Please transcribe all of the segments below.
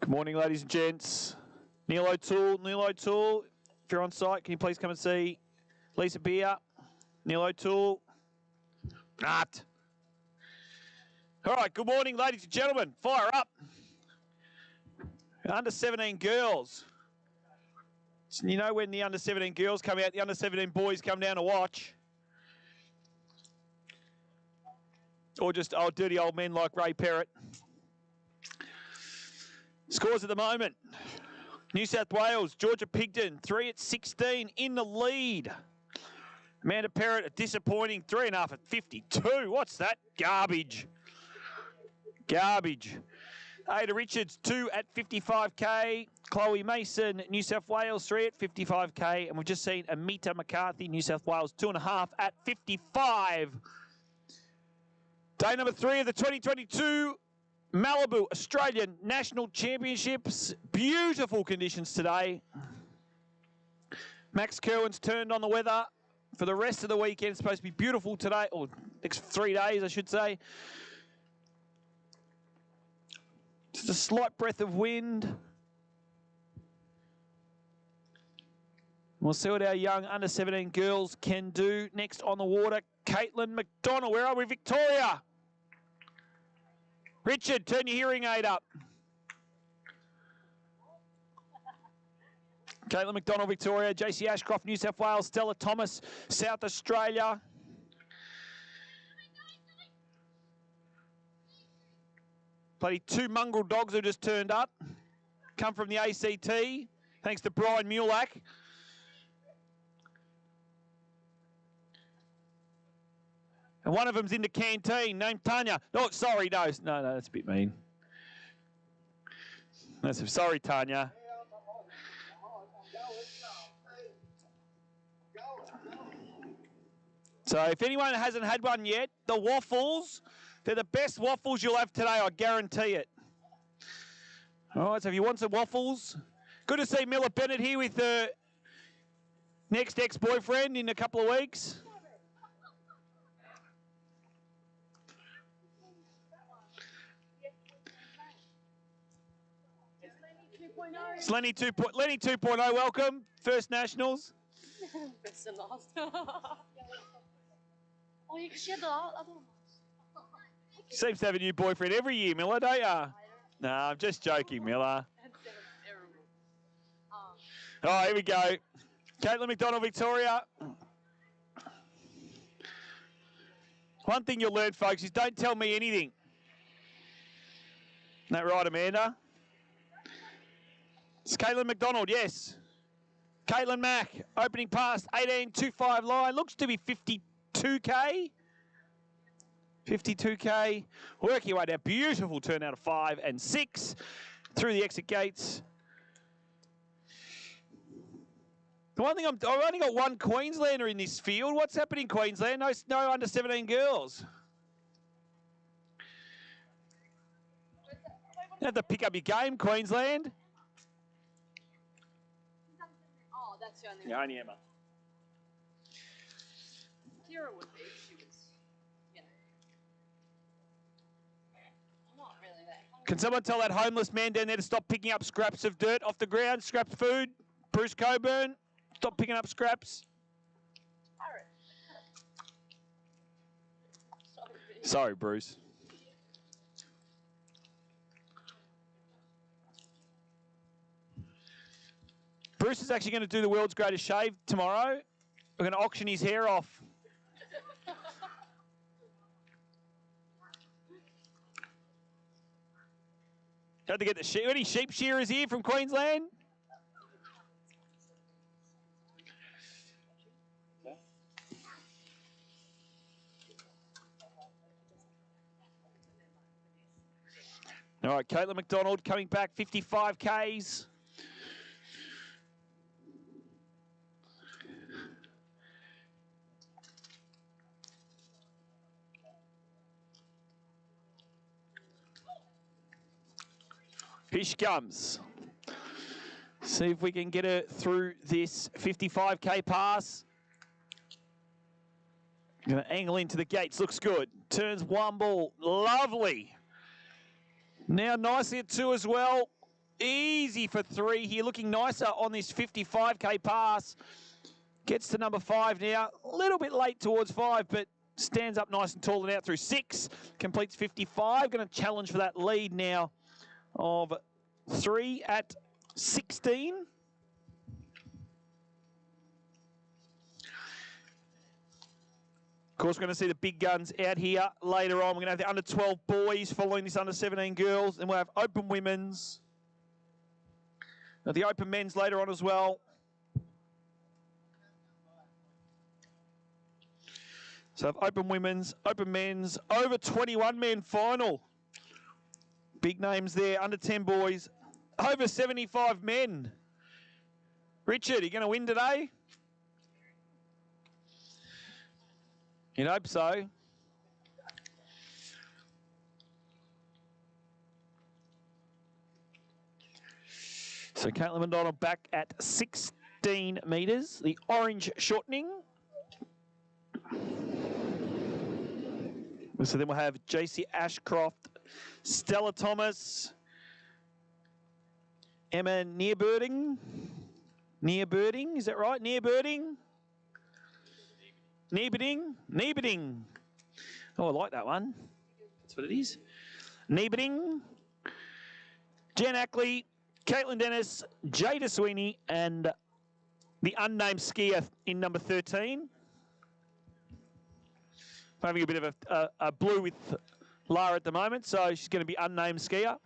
Good morning, ladies and gents. Neil O'Toole, if you're on site, can you please come and see Lisa Beer? Neil O'Toole. Not. All right, good morning, ladies and gentlemen. Fire up. Under 17 girls. You know when the under 17 girls come out, the under 17 boys come down to watch. Or just old dirty old men like Ray Perrott. Scores at the moment. New South Wales, Georgia Pigden, 3 at 16 in the lead. Amanda Perrott, a disappointing 3.5 at 52. What's that? Garbage. Garbage. Ada Richards, 2 at 55k. Chloe Mason, New South Wales, 3 at 55k. And we've just seen Amita McCarthy, New South Wales, 2.5 at 55. Day number 3 of the 2022 Malibu Australian National Championships. Beautiful conditions today. Max Kirwan's turned on the weather for the rest of the weekend. It's supposed to be beautiful today, or next 3 days, I should say. Just a slight breath of wind. We'll see what our young under 17 girls can do. Next on the water, Caitlin McDonald. Where are we, Victoria? Richard, turn your hearing aid up. Caitlin McDonald, Victoria. JC Ashcroft, New South Wales. Stella Thomas, South Australia. Bloody 2 mongrel dogs who just turned up. Come from the ACT, thanks to Brian Mulak. And one of them's in the canteen, named Tanya. Oh, sorry, no, that's a bit mean. Sorry, Tanya. So if anyone hasn't had one yet, the waffles, they're the best waffles you'll have today, I guarantee it. All right, so if you want some waffles, good to see Miller Bennett here with the next ex-boyfriend in a couple of weeks. Lenny 2.0, welcome. First Nationals. Best and last. Oh, you can share the other ones. Seems to have a new boyfriend every year, Miller, don't ya? No, I'm just joking, Miller. Oh, here we go. Caitlin McDonald, Victoria. One thing you'll learn, folks, is don't tell me anything. Isn't that right, Amanda? It's Caitlin McDonald, yes. Caitlin Mack, opening past 18.25 line. Looks to be 52k. 52k. Working your way down. Beautiful turn out of 5 and 6 through the exit gates. The one thing I've only got one Queenslander in this field. What's happening in Queensland? No under 17 girls. You have to pick up your game, Queensland. Oh, that's the only one. Yeah, only Emma. Kira would be if she was, you know. Not really that. Can someone tell that homeless man down there to stop picking up scraps of dirt off the ground, scraps of food? Bruce Coburn, stop picking up scraps. Parrot. Sorry, Bruce. Bruce is actually going to do the world's greatest shave tomorrow. We're going to auction his hair off. Had to get the sheep. Any sheep shearers here from Queensland? All right, Caitlin McDonald coming back, 55Ks. Here she comes. See if we can get her through this 55k pass. Going to angle into the gates. Looks good. Turns one ball. Lovely. Now nicely at 2 as well. easy for 3 here. Looking nicer on this 55K pass. Gets to number 5 now. A little bit late towards 5, but stands up nice and tall and out through 6. Completes 55. Going to challenge for that lead now of 3 at 16. Of course, we're going to see the big guns out here later on. We're going to have the under 12 boys following this under 17 girls. And we'll have open women's. The open men's later on as well. So have open women's, open men's, over 21 men final. Big names there, under 10 boys, over 75 men. Richard, are you going to win today? You'd hope so. So Caitlin McDonald back at 16 metres, the orange shortening. So then we'll have JC Ashcroft, Stella Thomas, Emma Nearbirding, is that right? Nearbirding? Oh, I like that one. That's what it is. Nearbirding, Jen Ackley, Caitlin Dennis, Jada Sweeney, and the unnamed skier in number 13. Having a bit of a blue with Lara at the moment, so she's going to be unnamed skier.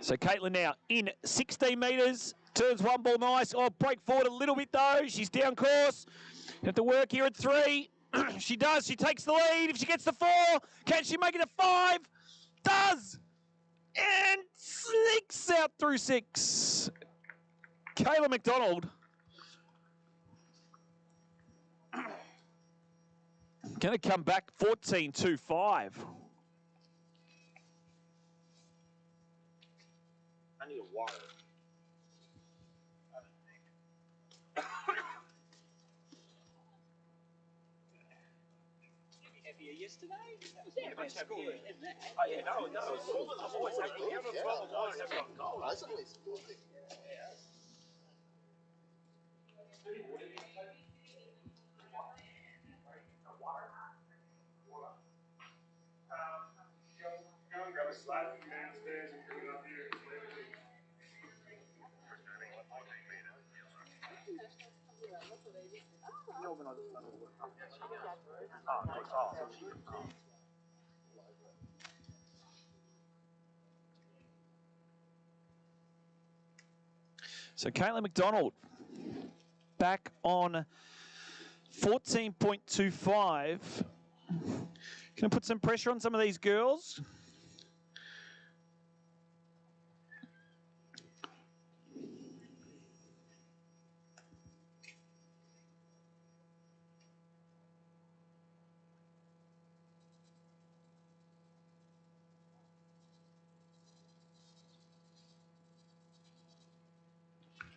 So Caitlin now in 16 metres, turns one ball nice. Oh, break forward a little bit though. She's down course. Have to work here at 3. She does. She takes the lead. If she gets to 4, can she make it to 5? Does! And sneaks out through 6. Kayla McDonald. Going to come back 14.25. I need a water. Heavier yesterday? Yeah, but school. Oh yeah, no. I've always had the other 12 waters have got cold. That's always cool. Go and grab a slab from downstairs and bring it up here. So Caitlin McDonald back on 14.25. Going to put some pressure on some of these girls.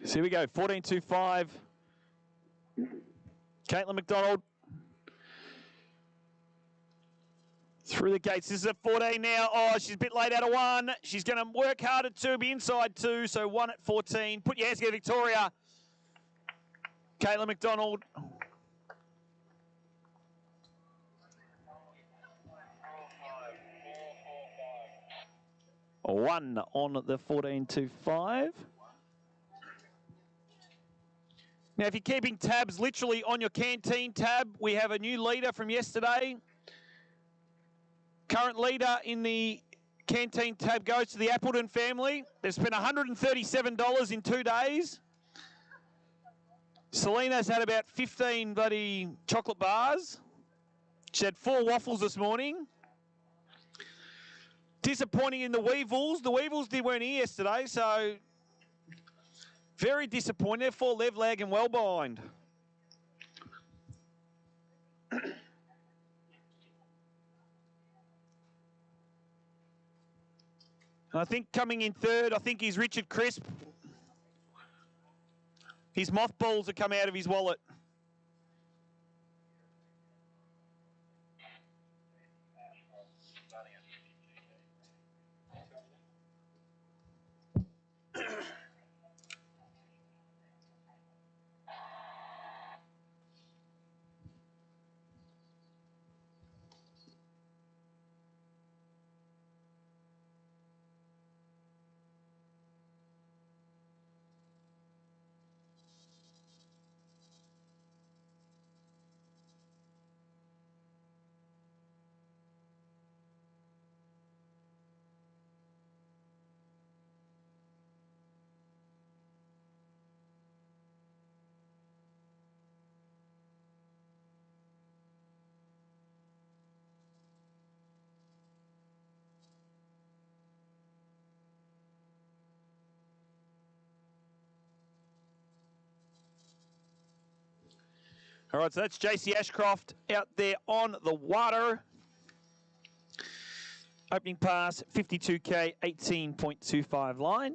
So here we go, 14.25. Caitlin McDonald through the gates. This is at 14 now. Oh, she's a bit late out of 1. She's going to work hard at 2, be inside 2, so 1 at 14. Put your hands together, Victoria. Caitlin McDonald. One on the 14.25. Now, if you're keeping tabs literally on your Canteen tab, we have a new leader from yesterday. Current leader in the Canteen tab goes to the Appleton family. They've spent $137 in 2 days. Selena's had about 15 bloody chocolate bars. She had 4 waffles this morning. Disappointing in the Weevils. The Weevils weren't here yesterday, so very disappointed. They're 4 lev lag and well behind. I think coming in 3rd, I think is Richard Crisp. His mothballs have come out of his wallet. All right, so that's JC Ashcroft out there on the water. Opening pass, 52K, 18.25 line.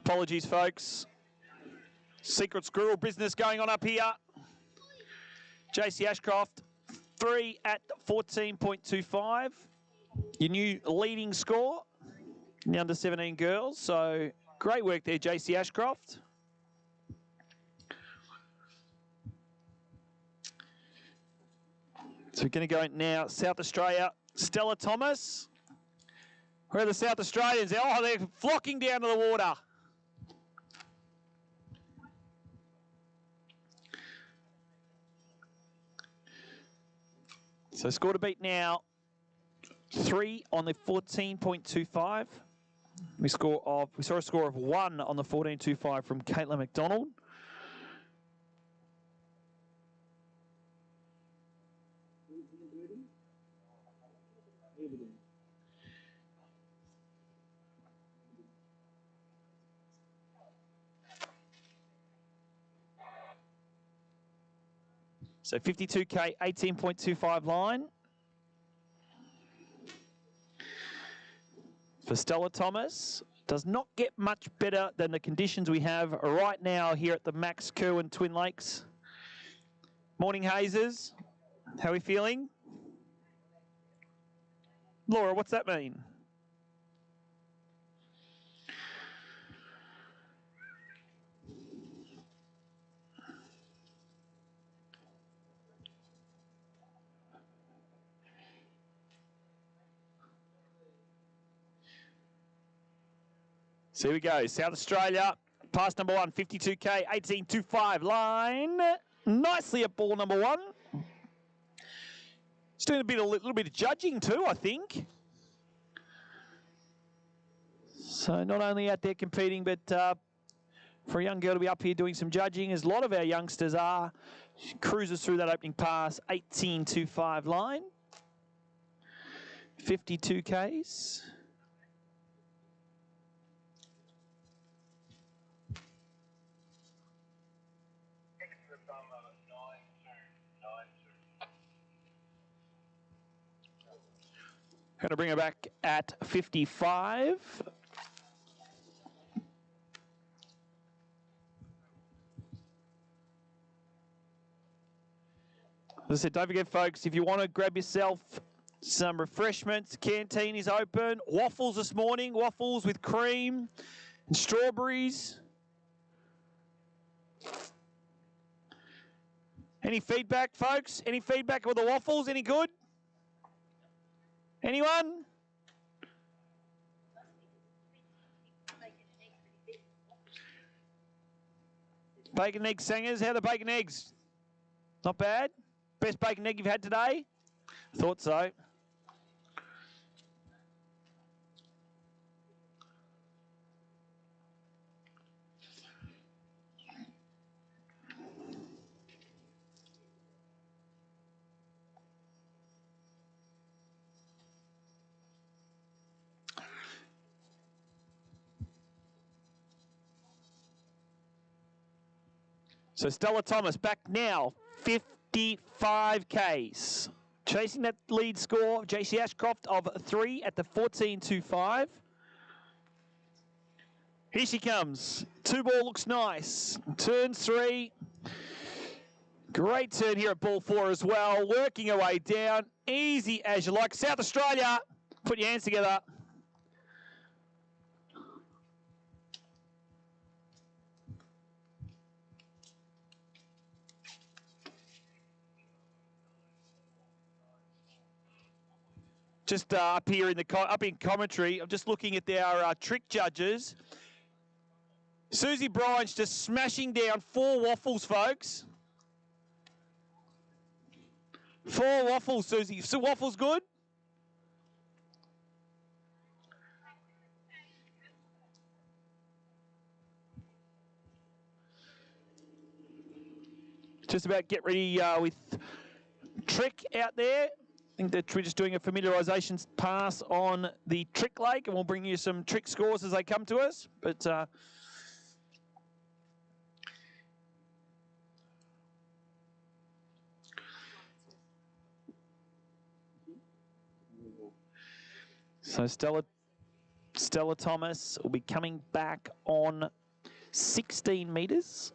Apologies, folks. Secret squirrel business going on up here. JC Ashcroft, 3 at 14.25. Your new leading score in the under-17 girls. So great work there, JC Ashcroft. So we're going to go now, South Australia, Stella Thomas. Where are the South Australians? Oh, they're flocking down to the water. So score to beat now, 3 on the 14.25. We saw a score of 1 on the 14.25 from Caitlin McDonald. So 52K, 18.25 line. For Stella Thomas, does not get much better than the conditions we have right now here at the Max Kirwan Twin Lakes. Morning, Hazers. How are we feeling? Laura, what's that mean? So here we go, South Australia, pass number 1, 52K, 18.25 line. Nicely at ball number 1. It's doing a little bit of judging too, I think. So not only out there competing, but for a young girl to be up here doing some judging, as a lot of our youngsters are, she cruises through that opening pass, 18.25 line. 52Ks. Going to bring her back at 55. As I said, don't forget, folks, if you want to grab yourself some refreshments, Canteen is open. Waffles this morning, waffles with cream and strawberries. Any feedback, folks? Any feedback with the waffles? Any good? Anyone? Bacon and egg singers, how are the bacon eggs? Not bad? Best bacon egg you've had today? Thought so. So Stella Thomas back now, 55Ks. Chasing that lead score, JC Ashcroft of 3 at the 14.25. Here she comes. 2 ball looks nice. Turn 3. Great turn here at ball 4 as well. Working her way down. Easy as you like. South Australia, put your hands together. Just up here in commentary, I'm just looking at our trick judges. Susie Bryant's just smashing down 4 waffles, folks. 4 waffles, Susie. So waffles good? Just about get ready with Trick out there. I think that we're just doing a familiarization pass on the Trick Lake, and we'll bring you some trick scores as they come to us. But so Stella Stella Thomas will be coming back on 16 metres.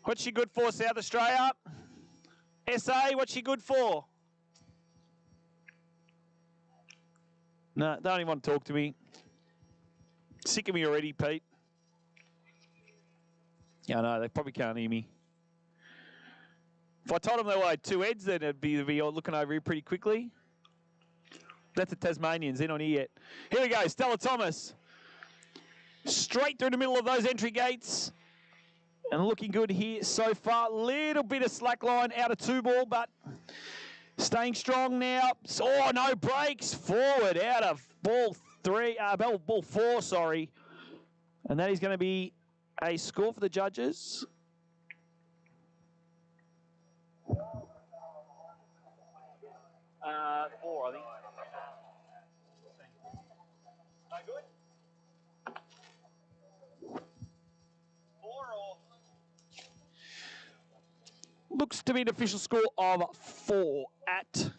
What's she good for, South Australia? SA, what's she good for? No, they don't even want to talk to me. Sick of me already, Pete. Yeah, I know, they probably can't hear me. If I told them they were like 2 heads, then they'd be looking over here pretty quickly. That's the Tasmanians, they're not here yet. Here we go, Stella Thomas. Straight through the middle of those entry gates. And looking good here so far. Little bit of slack line out of 2 ball, but staying strong now. Oh, no breaks. Forward out of ball 4, sorry. And that is going to be a score for the judges. Four, I think. No good? 4 or? Looks to be an official score of 4 at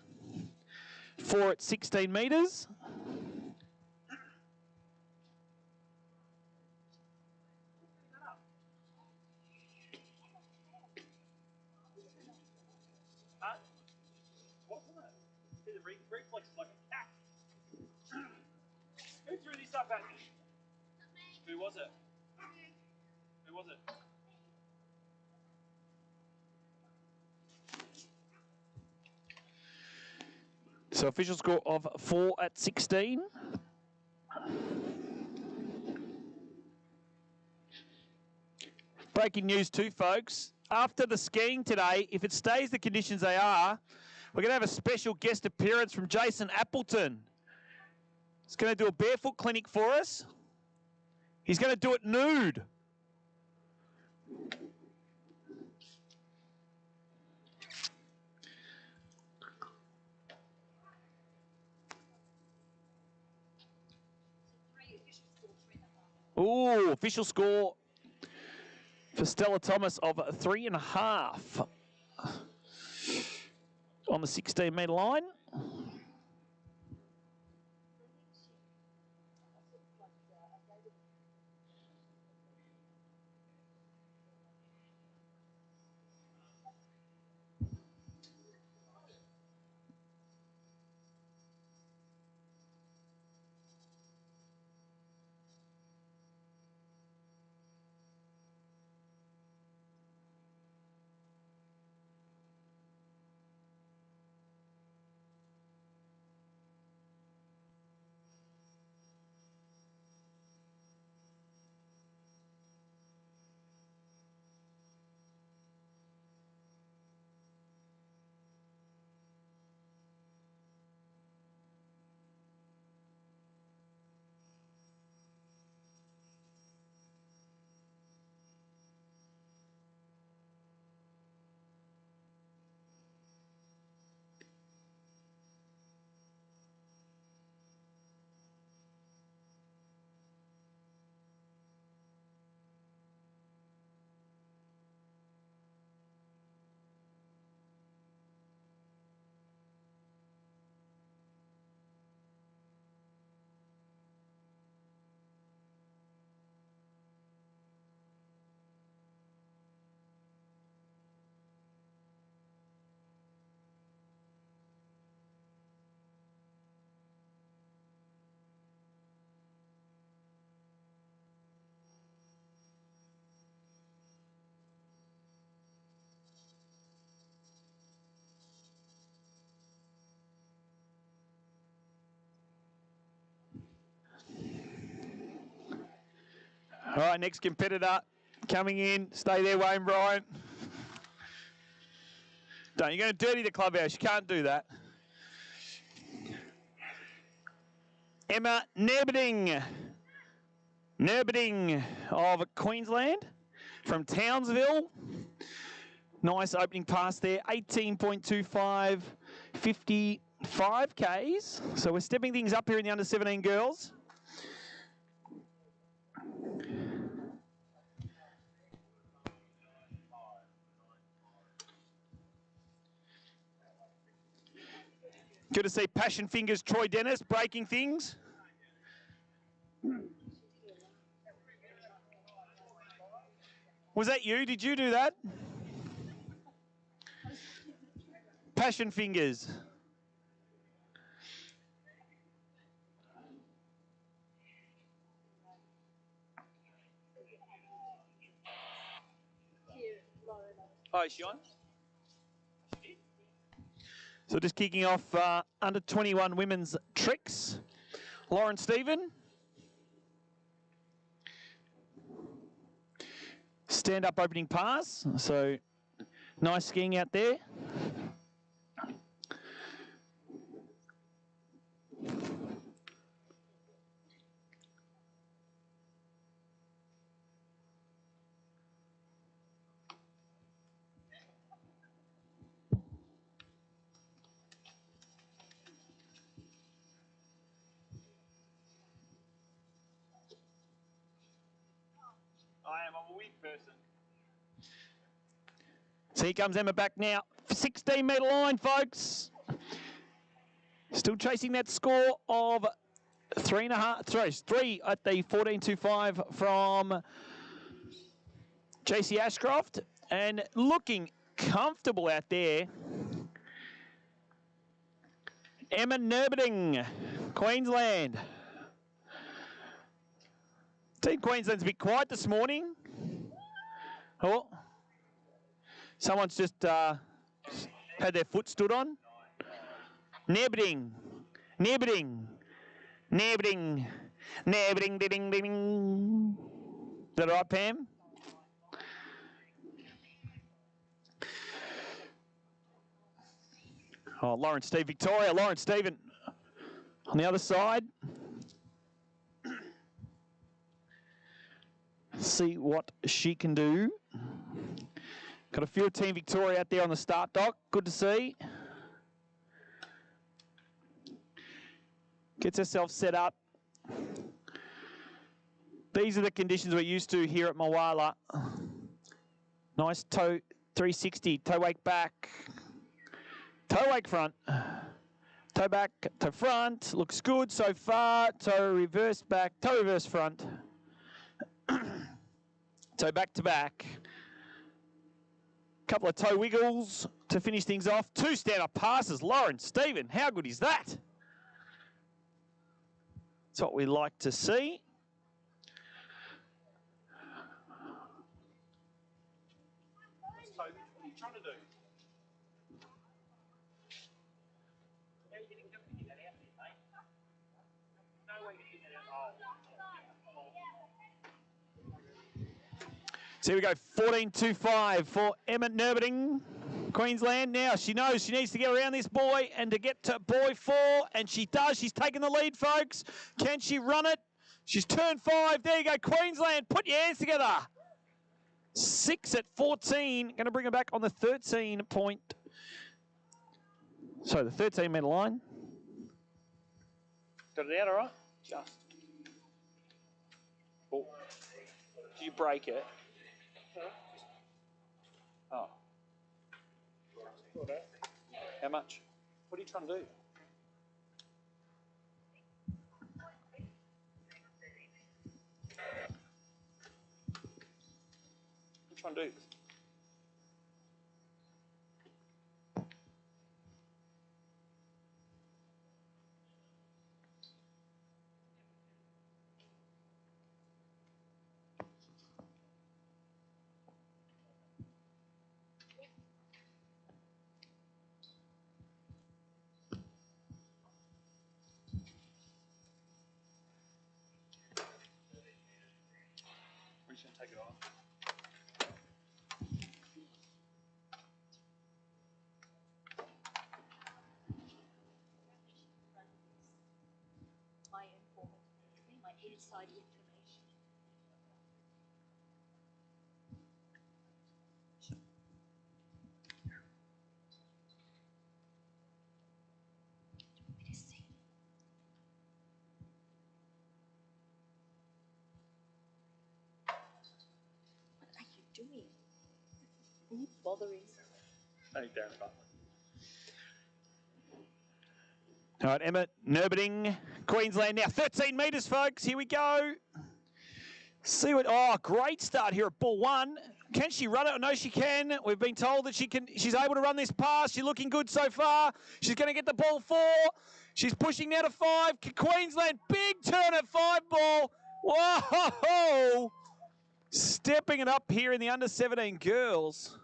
16 metres. Reflexes like a cat. Who threw this up at me? Who was it? Who was it? So official score of 4 at 16. Breaking news too, folks. After the skiing today, if it stays the conditions they are, we're going to have a special guest appearance from Jason Appleton. He's going to do a barefoot clinic for us. He's going to do it nude. Ooh, official score for Stella Thomas of 3.5 on the 16-metre line. All right, next competitor coming in. Stay there, Wayne Bryant. Don't, you're going to dirty the clubhouse. You can't do that. Emma Nerberding of Queensland from Townsville. Nice opening pass there. 18.25, 55 Ks. So we're stepping things up here in the under-17 girls. Good to see Passion Fingers Troy Dennis breaking things. Was that you? Did you do that? Passion Fingers. Oh, is she on? So just kicking off under 21 women's tricks. Lauren Stephen. Stand up opening pass. So nice skiing out there. I'm a weak person. So here comes Emma back now. 16-metre line, folks. Still chasing that score of 3 at the 14.25 from JC Ashcroft. And looking comfortable out there. Emma Nerberding, Queensland. Team Queensland's a bit quiet this morning. Oh, someone's just had their foot stood on. Nerberding, Nerberding, Nerberding, Nerberding, ding, ding, ding. Is that all right, Pam? Oh, Lauren Steve, Victoria. Lauren Stephen on the other side. See what she can do. Got a few of Team Victoria out there on the start dock. Good to see. Gets herself set up. These are the conditions we're used to here at Mulwala. Nice toe 360, toe wake back, toe wake front, toe back to front. Looks good so far. Toe reverse back, toe reverse front. Toe back to back. Couple of toe wiggles to finish things off. 2 stand-up passes. Lauren Stephen, how good is that? That's what we like to see. What are you trying to do? How are you getting that out there, mate? No way you're getting that out. So here we go, 14.25 for Emma Nerberding, Queensland. Now she knows she needs to get around this boy and to get to boy 4, and she does. She's taken the lead, folks. Can she run it? She's turned 5. There you go, Queensland. Put your hands together. 6 at 14. Going to bring her back on the 13 point. So the 13-metre line. Got it out all right? Just. Oh. Did you break it? Oh. How much? What are you trying to do? What are you trying to do? We're just going to take it off. My informant, my inside information. What are you doing? Are you bothering someone? I think Darren Butler. All right, Emma Nerbiting, Queensland now. 13 metres, folks. Here we go. See what, oh, great start here at ball one. Can she run it? I know she can. We've been told that she can. She's able to run this pass. She's looking good so far. She's going to get the ball 4. She's pushing now to 5. Queensland, big turn at 5 ball. Whoa! Stepping it up here in the under-17 girls.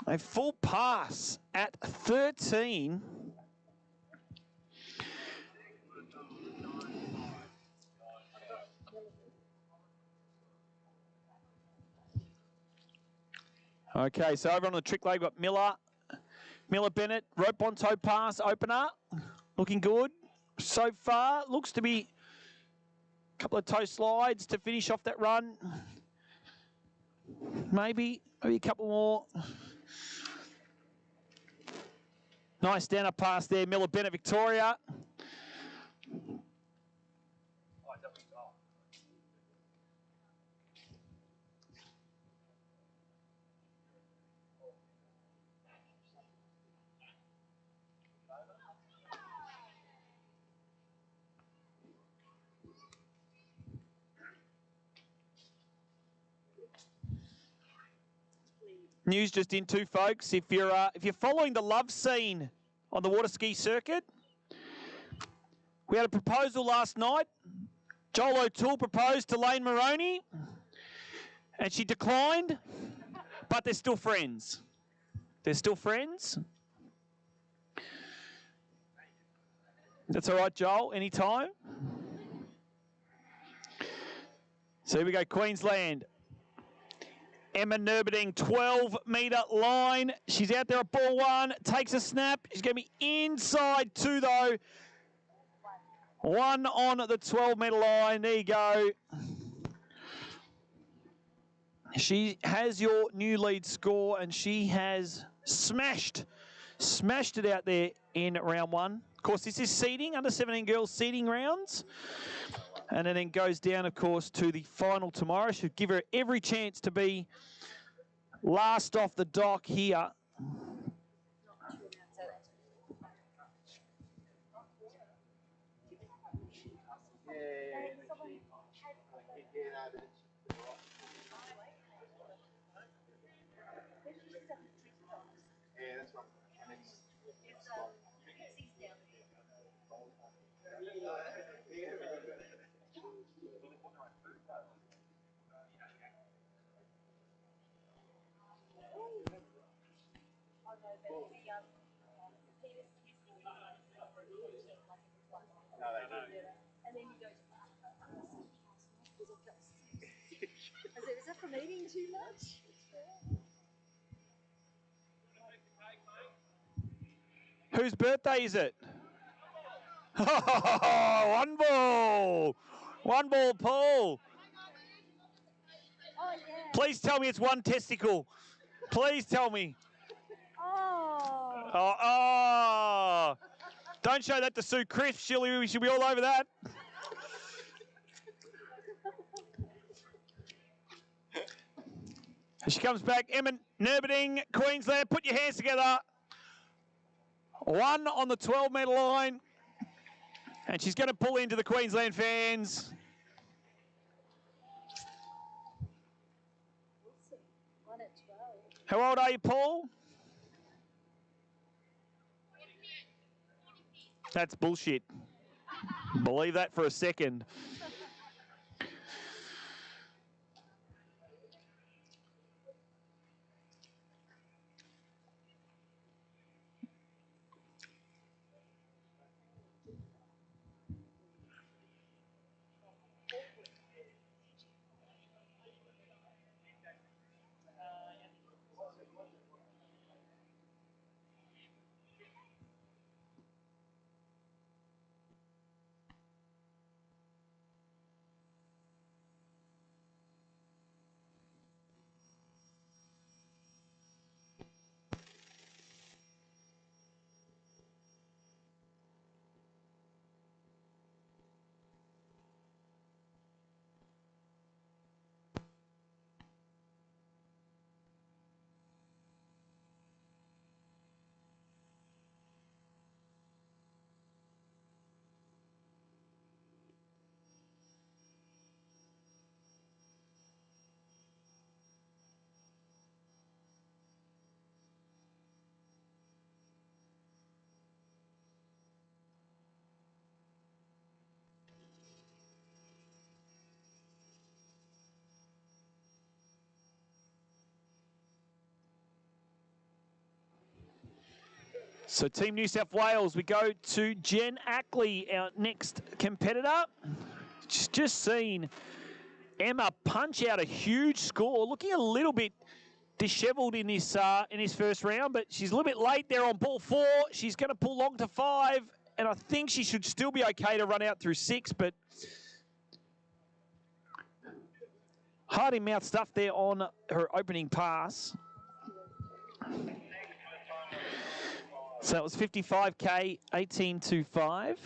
A full pass at 13. Okay, so over on the trick leg, we've got Miller Bennett, rope on toe pass, opener. Looking good so far. Looks to be a couple of toe slides to finish off that run. Maybe a couple more. Nice stand-up pass there, Miller Bennett, Victoria. News just in too, folks. If you're following the love scene on the water ski circuit, we had a proposal last night. Joel O'Toole proposed to Lane Moroney, and she declined. But they're still friends. They're still friends. That's all right, Joel. Anytime. So here we go, Queensland. Emma Nerbiting, 12-metre line. She's out there at ball 1, takes a snap. She's going to be inside 2, though. 1 on the 12-metre line. There you go. She has your new lead score, and she has smashed it out there in round 1. Of course, this is seeding, under-17 girls seeding rounds. And then goes down, of course, to the final tomorrow. Should give her every chance to be last off the dock here. Is that from eating too much? Whose birthday is it? Oh, 1 ball. 1 ball, Paul. Oh, yeah. Please tell me it's 1 testicle. Please tell me. Oh. Oh. Don't show that to Sue Crisp. We should be all over that. She comes back. Emma Nerbiting, Queensland. Put your hands together. 1 on the 12-metre line. And she's going to pull into the Queensland fans. How old are you, Paul? That's bullshit. Believe that for a second. So Team New South Wales, we go to Jen Ackley, our next competitor. She's just seen Emma punch out a huge score, looking a little bit dishevelled in this first round, but she's a little bit late there on ball 4. She's going to pull long to 5, and I think she should still be okay to run out through 6, but hard in mouth stuff there on her opening pass. So it was 55K, 18.25.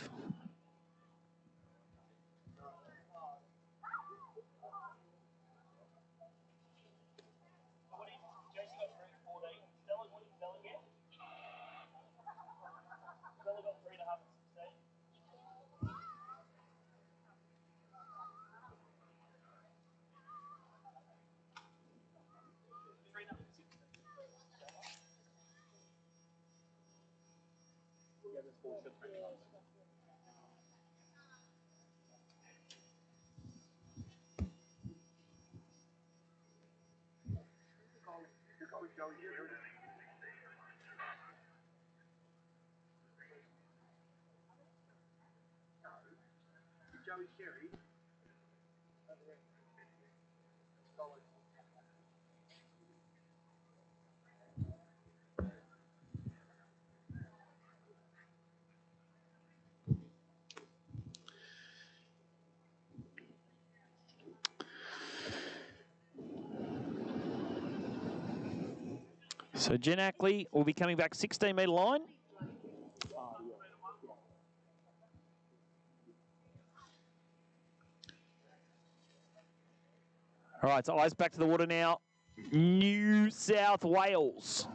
So Jen Ackley will be coming back 16-metre line. All right, so eyes back to the water now. New South Wales.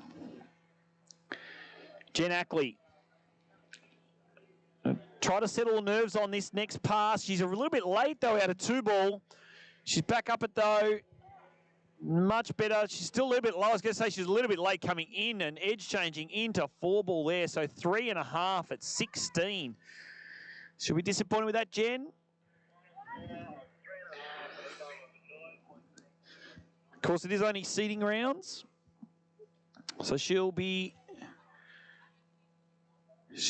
Jen Ackley. Try to settle nerves on this next pass. She's a little bit late, though, out of 2 ball. She's back up it, though. Much better. She's still a little bit low. I was going to say she's a little bit late coming in and edge changing into 4 ball there. So 3.5 at 16. Should we be disappointed with that, Jen? Of course, it is only seeding rounds. So she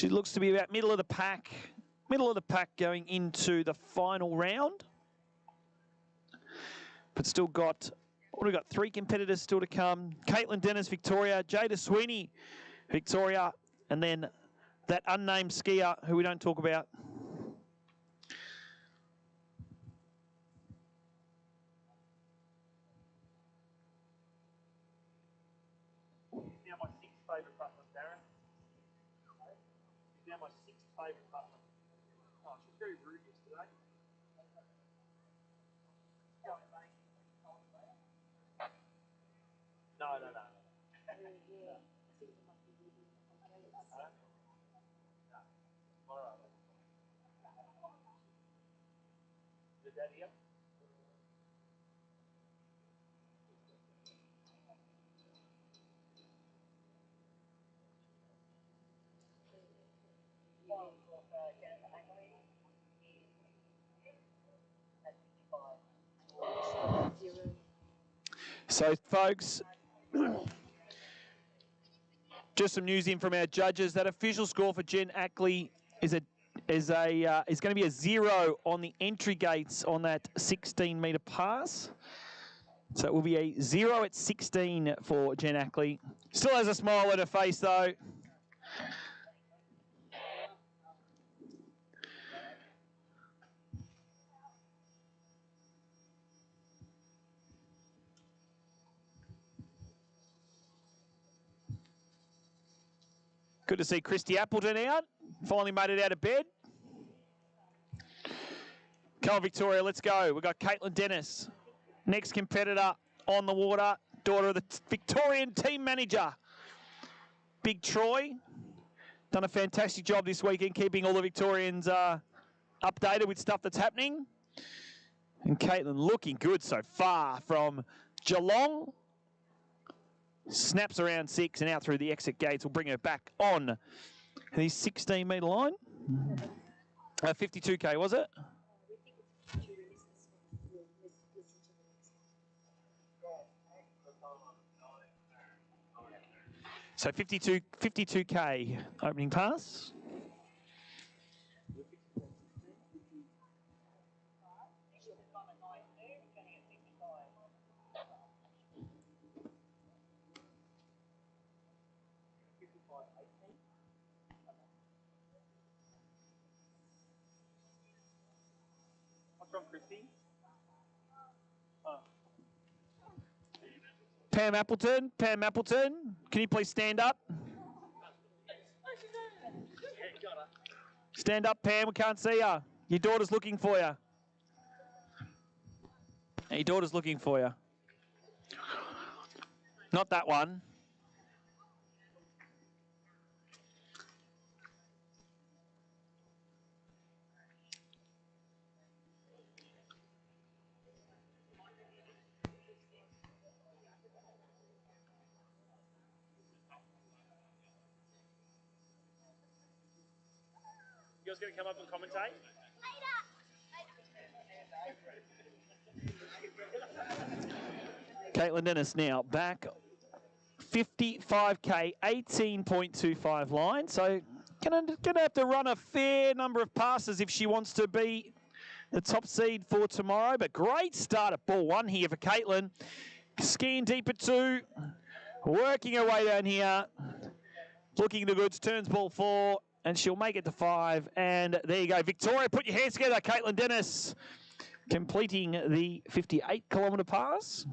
looks to be about middle of the pack going into the final round. But still got, we've got 3 competitors still to come. Caitlin Dennis, Victoria, Jada Sweeney, Victoria, and then that unnamed skier who we don't talk about. So, folks, just some news in from our judges. That official score for Jen Ackley is going to be a 0 on the entry gates on that 16-metre pass. So it will be a 0 at 16 for Jen Ackley. Still has a smile on her face, though. Good to see Christy Appleton out. Finally made it out of bed. Come on, Victoria, let's go. We've got Caitlin Dennis, next competitor on the water, daughter of the Victorian team manager. Big Troy, done a fantastic job this weekend keeping all the Victorians updated with stuff that's happening. And Caitlin looking good so far from Geelong. Snaps around 6 and out through the exit gates. Will bring her back on the 16-metre line. 52K, was it? So 52K opening pass. Pam Appleton, can you please stand up? Stand up, Pam, we can't see you. Your daughter's looking for you. Your daughter's looking for you. Not that one. You guys going to come up and commentate? Caitlin Dennis now back 55K, 18.25 line. So gonna have to run a fair number of passes if she wants to be the top seed for tomorrow. But great start at ball one here for Caitlin. Skiing deep at 2, working her way down here, looking the goods, turns ball 4, and she'll make it to 5. And there you go. Victoria, put your hands together. Caitlin Dennis completing the 58-kilometre pass.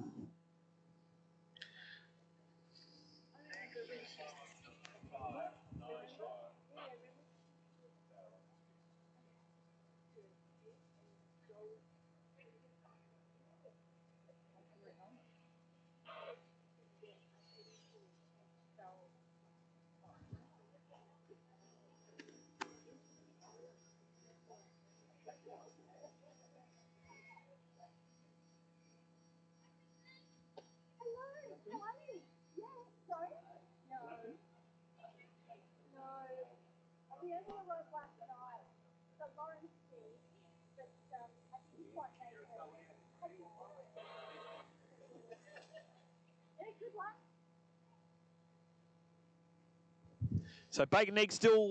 So bacon and egg still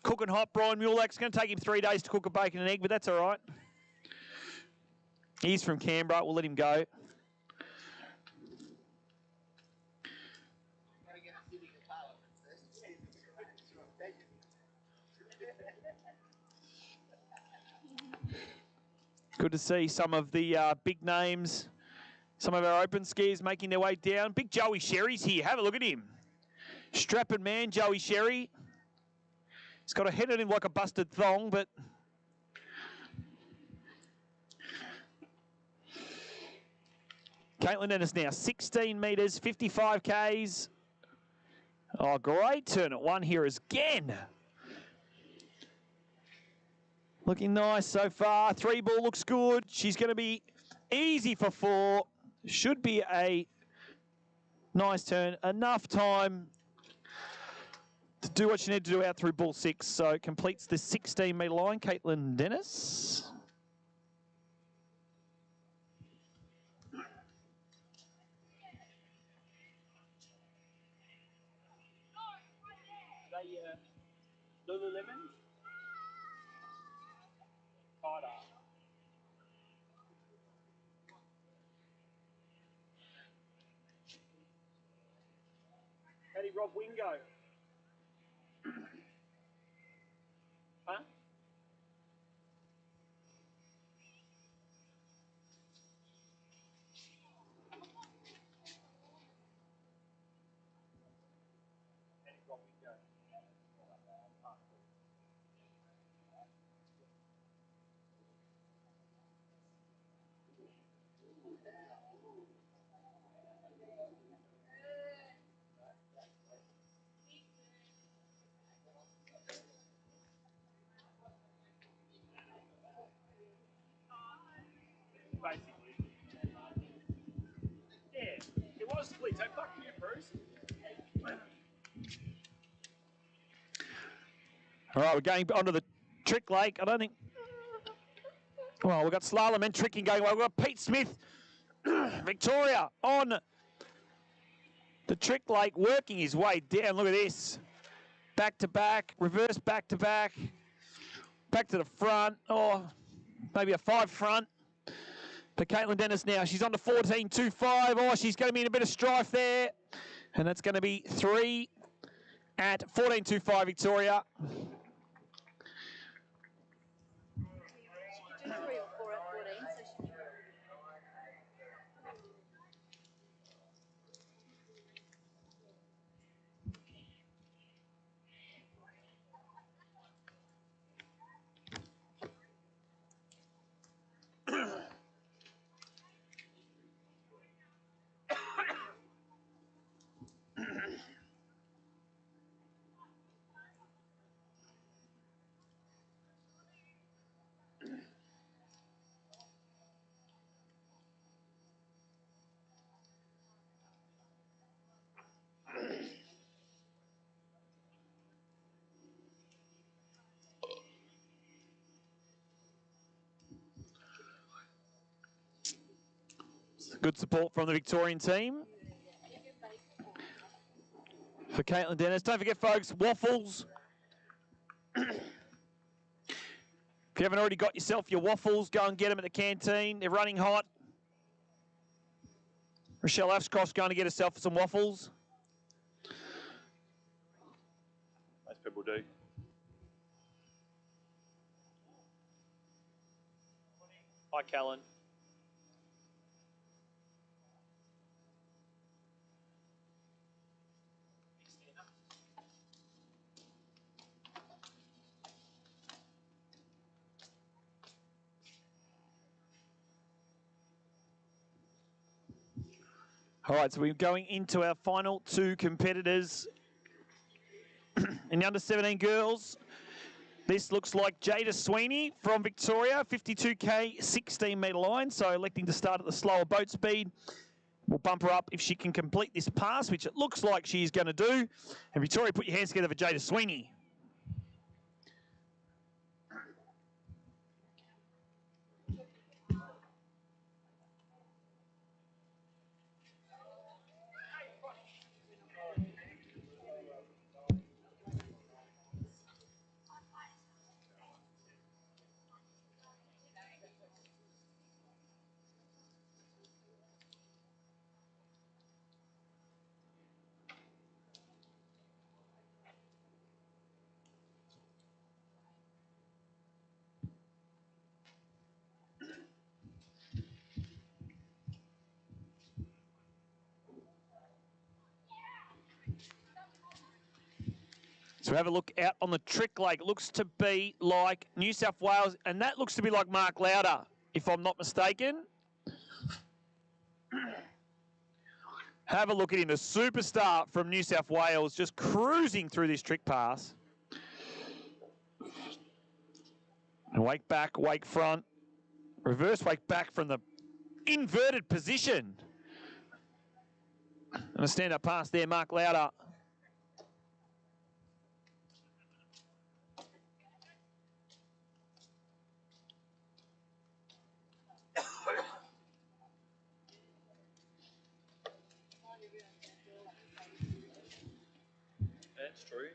cooking hot. Brian Mulak's going to take him 3 days to cook a bacon and egg, but that's all right. He's from Canberra. We'll let him go. Good to see some of the big names, some of our open skiers making their way down. Big Joey Sherry's here. Have a look at him. Strapping man, Joey Sherry. He's got a head on him like a busted thong, but Caitlin Dennis now 16 metres, 55 Ks. Oh, great turn at 1 here again. Looking nice so far. 3 ball looks good. She's going to be easy for 4. Should be a nice turn. Enough time to do what you need to do out through ball 6. So completes the 16-metre line. Caitlin Dennis. Lululemon. How did Rob Wingo? Huh? Basically. Yeah, it was split. So fuck you, Bruce. All right, we're going onto the trick lake. I don't think. Well, we've got slalom and tricking going well. We've got Pete Smith, Victoria on The Trick Lake working his way down. Look at this. Back to back, reverse back to back, back to the front. Oh, maybe a 5 front. But Caitlin Dennis now, she's on to 14.25. Oh, she's going to be in a bit of strife there. And that's going to be 3 at 14.25, Victoria. Good support from the Victorian team. For Caitlin Dennis. Don't forget, folks, waffles. If you haven't already got yourself your waffles, go and get them at the canteen. They're running hot. Rochelle Afscroft's going to get herself some waffles. Most people do. Hi, Callan. All right, so we're going into our final 2 competitors. In the under-17 girls, this looks like Jada Sweeney from Victoria, 52K, 16-metre line, so electing to start at the slower boat speed. We'll bump her up if she can complete this pass, which it looks like she's going to do. And Victoria, put your hands together for Jada Sweeney. So have a look out on the Trick Lake. It looks to be like New South Wales, and that looks to be like Mark Lauder, if I'm not mistaken. Have a look at him, the superstar from New South Wales, just cruising through this trick pass. And wake back, wake front. Reverse wake back from the inverted position. And a stand-up pass there, Mark Lauder. That's true.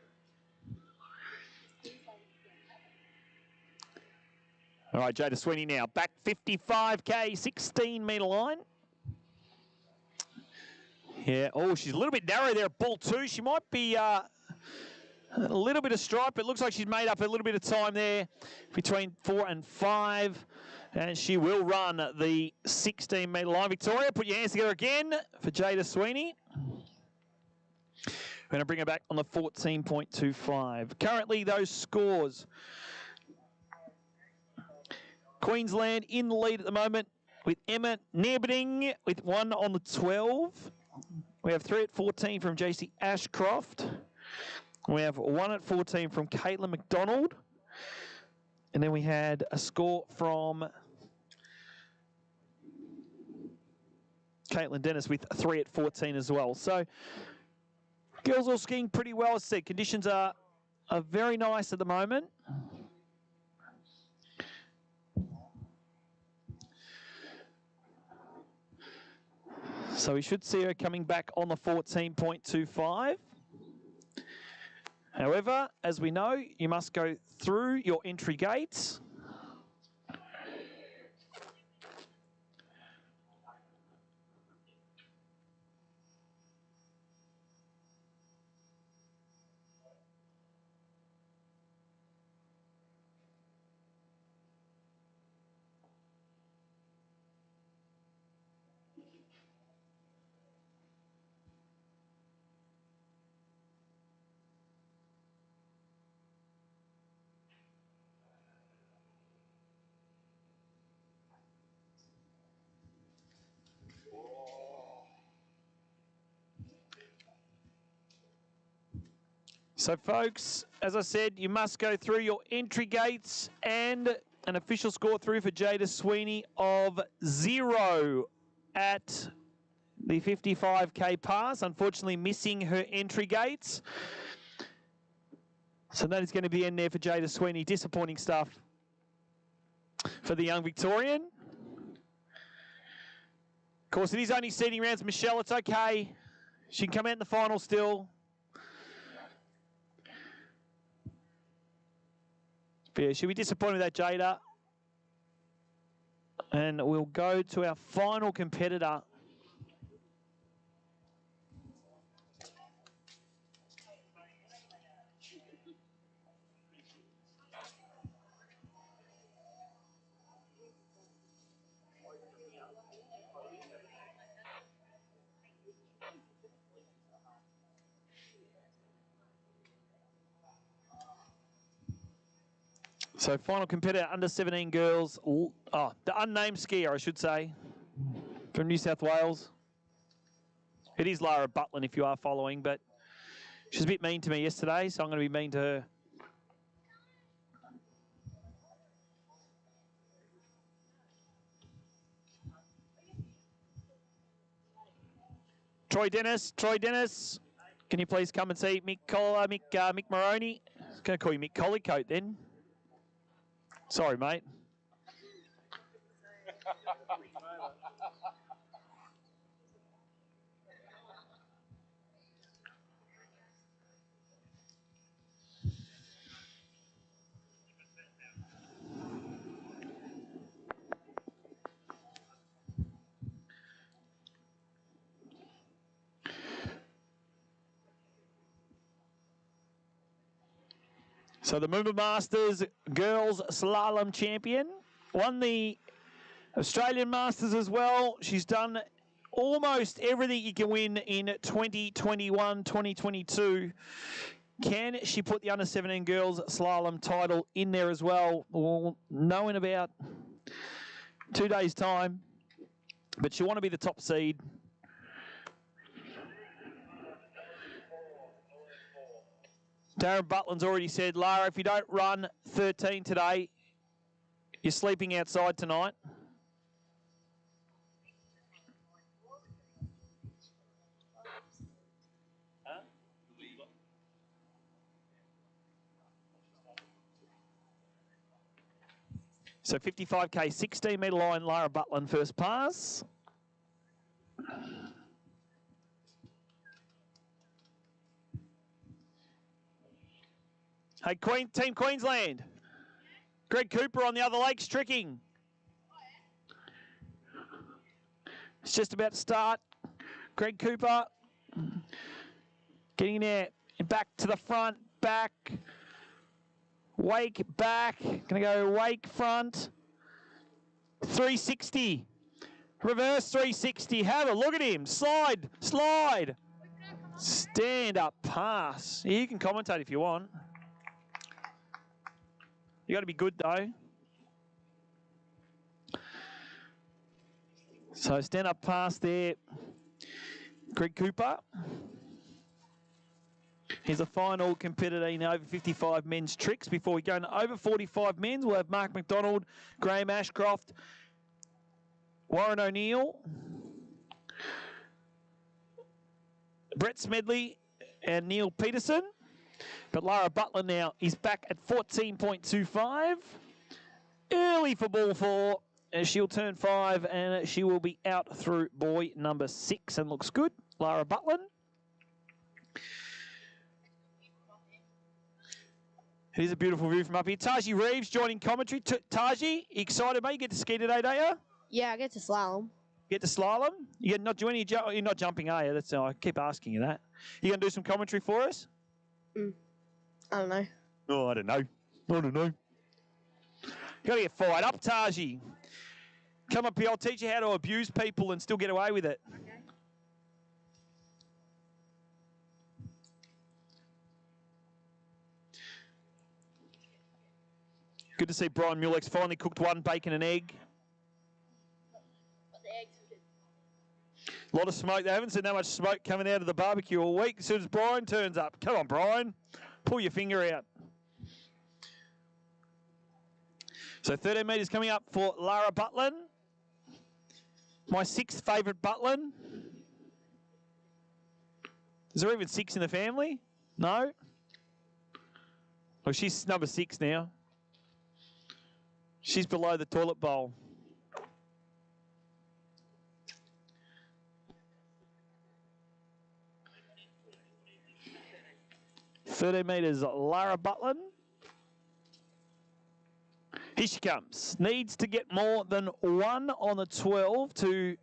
All right, Jada Sweeney now. Back 55K, 16-metre line. Yeah, oh, she's a little bit narrow there at ball 2. She might be a little bit of stripe. It looks like she's made up a little bit of time there between 4 and 5. And she will run the 16-metre line. Victoria, put your hands together again for Jada Sweeney. We're going to bring her back on the 14.25. Currently, those scores. Queensland in the lead at the moment with Emma Nerberding with 1 on the 12. We have 3 at 14 from JC Ashcroft. We have 1 at 14 from Caitlin McDonald. And then we had a score from Caitlin Dennis with 3 at 14 as well. So girls all skiing pretty well. As I said, conditions are very nice at the moment. So we should see her coming back on the 14.25. However, as we know, you must go through your entry gates. So, folks, as I said, you must go through your entry gates, and an official score through for Jada Sweeney of 0 at the 55K pass, unfortunately missing her entry gates. So that is going to be in there for Jada Sweeney. Disappointing stuff for the young Victorian. Of course, it is only seeding rounds. Michelle, it's okay. She can come out in the final still. But yeah, she'll be disappointed with that, Jada. And we'll go to our final competitor. So final competitor, under 17 girls. The unnamed skier, I should say, from New South Wales. It is Lara Butlin, if you are following, but she's a bit mean to me yesterday, so I'm going to be mean to her. Troy Dennis, can you please come and see Mick Maroney? I was going to call you Mick Collicoat then. Sorry, mate. So the Moomba Masters girls slalom champion, won the Australian Masters as well. She's done almost everything you can win in 2021, 2022. Can she put the under 17 girls slalom title in there as well? We'll know in about 2 days' time, but she'll want to be the top seed. Darren Butlin's already said, Lara, if you don't run 13 today, you're sleeping outside tonight. So 55K, 16-metre line, Lara Butlin first pass. Hey, Team Queensland. Greg Cooper on the other legs, tricking. It's just about to start. Greg Cooper getting there. Back to the front, back. Wake, back. Going to go wake, front. 360. Reverse 360. Have a look at him. Slide, slide. Stand up pass. Yeah, you can commentate if you want. You got to be good though. So stand up pass there, Greg Cooper. Here's a final competitor in over 55 men's tricks. Before we go into over 45 men's, we'll have Mark McDonald, Graham Ashcroft, Warren O'Neill, Brett Smedley, and Neil Peterson. But Lara Butler now is back at 14.25. Early for ball 4. She'll turn 5, and she will be out through boy number 6, and looks good. Lara Butlin. It is a beautiful view from up here. Taji Reeves joining commentary. Taji, excited, mate? You get to ski today, don't you? Yeah, I get to slalom. Get to slalom? You're not doing any. You're not jumping, are you? That's I keep asking you that. You gonna do some commentary for us? I don't know. Oh, I don't know. I don't know. Gotta get fired up, Taji. Come up here. I'll teach you how to abuse people and still get away with it. Okay. Good to see Brian Mulex finally cooked one bacon and egg. But the eggs are good. A lot of smoke. They haven't seen that much smoke coming out of the barbecue all week. As soon as Brian turns up. Come on, Brian. Pull your finger out. So 13 metres coming up for Lara Butlin. My 6th favourite Butlin. Is there even 6 in the family? No? Oh, she's number 6 now. She's below the toilet bowl. $13 metres, Lara Butlin. Here she comes. Needs to get more than 1 on the 12 to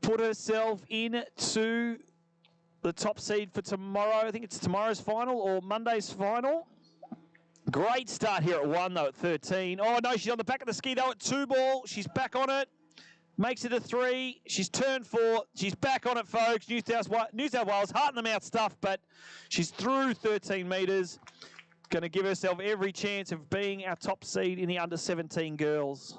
put herself into the top seed for tomorrow. I think it's tomorrow's final or Monday's final. Great start here at 1, though, at 13. Oh, no, she's on the back of the ski, though, at 2 ball. She's back on it. Makes it a 3. She's turned 4. She's back on it, folks. New South Wales, heart in the mouth stuff, but she's through 13 metres. Going to give herself every chance of being our top seed in the under-17 girls.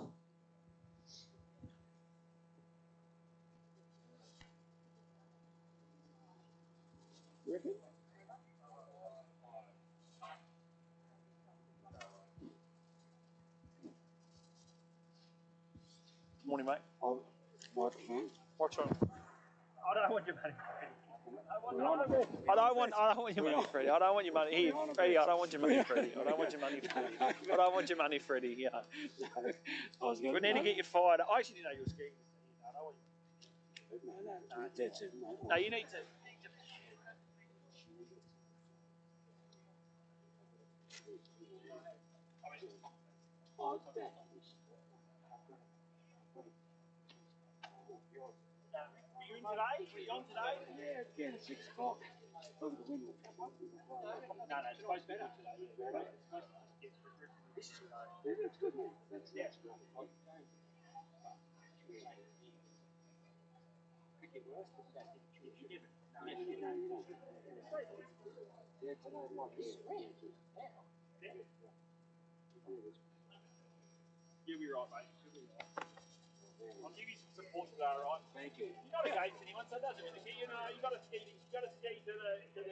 Morning, mate. Watch on. I don't want your money, Freddie. I don't want your money, Freddie. I don't want your money. Here, Freddie, I don't want your money, Freddie. I don't want your money, Freddie. I don't want your money, Freddie. Yeah. We need to get you fired. I actually didn't know you were skiing. I don't want you. That's it. No, you need to. Today? Are you on today? Yeah, again, 6 o'clock. Over the window. No, it's supposed to be today. This is That's good, man. That's good. You'll be right, mate. I'll give you some support today, all right? Thank you. You're not against anyone, so it doesn't really care. You know, you've got to ski to the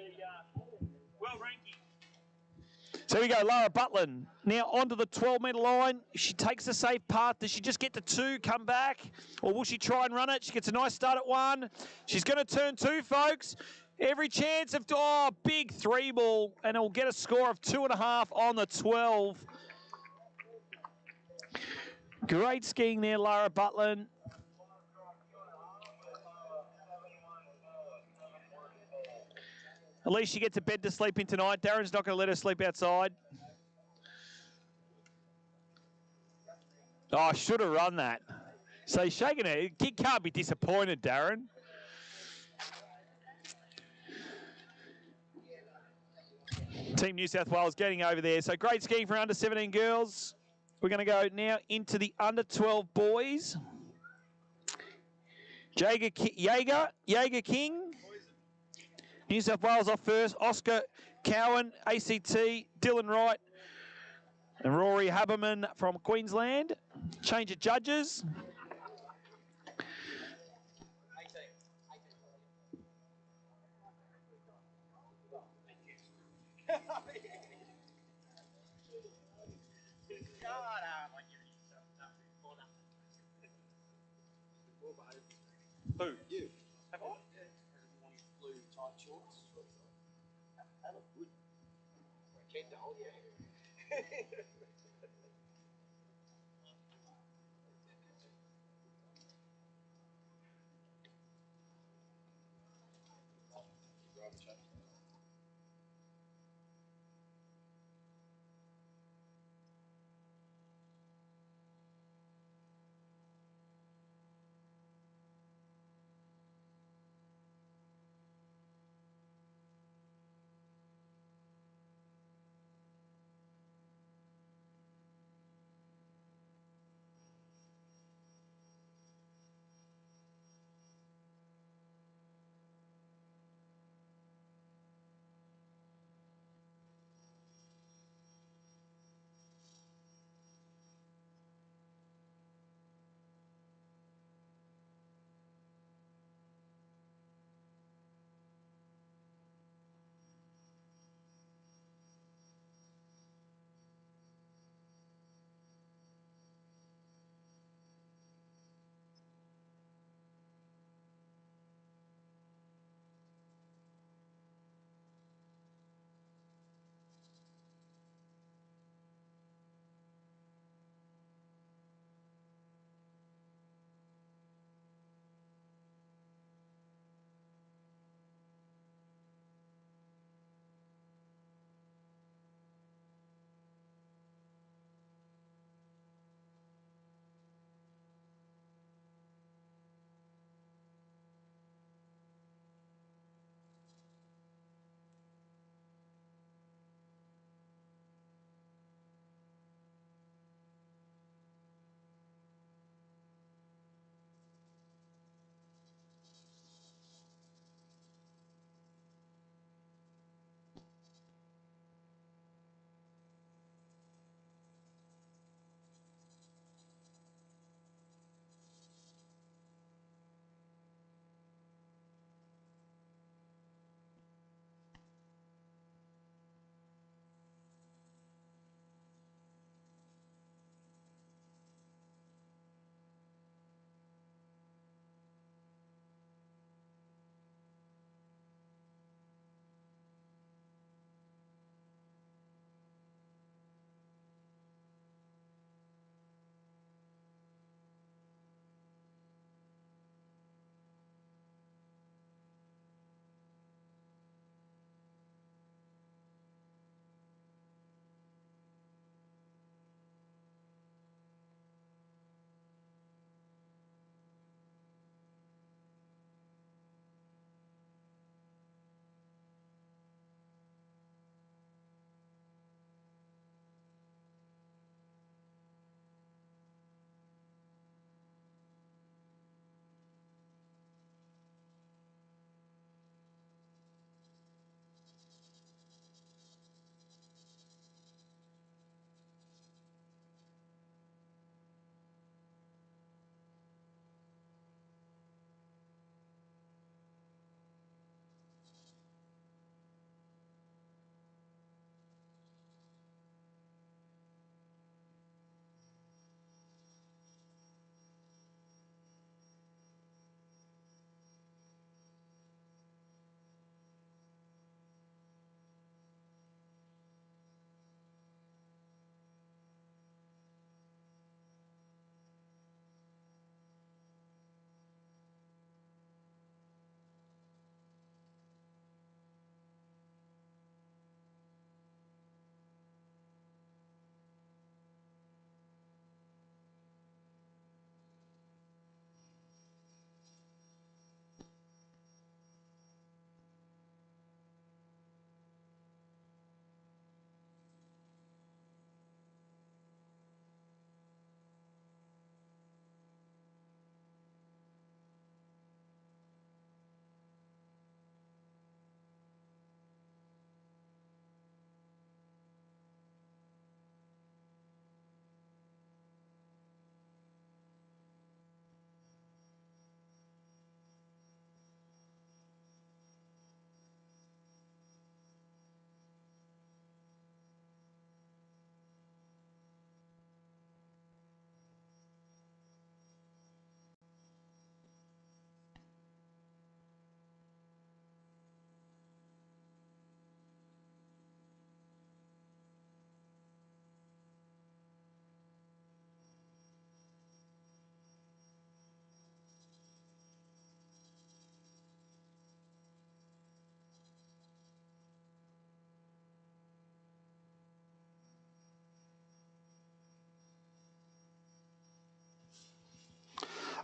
world ranking. So here we go, Lara Butlin. Now onto the 12-metre line. She takes a safe path. Does she just get to 2, come back? Or will she try and run it? She gets a nice start at 1. She's going to turn 2, folks. Every chance of, big 3 ball. And it'll get a score of 2.5 on the 12. Great skiing there, Lara Butlin. At least she gets a bed to sleep in tonight. Darren's not going to let her sleep outside. Oh, I should have run that. So he's shaking her. Kid can't be disappointed, Darren. Team New South Wales getting over there. So great skiing for under 17 girls. We're going to go now into the under 12 boys. Jaeger King. New South Wales off first. Oscar Cowan, ACT, Dylan Wright, and Rory Haberman from Queensland. Change of judges. Who? You. Have I? Blue tight shorts. That look good. Kendo, yeah.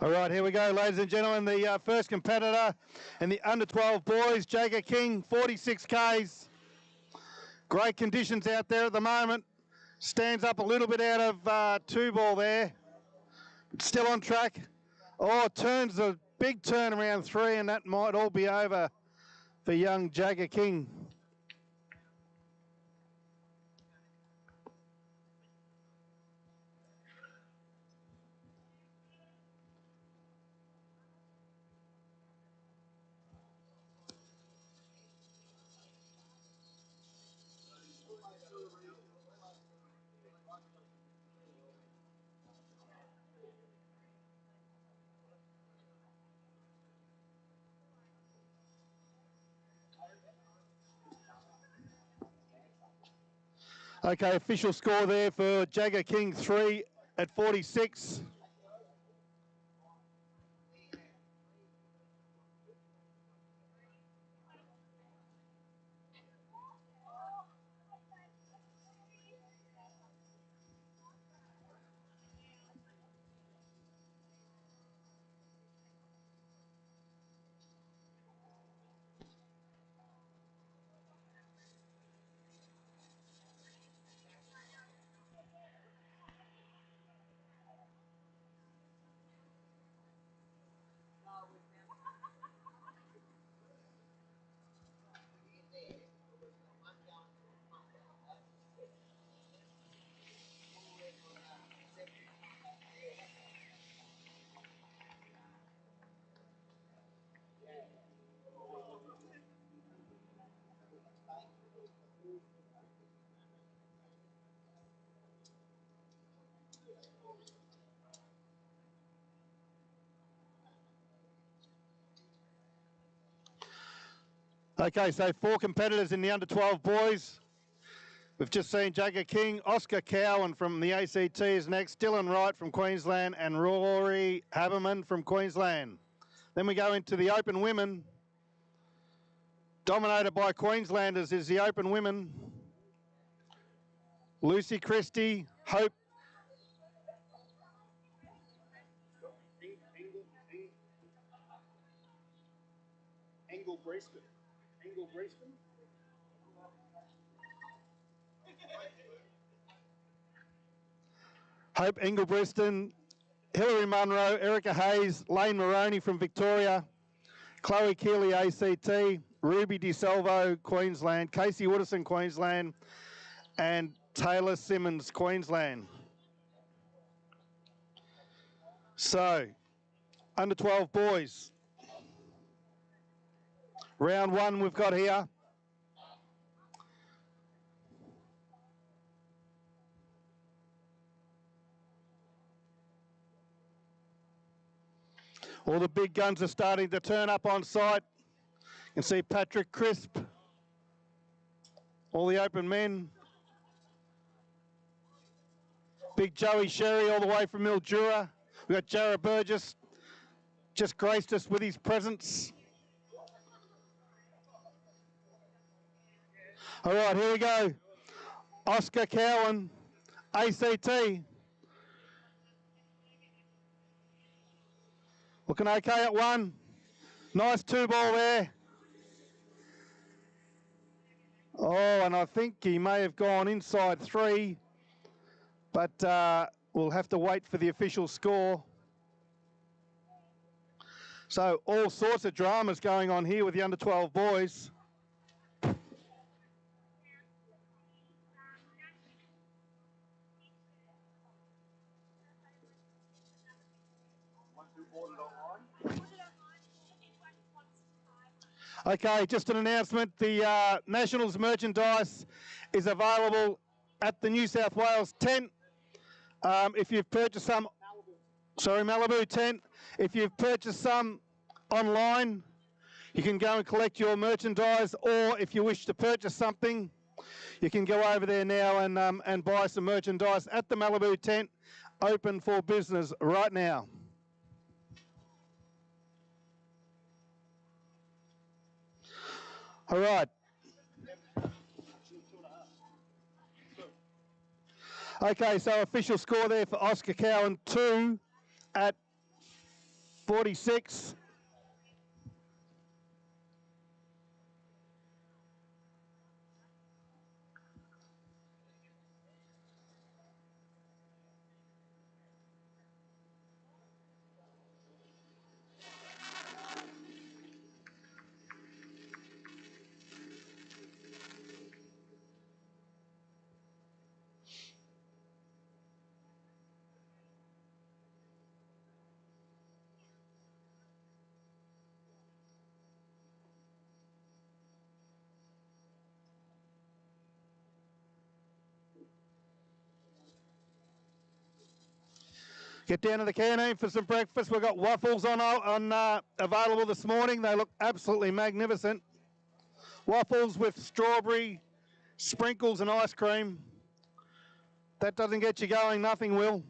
All right, here we go, ladies and gentlemen. The first competitor in the under-12 boys, Jagger King, 46 Ks. Great conditions out there at the moment. Stands up a little bit out of two ball there. Still on track. Oh, turns a big turn around 3, and that might all be over for young Jagger King. Okay, official score there for Jagger King 3 at 46. Okay, so 4 competitors in the under-12 boys. We've just seen Jagger King. Oscar Cowan from the ACT is next. Dylan Wright from Queensland and Rory Haberman from Queensland. Then we go into the open women. Dominated by Queenslanders is the open women. Lucy Christie, Hope. Engel Brisbane. Hope Engelbriston, Hilary Munro, Erica Hayes, Lane Moroney from Victoria, Chloe Keeley ACT, Ruby DeSalvo Queensland, Casey Wooderson Queensland, and Taylor Simmons Queensland. So, under 12 boys. Round 1 we've got here. All the big guns are starting to turn up on site. You can see Patrick Crisp, all the open men. Big Joey Sherry all the way from Mildura. We've got Jarrah Burgess, just graced us with his presence. All right, here we go. Oscar Cowan, ACT. Looking okay at 1. Nice 2-ball there. Oh, and I think he may have gone inside 3, but we'll have to wait for the official score. So all sorts of dramas going on here with the under-12 boys. Okay, just an announcement. The Nationals merchandise is available at the New South Wales tent. If you've purchased some, Malibu tent. If you've purchased some online, you can go and collect your merchandise, or if you wish to purchase something, you can go over there now and buy some merchandise at the Malibu tent, open for business right now. All right. Okay, so official score there for Oscar Cowan, 2 at 46. Get down to the canteen for some breakfast. We've got waffles on available this morning. They look absolutely magnificent. Waffles with strawberry sprinkles and ice cream. That doesn't get you going, nothing will.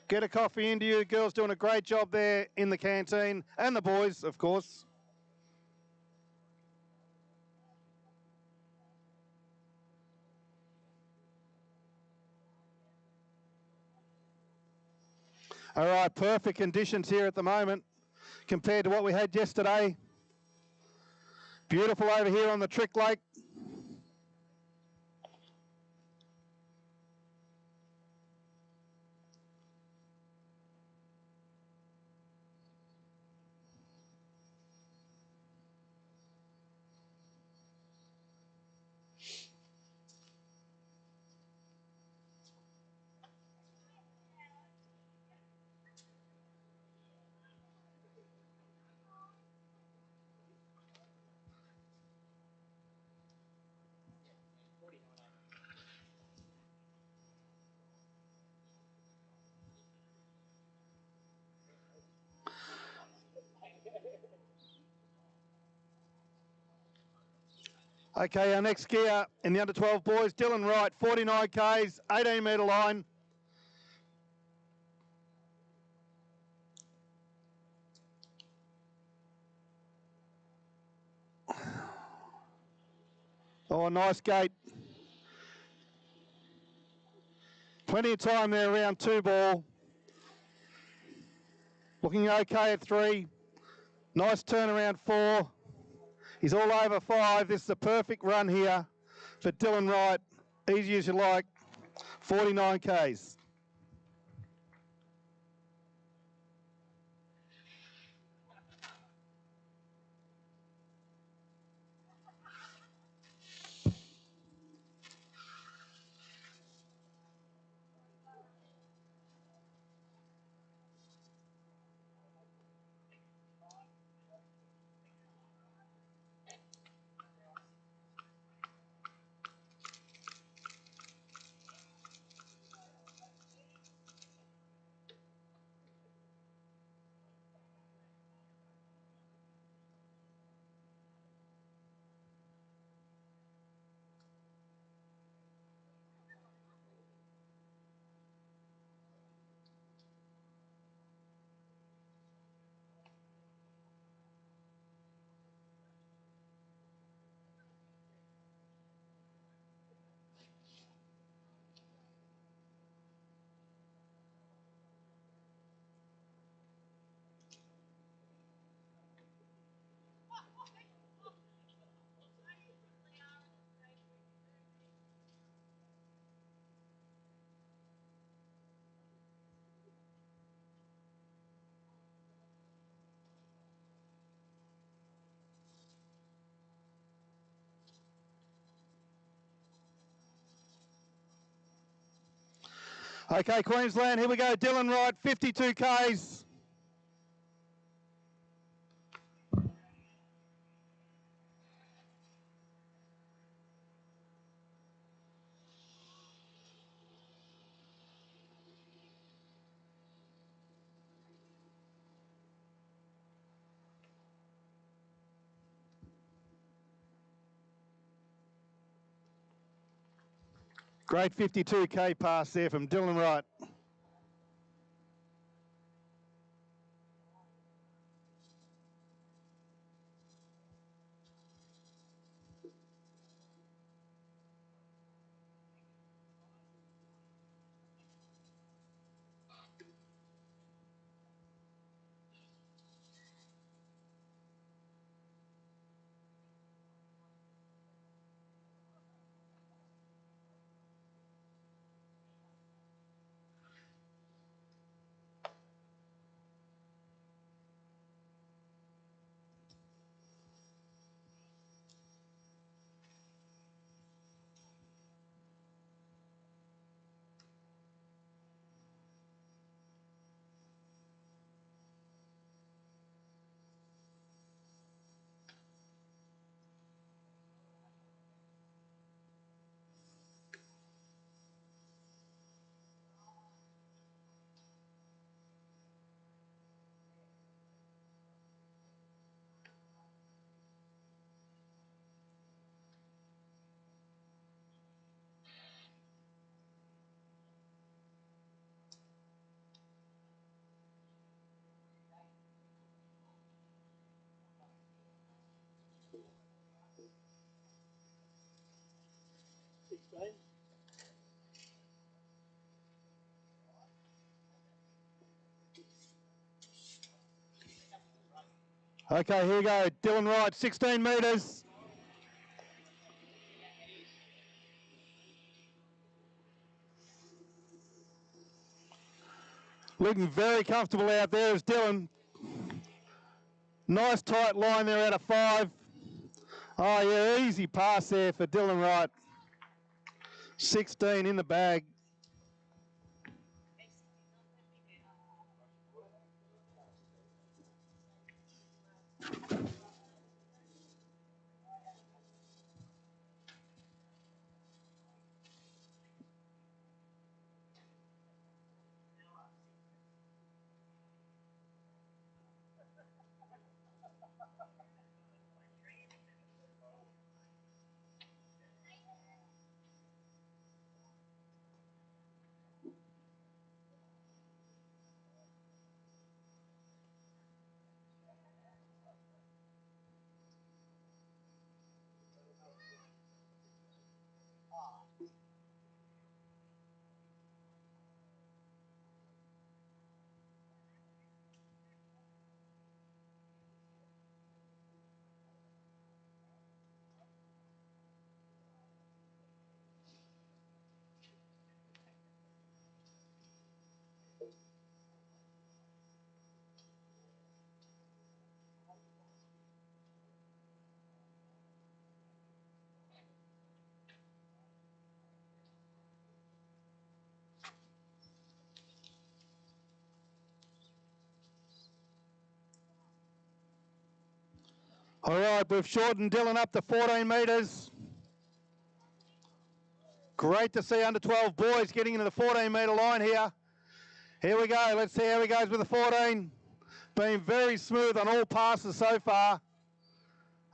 Get a coffee into you. Girls doing a great job there in the canteen, and the boys, of course. All right, perfect conditions here at the moment compared to what we had yesterday. Beautiful over here on the Trick Lake. Okay, our next skier in the under-12 boys, Dylan Wright, 49 Ks, 18-metre line. Oh, nice gate. Plenty of time there around 2 ball. Looking okay at 3. Nice turn around 4. He's all over 5. This is a perfect run here for Dylan Wright. Easy as you like. 49 Ks. Okay, Queensland, here we go. Dylan Wright, 52 Ks. Great 52K pass there from Dylan Wright. Okay, here we go. Dylan Wright, 16 metres. Looking very comfortable out there is Dylan. Nice tight line there out of 5. Oh yeah, easy pass there for Dylan Wright. 16 in the bag. All right, we've shortened Dylan up to 14 metres. Great to see under 12 boys getting into the 14 metre line here. Here we go, let's see how he goes with the 14. Been very smooth on all passes so far.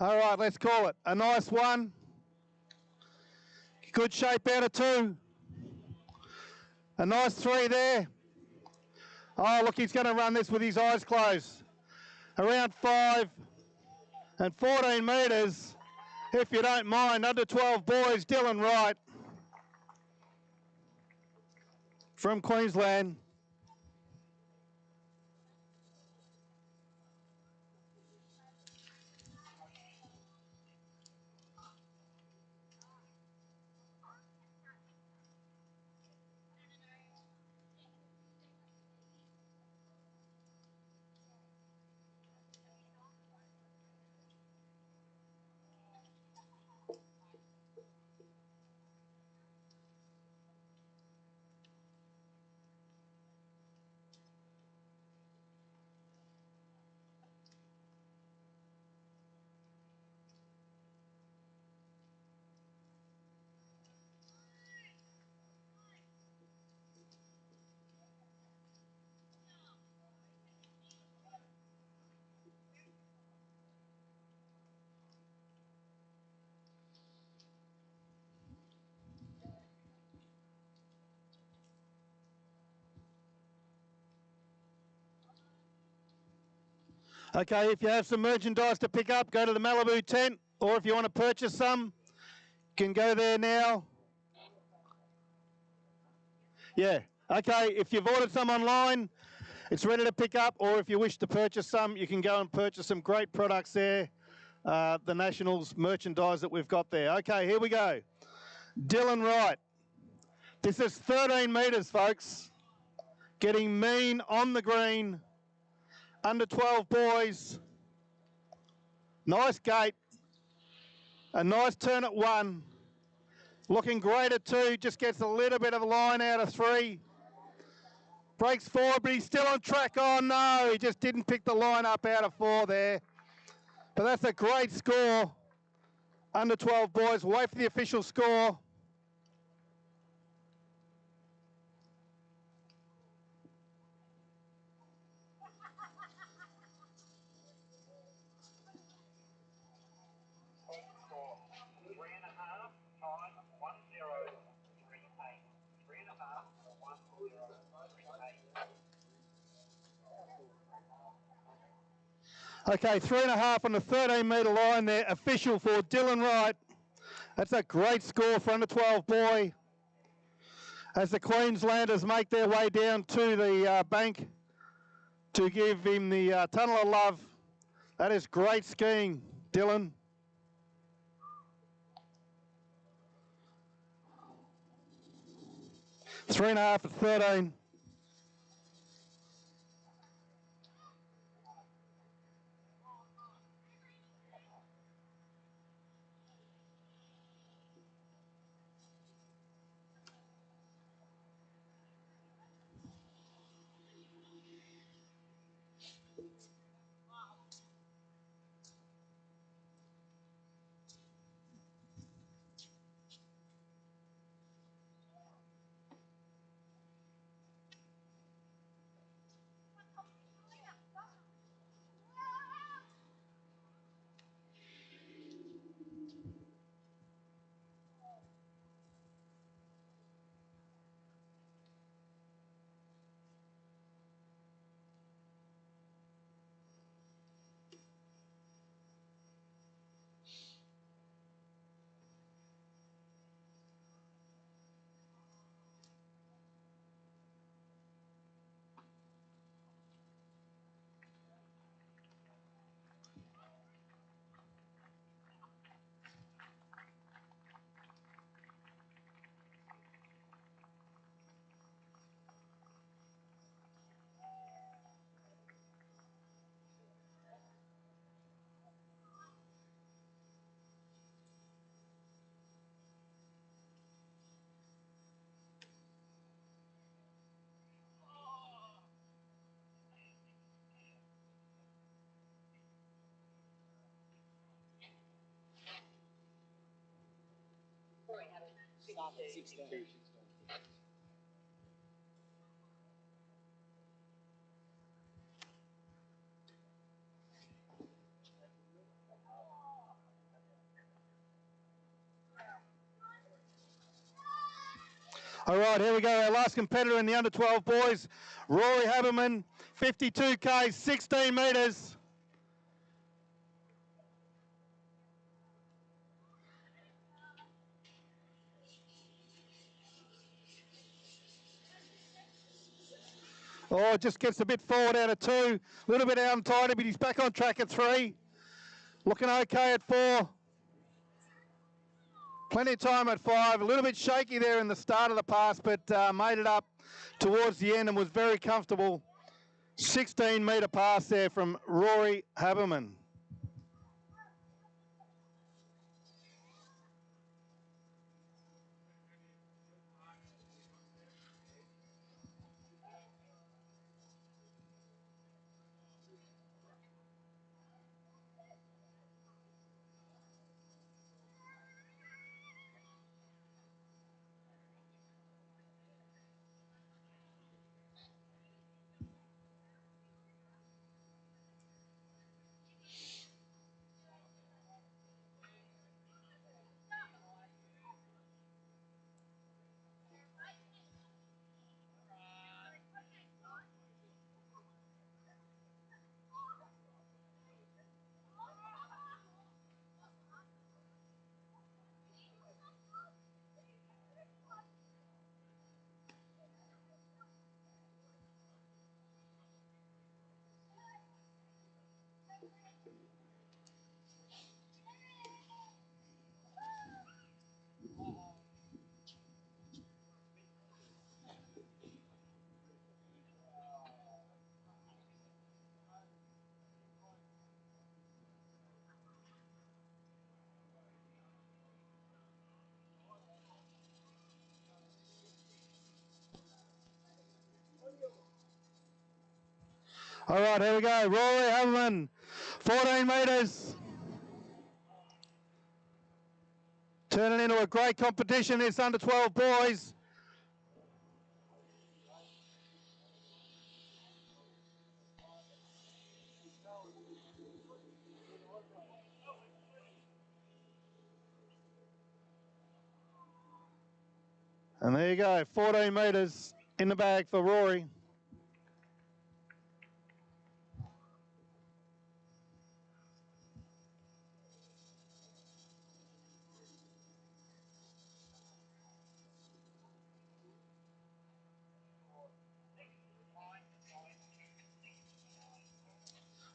All right, let's call it. A nice 1. Good shape out of 2. A nice 3 there. Oh, look, he's going to run this with his eyes closed. Around 5 and 14 metres, if you don't mind, under 12 boys, Dylan Wright from Queensland. Okay, if you have some merchandise to pick up, go to the Malibu tent, or if you want to purchase some, you can go there now. Yeah, okay, if you've ordered some online, it's ready to pick up, or if you wish to purchase some, you can go and purchase some great products there, the Nationals merchandise that we've got there. Okay, here we go. Dylan Wright. This is 13 metres, folks. Getting mean on the green. Under 12 boys. Nice gate. A nice turn at 1. Looking great at 2. Just gets a little bit of a line out of 3. Breaks 4, but he's still on track. Oh no, he just didn't pick the line up out of 4 there. But that's a great score. Under 12 boys. Wait for the official score. Okay, 3.5 on the 13 metre line there. Official for Dylan Wright. That's a great score for under 12 boy. As the Queenslanders make their way down to the bank to give him the tunnel of love. That is great skiing, Dylan. 3.5 at 13. All right, here we go. Our last competitor in the under 12 boys, Rory Haberman, 52K, 16 metres. Oh, just gets a bit forward out of 2. A little bit out and tidy, but he's back on track at 3. Looking okay at 4. Plenty of time at 5. A little bit shaky there in the start of the pass, but made it up towards the end and was very comfortable. 16-metre pass there from Rory Haberman. All right, here we go. Rory Haberman, 14 metres. Turning into a great competition, this under 12 boys. And there you go, 14 metres in the bag for Rory.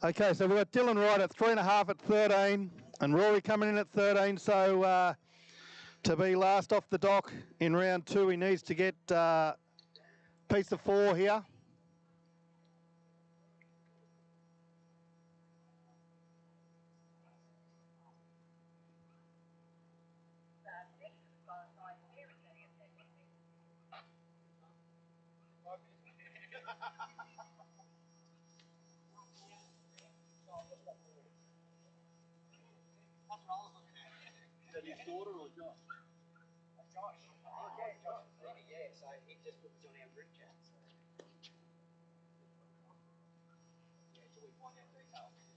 Okay, so we've got Dylan Wright at 3.5 at 13, and Rory coming in at 13. So to be last off the dock in round 2, he needs to get piece of 4 here. Is that his daughter or Josh? Josh. Oh, yeah, Josh. Yeah, so he just was on our group chat. So. Yeah, till we find out details.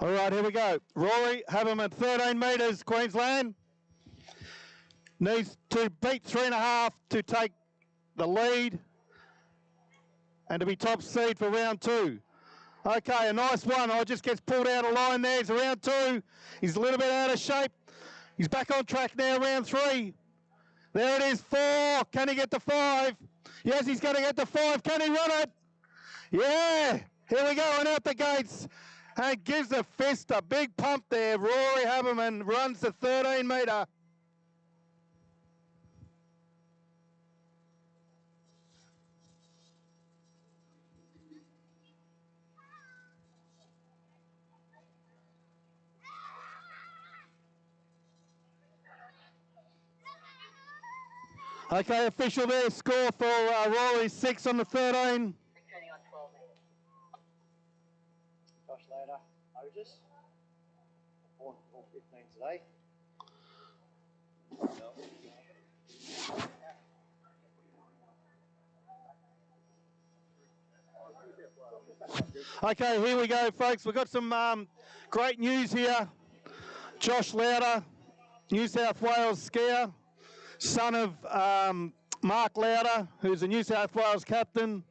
All right, here we go. Rory, have him at 13 metres, Queensland. Needs to beat 3.5 to take the lead and to be top seed for round 2. Okay, a nice one. Oh, just gets pulled out of line there. It's round 2. He's a little bit out of shape. He's back on track now, round 3. There it is, 4. Can he get to 5? Yes, he's going to get to 5. Can he run it? Yeah. Here we go, and out the gates. And gives the fist a big pump there. Rory Haberman runs the 13 metre. Okay, official there, score for Rory, 6 on the 13. Josh Lader, Otis. Born 15 today. Okay, here we go, folks. We've got some great news here. Josh Lauder, New South Wales skier, son of Mark Lauder, who's a New South Wales captain.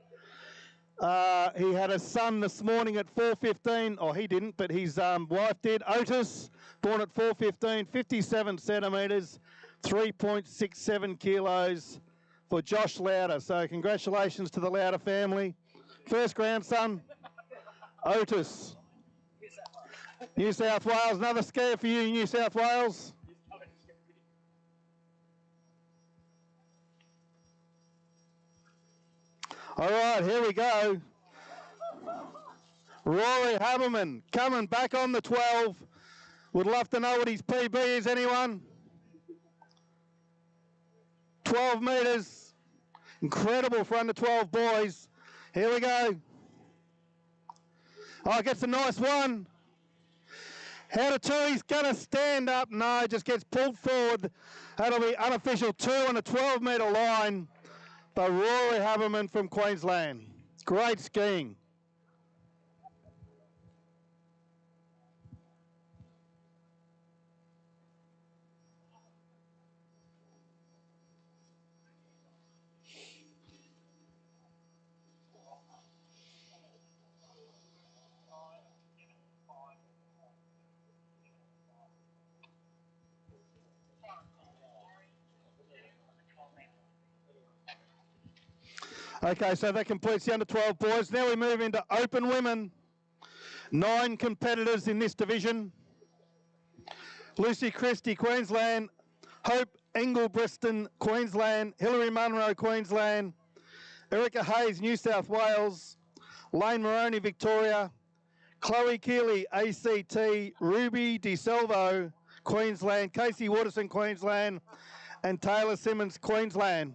He had a son this morning at 4:15. Oh, he didn't, but his wife did. Otis, born at 4:15, 57 centimetres, 3.67 kilos for Josh Lauder. So congratulations to the Lauder family. First grandson, Otis. New South Wales, another skier for you, New South Wales. All right, here we go. Rory Haberman coming back on the 12. Would love to know what his PB is, anyone? 12 metres. Incredible for under 12 boys. Here we go. Oh, gets a nice one. Out of 2, he's going to stand up. No, just gets pulled forward. That'll be unofficial 2 on a 12-metre line by Rory Haberman from Queensland. Great skiing. Okay, so that completes the under 12 boys. Now we move into open women. 9 competitors in this division. Lucy Christie, Queensland. Hope Engelbriston, Queensland. Hilary Munro, Queensland. Erica Hayes, New South Wales. Lane Moroney, Victoria. Chloe Keeley, ACT. Ruby DeSalvo, Queensland. Casey Waterson, Queensland. And Taylor Simmons, Queensland.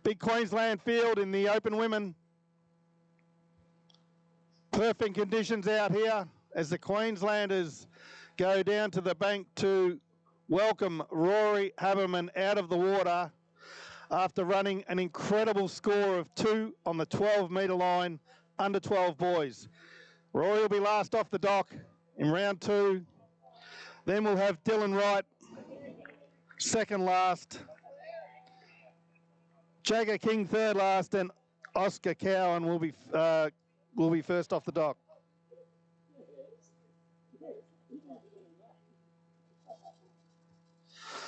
Big Queensland field in the open women. Perfect conditions out here as the Queenslanders go down to the bank to welcome Rory Haberman out of the water after running an incredible score of 2 on the 12-metre line, under 12 boys. Rory will be last off the dock in round 2. Then we'll have Dylan Wright second last. Jagger King third last, and Oscar Cowan will be first off the dock.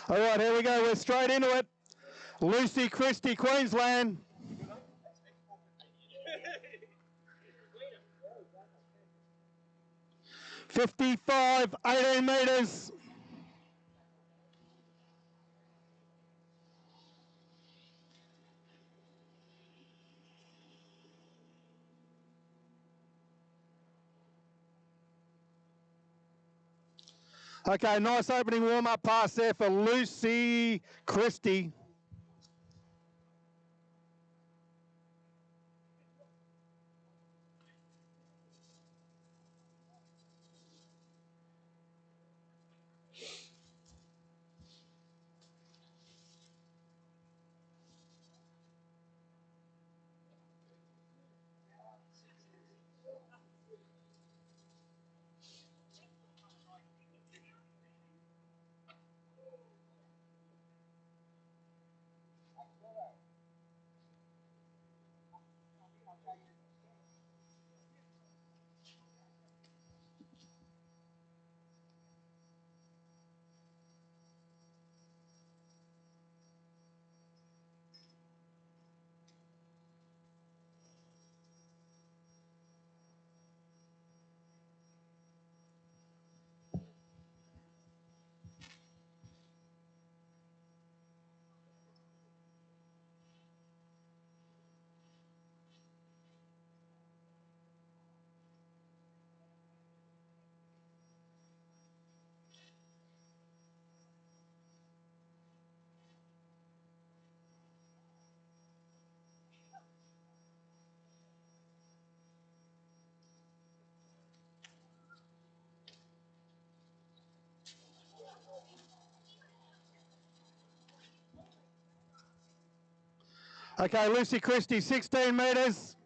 All right, here we go. We're straight into it. Lucy Christie, Queensland. 55, 18 metres. Okay, nice opening warm-up pass there for Lucy Christie. Okay, Lucy Christie, 16 metres.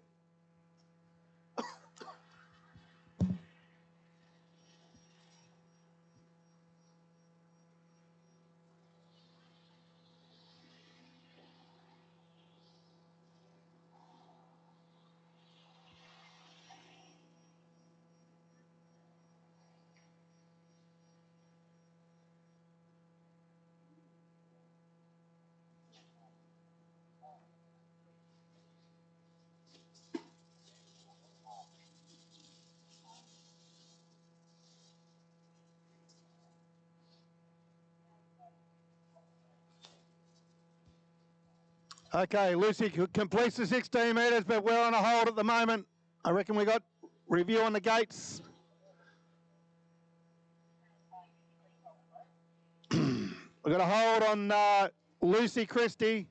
Okay, Lucy completes the 16 metres, but we're on a hold at the moment. I reckon we got review on the gates. We've got a hold on Lucy Christie.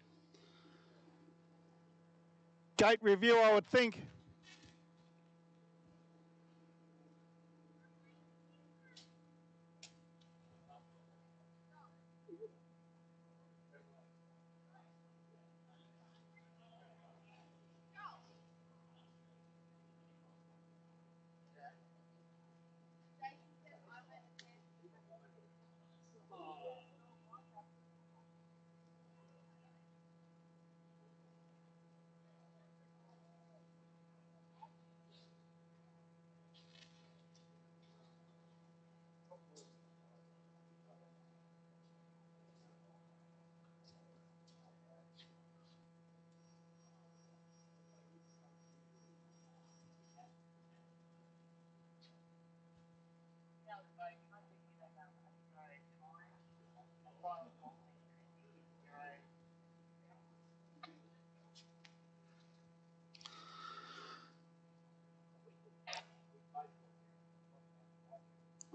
Gate review, I would think.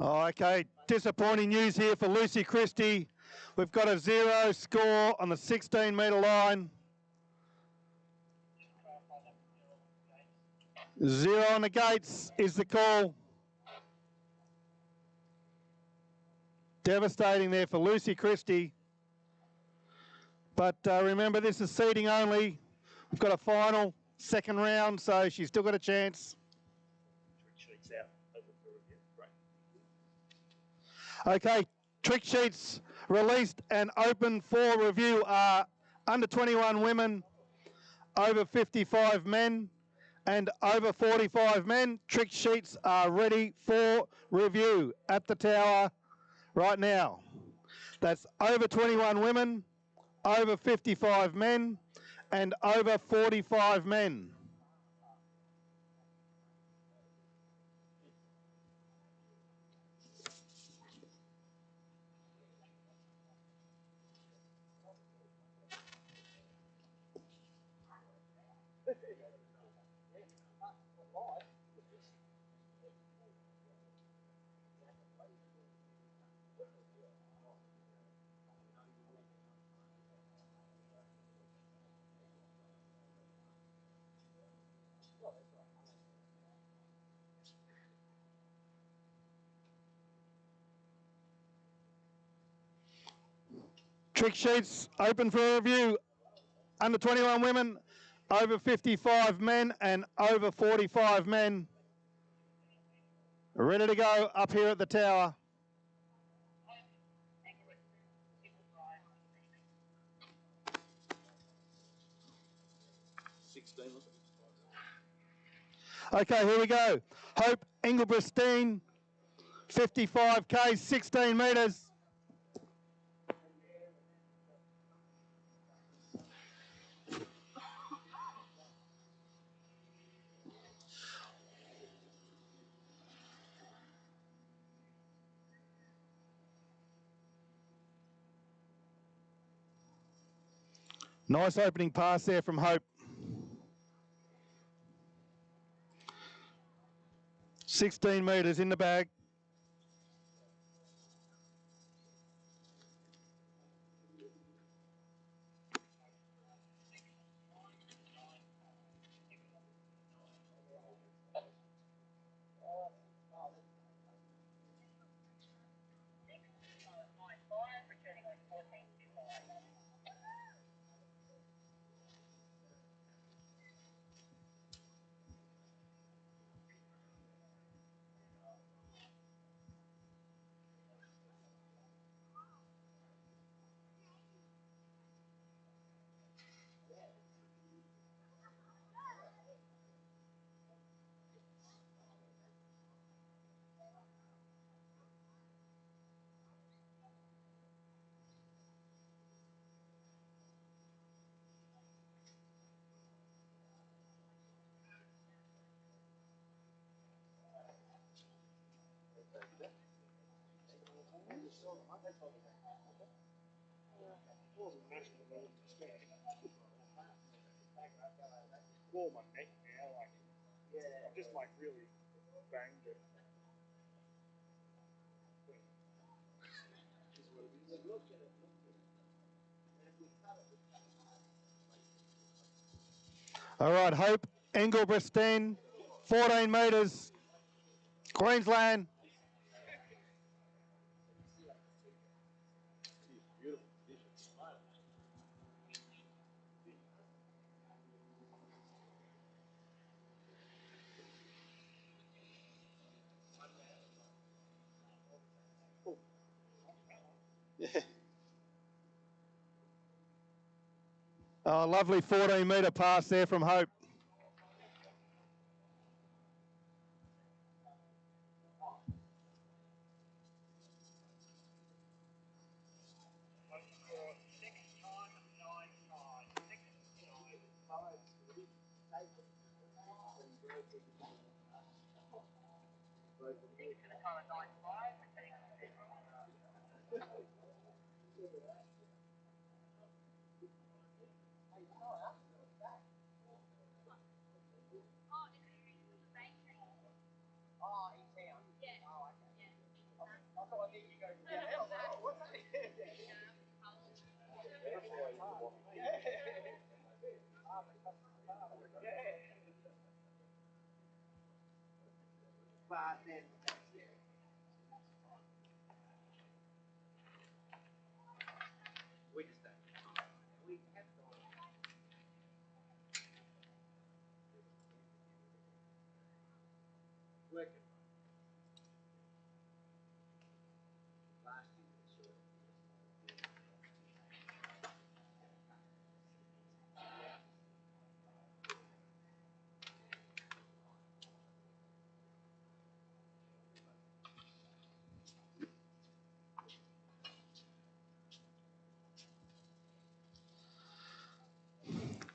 Oh, okay, disappointing news here for Lucy Christie. We've got a 0 score on the 16 metre line. 0 on the gates is the call. Devastating there for Lucy Christie. But remember, this is seeding only. We've got a final, second round, so she's still got a chance. Okay, trick sheets released and open for review are under 21 women, over 55 men, and over 45 men. Trick sheets are ready for review at the tower right now. That's over 21 women, over 55 men, and over 45 men. Trick sheets open for review. Under 21 women, over 55 men, and over 45 men. Ready to go up here at the tower. Okay, here we go. Hope Engelbrestein, 55k, 16 metres. Nice opening pass there from Hope. 16 metres in the bag. Warm my neck now, like, I'm just like really banged it. All right, Hope Engelbrestein, 14 metres, Queensland. Oh, lovely 14-metre pass there from Hope.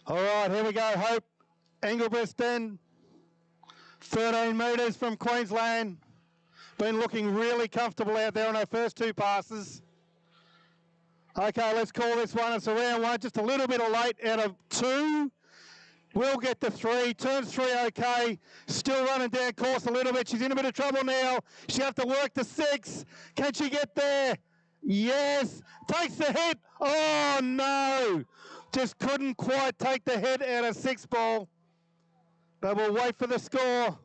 All right, here we go. Hope Engelbrechten, 13 metres from Queensland. Been looking really comfortable out there on her first two passes. Okay, let's call this one. It's a round one, just a little bit of late out of two. We'll get the three. Turns three okay. Still running down course a little bit. She's in a bit of trouble now. She'll have to work the six. Can she get there? Yes. Takes the hit. Oh, no. Just couldn't quite take the hit out of six ball. But we'll wait for the score.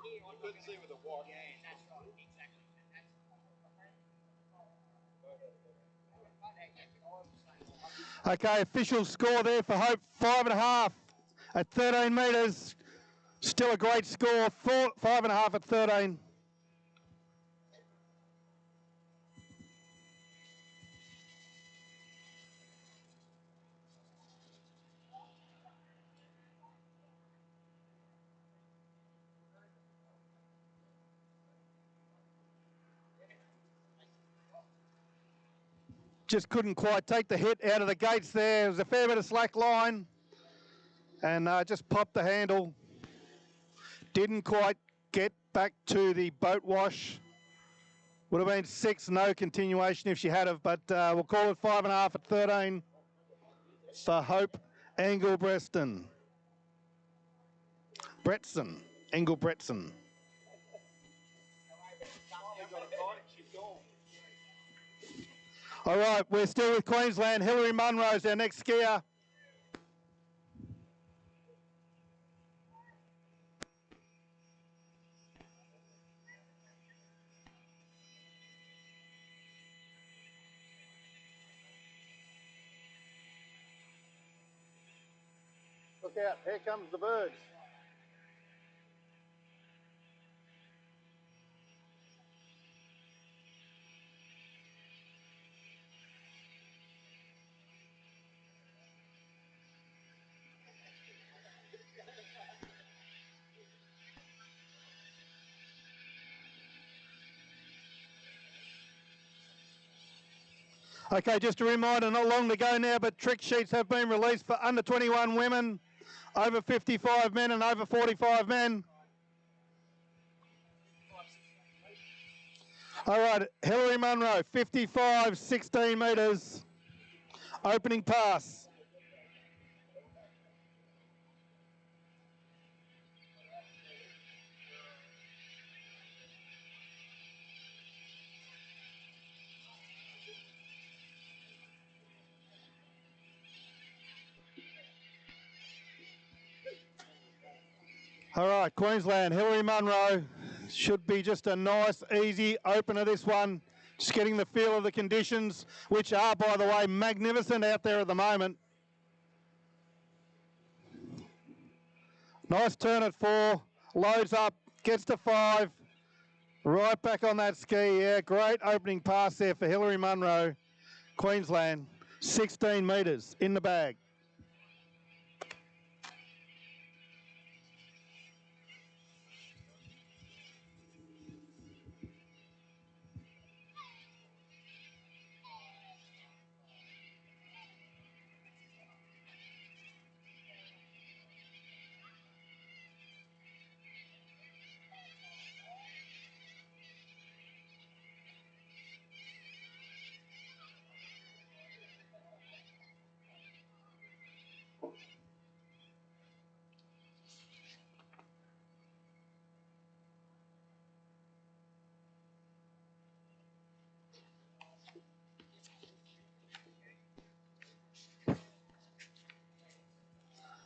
You couldn't see with the watch. Okay, official score there for Hope, 5.5 at 13 metres. Still a great score, 5.5 at 13. Just couldn't quite take the hit out of the gates there. There was a fair bit of slack line and just popped the handle. Didn't quite get back to the boat wash. Would have been 6, no continuation if she had have, but we'll call it 5.5 at 13 for Hope Engelbrechten. Engelbrechten. All right, we're still with Queensland. Hillary Munro's our next skier. Look out, here comes the birds. Okay, just a reminder, not long to go now, but trick sheets have been released for under 21 women, over 55 men and over 45 men. All right, Hillary Munro, 55, 16 metres, opening pass. All right, Queensland, Hillary Munro. Should be just a nice, easy opener, this one. Just getting the feel of the conditions, which are, by the way, magnificent out there at the moment. Nice turn at 4, loads up, gets to 5. Right back on that ski, yeah. Great opening pass there for Hillary Munro, Queensland. 16 metres in the bag.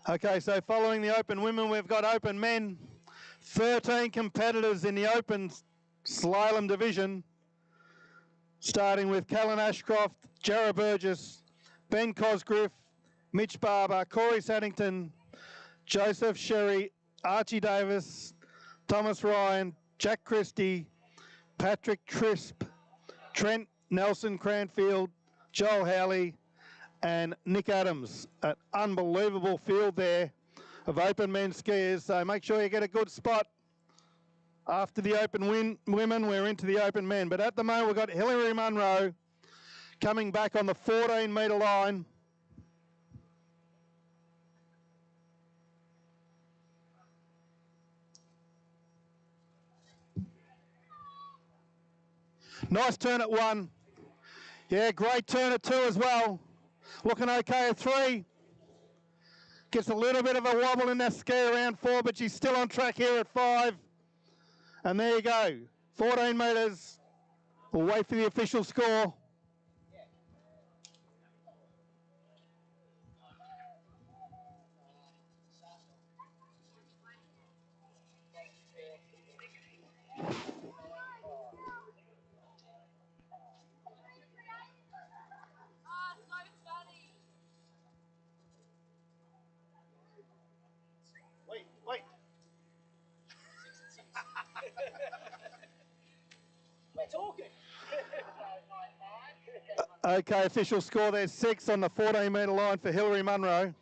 Okay, so following the open women, we've got open men. 13 competitors in the open slalom division, starting with Callan Ashcroft, Jarrah Burgess, Ben Cosgriff, Mitch Barber, Corey Saddington, Joseph Sherry, Archie Davis, Thomas Ryan, Jack Christie, Patrick Trisp, Trent Nelson Cranfield, Joel Howley, and Nick Adams. An unbelievable field there of open men skiers. So make sure you get a good spot. After the open women, we're into the open men. But at the moment, we've got Hillary Munro coming back on the 14-metre line. Nice turn at 1. Yeah, great turn at 2 as well. Looking okay at 3. Gets a little bit of a wobble in that ski around 4, but she's still on track here at 5. And there you go, 14 metres. We'll wait for the official score. Wait. We're talking. Okay, official score there's 6 on the 14-metre line for Hillary Munro.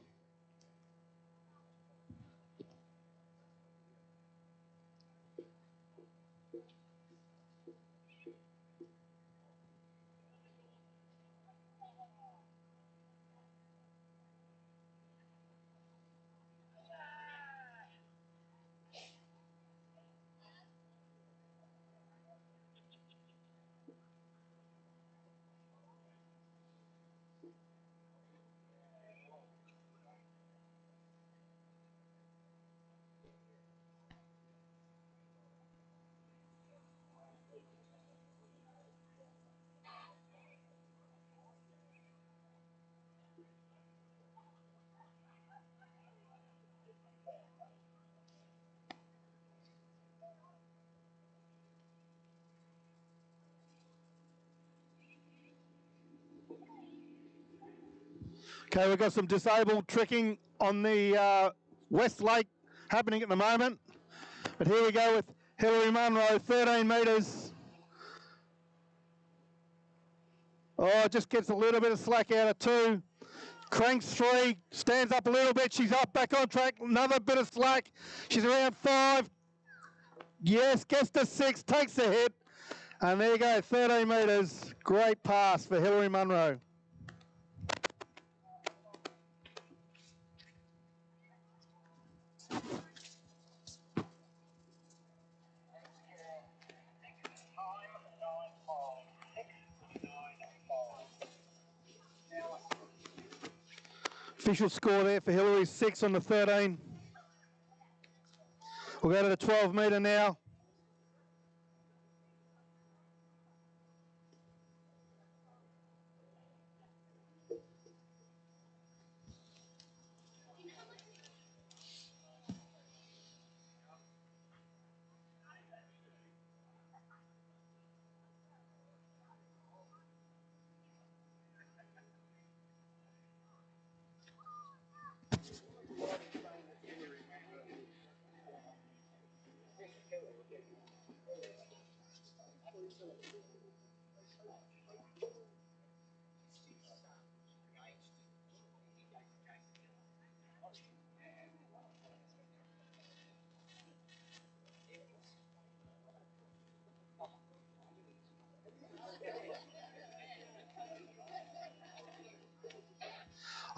Okay, we've got some disabled tricking on the West Lake happening at the moment. But here we go with Hillary Munro, 13 metres. Oh, just gets a little bit of slack out of 2. Cranks 3, stands up a little bit. She's up, back on track. Another bit of slack. She's around 5. Yes, gets to 6, takes the hit. And there you go, 13 metres. Great pass for Hillary Munro. Official score there for Hillary, 6 on the 13. We'll go to the 12-metre now.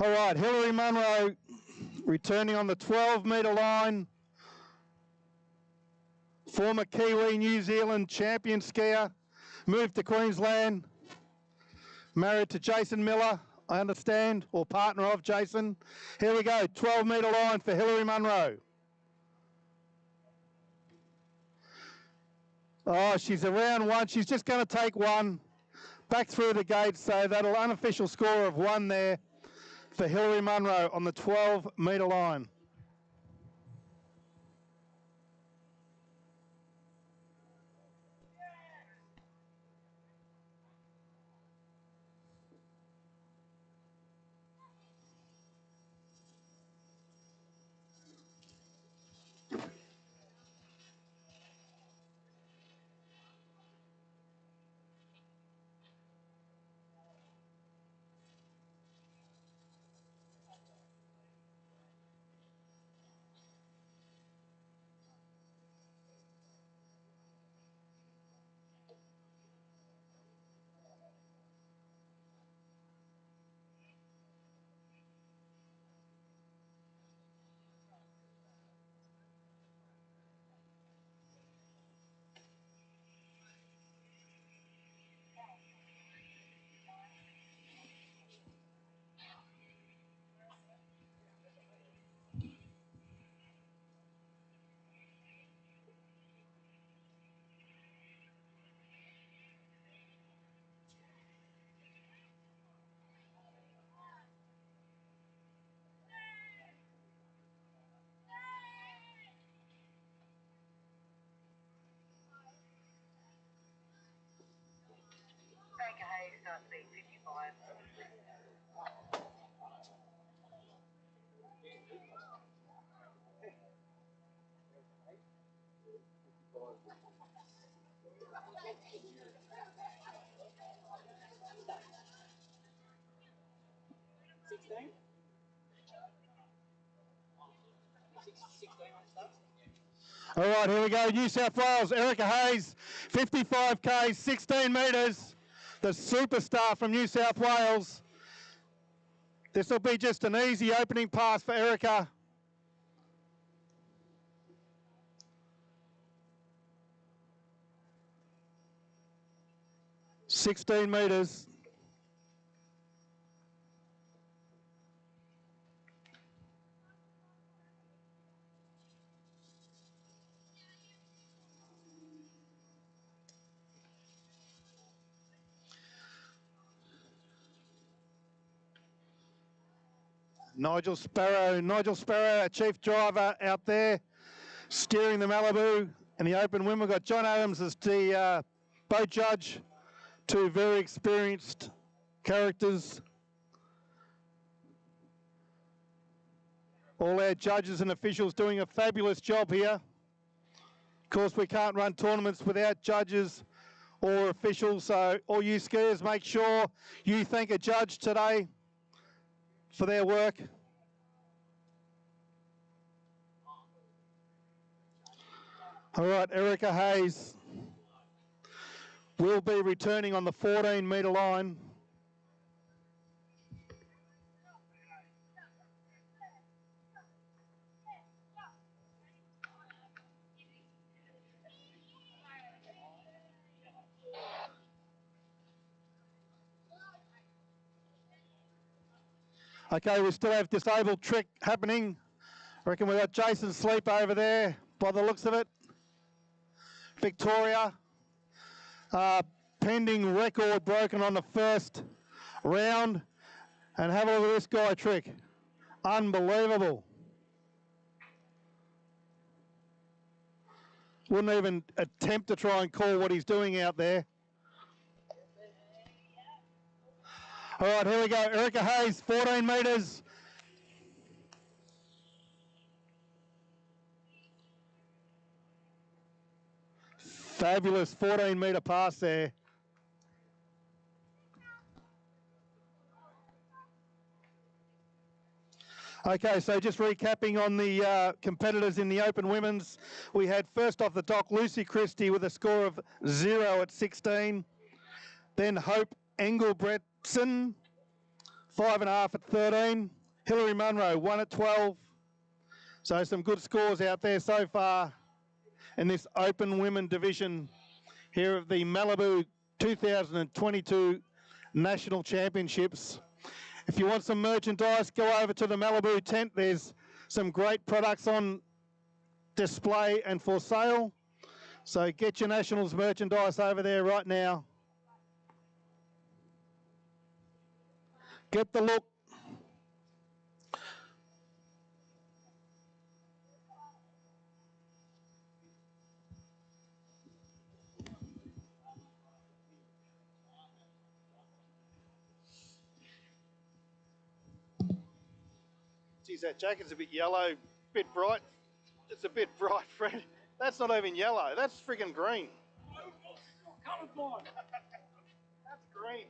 All right, Hillary Munro returning on the 12-metre line. Former Kiwi New Zealand champion skier, moved to Queensland, married to Jason Miller, I understand, or partner of Jason. Here we go, 12-metre line for Hillary Munro. Oh, she's around 1. She's just going to take 1 back through the gate, so that'll unofficial score of 1 there for Hillary Munro on the 12-metre line. start speed 55. All right, here we go. New South Wales, Erica Hayes, 55K, 16 metres. The superstar from New South Wales. This will be just an easy opening pass for Erica. $16 metres. Nigel Sparrow, our chief driver out there, steering the Malibu. In the open win, we've got John Adams as the boat judge. Two very experienced characters. All our judges and officials doing a fabulous job here. Of course, we can't run tournaments without judges or officials, so all you skiers, make sure you thank a judge today for their work. All right, Erica Hayes will be returning on the 14-metre line. Okay, we still have disabled trick happening. I reckon we've got Jason Sleep over there by the looks of it. Victoria, pending record broken on the first round. And have a look at this guy trick. Unbelievable. Wouldn't even attempt to try and call what he's doing out there. All right, here we go. Erica Hayes, 14 metres. Fabulous 14-metre pass there. Okay, so just recapping on the competitors in the open women's. We had first off the dock Lucy Christie with a score of 0 at 16. Then Hope Engelbretson, 5.5 at 13. Hilary Munro, 1 at 12. So some good scores out there so far in this open women division here of the Malibu 2022 National Championships. If you want some merchandise, go over to the Malibu tent. There's some great products on display and for sale. So get your Nationals merchandise over there right now. Get the look. Geez, that jacket's a bit yellow, bit bright. It's a bit bright, Fred. That's not even yellow. That's friggin' green. Colourblind. That's green.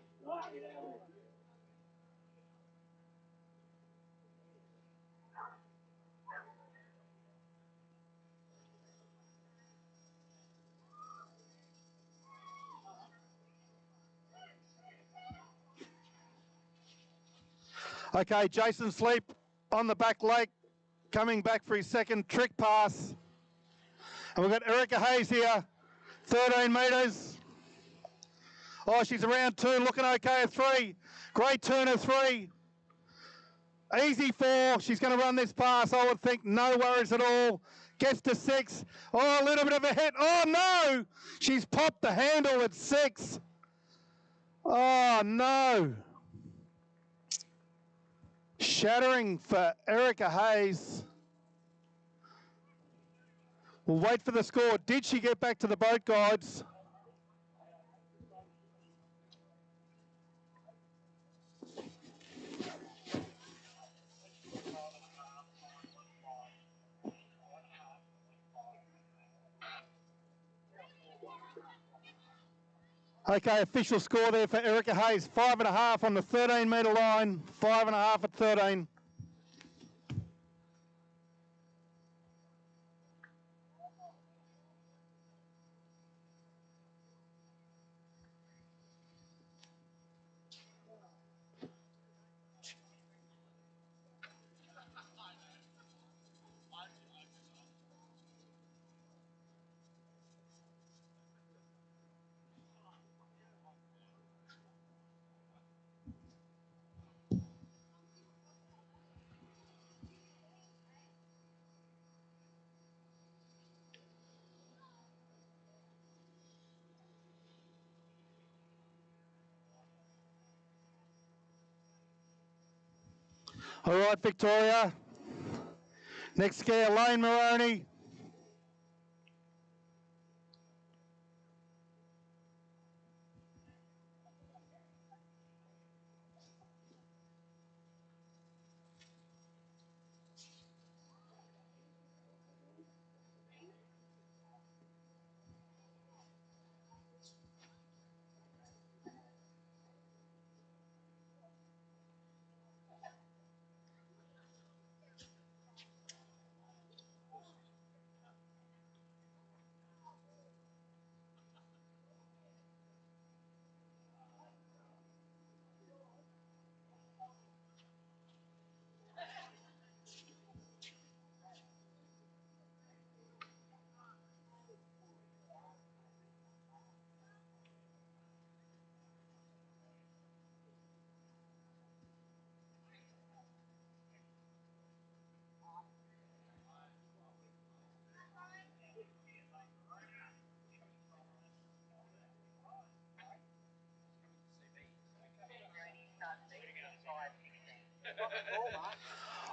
Okay, Jason Sleep on the back lake, coming back for his second trick pass. And we've got Erica Hayes here, 13 metres. Oh, she's around 2, looking okay at 3. Great turn at 3. Easy 4, she's going to run this pass, I would think, no worries at all. Gets to 6. Oh, a little bit of a hit. Oh, no! She's popped the handle at 6. Oh, no. Shattering for Erica Hayes. We'll wait for the score. Did she get back to the boat guides? Okay, official score there for Erica Hayes, 5.5 on the 13-metre line, 5.5 at 13. All right, Victoria. Next skier, Lane Moroney.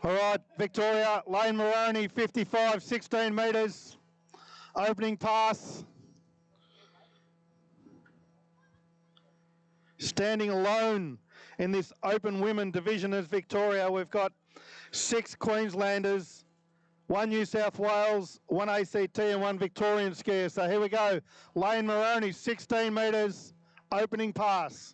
All right, Victoria, Lane Moroney, 55, 16 metres. Opening pass. Standing alone in this open women division as Victoria, we've got 6 Queenslanders, 1 New South Wales, 1 ACT and 1 Victorian skier. So here we go. Lane Moroney, 16 metres, opening pass.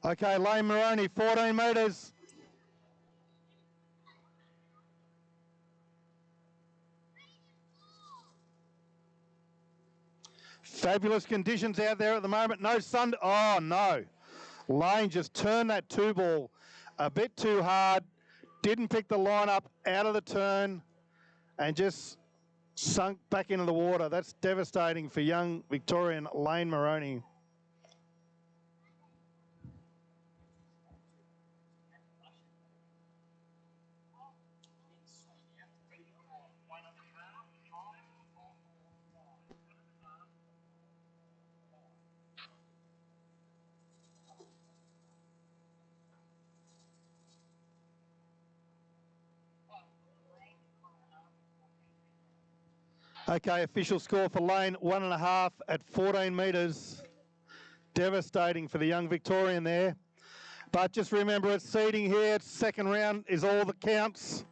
Okay, Lane Moroney, 14 metres. Fabulous conditions out there at the moment. No sun. Oh, no. Lane just turned that 2-ball a bit too hard. Didn't pick the line up out of the turn and just sunk back into the water. That's devastating for young Victorian Lane Moroney. Okay, official score for lane 1.5 at 14 metres. Devastating for the young Victorian there. But just remember, it's seeding here. Second round is all that counts.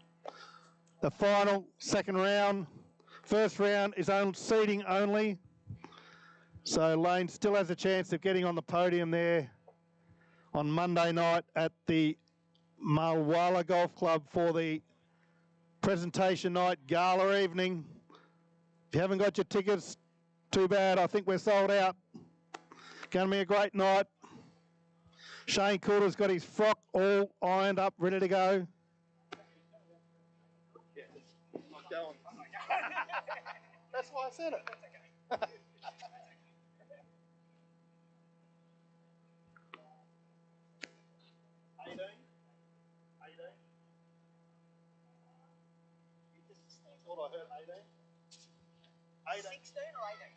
The final, second round. First round is seeding only. So Lane still has a chance of getting on the podium there on Monday night at the Mulwala Golf Club for the presentation night gala evening. If you haven't got your tickets, too bad. I think we're sold out. Going to be a great night. Shane Coulter's got his frock all ironed up, ready to go. Yeah, I'm going. That's why I said it. 18? 18? I thought I heard 18. 18. 16 or 18?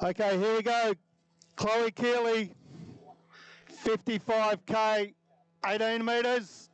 18. Okay, here we go. Chloe Keeley, 55k, 18 metres.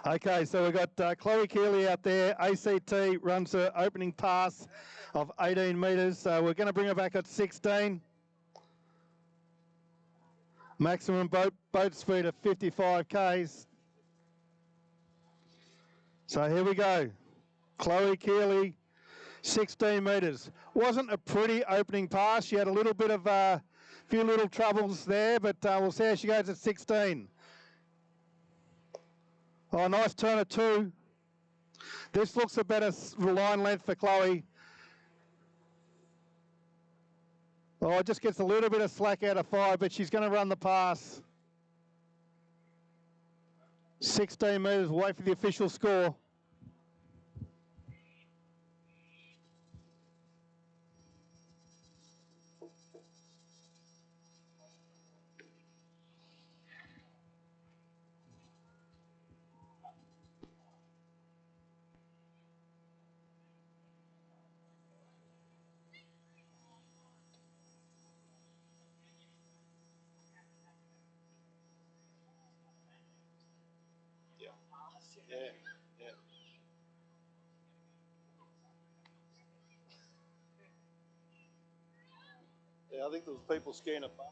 Okay, so we've got Chloe Keeley out there. ACT runs her opening pass of 18 metres. So we're going to bring her back at 16. Maximum boat speed of 55 k's. So here we go. Chloe Keeley, 16 metres. Wasn't a pretty opening pass. She had a little bit of few little troubles there, but we'll see how she goes at 16. Oh, nice turn of 2. This looks a better line length for Chloe. Oh, it just gets a little bit of slack out of 5, but she's going to run the pass. 16 metres, wait for the official score. Yeah. Yeah, I think there was people scaring a bum.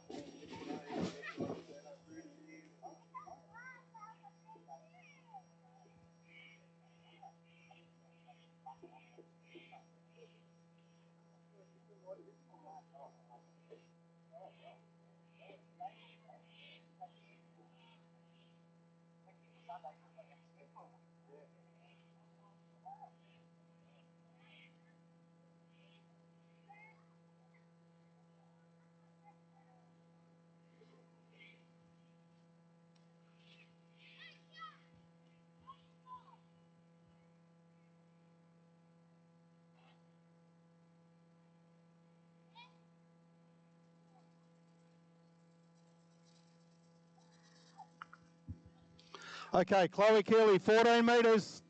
Okay, Chloe Keeley, 14 metres.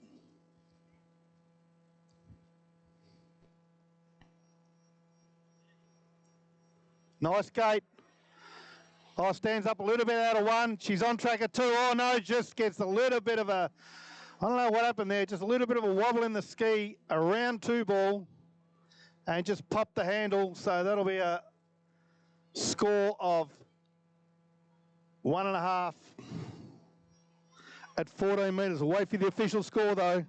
Nice gate. Oh, stands up a little bit out of one. She's on track at 2. Oh, no, just gets a little bit of a, I don't know what happened there, just a little bit of a wobble in the ski, around 2 ball, and just popped the handle. So that'll be a score of 1.5 at 14 metres. We'll wait for the official score, though.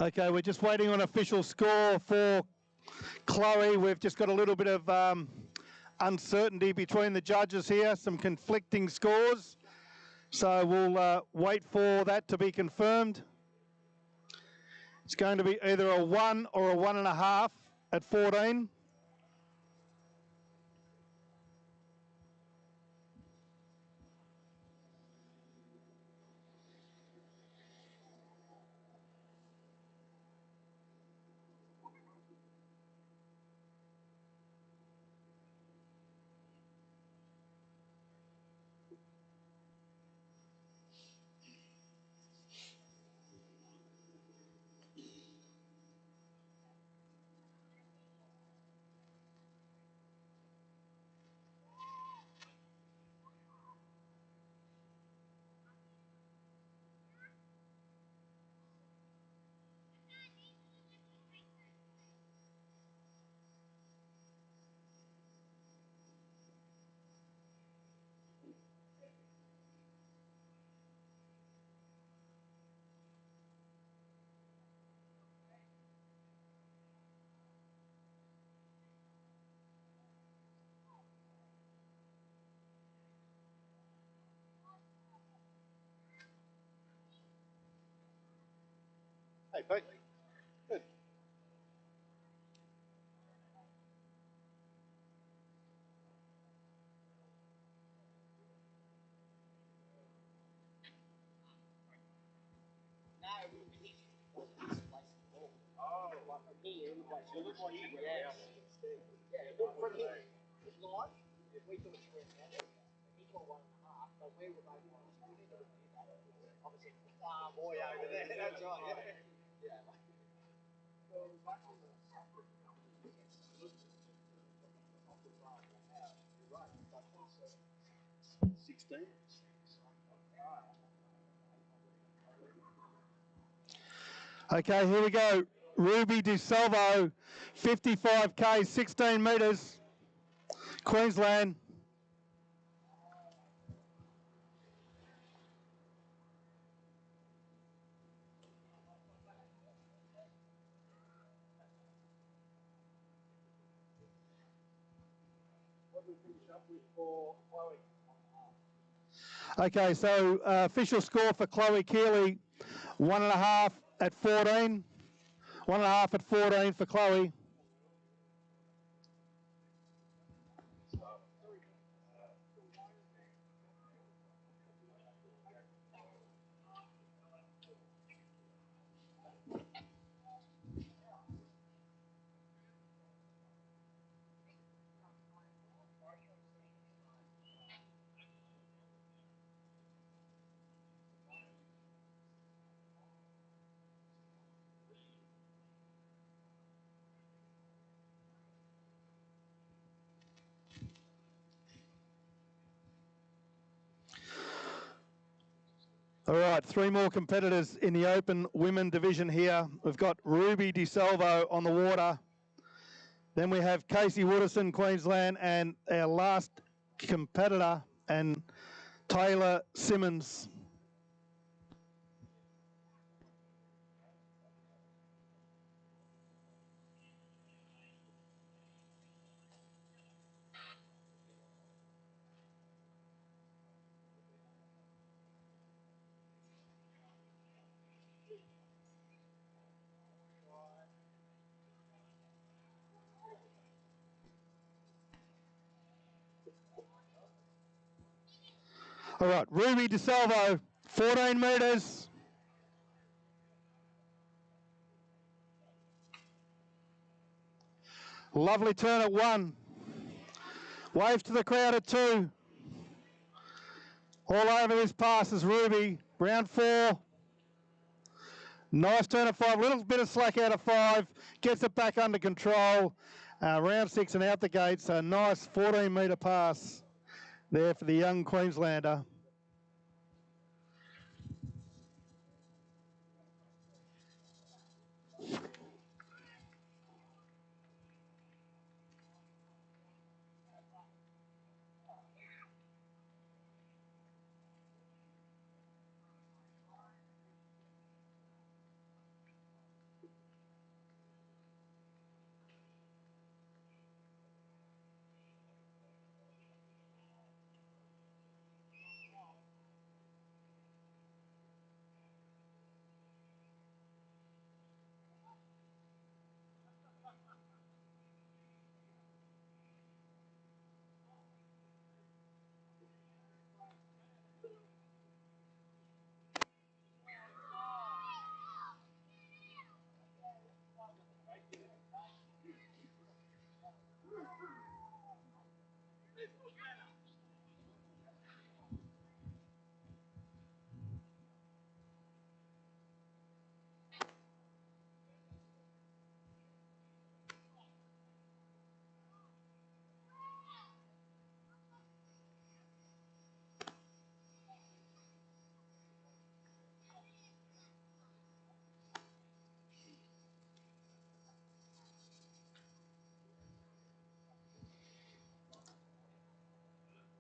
Okay, we're just waiting on official score for Chloe. We've just got a little bit of uncertainty between the judges here, some conflicting scores. So we'll wait for that to be confirmed. It's going to be either a 1 or a 1.5 at 14. Hey, Pete. Good. No, he wasn't displacing the ball. Oh. Like from here, it looks like you went out. Yeah, look from here. It's like, we thought she went out. He got 1.5, but we were both honest. We didn't do that. Obviously, far boy over there. That's right. Yeah. So, back on the subject, you're right. 16. Okay, here we go. Ruby DeSalvo, 55K, 16 metres, Queensland. What did we finish up with for Chloe? Okay, so official score for Chloe Keeley, 1.5 at 14. 1.5 at 14 for Chloe. All right, 3 more competitors in the open women division here. We've got Ruby DeSalvo on the water. Then we have Casey Wooderson, Queensland, and our last competitor, and Taylor Simmons. All right, Ruby DeSalvo, 14 metres. Lovely turn at 1. Wave to the crowd at 2. All over this pass is Ruby. Round 4. Nice turn at 5. Little bit of slack out of 5. Gets it back under control. Round 6 and out the gates. A nice 14-metre pass there for the young Queenslander.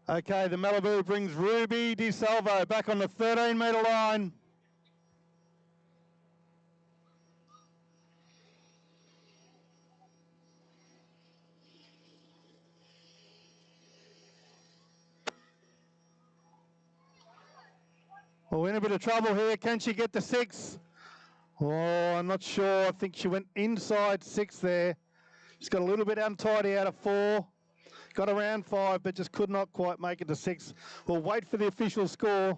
Okay, the Malibu brings Ruby DeSalvo back on the 13-metre line. Well, we're in a bit of trouble here. Can she get the 6? Oh, I'm not sure. I think she went inside 6 there. She's got a little bit untidy out of 4. Got around 5, but just could not quite make it to 6. We'll wait for the official score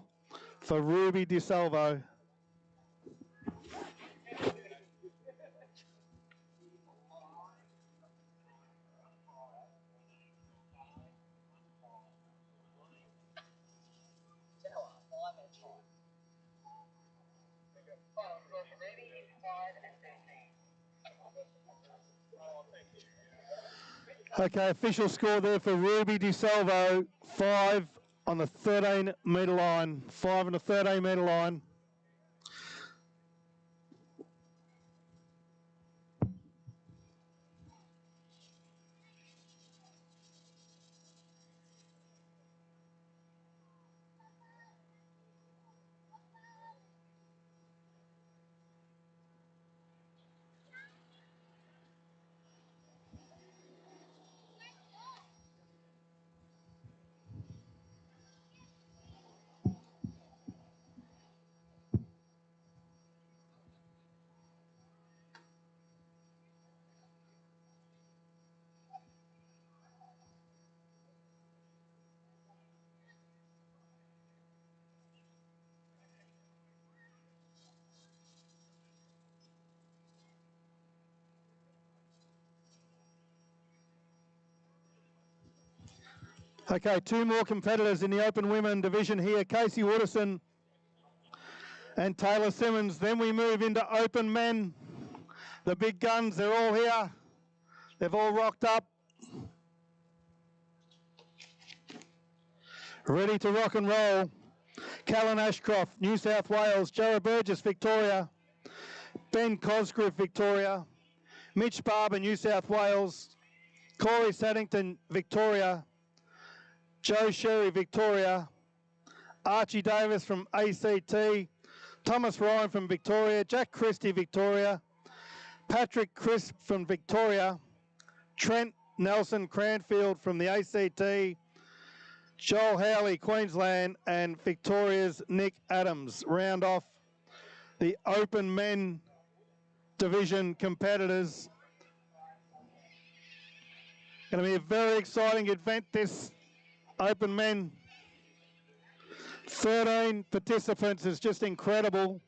for Ruby DeSalvo. Okay, official score there for Ruby DeSalvo, 5 on the 13-metre line. 5 on the 13-metre line. Okay, 2 more competitors in the open women division here, Casey Wooderson and Taylor Simmons. Then we move into open men. The big guns, they're all here. They've all rocked up. Ready to rock and roll. Callan Ashcroft, New South Wales. Jarrah Burgess, Victoria. Ben Cosgrove, Victoria. Mitch Barber, New South Wales. Corey Saddington, Victoria. Joe Sherry, Victoria. Archie Davis from ACT. Thomas Ryan from Victoria. Jack Christie, Victoria. Patrick Crisp from Victoria. Trent Nelson Cranfield from the ACT. Joel Howley, Queensland, and Victoria's Nick Adams round off the open men division competitors. Going to be a very exciting event, this open men. 13 participants is just incredible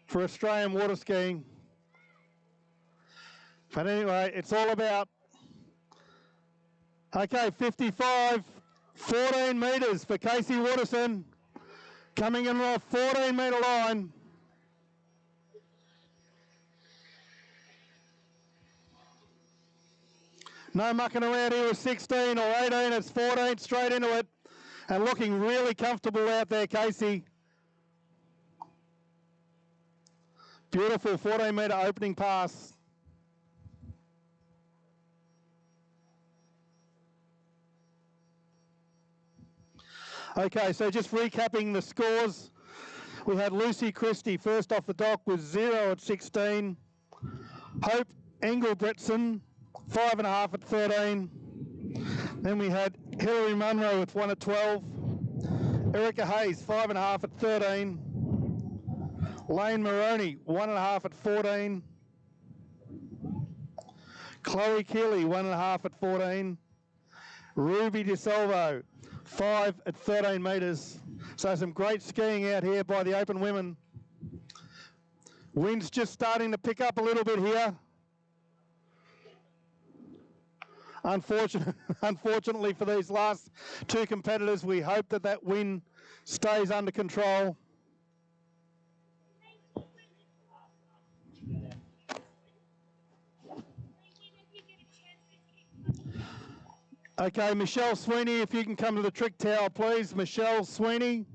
for Australian water skiing. But anyway, it's all about, okay, 55, 14 metres for Casey Waterson, coming in on a 14-metre line. No mucking around here with 16 or 18, it's 14 straight into it. And looking really comfortable out there, Casey. Beautiful 14-metre opening pass. Okay, so just recapping the scores. We had Lucy Christie first off the dock with 0 at 16. Hope Engelbretson, 5.5 at 13. Then we had Hilary Munro with 1 at 12. Erica Hayes, 5.5 at 13. Lane Moroney, 1.5 at 14. Chloe Keeley, 1.5 at 14. Ruby DeSalvo, 5 at 13 metres. So some great skiing out here by the open women. Wind's just starting to pick up a little bit here. Unfortunately for these last two competitors, we hope that that wind stays under control. Okay, Michelle Sweeney, if you can come to the trick tower, please. Michelle Sweeney.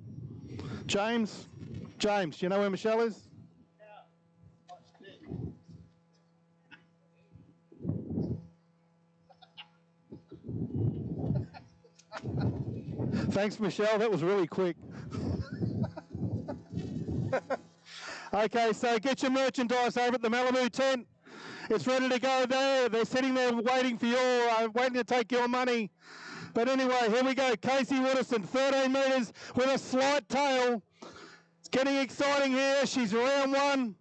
James, do you know where Michelle is? Thanks, Michelle. That was really quick. Okay, so get your merchandise over at the Malibu tent. It's ready to go there. They're sitting there waiting for waiting to take your money. But anyway, here we go. Casey Waterson, 13 metres with a slight tail. It's getting exciting here. She's round one.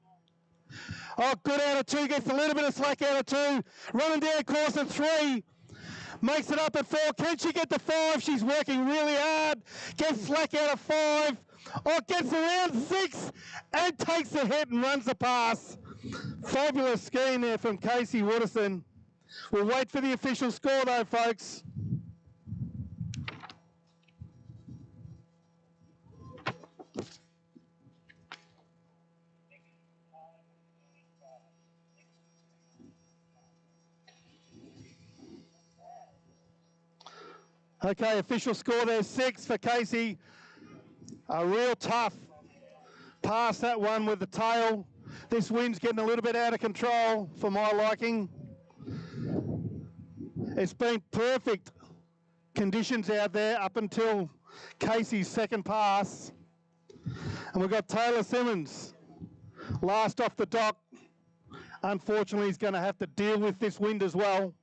Oh, good out of two. Gets a little bit of slack out of two. Running down course at 3. Makes it up at 4. Can she get to 5? She's working really hard. Gets slack out of 5. Oh, gets around 6 and takes the hit and runs the pass. Fabulous skiing there from Casey Waterson. We'll wait for the official score though, folks. Okay, official score there, 6 for Casey. A real tough pass, that one with the tail. This wind's getting a little bit out of control for my liking. It's been perfect conditions out there up until Casey's second pass. And we've got Taylor Simmons, last off the dock. Unfortunately, he's going to have to deal with this wind as well.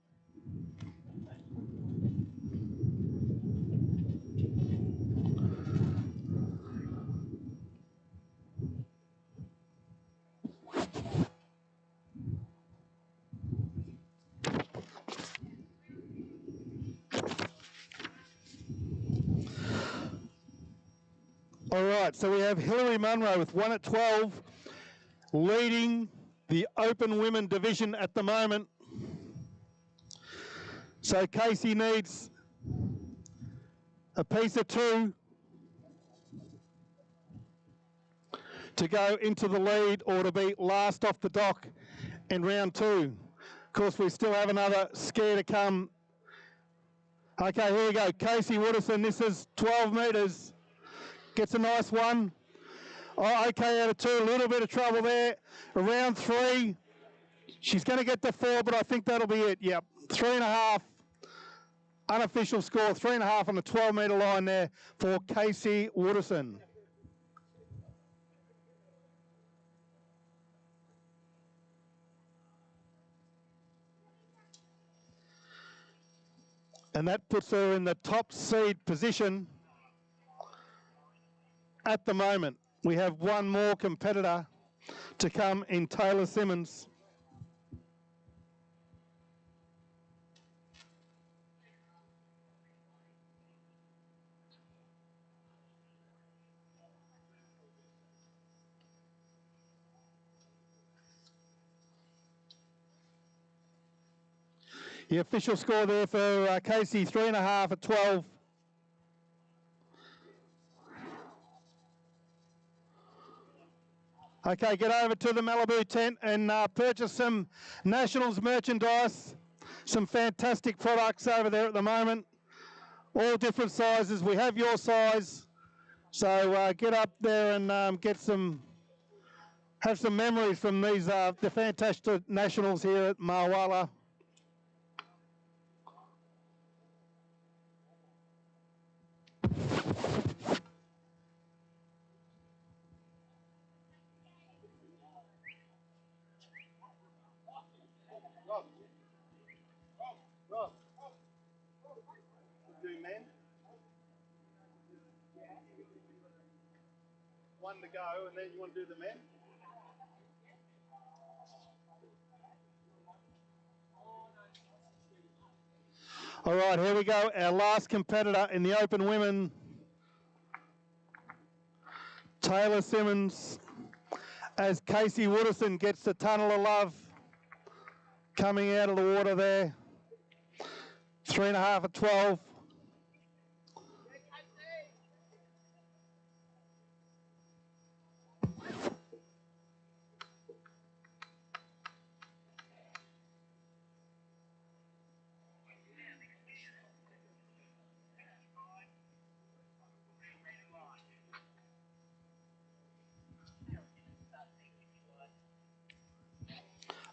All right, so we have Hilary Munro with 1 at 12, leading the open women division at the moment. So Casey needs a piece of 2 to go into the lead or to be last off the dock in round 2. Of course, we still have another skier to come. Okay, here we go. Casey Waterson, this is 12 metres. Gets a nice one. Oh, okay, out of 2, a little bit of trouble there. Around 3. She's going to get to 4, but I think that'll be it. Yep, 3.5. Unofficial score, 3.5 on the 12-metre line there for Casey Waterson. And that puts her in the top seed position. At the moment, we have one more competitor to come in Taylor Simmons. The official score there for Casey, 3.5 at 12. Okay, get over to the Malibu tent and purchase some Nationals merchandise. Some fantastic products over there at the moment. All different sizes. We have your size. So get up there and have some memories from these the fantastic Nationals here at Mulwala. Do men. One to go, and then you want to do the men? All right, here we go. Our last competitor in the open women, Taylor Simmons, as Casey Wooderson gets the tunnel of love coming out of the water there. 3.5 at 12.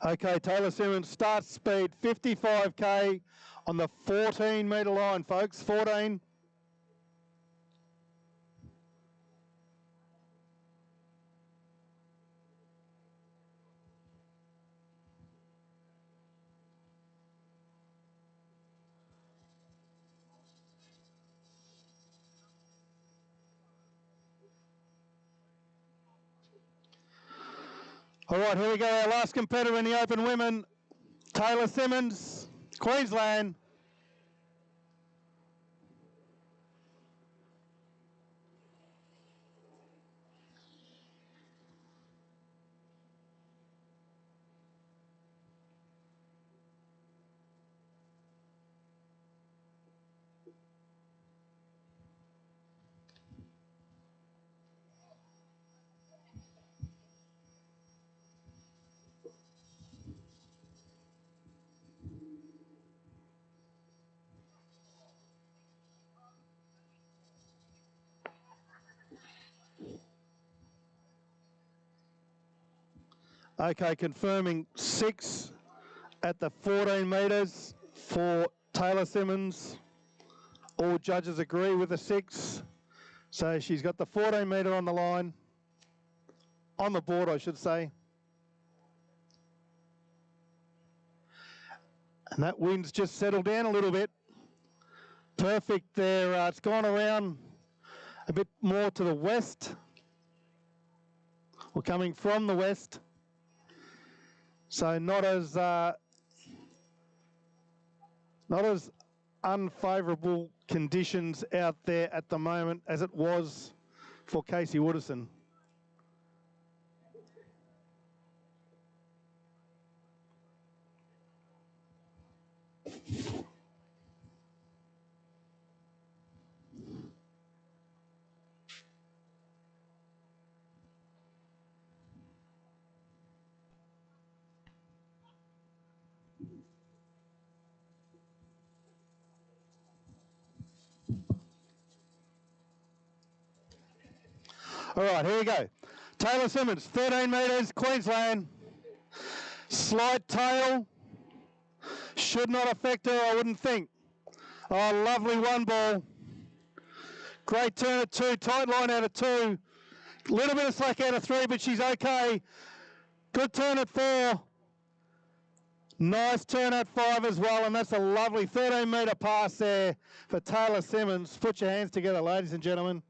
Okay, Taylor Simmons starts speed 55k on the 14-metre line, folks. 14. All right, here we go. Our last competitor in the open women, Taylor Simmons, Queensland. Okay, confirming 6 at the 14 metres for Taylor Simmons. All judges agree with the 6. So she's got the 14 metre on the line, on the board I should say. And that wind's just settled down a little bit. Perfect there, it's gone around a bit more to the west. Or coming from the west. So not as unfavourable conditions out there at the moment as it was for Casey Wooderson. All right, here we go. Taylor Simmons, 13 metres, Queensland. Slight tail. Should not affect her, I wouldn't think. Oh, lovely one ball. Great turn at 2, tight line out of 2. Little bit of slack out of 3, but she's okay. Good turn at 4. Nice turn at 5 as well, and that's a lovely 13-metre pass there for Taylor Simmons. Put your hands together, ladies and gentlemen.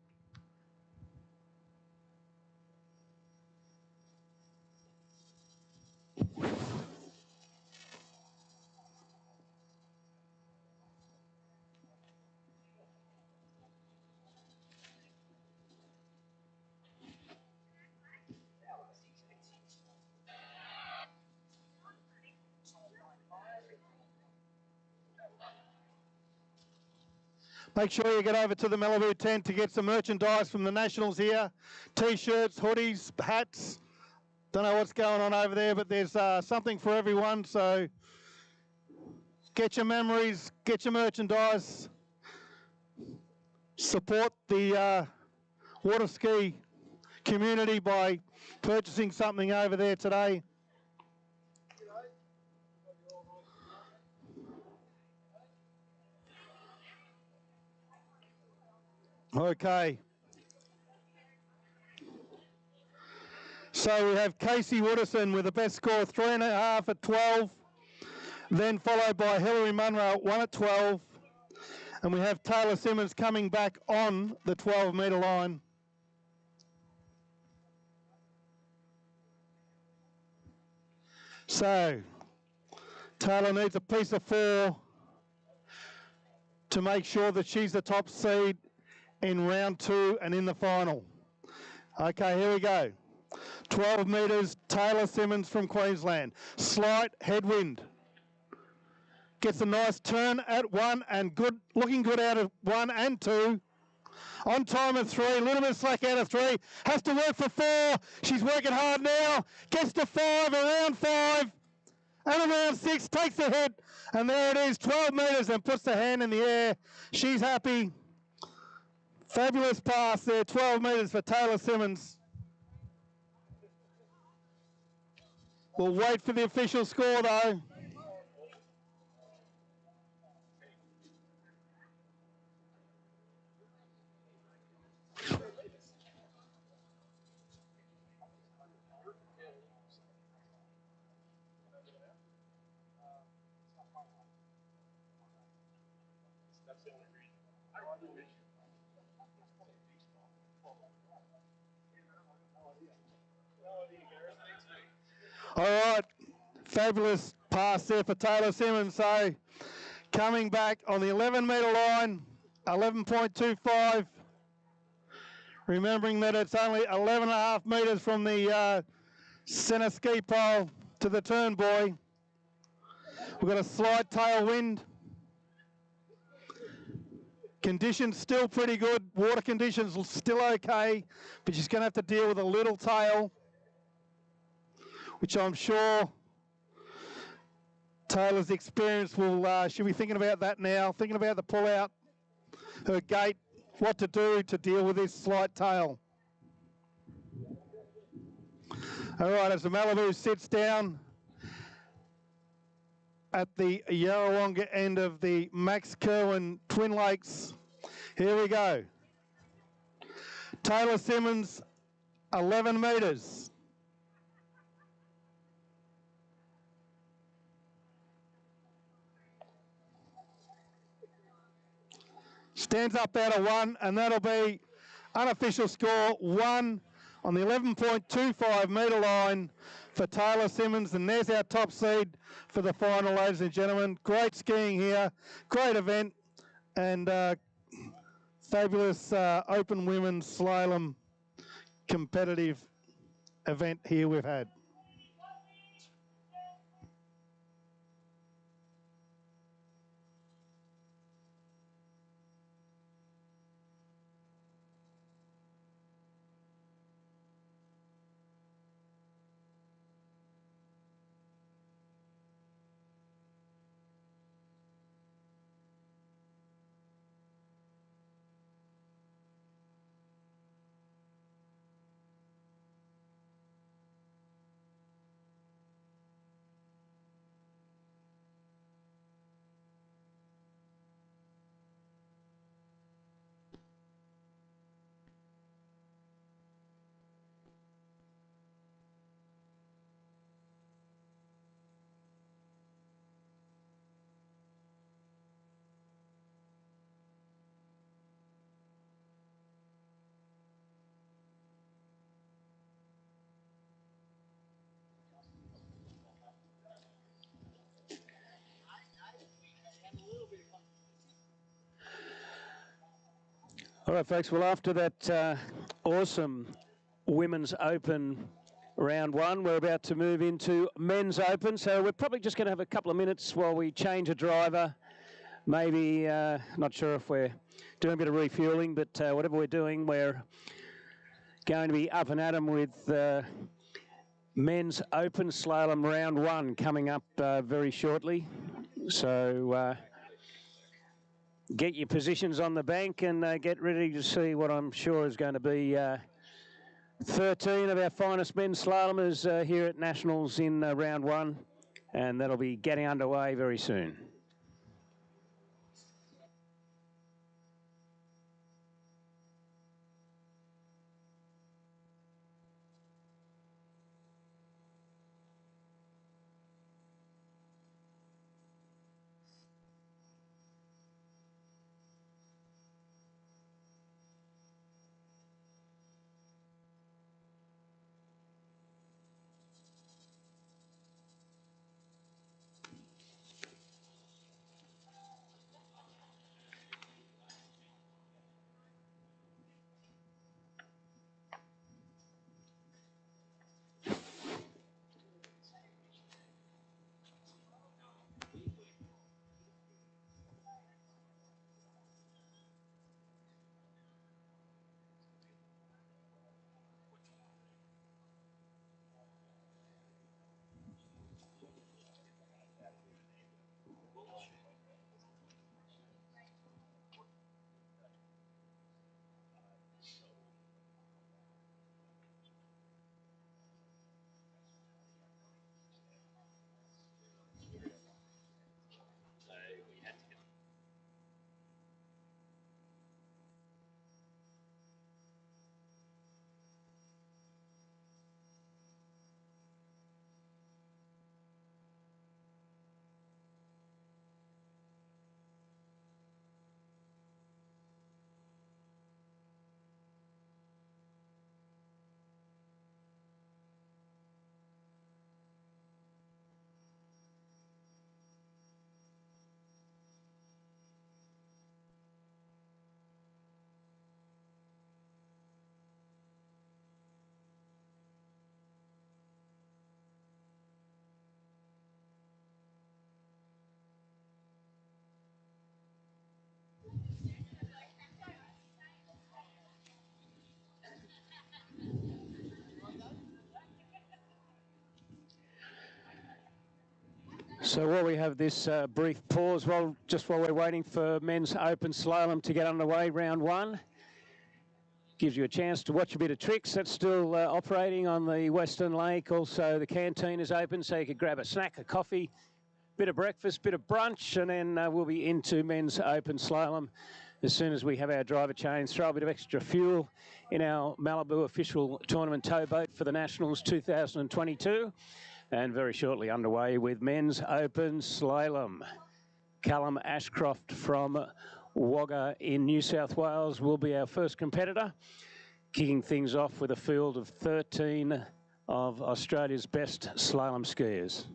Make sure you get over to the Malibu tent to get some merchandise from the Nationals here. T-shirts, hoodies, hats. Don't know what's going on over there, but there's something for everyone. So get your memories, get your merchandise. Support the water ski community by purchasing something over there today. Okay. So we have Casey Wooderson with the best score, 3.5 at 12. Then followed by Hilary Munro at 1 at 12. And we have Taylor Simmons coming back on the 12-metre line. So Taylor needs a piece of 4 to make sure that she's the top seed in round 2 and in the final. Okay, here we go. 12 metres, Taylor Simmons from Queensland. Slight headwind. Gets a nice turn at 1 and good, looking good out of 1 and 2. On time at 3, a little bit slack out of 3. Has to work for 4. She's working hard now. Gets to 5, around 5. And around 6, takes the hit. And there it is, 12 metres and puts the hand in the air. She's happy. Fabulous pass there, 12 metres for Taylor Simmons. We'll wait for the official score though. All right, fabulous pass there for Taylor Simmons. So coming back on the 11-metre line, 11.25. Remembering that it's only 11.5 metres from the centre ski pole to the turn buoy. We've got a slight tailwind. Conditions still pretty good. Water conditions still okay, but she's going to have to deal with a little tail, which I'm sure Taylor's experience will, she'll be thinking about that now, thinking about the pull out, her gate, what to do to deal with this slight tail. All right, as the Malibu sits down at the Yarrawonga end of the Max Kirwan Twin Lakes, here we go. Taylor Simmons, 11 metres. Stands up out of 1, and that'll be unofficial score 1 on the 11.25 metre line for Taylor Simmons, and there's our top seed for the final, ladies and gentlemen. Great skiing here, great event, and fabulous open women's slalom competitive event here we've had. All right, folks, well, after that awesome Women's Open round 1, we're about to move into Men's Open. So we're probably just going to have a couple of minutes while we change a driver, maybe, not sure if we're doing a bit of refueling, but whatever we're doing, we're going to be up and at 'em with men's open slalom round 1 coming up very shortly. So get your positions on the bank and get ready to see what I'm sure is going to be 13 of our finest men's slalomers here at Nationals in round 1, and that'll be getting underway very soon. So while we have this brief pause, just while we're waiting for men's open slalom to get underway, round 1, gives you a chance to watch a bit of tricks. That's still operating on the Western Lake. Also, the canteen is open, so you could grab a snack, a coffee, bit of breakfast, bit of brunch, and then we'll be into men's open slalom as soon as we have our driver change. Throw a bit of extra fuel in our Malibu official tournament towboat for the Nationals 2022. And very shortly underway with men's open slalom. Callum Ashcroft from Wagga in New South Wales will be our first competitor, kicking things off with a field of 13 of Australia's best slalom skiers.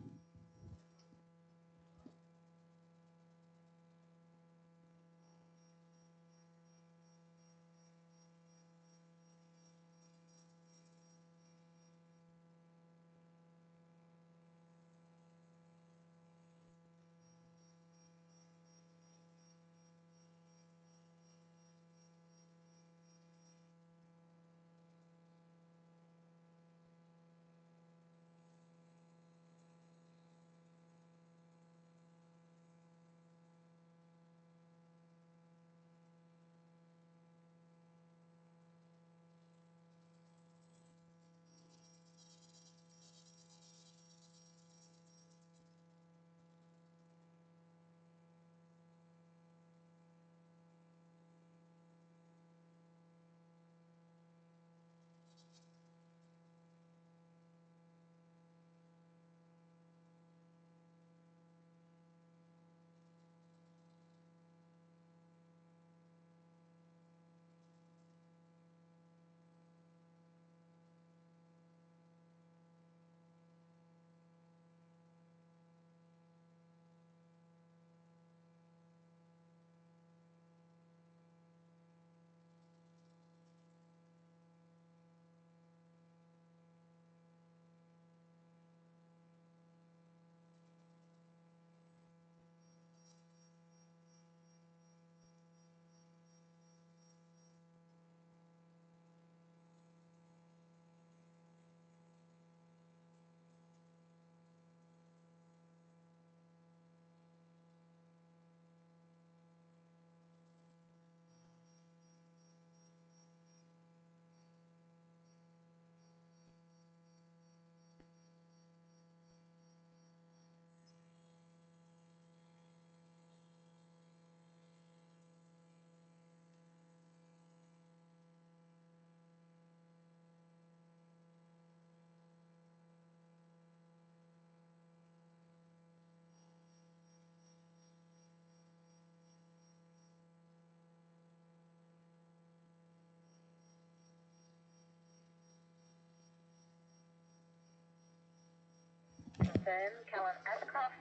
confirm Callan Ashcroft,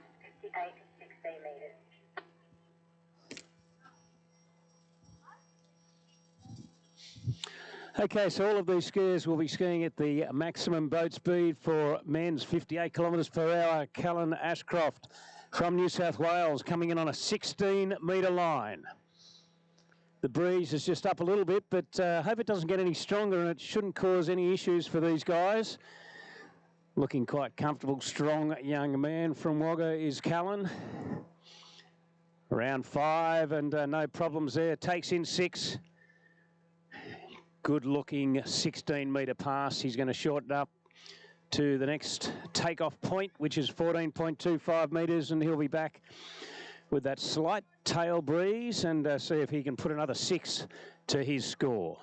58.16 metres. Okay, so all of these skiers will be skiing at the maximum boat speed for men's 58 kilometres per hour. Callan Ashcroft from New South Wales coming in on a 16-metre line. The breeze is just up a little bit, but hope it doesn't get any stronger and it shouldn't cause any issues for these guys. Looking quite comfortable, strong young man from Wagga is Callan. Around 5 and no problems there. Takes in 6. Good looking 16-metre pass. He's going to shorten up to the next takeoff point, which is 14.25 metres, and he'll be back with that slight tail breeze and see if he can put another 6 to his score.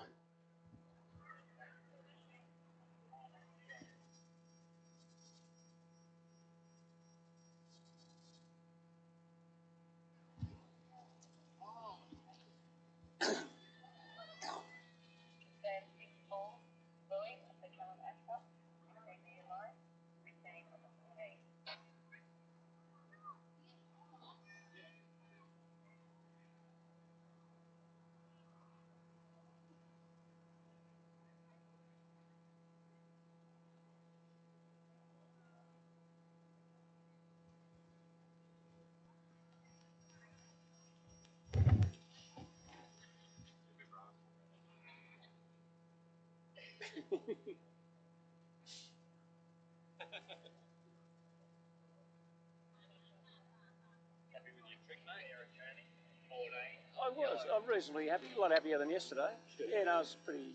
I'm reasonably happy, a lot happier than yesterday. Yeah, no, I was pretty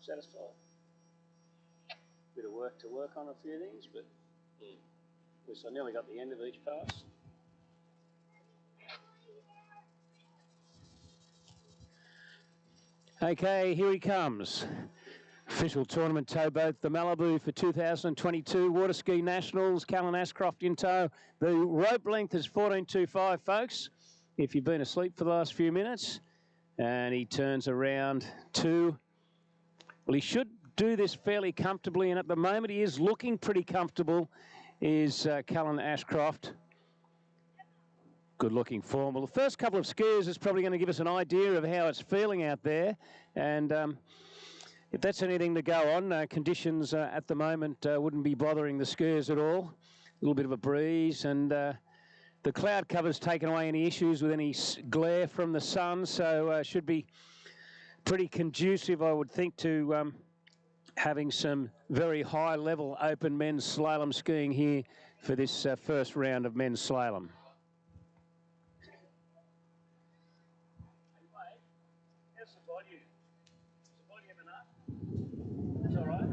satisfied. Bit of work to work on a few things, but at least I nearly got the end of each pass. Okay, here he comes. Official tournament towboat, the Malibu for 2022 Waterski Nationals. Callan Ashcroft in tow. The rope length is 14.25, folks, if you've been asleep for the last few minutes. And he turns around to, well, he should do this fairly comfortably, and at the moment he is looking pretty comfortable, is Callan Ashcroft. Good looking form. Well, the first couple of skiers is probably going to give us an idea of how it's feeling out there, and if that's anything to go on, conditions at the moment wouldn't be bothering the skiers at all. A little bit of a breeze, and the cloud cover's taken away any issues with any glare from the sun, so should be pretty conducive, I would think, to having some very high-level open men's slalom skiing here for this first round of men's slalom. How's the volume? Is the volume enough? That's all right.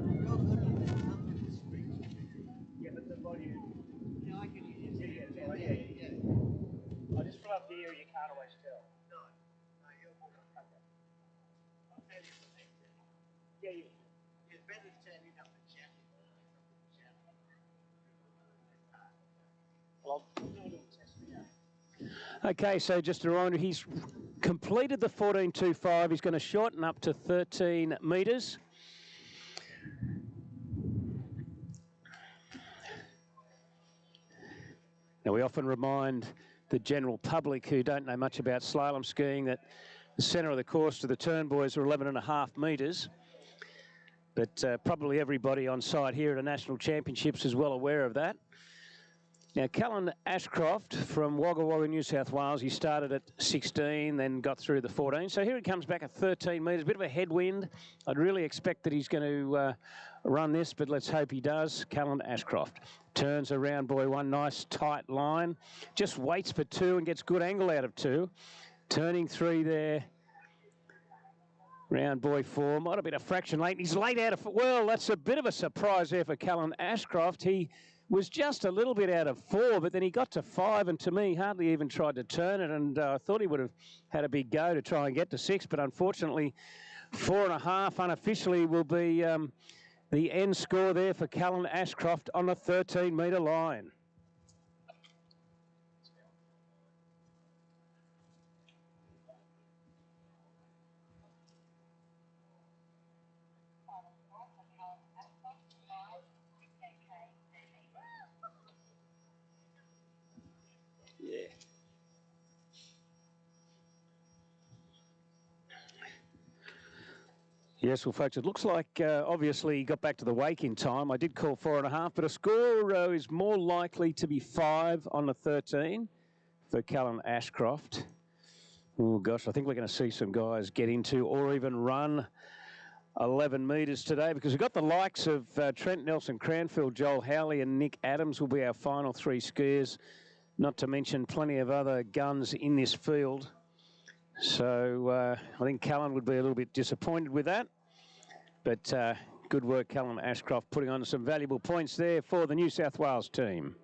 Yeah, but the volume. Yeah, I can hear you. Yeah, it's all right. Yeah. I just from up here, you can't always tell. No, you're good. Okay. Yeah, yeah. It's better turning up the chat. Well, I'll do a little test now. Okay, so just a reminder, he's completed the 14.25. He's going to shorten up to 13 metres. Now, we often remind the general public who don't know much about slalom skiing that the centre of the course to the turn buoys are 11.5 metres. But probably everybody on site here at the National Championships is well aware of that. Now, Callan Ashcroft from Wagga Wagga, New South Wales, he started at 16, then got through the 14. So here he comes back at 13 metres, a bit of a headwind. I'd really expect that he's going to run this, but let's hope he does. Callan Ashcroft turns around buoy 1, nice tight line. Just waits for 2 and gets good angle out of 2. Turning 3 there. Round buoy 4, might have been a fraction late. He's late out of, well, that's a bit of a surprise there for Callan Ashcroft. He was just a little bit out of 4, but then he got to 5, and to me, hardly even tried to turn it, and I thought he would have had a big go to try and get to 6, but unfortunately, 4.5 unofficially will be the end score there for Callan Ashcroft on the 13-metre line. Yes, well, folks, it looks like obviously he got back to the wake in time. I did call 4.5, but a score is more likely to be 5 on the 13 for Callum Ashcroft. Oh, gosh, I think we're going to see some guys get into or even run 11 metres today, because we've got the likes of Trent Nelson-Cranfield, Joel Howley and Nick Adams will be our final 3 skiers, not to mention plenty of other guns in this field. So I think Callum would be a little bit disappointed with that. But good work, Callum Ashcroft, putting on some valuable points there for the New South Wales team.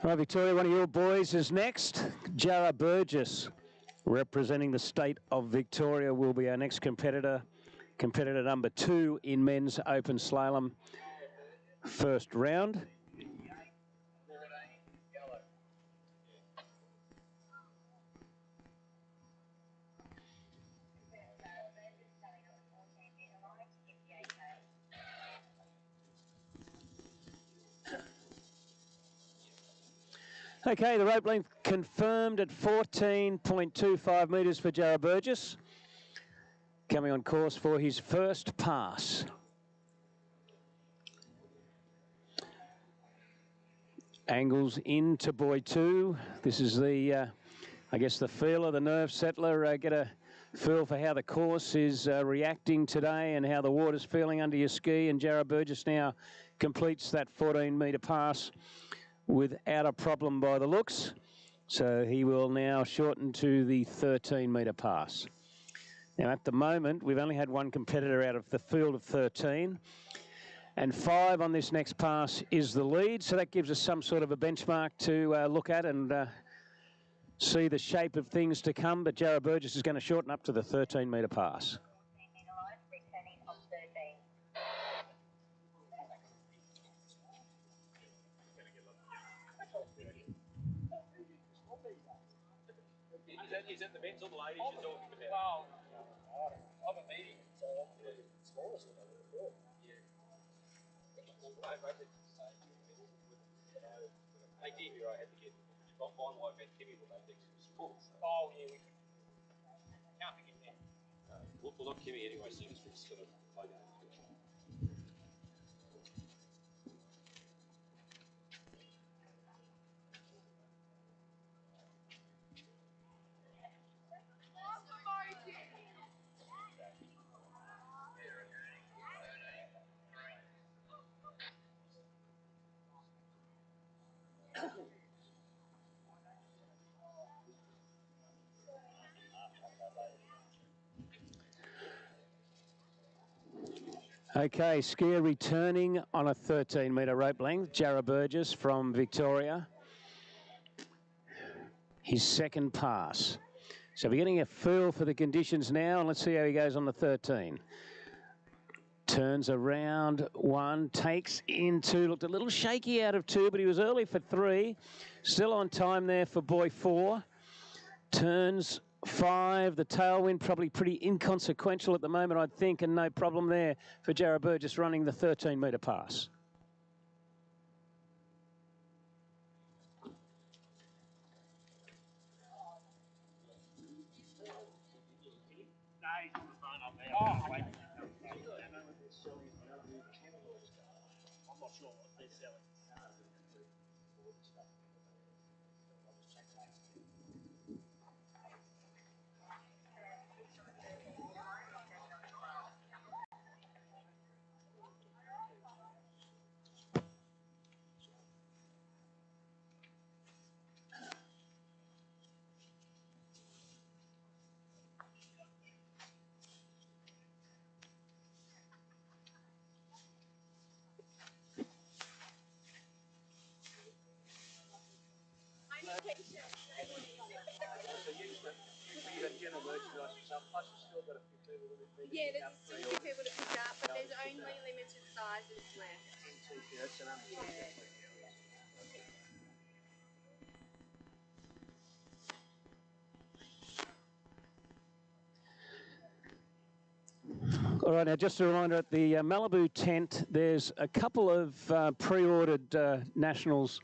All right, Victoria, one of your boys is next. Jarrah Burgess, representing the state of Victoria, will be our next competitor. Competitor number 2 in men's open slalom first round. Okay, the rope length confirmed at 14.25 metres for Jarrah Burgess. Coming on course for his first pass. Angles into buoy 2. This is the, I guess, the feeler, the nerve settler. Get a feel for how the course is reacting today and how the water's feeling under your ski. And Jarrah Burgess now completes that 14-metre pass without a problem by the looks. So he will now shorten to the 13-metre pass. Now, at the moment, we've only had one competitor out of the field of 13, and 5 on this next pass is the lead. So that gives us some sort of a benchmark to look at and see the shape of things to come. But Jarrah Burgess is going to shorten up to the 13-metre pass. Is that the men's or the ladies you're talking about? Well, I'm a meeting, so I'm the smallest of them. Yeah. They did here, I had to get, my wife had Kimmy with those extra sports. Oh, yeah, we can't forget that. Well, not Kimmy anyway, so it's sort of like that. Okay, skier returning on a 13-metre rope length, Jarrah Burgess from Victoria. His second pass. So we're getting a feel for the conditions now, and let's see how he goes on the 13. Turns around 1, takes in 2, looked a little shaky out of 2, but he was early for 3. Still on time there for buoy 4. Turns 5, the tailwind probably pretty inconsequential at the moment, I'd think, and no problem there for Jarrah Burgess running the 13-metre pass. I'm not sure what they're selling. Yeah, there's still a few people to pick up, but there's only limited sizes left. T-shirts and Yeah. All right, now just a reminder, at the Malibu tent, there's a couple of pre-ordered Nationals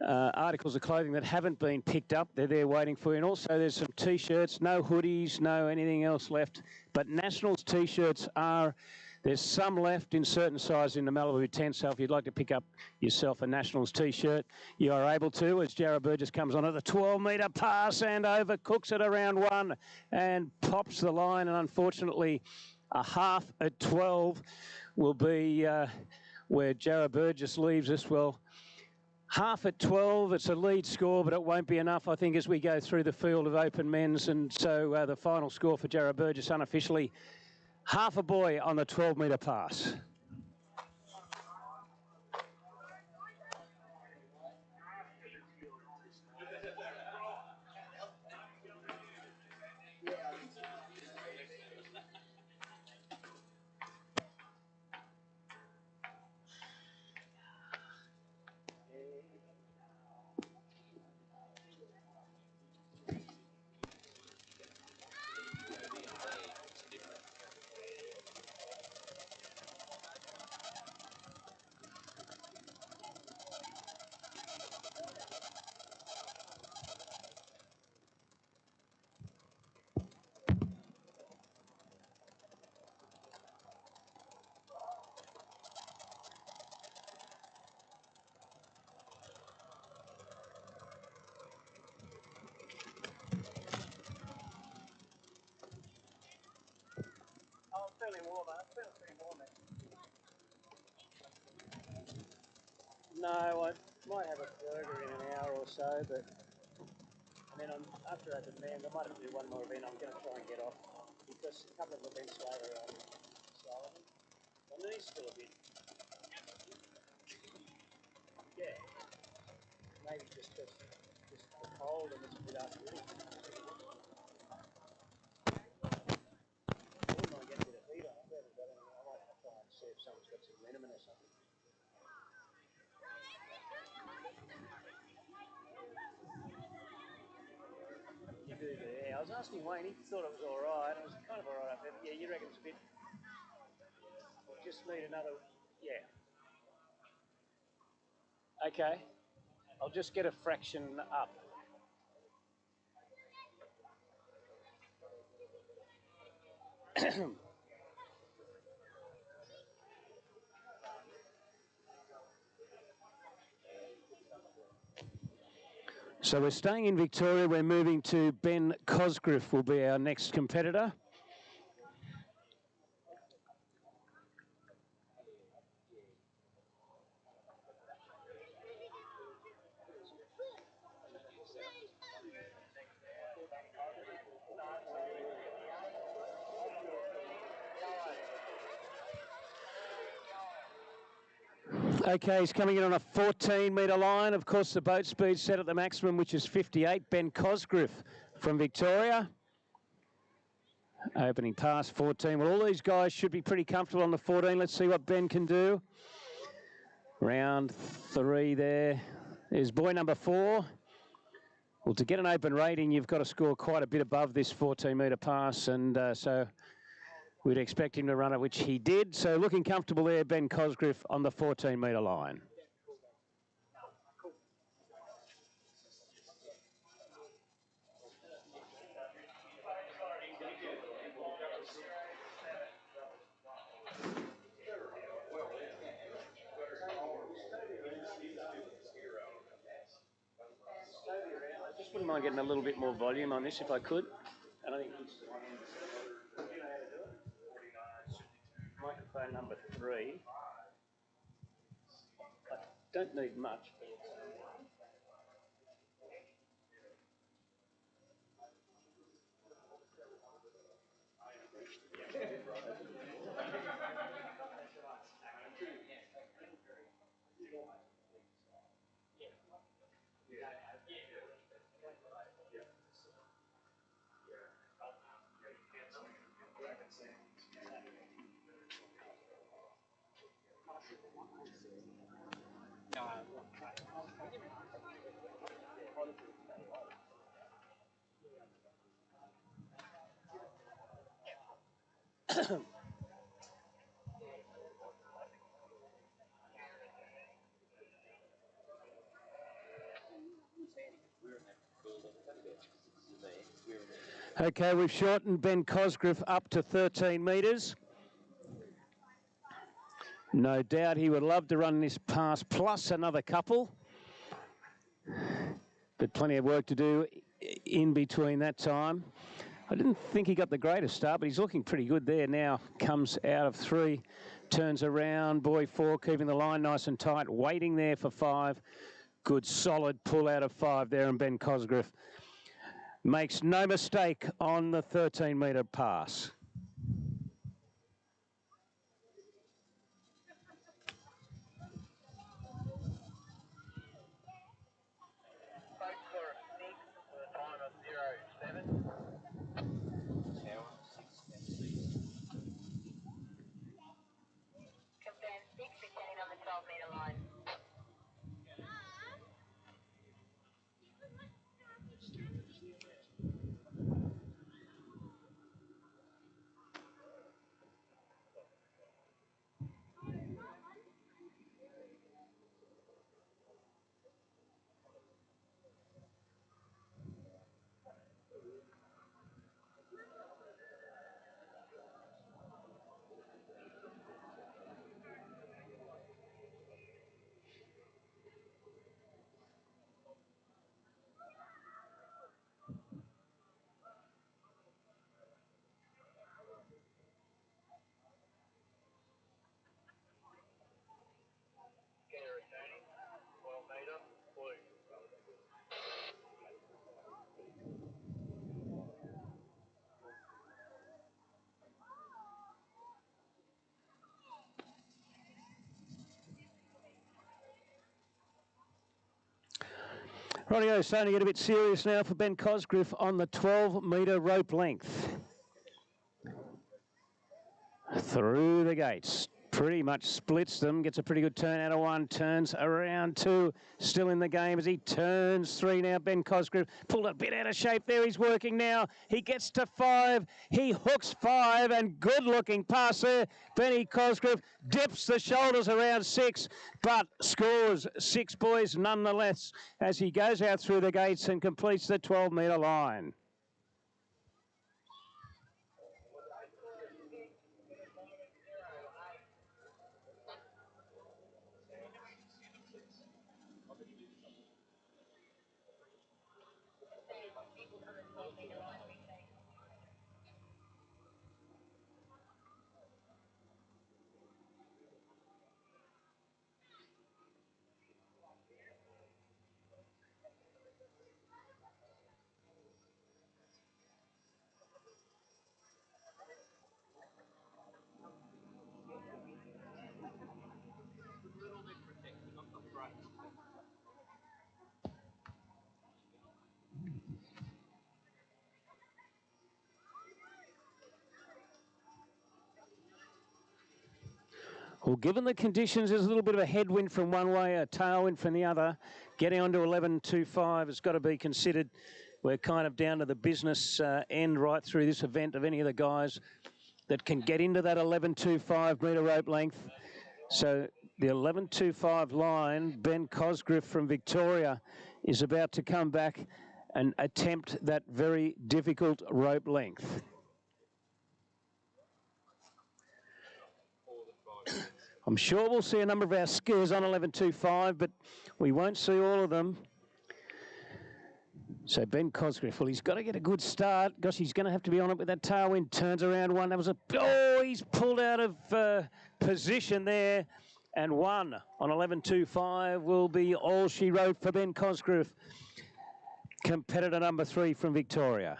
articles of clothing that haven't been picked up. They're there waiting for you. And also there's some T-shirts, no hoodies, no anything else left. But Nationals T-shirts there's some left in certain sizes in the Malibu tent. So if you'd like to pick up yourself a Nationals T-shirt, you are able to, as Jared Burgess comes on at the 12-metre pass and overcooks it around one and pops the line. And unfortunately, a half at 12 will be where Jared Burgess leaves us. Well, half at 12, it's a lead score, but it won't be enough, I think, as we go through the field of open men's. And so the final score for Jared Burgess, unofficially, half a boy on the 12-metre pass. No, I might have a burger in an hour or so, but and then after open man, I might have to do one more event. I'm going to try and get off because a couple of events later on slalom. My knee's still a bit. Yeah, maybe just the cold and it's a bit unreal. I wouldn't mind getting a bit of heat on it. I might try and see if someone's got some liniment or something. You do, yeah. I was asking Wayne, he thought it was all right. It was kind of all right up there. But yeah, you reckon it's a bit. Just need another. Yeah. Okay. I'll just get a fraction up. So we're staying in Victoria. We're moving to Ben Cosgriff will be our next competitor. Okay, he's coming in on a 14-metre line. Of course, the boat speed set at the maximum, which is 58. Ben Cosgriff from Victoria. Opening pass 14. Well, all these guys should be pretty comfortable on the 14. Let's see what Ben can do. Round 3 there. There's boy number 4. Well, to get an open rating, you've got to score quite a bit above this 14-metre pass, and so we'd expect him to run it, which he did. So looking comfortable there, Ben Cosgriff on the 14-metre line. I just wouldn't mind getting a little bit more volume on this if I could. And I think microphone number 3. I don't need much. Okay, we've shortened Ben Cosgriff up to 13 metres. No doubt he would love to run this pass plus another couple. But plenty of work to do in between that time. I didn't think he got the greatest start, but he's looking pretty good there now. Comes out of 3, turns around, boy 4, keeping the line nice and tight, waiting there for 5. Good solid pull out of 5 there, and Ben Cosgriff makes no mistake on the 13-metre pass. Confirm 6 returning on the 12-metre line. Rightio, starting to get a bit serious now for Ben Cosgriff on the 12-metre rope length. Through the gates. Pretty much splits them, gets a pretty good turn out of 1, turns around 2, still in the game as he turns 3 now. Ben Cosgriff pulled a bit out of shape there, he's working now. He gets to 5, he hooks 5, and good looking pass there. Benny Cosgriff dips the shoulders around 6, but scores 6 boys nonetheless as he goes out through the gates and completes the 12-metre line. Well, given the conditions, there's a little bit of a headwind from one way, a tailwind from the other. Getting on to 11.25 has got to be considered. We're kind of down to the business end right through this event of any of the guys that can get into that 11.25 metre rope length. So the 11.25 line, Ben Cosgriff from Victoria is about to come back and attempt that very difficult rope length. I'm sure we'll see a number of our skiers on 11.25, but we won't see all of them. So Ben Cosgriff, well, he's got to get a good start. Gosh, he's going to have to be on it with that tailwind. Turns around 1. That was he's pulled out of position there. And 1 on 11.25 will be all she wrote for Ben Cosgriff. Competitor number 3 from Victoria.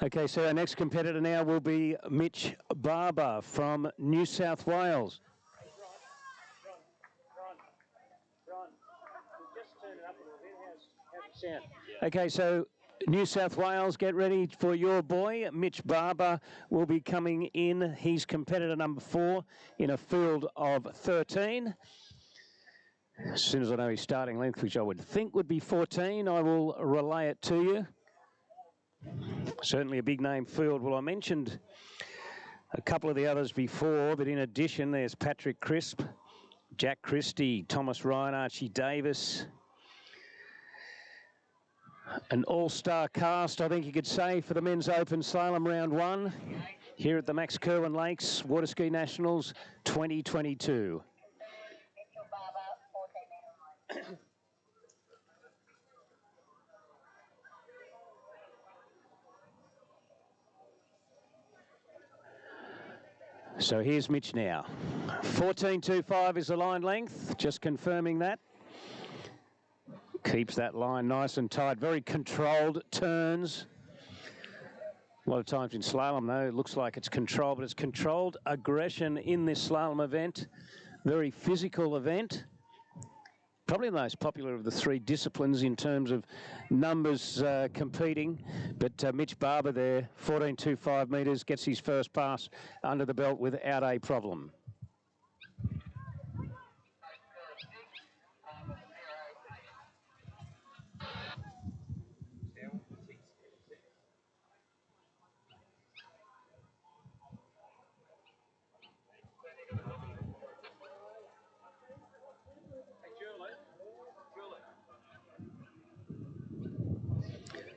Okay, so our next competitor now will be Mitch Barber from New South Wales. Okay, so New South Wales, get ready for your boy. Mitch Barber will be coming in. He's competitor number 4 in a field of 13. As soon as I know his starting length, which I would think would be 14, I will relay it to you. Certainly a big name field. Well, I mentioned a couple of the others before, but in addition, there's Patrick Crisp, Jack Christie, Thomas Ryan, Archie Davis. An all-star cast, I think you could say, for the men's open slalom round 1 here at the Max Kirwan Lakes Waterski Nationals 2022. So here's Mitch now. 14.25 is the line length, just confirming that. Keeps that line nice and tight, very controlled turns. A lot of times in slalom, though, it looks like it's controlled, but it's controlled aggression in this slalom event. Very physical event. Probably the most popular of the 3 disciplines in terms of numbers competing. But Mitch Barber there, 14.25 metres, gets his first pass under the belt without a problem.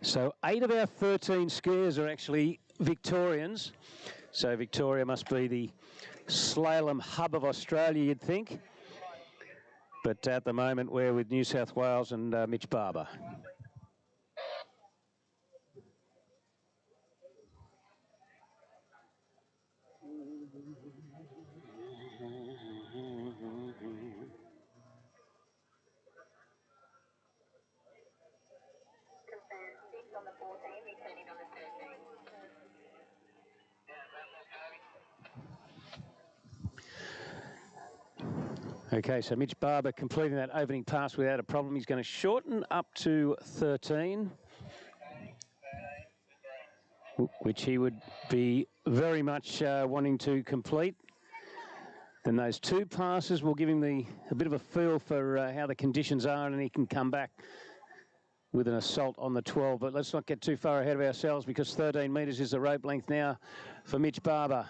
So 8 of our 13 skiers are actually Victorians. So Victoria must be the slalom hub of Australia, you'd think. But at the moment, we're with New South Wales and Mitch Barber. Okay, so Mitch Barber completing that opening pass without a problem. He's going to shorten up to 13, which he would be very much wanting to complete. Then those 2 passes will give him a bit of a feel for how the conditions are, and he can come back with an assault on the 12. But let's not get too far ahead of ourselves, because 13 metres is the rope length now for Mitch Barber.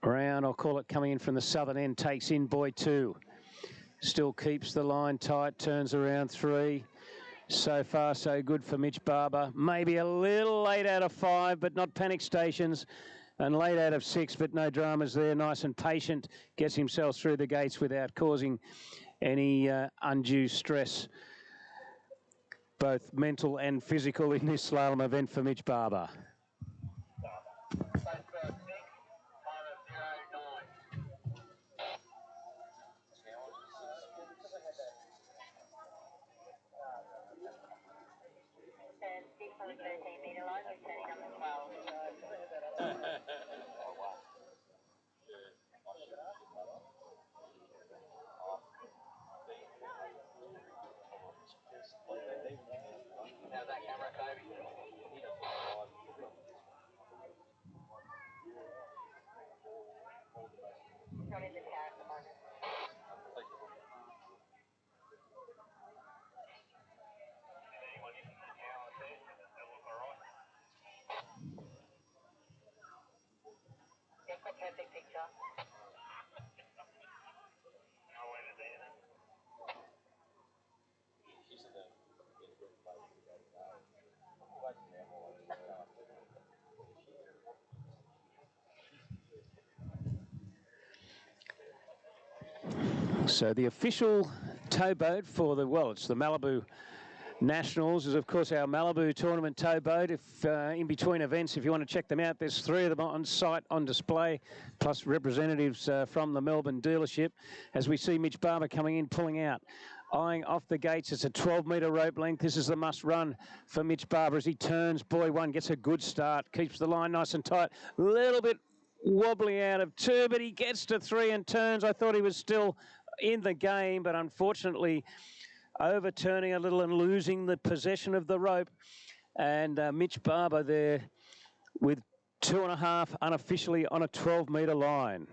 Round, I'll call it, coming in from the southern end, takes in boy 2. Still keeps the line tight, turns around 3. So far, so good for Mitch Barber. Maybe a little late out of 5, but not panic stations. And late out of 6, but no dramas there. Nice and patient. Gets himself through the gates without causing any undue stress, both mental and physical, in this slalom event for Mitch Barber. So the official towboat for the, well, it's the Malibu Nationals, is of course our Malibu tournament towboat. If in between events, if you want to check them out, there's 3 of them on site on display, plus representatives from the Melbourne dealership, as we see Mitch Barber coming in, pulling out eyeing off the gates. It's a 12-metre rope length. This is the must run for Mitch Barber as he turns. Boy one gets a good start, keeps the line nice and tight. A little bit wobbly out of 2, but he gets to 3 and turns. I thought he was still in the game, but unfortunately overturning a little and losing the possession of the rope. And Mitch Barber there with 2.5 unofficially on a 12-metre line.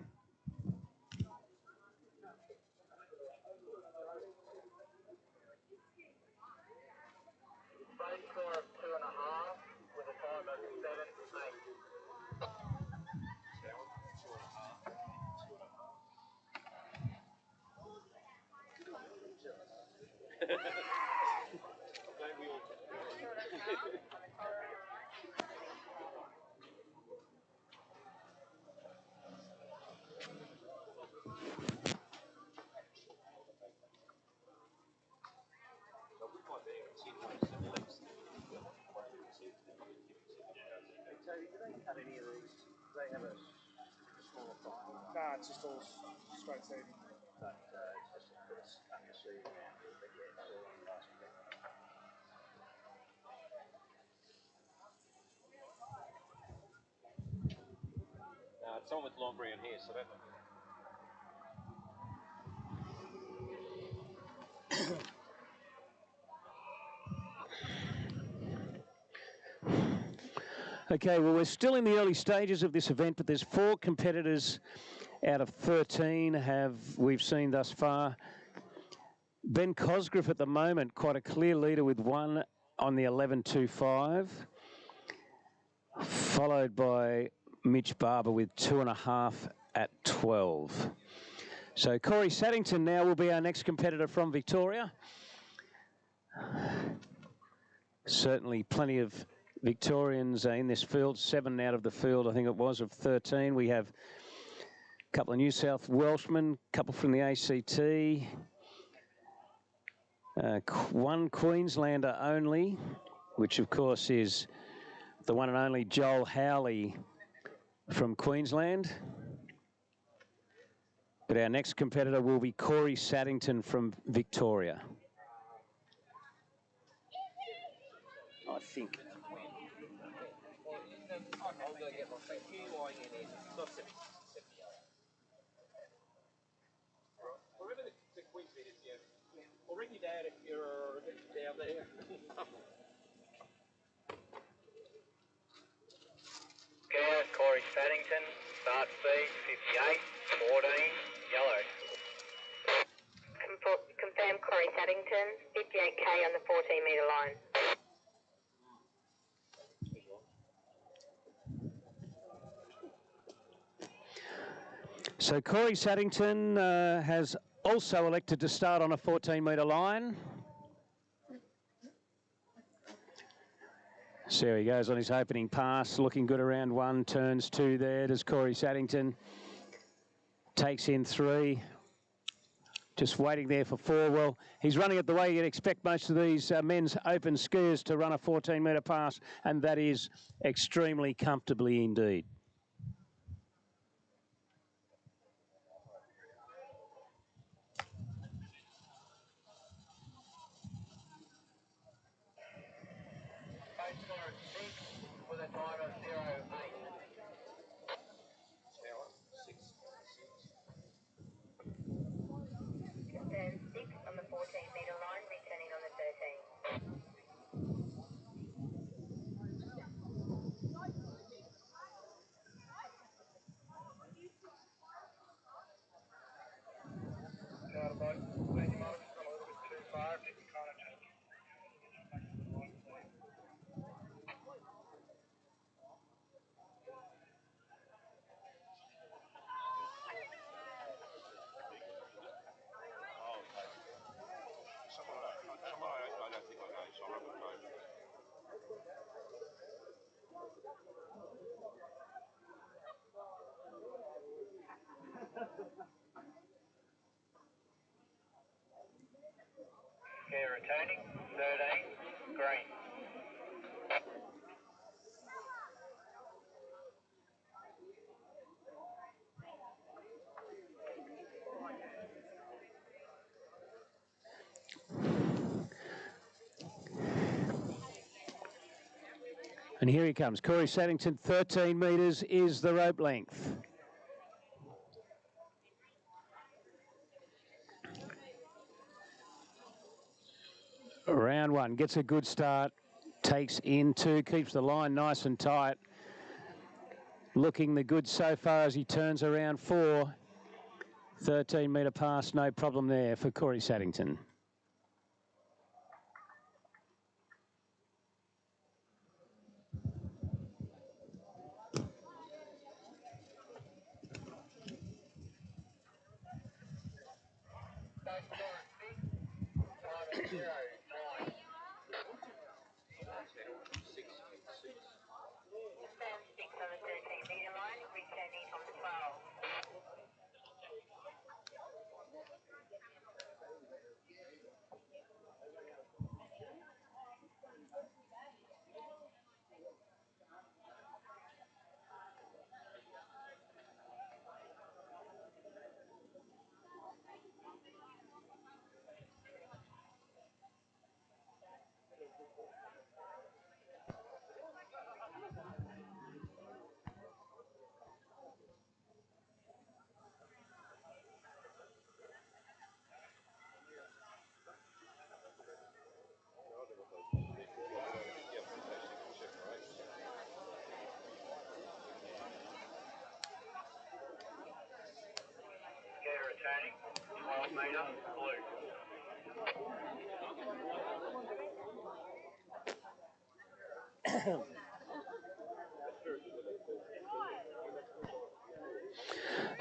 Nah, it's just all straight seating. It's someone with long brown hair, so that. Okay, well, we're still in the early stages of this event, but there's 4 competitors out of 13 we've seen thus far. Ben Cosgriff at the moment, quite a clear leader with 1 on the 11.25, followed by Mitch Barber with 2.5 at 12. So Corey Saddington now will be our next competitor from Victoria. Certainly plenty of Victorians in this field, 7 out of the field, I think it was, of 13. We have a couple of New South Welshmen, a couple from the ACT, 1 Queenslander only, which of course is the one and only Joel Howley from Queensland. But our next competitor will be Corey Saddington from Victoria. I think. Wherever the Queen's bit is, yeah. Or ring your dad if you're down there. Corey Saddington, start speed 58, 14, yellow. Confirm Corey Saddington, 58k on the 14-metre line. So Corey Saddington has also elected to start on a 14-metre line. So there he goes on his opening pass, looking good around 1, turns 2 there. Does Corey Saddington. Takes in 3. Just waiting there for 4. Well, he's running it the way you'd expect most of these men's open skiers to run a 14-metre pass, and that is extremely comfortably indeed. With a time of 08. Confirm 6 on the 14-metre line, returning on the 13. Motorboat, senior motor's gone a little bit too far. If you can kind of just back to the right, please. Someone I don't think I know, so I'm not going to know. Okay, returning, 13, green. And here he comes. Corey Saddington, 13 metres is the rope length. Round one, gets a good start, takes in two, keeps the line nice and tight. Looking the good so far as he turns around four. 13 metre pass, no problem there for Corey Saddington.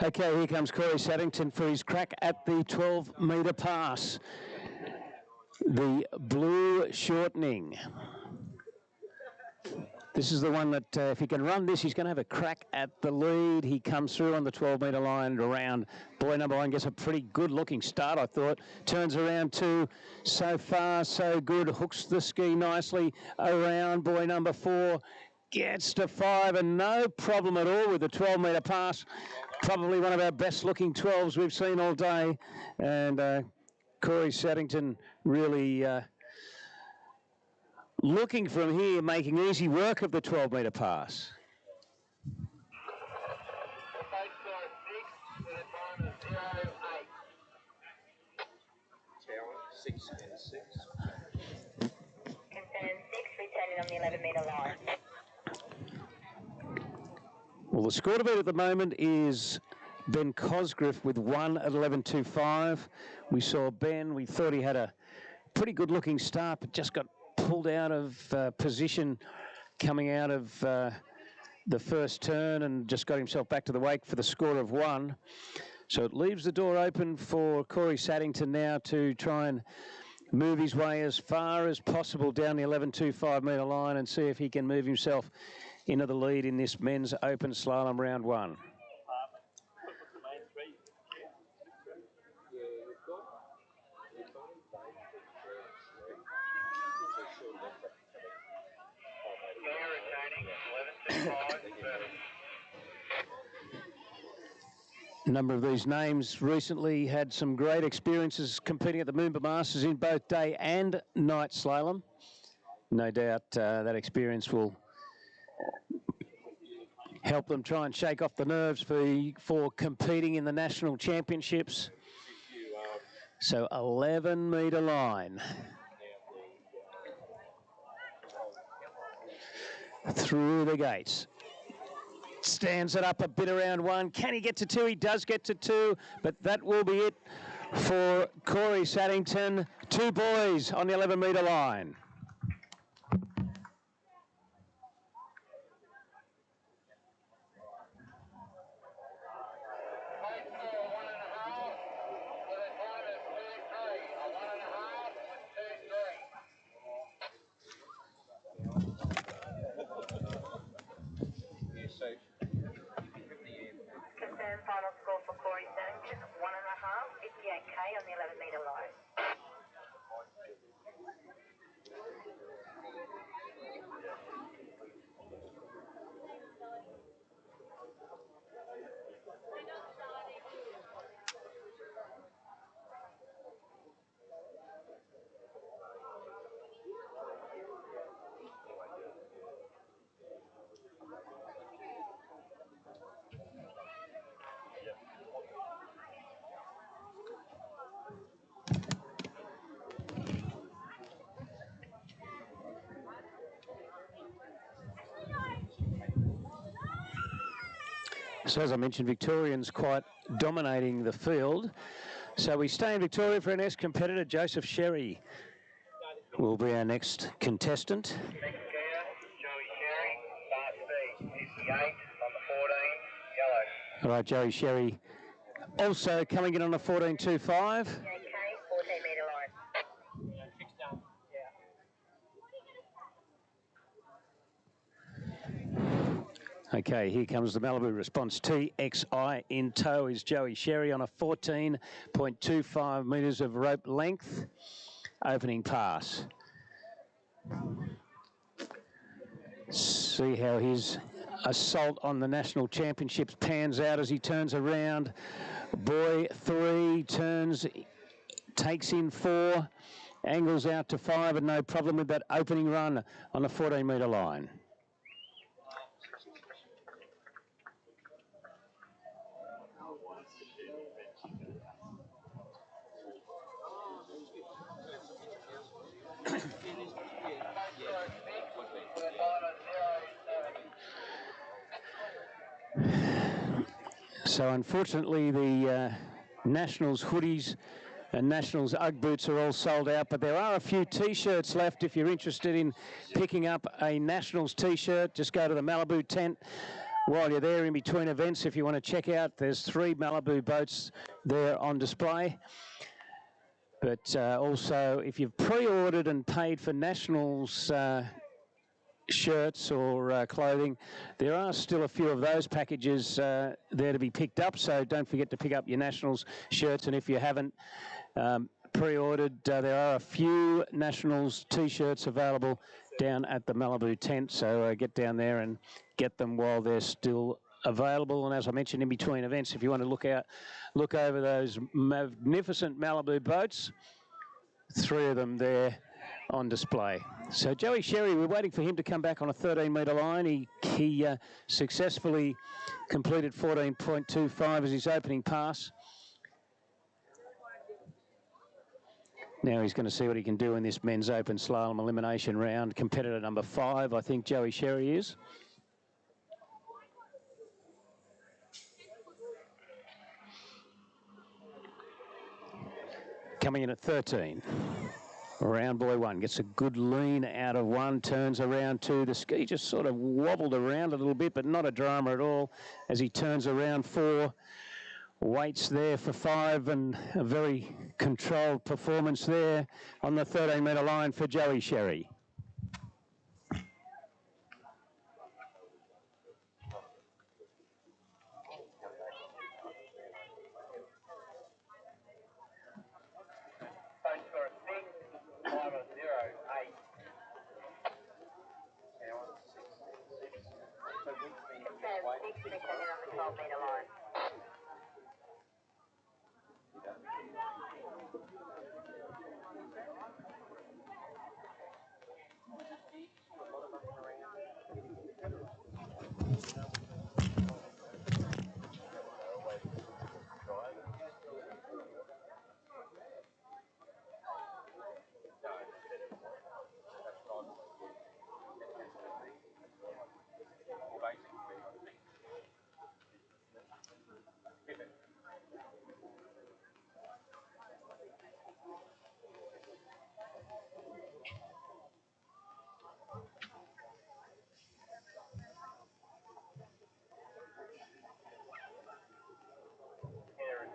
Okay, here comes Corey Saddington for his crack at the 12 metre pass. The blue shortening. This is the one that if he can run this, he's going to have a crack at the lead. He comes through on the 12 metre line around. Boy number one gets a pretty good looking start, I thought. Turns around two. So far, so good. Hooks the ski nicely around. Boy number four gets to five and no problem at all with the 12 metre pass. Probably one of our best looking 12s we've seen all day. And Corey Saddington really looking from here, making easy work of the 12 metre pass. Concern 6, returning on the 11 metre line. Well, the score to beat at the moment is Ben Cosgriff with 1 at 11.25. We saw Ben, we thought he had a pretty good looking start, but just got pulled out of position coming out of the first turn and just got himself back to the wake for the score of 1. So it leaves the door open for Corey Saddington now to try and move his way as far as possible down the 11.25 metre line and see if he can move himself into the lead in this men's open slalom round 1. A number of these names recently had some great experiences competing at the Moomba Masters in both day and night slalom. No doubt that experience will help them try and shake off the nerves for competing in the national championships. So 11 metre line. Through the gates. Stands it up a bit around 1. Can he get to 2? He does get to 2, but that will be it for Corey Saddington. 2 boys on the 11 metre line. Concern final score for Corey Saddington, 1.5, 58k on the 11 metre line. So as I mentioned, Victorians quite dominating the field. So we stay in Victoria for our next competitor. Joseph Sherry will be our next contestant. Joey Sherry, Part B, 58 on the 14, yellow. All right, Joey Sherry also coming in on a 14.25. Okay, 14 metre line. Okay, here comes the Malibu response. TXI in tow is Joey Sherry on a 14.25 metres of rope length. Opening pass. See how his assault on the national championships pans out as he turns around. Boy 3 turns, takes in 4, angles out to 5, and no problem with that opening run on the 14 metre line. So unfortunately the Nationals hoodies and Nationals Ugg boots are all sold out, but there are a few T-shirts left. If you're interested in picking up a Nationals T-shirt, just go to the Malibu tent while you're there in between events. If you want to check out, there's 3 Malibu boats there on display. But also, if you've pre-ordered and paid for Nationals shirts or clothing, there are still a few of those packages there to be picked up, so don't forget to pick up your Nationals shirts. And if you haven't pre-ordered, there are a few Nationals T-shirts available down at the Malibu tent, so get down there and get them while they're still available. And as I mentioned, in between events, if you want to look over those magnificent Malibu boats, 3 of them there on display. So Joey Sherry, we're waiting for him to come back on a 13 metre line. He successfully completed 14.25 as his opening pass. Now he's going to see what he can do in this men's open slalom elimination round. Competitor number 5, I think Joey Sherry is. Coming in at 13. Round boy 1 gets a good lean out of 1, turns around 2. The ski just sort of wobbled around a little bit, but not a drama at all as he turns around 4. Waits there for 5, and a very controlled performance there on the 13 metre line for Joey Sherry.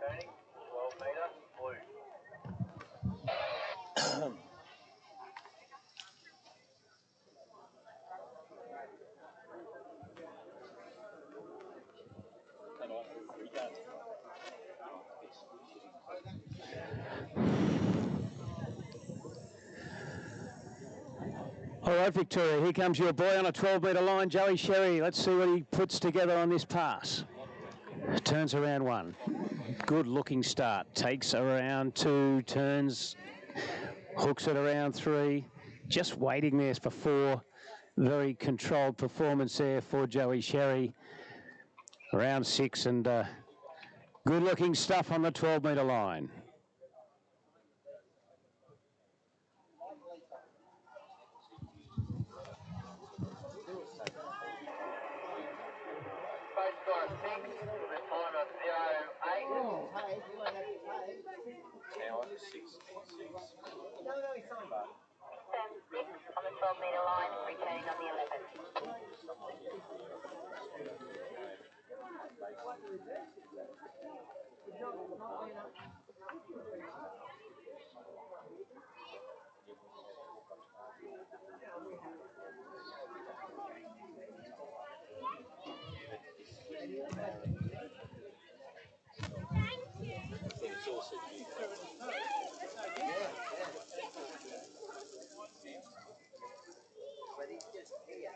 Returning, 12 metre, blue. All right, Victoria, here comes your boy on a 12 metre line, Joey Sherry. Let's see what he puts together on this pass. Turns around 1. Good looking start. Takes around 2, turns, hooks it around 3. Just waiting there for 4. Very controlled performance there for Joey Sherry. Around 6, and good looking stuff on the 12 metre line. Both got a 6, Time of 08. Oh, hey, you won't have to pay. Now on to 6. No, it's fine. Turn 6 on the 12 metre line, returning on the 11. But he's just here.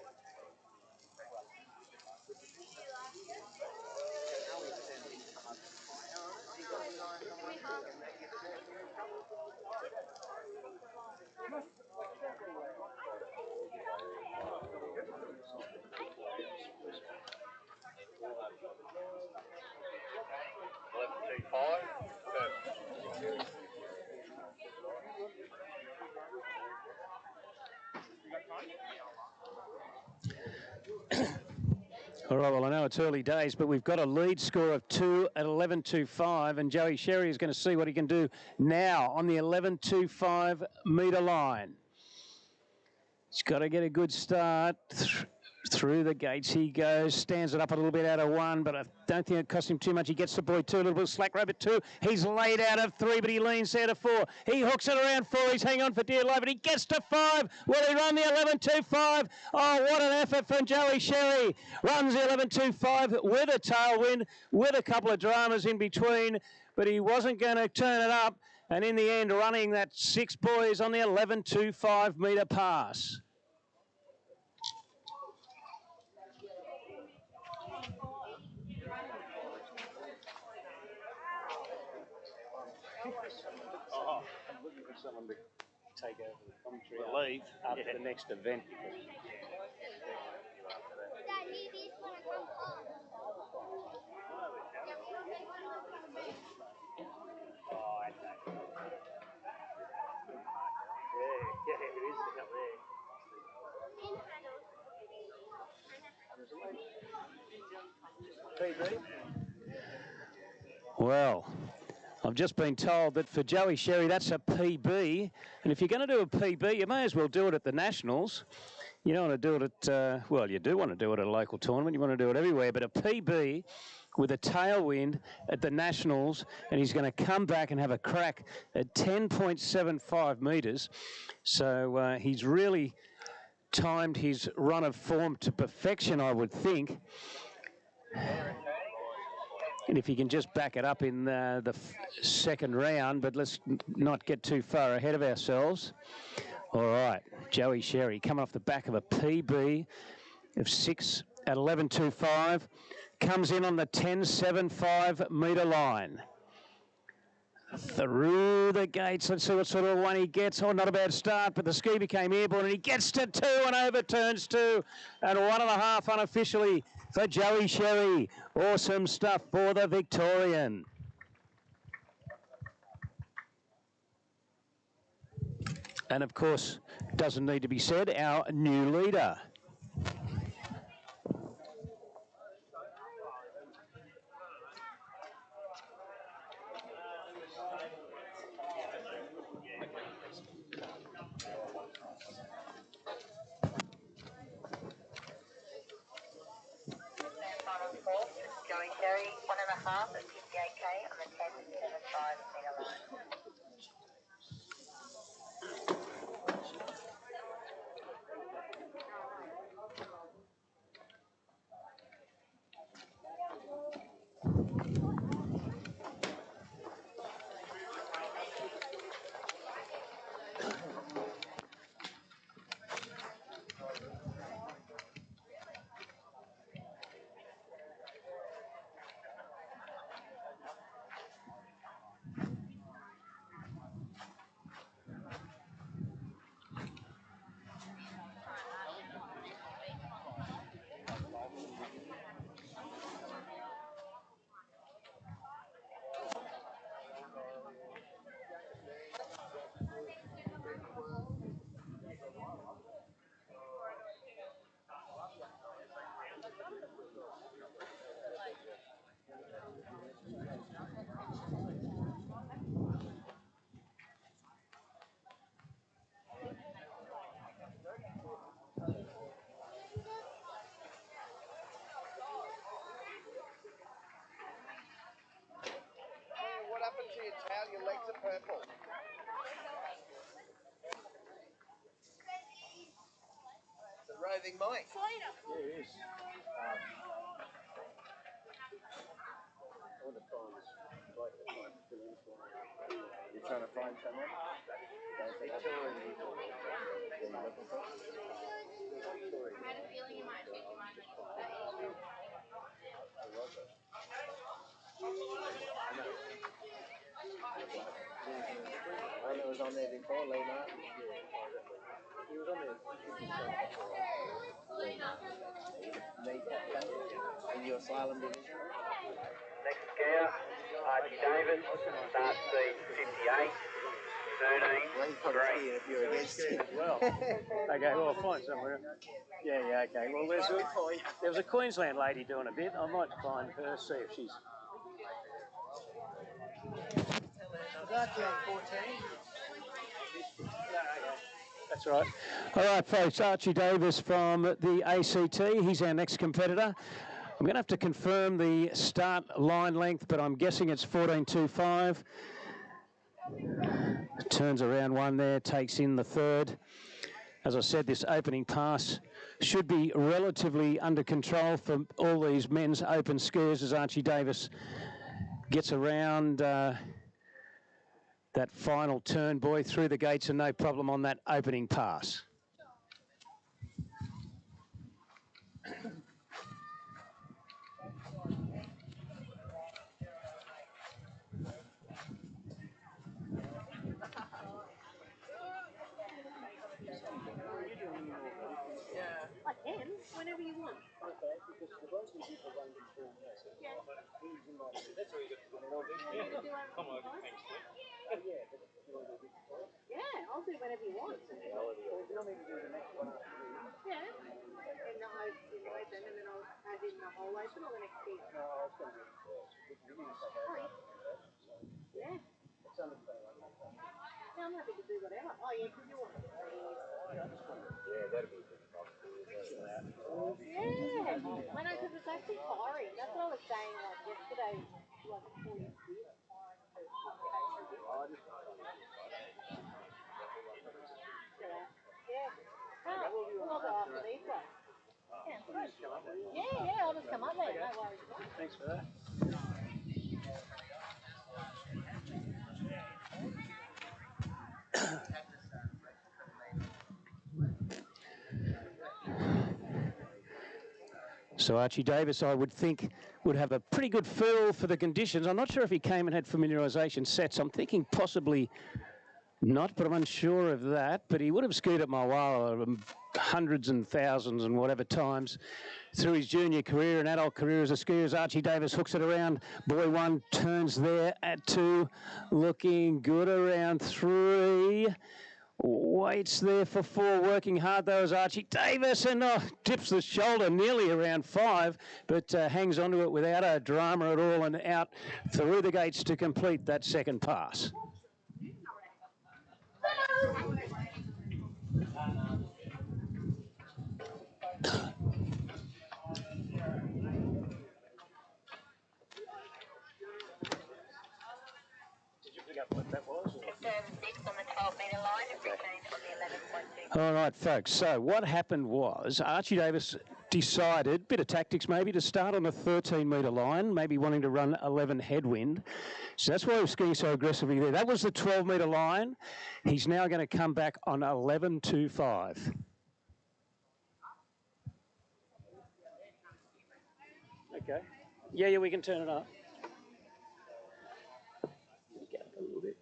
All right, well, I know it's early days, but we've got a lead score of 2 at 11.25, and Joey Sherry is going to see what he can do now on the 11.25 metre line. He's got to get a good start. Through the gates he goes, stands it up a little bit out of 1, but I don't think it cost him too much. He gets the boy 2, a little bit of slack rope at 2. He's laid out of 3, but he leans there to 4. He hooks it around 4. He's hanging on for dear life, but he gets to 5. Will he run the 11.25? Oh, what an effort from Joey Sherry. Runs the 11.25 with a tailwind, with a couple of dramas in between, but he wasn't going to turn it up. And in the end, running that 6 boys on the 11.25 metre pass. Oh, I'm looking for someone to take over the commentary after the next event. Well, I've just been told that for Joey Sherry, that's a PB. And if you're going to do a PB, you may as well do it at the Nationals. You don't want to do it at, well, you do want to do it at a local tournament. You want to do it everywhere. But a PB with a tailwind at the Nationals, and he's going to come back and have a crack at 10.75 metres. So he's really timed his run of form to perfection, I would think. And if he can just back it up in the second round, but let's not get too far ahead of ourselves. All right, Joey Sherry coming off the back of a PB of 6 at 11.25, comes in on the 10.75 metre line. Through the gates, let's see what sort of one he gets. Oh, not a bad start, but the ski became airborne, and he gets to 2 and overturns 2, and 1.5 unofficially for Joey Sherry. Awesome stuff for the Victorian. And of course, doesn't need to be said, our new leader. Joey Sherry, 1.5 at 58k on the 10.75 metre line. What happened to your tail? Your legs are purple. It's a roving mic. Yeah, it is. You're trying to find someone? I had a feeling you might think you might make One that was on there before, Lee Martin. He was on there. In your slalom division. Next skier, Archie Davis, start speed 58, 13, Well, he's probably skiing if you're against him. Well, okay, well, I'll find somewhere. Yeah, okay. Well, there was a Queensland lady doing a bit. I might find her, see if she's... That's right. All right, folks, Archie Davis from the ACT. He's our next competitor. I'm going to have to confirm the start line length, but I'm guessing it's 14.25. Turns around one there, takes in the third. As I said, this opening pass should be relatively under control for all these men's open skiers as Archie Davis gets around that final turn, boy, through the gates and no problem on that opening pass. I can, whenever you want. Yeah, I'll do whatever you want. Yeah. In the open, and then I'll add in the whole open or the next bit. Yeah. Yeah, I'm happy to do whatever. Oh, yeah, because you want it. Yeah. I know, because it's actually tiring. That's what I was saying, like, yesterday, like, before you see it. Yeah. We'll go after these guys. Yeah, I'll just come up there, no worries. Thanks for that. So Archie Davis, I would think, would have a pretty good feel for the conditions. I'm not sure if he came and had familiarisation sets. I'm thinking possibly not, but I'm unsure of that. But he would have skied at Mulwala hundreds and thousands and whatever times through his junior career and adult career as a skier. As Archie Davis hooks it around, boy one turns there at 2, looking good around 3. Waits there for 4, working hard though as Archie Davis, and dips the shoulder nearly around 5, but hangs onto it without a drama at all and out through the gates to complete that second pass. All right, folks, so what happened was Archie Davis decided, bit of tactics maybe, to start on the 13-metre line, maybe wanting to run 11 headwind. So that's why he was skiing so aggressively there. That was the 12-metre line. He's now going to come back on 11.25. Okay. Yeah, we can turn it up. Get up a little bit.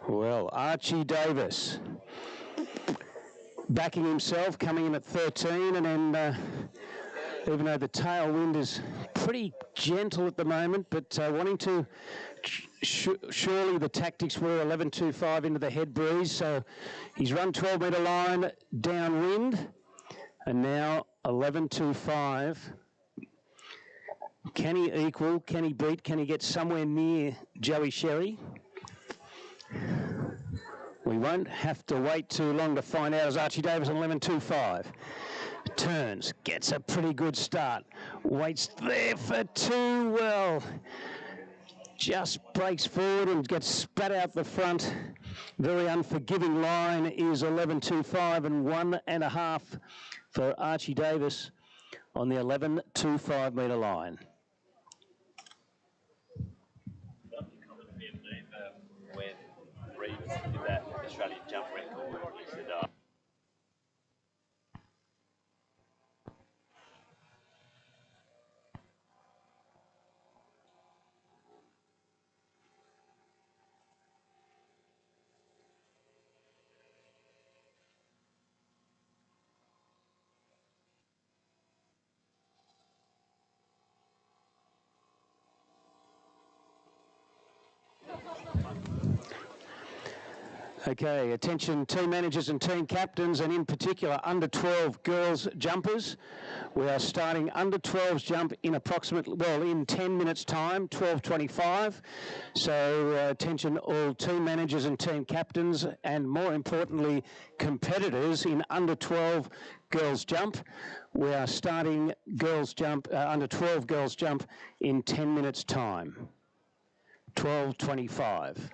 Well, Archie Davis backing himself, coming in at 13, and then even though the tailwind is pretty gentle at the moment, but wanting to, surely the tactics were 11.25 into the head breeze, so he's run 12-metre line downwind, and now 11.25. Can he equal, can he beat, can he get somewhere near Joey Sherry? We won't have to wait too long to find out as Archie Davis on 11.25. Turns, gets a pretty good start. Waits there for two, well, just breaks forward and gets spat out the front. Very unforgiving line is 11.25 and 1.5 for Archie Davis on the 11.25 metre line. When Reeves did that Australian jump record, he said, Okay, attention team managers and team captains, and in particular under 12 girls jumpers. We are starting under 12s jump in in 10 minutes time, 12.25. So attention all team managers and team captains, and more importantly competitors in under 12 girls jump. We are starting girls jump, under 12 girls jump in 10 minutes time, 12.25.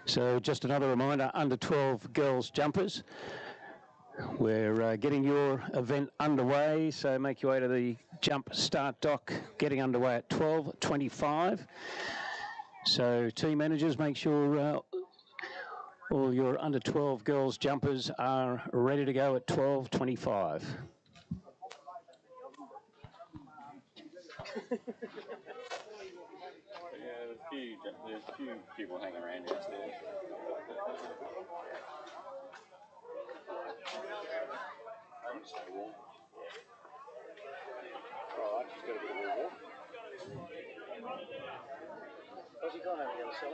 So just another reminder, under 12 girls jumpers. We're getting your event underway, so make your way to the jump start dock, getting underway at 12.25. So team managers, make sure all your under 12 girls jumpers are ready to go at 12.25. there's a few people hanging around downstairs. Alright, she's got a bit of a walk. Where's he gone over the other side?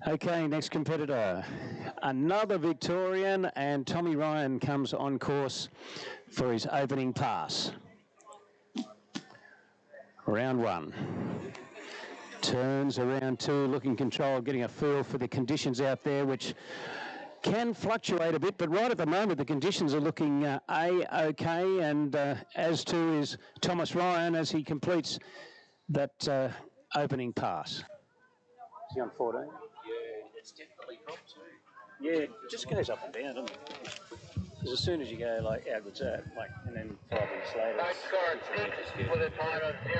Okay, next competitor, another Victorian, and Tommy Ryan comes on course for his opening pass. Round one. Turns around two, looking controlled, getting a feel for the conditions out there, which can fluctuate a bit, but right at the moment the conditions are looking okay, and as too is Thomas Ryan as he completes that opening pass. Is he on 14? It's definitely dropped too. Yeah, it just goes up and down, doesn't it? Because as soon as you go, like, how good's that? Like, and then 5 minutes later. Boat score at with a time of 08.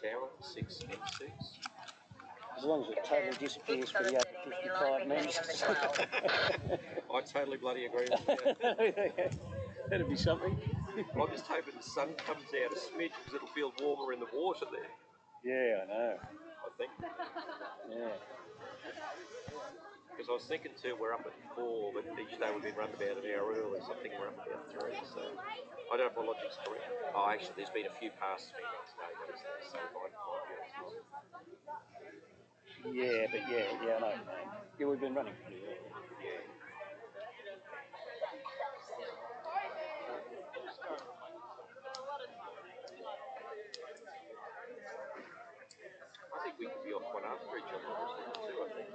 Tower, 6 and 6. As long as it totally disappears for the over 55 minutes. I totally bloody agree with you. That'd be something. I'm just hoping the sun comes out a smidge because it'll feel warmer in the water there. Yeah, I know. I think. Yeah. Because I was thinking too, we're up at 4, but each day we've been run about an hour early, so I think we're up about 3. So I don't know if my logic's correct. Oh, actually, there's been a few passes being run today, but it's so 9 5 minutes. Yeah, but yeah, I know. Yeah, we've been running pretty well. I think we could be off one after each other. Too, I think.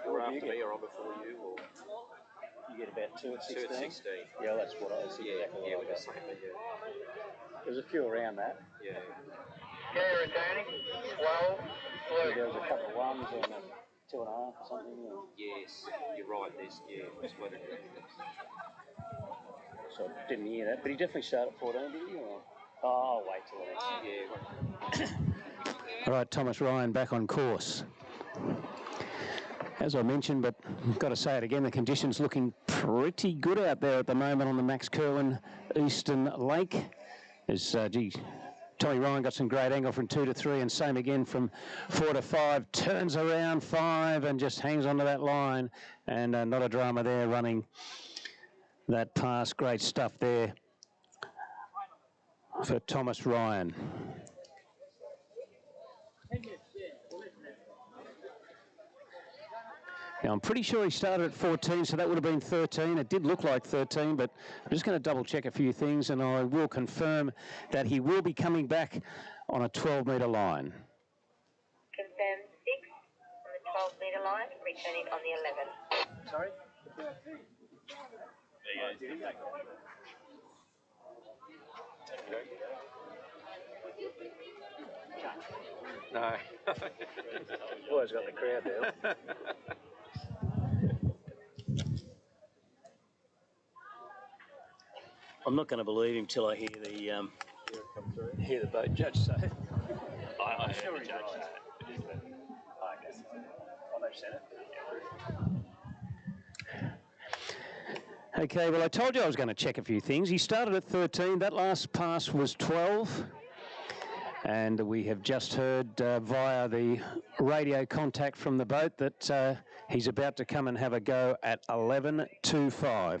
Or after me, or on before you, or You get about 2 at 16? 2 at 16. Yeah, that's what I was Yeah, we're the same, yeah. There's a few around that. Yeah. Okay, returning. 12, blue. There was a couple of ones and a 2.5 or something. Yes, you're right, there's what it is. So I didn't hear that, but he definitely started at 14, didn't he? Or? Oh, I'll wait till the next. Yeah. All right, Thomas Ryan back on course. As I mentioned, but I've got to say it again, the conditions looking pretty good out there at the moment on the Max Kirwan Eastern Lake. As Tommy Ryan got some great angle from 2 to 3, and same again from 4 to 5. Turns around 5 and just hangs onto that line, and not a drama there running that pass. Great stuff there for Thomas Ryan. Now, I'm pretty sure he started at 14, so that would have been 13. It did look like 13, but I'm just going to double check a few things, and I will confirm that he will be coming back on a 12-metre line. Confirm 6 on the 12-metre line, returning on the 11. Sorry? No. Always got the crowd there. I'm not going to believe him till I hear the boat judge say it. I'm sure he's right. I guess. Well, they've said it. Okay, well, I told you I was going to check a few things. He started at 13. That last pass was 12. And we have just heard via the radio contact from the boat that he's about to come and have a go at 11.25.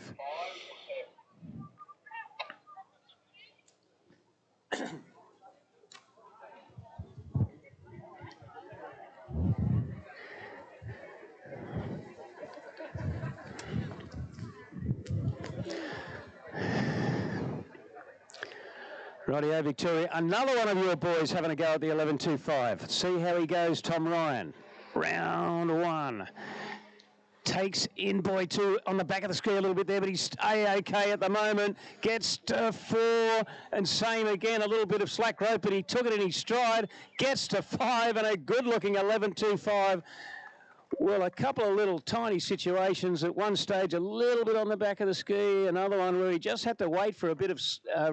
Rightio, Victoria. Another one of your boys having a go at the 11.25. See how he goes, Tom Ryan. Round 1. Takes in boy 2 on the back of the ski a little bit there, but he's A-OK at the moment. Gets to 4, and same again, a little bit of slack rope, but he took it in his stride. Gets to 5, and a good-looking 11.25. Well, a couple of little tiny situations. At one stage, a little bit on the back of the ski. Another one where he just had to wait for a bit of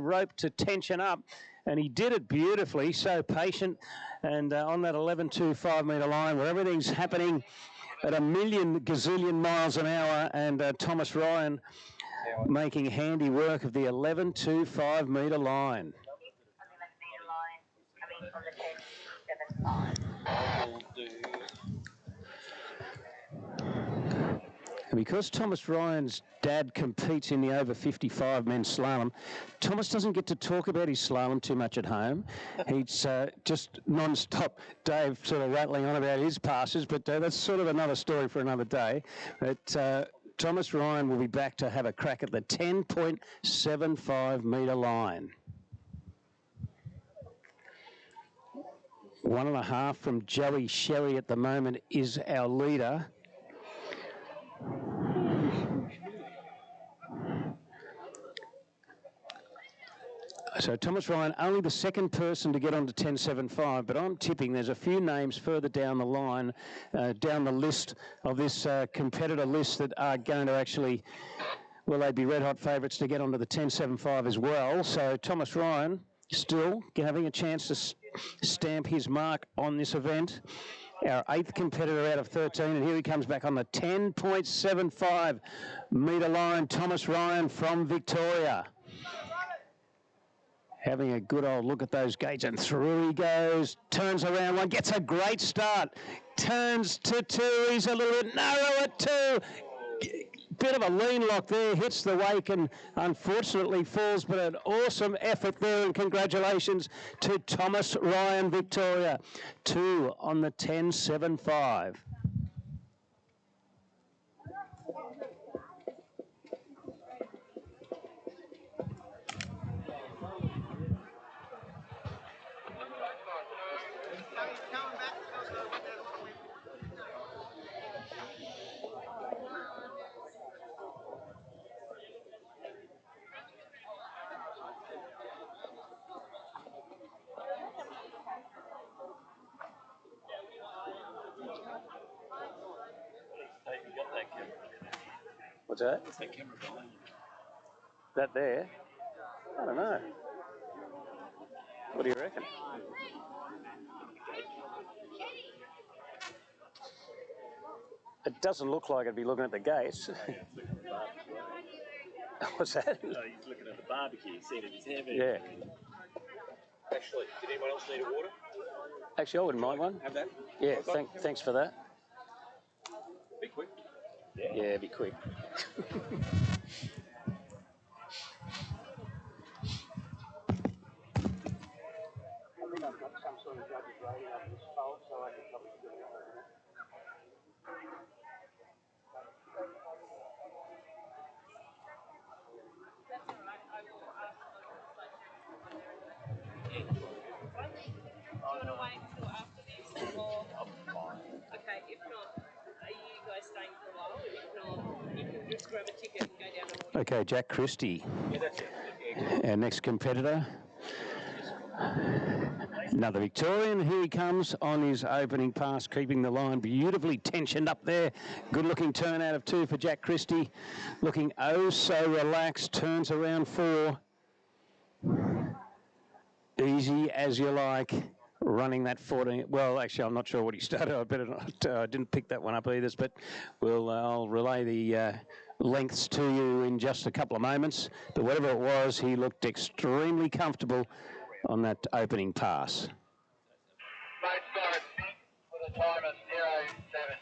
rope to tension up. And he did it beautifully, so patient. And on that 11.25 metre line where everything's happening at a million gazillion miles an hour. And Thomas Ryan making handy work of the 11.25 metre line. And because Thomas Ryan's dad competes in the over 55 men's slalom, Thomas doesn't get to talk about his slalom too much at home. He's just non-stop, Dave sort of rattling on about his passes, but that's sort of another story for another day. But Thomas Ryan will be back to have a crack at the 10.75 metre line. 1.5 from Joey Sherry at the moment is our leader. So Thomas Ryan, only the second person to get on to 10.75, but I'm tipping there's a few names further down the line, down the list of this competitor list that are going to actually, well, they'd be red-hot favourites to get onto the 10.75 as well. So Thomas Ryan still having a chance to stamp his mark on this event. Our 8th competitor out of 13, and here he comes back on the 10.75 metre line, Thomas Ryan from Victoria. Having a good old look at those gates, and through he goes, turns around 1, gets a great start, turns to 2, he's a little bit narrow at 2, bit of a lean lock there, hits the wake and unfortunately falls, but an awesome effort there, and congratulations to Thomas Ryan Victoria. 2 on the 10.75. What's that? What's that camera behind you? That there? I don't know. What do you reckon? It doesn't look like it'd be looking at the gates. What's that? No, he's looking at the barbecue, seeing his hair. Yeah. Actually, did anyone else need a water? Actually, I wouldn't mind one. Have that? Yeah, thanks for that. Be quick. Yeah, be quick. I think I've got some sort of judge's rating on this fold, so I can probably do it. Okay, if not, are you guys staying for a while? If not, you can just grab a ticket and go down the water. Okay, Jack Christie, our next competitor. Another Victorian. Here he comes on his opening pass, keeping the line beautifully tensioned up there. Good looking turn out of 2 for Jack Christie. Looking oh so relaxed, turns around 4. Easy as you like. Running that 14. Well, actually, I'm not sure what he started. I better not. I didn't pick that one up either. But I'll relay the lengths to you in just a couple of moments. But whatever it was, he looked extremely comfortable on that opening pass. Late start with a time of 0.7.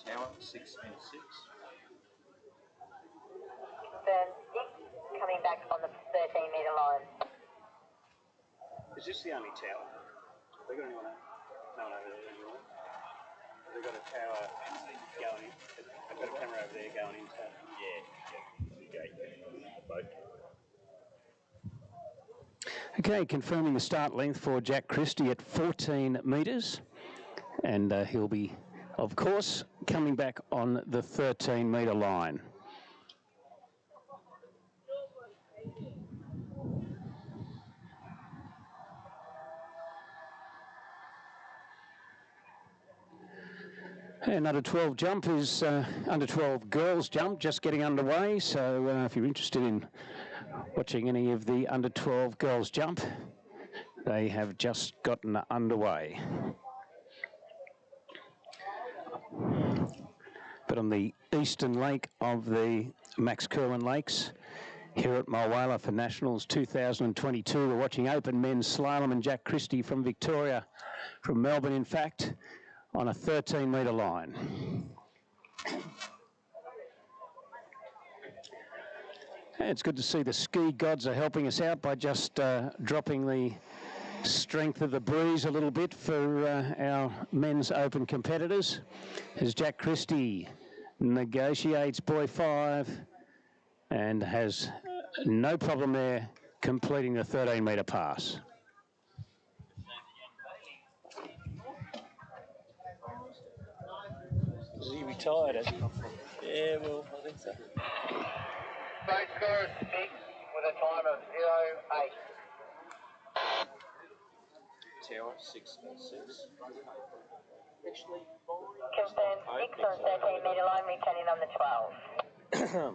Tower, 6 and 6. Confirm 6, coming back on the 13-metre line. Is this the only tower? Have they got anyone over? No one over there anymore. Have they got a tower going in? They've got a camera over there going into. Okay, confirming the start length for Jack Christie at 14 metres. And he'll be, of course, coming back on the 13-metre line. And under 12 jump is under 12 girls jump, just getting underway. So if you're interested in watching any of the under 12 girls jump, they have just gotten underway. But on the eastern lake of the Max Kirwan Lakes, here at Mulwala for Nationals 2022, we're watching open men's slalom and Jack Christie from Victoria, from Melbourne in fact, on a 13-metre line. And it's good to see the ski gods are helping us out by just dropping the strength of the breeze a little bit for our men's open competitors, as Jack Christie negotiates buoy 5 and has no problem there completing the 13-metre pass. Is he retired? Yeah, well, I think so. Late score is 6 with a time of 0.8. Tower, 6 and 6. Actually, Confirm 6 on 13-metre line, returning on the 12.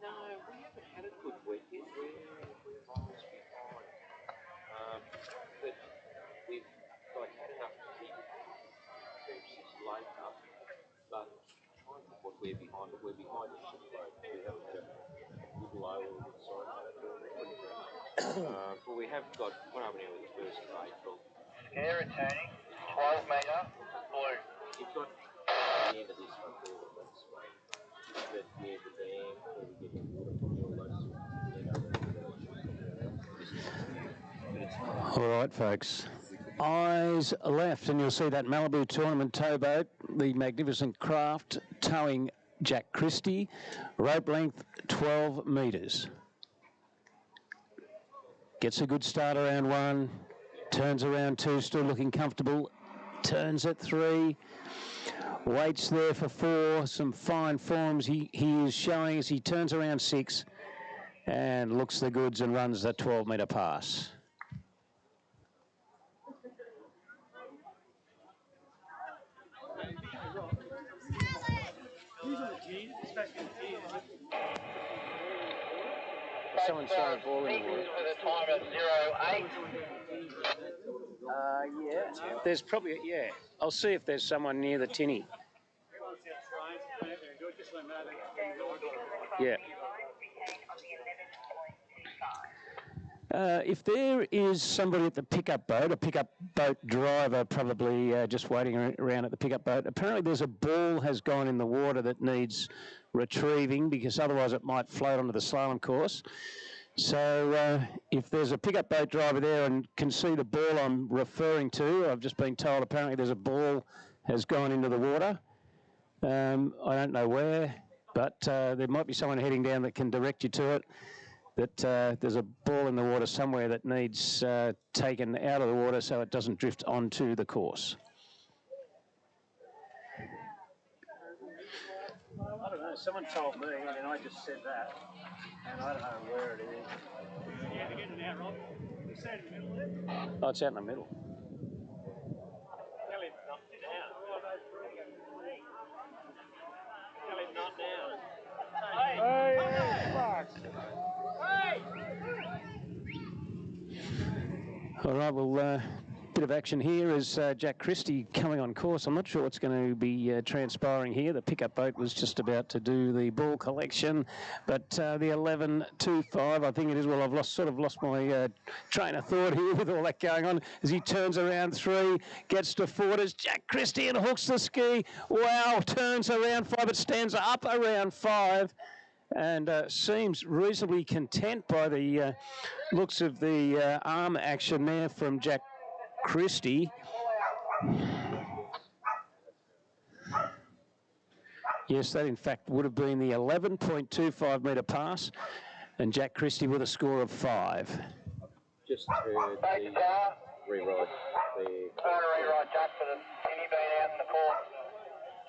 no, we haven't had a good weekend. we're behind, but we're behind the ship load. We haven't got a little lower, a little sorry. But we have got, what happened here with the 1st of April? Scare returning, 12 metre, blue. You've got the end of this one there, that's right. But yeah, the dam, where we get the water from all those, All right, folks. Eyes left, and you'll see that Malibu Tournament towboat, the magnificent craft towing Jack Christie, rope length 12 metres. Gets a good start around 1, turns around 2, still looking comfortable, turns at 3, waits there for 4, some fine forms he is showing as he turns around 6 and looks the goods and runs that 12-metre pass. Someone's throwing a ball in the water. With a time of 08. Yeah. There's probably, yeah. I'll see if there's someone near the tinny. Yeah. If there is somebody at the pickup boat, a pickup boat driver probably just waiting around at the pickup boat, apparently there's a ball has gone in the water that needs retrieving because otherwise it might float onto the slalom course. So if there's a pickup boat driver there and can see the ball I'm referring to, I've just been told apparently there's a ball has gone into the water. I don't know where, but there might be someone heading down that can direct you to it. That there's a ball in the water somewhere that needs taken out of the water so it doesn't drift onto the course. I don't know, someone told me and I just said that, and I don't know where it is. Yeah, get it out, Rob. Is that in the middle there? Oh, it's out in the middle. Tell him not now. Tell him not now. Hey, fuck. All right, well, bit of action here is Jack Christie coming on course. I'm not sure what's going to be transpiring here. The pickup boat was just about to do the ball collection, but the 11.25, I think it is. Well, I've sort of lost my train of thought here with all that going on. As he turns around 3, gets to 4, there's Jack Christie and hooks the ski. Wow, turns around 5, but stands up around 5. And seems reasonably content by the looks of the arm action there from Jack Christie. Yes, that in fact would have been the 11.25 metre pass, and Jack Christie with a score of 5. Just heard the rewrite there. Rewrite Jack for the tinny being out in the course.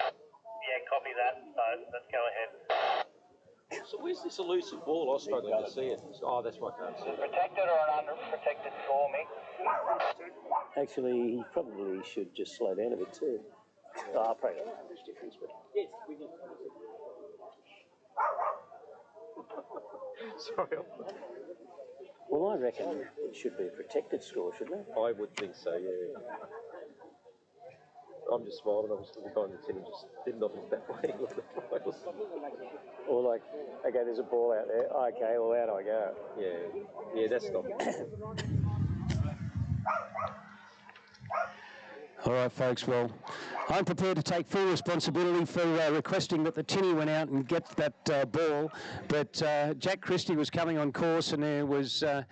Yeah, copy that. So let's go ahead. So where's this elusive ball? I was struggling to see it. Oh, that's why I can't see it. Protected or an unprotected score, Mick? Actually, he probably should just slow down a bit too. Oh, probably not much difference, but yes, we can. Sorry. Well, I reckon it should be a protected score, shouldn't it? I would think so, yeah. I'm just smiling. Obviously, the guy in the tin just didn't look that way. Or like, okay, there's a ball out there. Okay, well, how do I go? Yeah, that's not. All right, folks, well, I'm prepared to take full responsibility for requesting that the tinny went out and get that ball, but Jack Christie was coming on course and there was a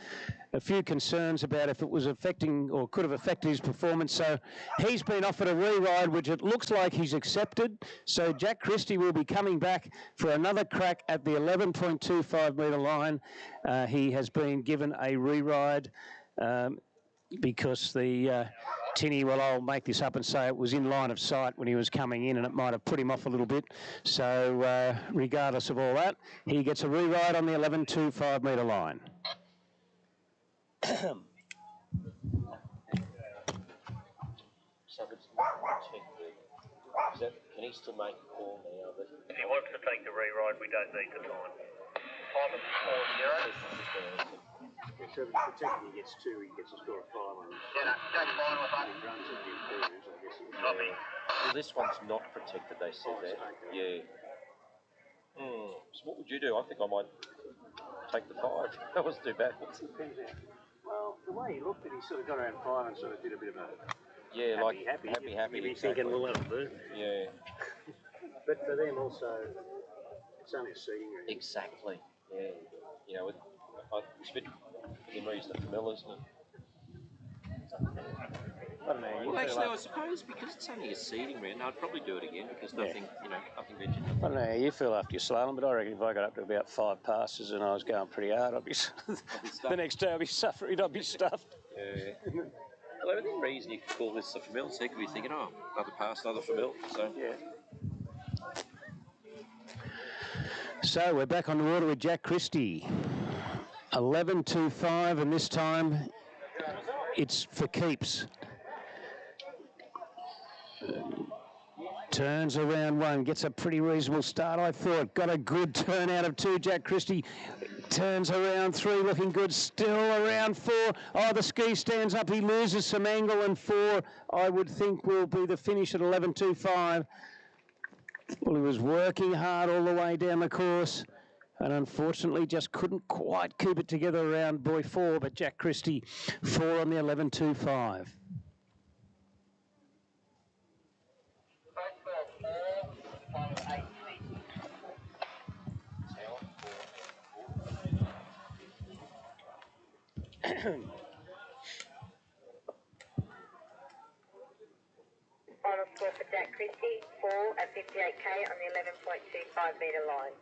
few concerns about if it was affecting or could have affected his performance, so he's been offered a re-ride, which it looks like he's accepted, so Jack Christie will be coming back for another crack at the 11.25 metre line. He has been given a re-ride because the tinny, well, I'll make this up and say it was in line of sight when he was coming in and it might have put him off a little bit. So regardless of all that, he gets a re-ride on the 11.25 metre line. So it's not protected. Can he still make a call now? If he wants to take the re-ride, we don't need the time. Time is 4-0. So if he's protected, he gets 2, he gets a score of 5 on him. Yeah, Jack fine with that. He runs at the improvers, I guess. Copy. Well, this one's not protected, they said that. Yeah. So what would you do? I think I might take the 5. That wasn't too bad. Well, the way he looked at it, he sort of got around 5 and sort of did a bit of a happy. You'd be Exactly. thinking, well, that'll do. Yeah. But for them also, it's only a seating room. Exactly. Yeah. You know, it's a bit memories the familiar, isn't it? I don't know. Well, actually, I suppose because it's only a seating round, I'd probably do it again because nothing ventured. I don't know how you feel after your slalom, but I reckon if I got up to about 5 passes and I was going pretty hard, I'd be the next day I'd be suffering, I'd be stuffed. Yeah. Well, within reason, you could call this a familiar, so you could be thinking, oh, another pass, another familiar. So yeah. So we're back on the water with Jack Christie. 11.25, and this time it's for keeps. Turns around 1, gets a pretty reasonable start, I thought. Got a good turn out of 2, Jack Christie. Turns around 3, looking good. Still around 4. Oh, the ski stands up. He loses some angle, and 4, I would think, will be the finish at 11.25. Well, he was working hard all the way down the course, and unfortunately just couldn't quite keep it together around boy 4, but Jack Christie 4 on the 11.25. Final score for Jack Christie, 4 at 58k on the 11.25 metre line.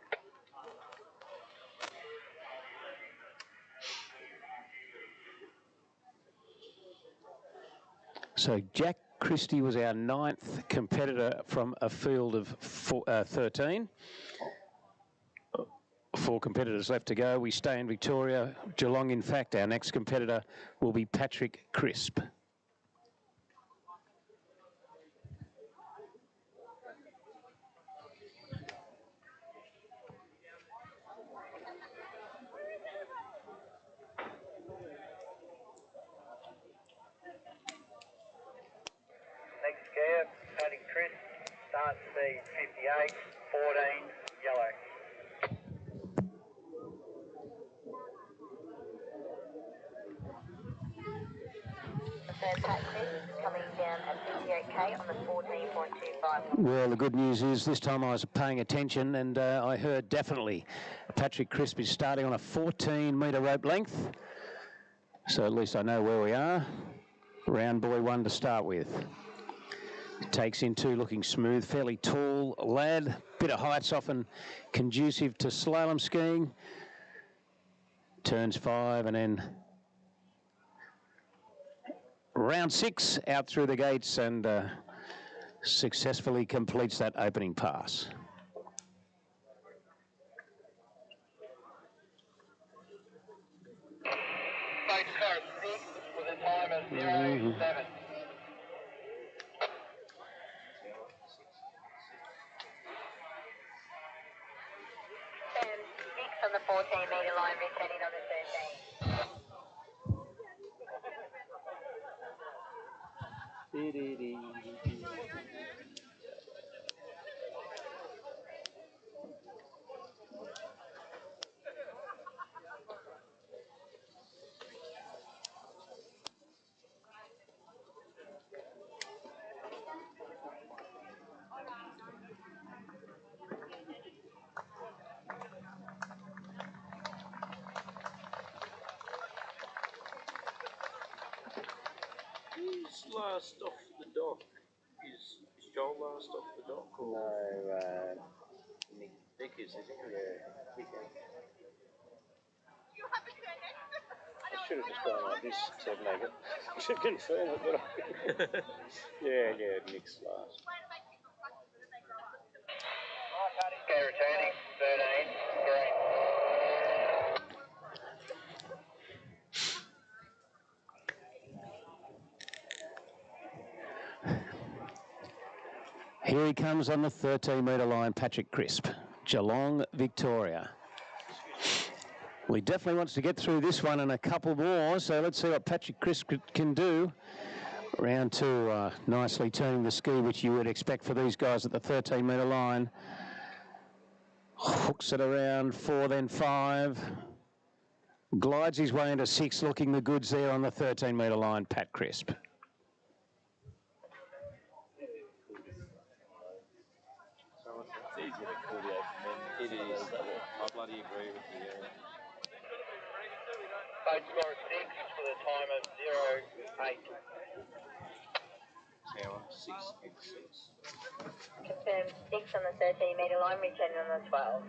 So Jack Christie was our 9th competitor from a field of 13. 4 competitors left to go. We stay in Victoria. Geelong, in fact, our next competitor will be Patrick Crisp. Next gear, Paddy Chris, start speed 58, 14, yellow. Third Pat Chris coming down at 58k on the 14.25. Well, the good news is this time I was paying attention, and I heard definitely Patrick Crisp is starting on a 14-metre rope length. So at least I know where we are. Round boy 1 to start with. Takes in 2, looking smooth, fairly tall lad. Bit of height's often conducive to slalom skiing. Turns 5 and then round 6 out through the gates and successfully completes that opening pass. Stage start 6 with a time of 0.7. And 6 on the 14-metre line, returning on the 13. Who's last off the dock? Is Joel last off the dock? Or? No, Nick is, isn't he? yeah. I should have just gone like this to make it, to confirm it, but yeah, Nick's last. Okay, returning 13, green. Here he comes on the 13-metre line, Patrick Crisp, Geelong, Victoria. Well, he definitely wants to get through this one and a couple more, so let's see what Patrick Crisp can do. Round 2, nicely turning the ski, which you would expect for these guys at the 13-metre line. Hooks it around 4, then 5. Glides his way into 6, looking the goods there on the 13-metre line, Pat Crisp. It's easier to call the men. It is. I bloody agree with you. Boat score of 6 with a time of 0.8. Tower 6x6. Confirm 6 on the 13-metre line, returning on the 12.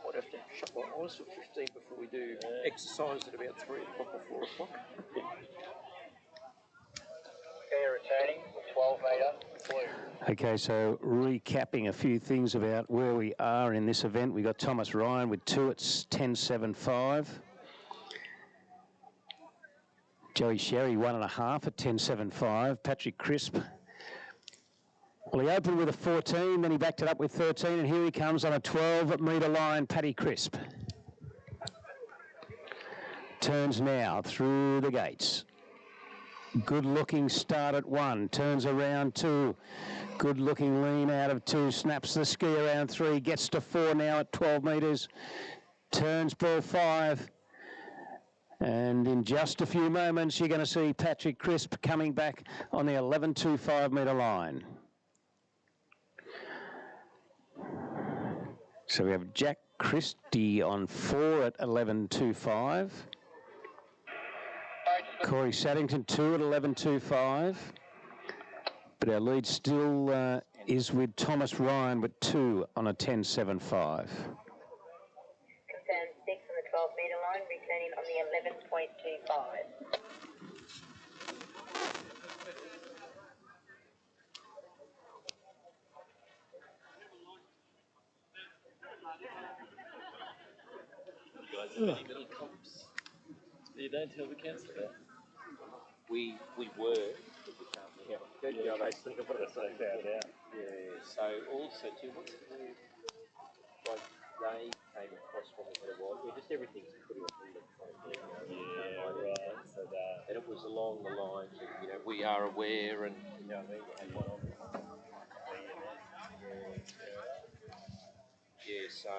Might have to shut my eyes for 15 before we do exercise at about 3 o'clock or 4 o'clock. Okay, returning, 12-metre, blue. Okay, so recapping a few things about where we are in this event. We got Thomas Ryan with 2 at 10.75. Joey Sherry 1.5 at 10.75. Patrick Crisp. Well, he opened with a 14, then he backed it up with 13, and here he comes on a 12-metre line, Paddy Crisp. Turns now through the gates. Good-looking start at 1, turns around 2. Good-looking lean out of 2, snaps the ski around 3, gets to 4 now at 12 metres. Turns ball 5. And in just a few moments, you're going to see Patrick Crisp coming back on the 11.25 metre line. So we have Jack Christie on 4 at 11.25. Corey Saddington 2 at 11.25. But our lead still is with Thomas Ryan with 2 on a 10.75. Confirm 6 on the 12-metre line, returning on the 11.25. Guys, have any little comps? You don't tell the council that. We were, but we can't be. Yeah, they still put us so far down. Yeah, so also too, what's the like they came across from us a while. Yeah, just everything's pretty electronic. Yeah, right. So that, and it was along the lines of, you know, we are aware and, you know, they had one on. Yeah, so is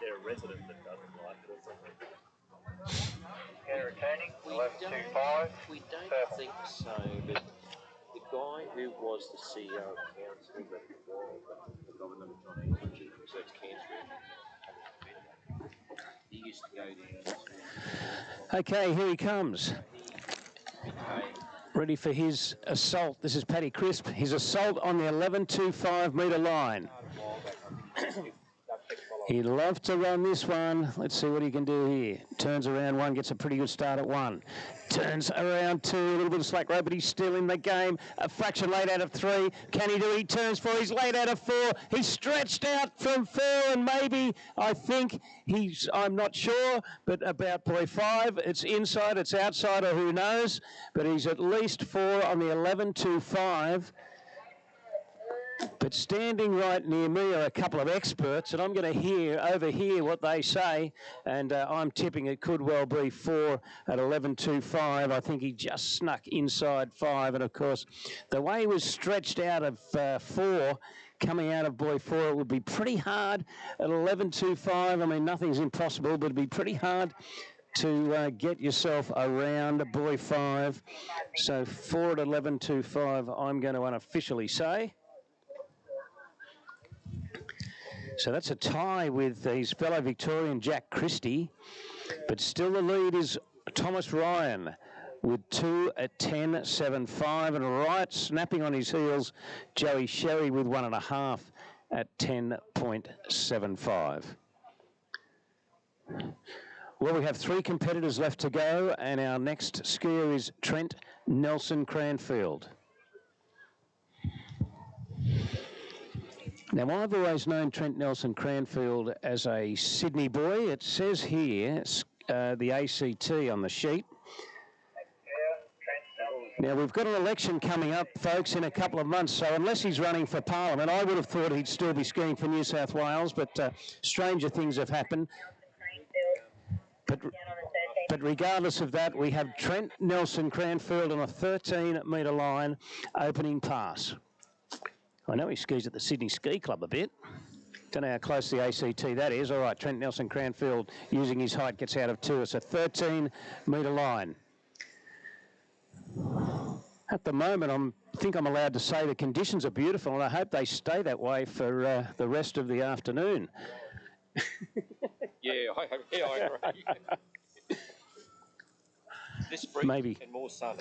there a resident that doesn't like it or something? Yeah, returning, We 11.25. don't think so, but the guy who was the CEO of council that the government of John Anthony research cancer, he used to go there. Okay, here he comes. Ready for his assault. This is Paddy Crisp. His assault on the 11.25 metre line. He'd love to run this one. Let's see what he can do here. Turns around 1, gets a pretty good start at 1. Turns around 2, a little bit of slack rope, but he's still in the game. A fraction late out of 3. Can he do it? He turns 4. He's late out of 4. He's stretched out from 4, and maybe, I think I'm not sure, but about point 5. It's inside, it's outside, or who knows. But he's at least 4 on the 11.25. But standing right near me are a couple of experts, and I'm going to overhear what they say, and I'm tipping it could well be 4 at 11.25. I think he just snuck inside 5, and of course, the way he was stretched out of 4, coming out of buoy 4, it would be pretty hard at 11.25. I mean, nothing's impossible, but it'd be pretty hard to get yourself around buoy 5. So 4 at 11.25, I'm going to unofficially say. So that's a tie with his fellow Victorian Jack Christie, but still the lead is Thomas Ryan with 2 at 10.75, and right snapping on his heels, Joey Sherry with 1.5 at 10.75. Well, we have 3 competitors left to go, and our next skier is Trent Nelson Cranfield. Now, I've always known Trent Nelson Cranfield as a Sydney boy. It says here the ACT on the sheet. Now, we've got an election coming up, folks, in a couple of months, so unless he's running for Parliament, I would have thought he'd still be skiing for New South Wales, but stranger things have happened. But regardless of that, we have Trent Nelson Cranfield on a 13-metre line opening pass. I know he skis at the Sydney Ski Club a bit. Don't know how close the ACT that is. All right, Trent Nelson Cranfield, using his height, gets out of 2. It's a 13-metre line. At the moment, I think I'm allowed to say the conditions are beautiful, and I hope they stay that way for the rest of the afternoon. Yeah, I agree. This breeze Maybe. And more sun.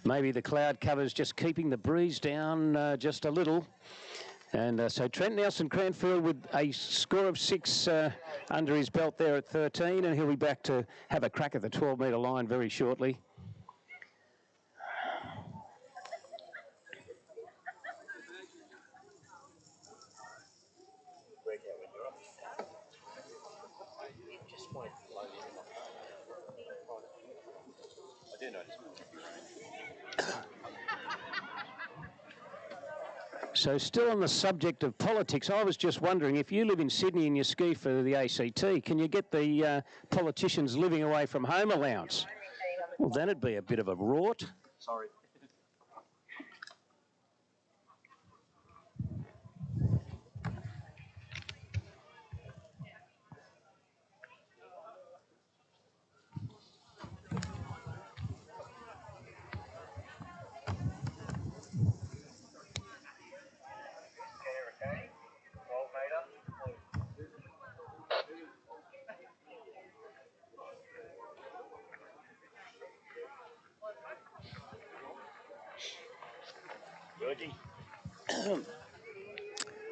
Maybe the cloud cover's just keeping the breeze down just a little. And so Trent Nelson Cranfield with a score of 6 under his belt there at 13, and he'll be back to have a crack at the 12-metre line very shortly. I do notice. So still on the subject of politics, I was just wondering, if you live in Sydney and you ski for the ACT, can you get the politicians living away from home allowance? Well, that'd be a bit of a rort. Sorry.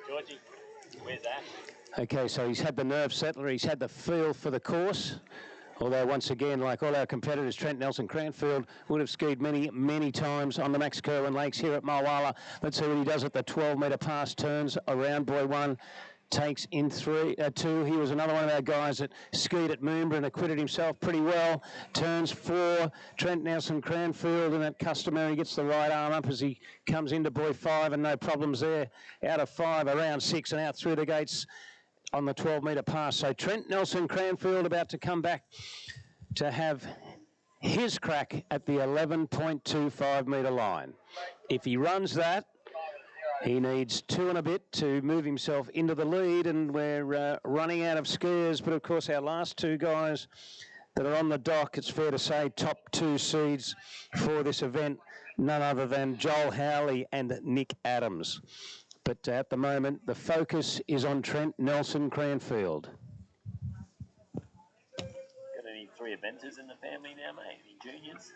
Georgie, where's that? Okay, so he's had the nerve settler, he's had the feel for the course. Although, once again, like all our competitors, Trent Nelson Cranfield would have skied many, many times on the Max Kirwan Lakes here at Mulwala. Let's see what he does at the 12-metre pass, turns around buoy 1, takes in 2. He was another one of our guys that skied at Moomba and acquitted himself pretty well. Turns 4, Trent Nelson Cranfield, and that customary gets the right arm up as he comes into buoy 5, and no problems there. Out of 5, around 6, and out through the gates on the 12-metre pass. So Trent Nelson Cranfield about to come back to have his crack at the 11.25-metre line. If he runs that, he needs 2 and a bit to move himself into the lead, and we're running out of skiers. But, of course, our last 2 guys that are on the dock, it's fair to say, top 2 seeds for this event, none other than Joel Howley and Nick Adams. But at the moment, the focus is on Trent Nelson Cranfield. Got any 3 eventers in the family now, mate? Any juniors?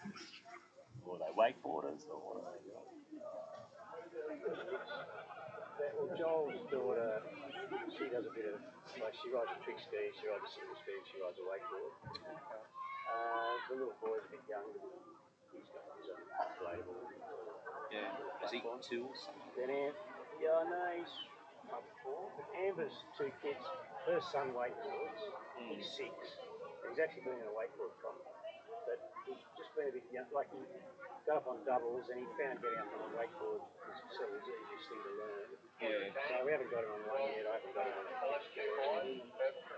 Or are they wakeboarders? Or what are they? Well, Joel's daughter, she does a bit of, like, she rides a trick ski, she rides a single ski, she rides a wakeboard. The little boy's a bit younger. He's got his own inflatable. Yeah, is he 2 or something? Then yeah, I know he's up 4. But Amber's 2 kids, her son wakeboards, he's 6. He's actually doing a wakeboard comp. But he's just been a bit young, like he got up on doubles and he found getting up on a wakeboard was sort of the easiest thing to learn. Yeah. So we haven't got him on one yet, I haven't got him on a ski.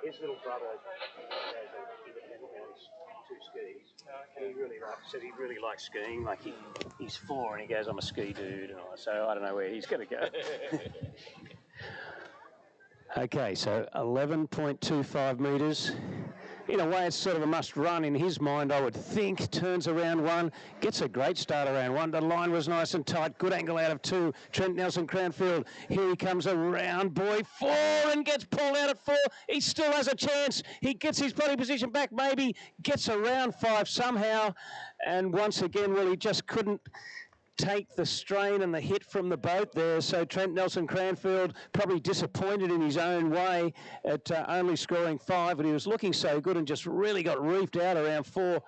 His little brother goes on independently on his 2 skis. And he really likes skiing. Like he's 4 and he goes, I'm a ski dude, and all that. So I don't know where he's going to go. Okay, so 11.25 metres. In a way, it's sort of a must run in his mind, I would think. Turns around 1, gets a great start around 1. The line was nice and tight. Good angle out of 2. Trent Nelson Cranfield. Here he comes around buoy 4 and gets pulled out at 4. He still has a chance. He gets his body position back, maybe. Gets around 5 somehow. And once again, well, he just couldn't take the strain and the hit from the boat there. So Trent Nelson Cranfield probably disappointed in his own way at only scoring 5, but he was looking so good and just really got reefed out around 4.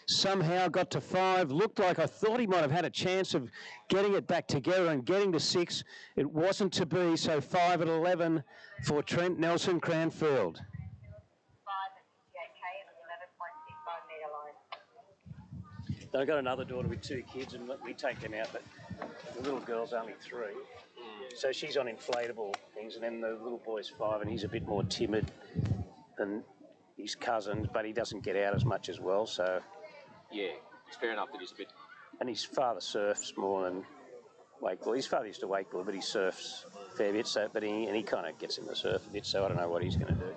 Somehow got to 5. Looked like I thought he might have had a chance of getting it back together and getting to 6. It wasn't to be, so 5 at 11 for Trent Nelson Cranfield. 5 at 58k on the 11.65 metre line. I've got another daughter with 2 kids, and we take them out, but the little girl's only 3. So she's on inflatable things, and then the little boy's 5, and he's a bit more timid than his cousins, but he doesn't get out as much as well, so... Yeah, it's fair enough that he's a bit... And his father surfs more than wakeboard. His father used to wakeboard, but he surfs a fair bit, so, but he kind of gets him to surf a bit, so I don't know what he's going to do.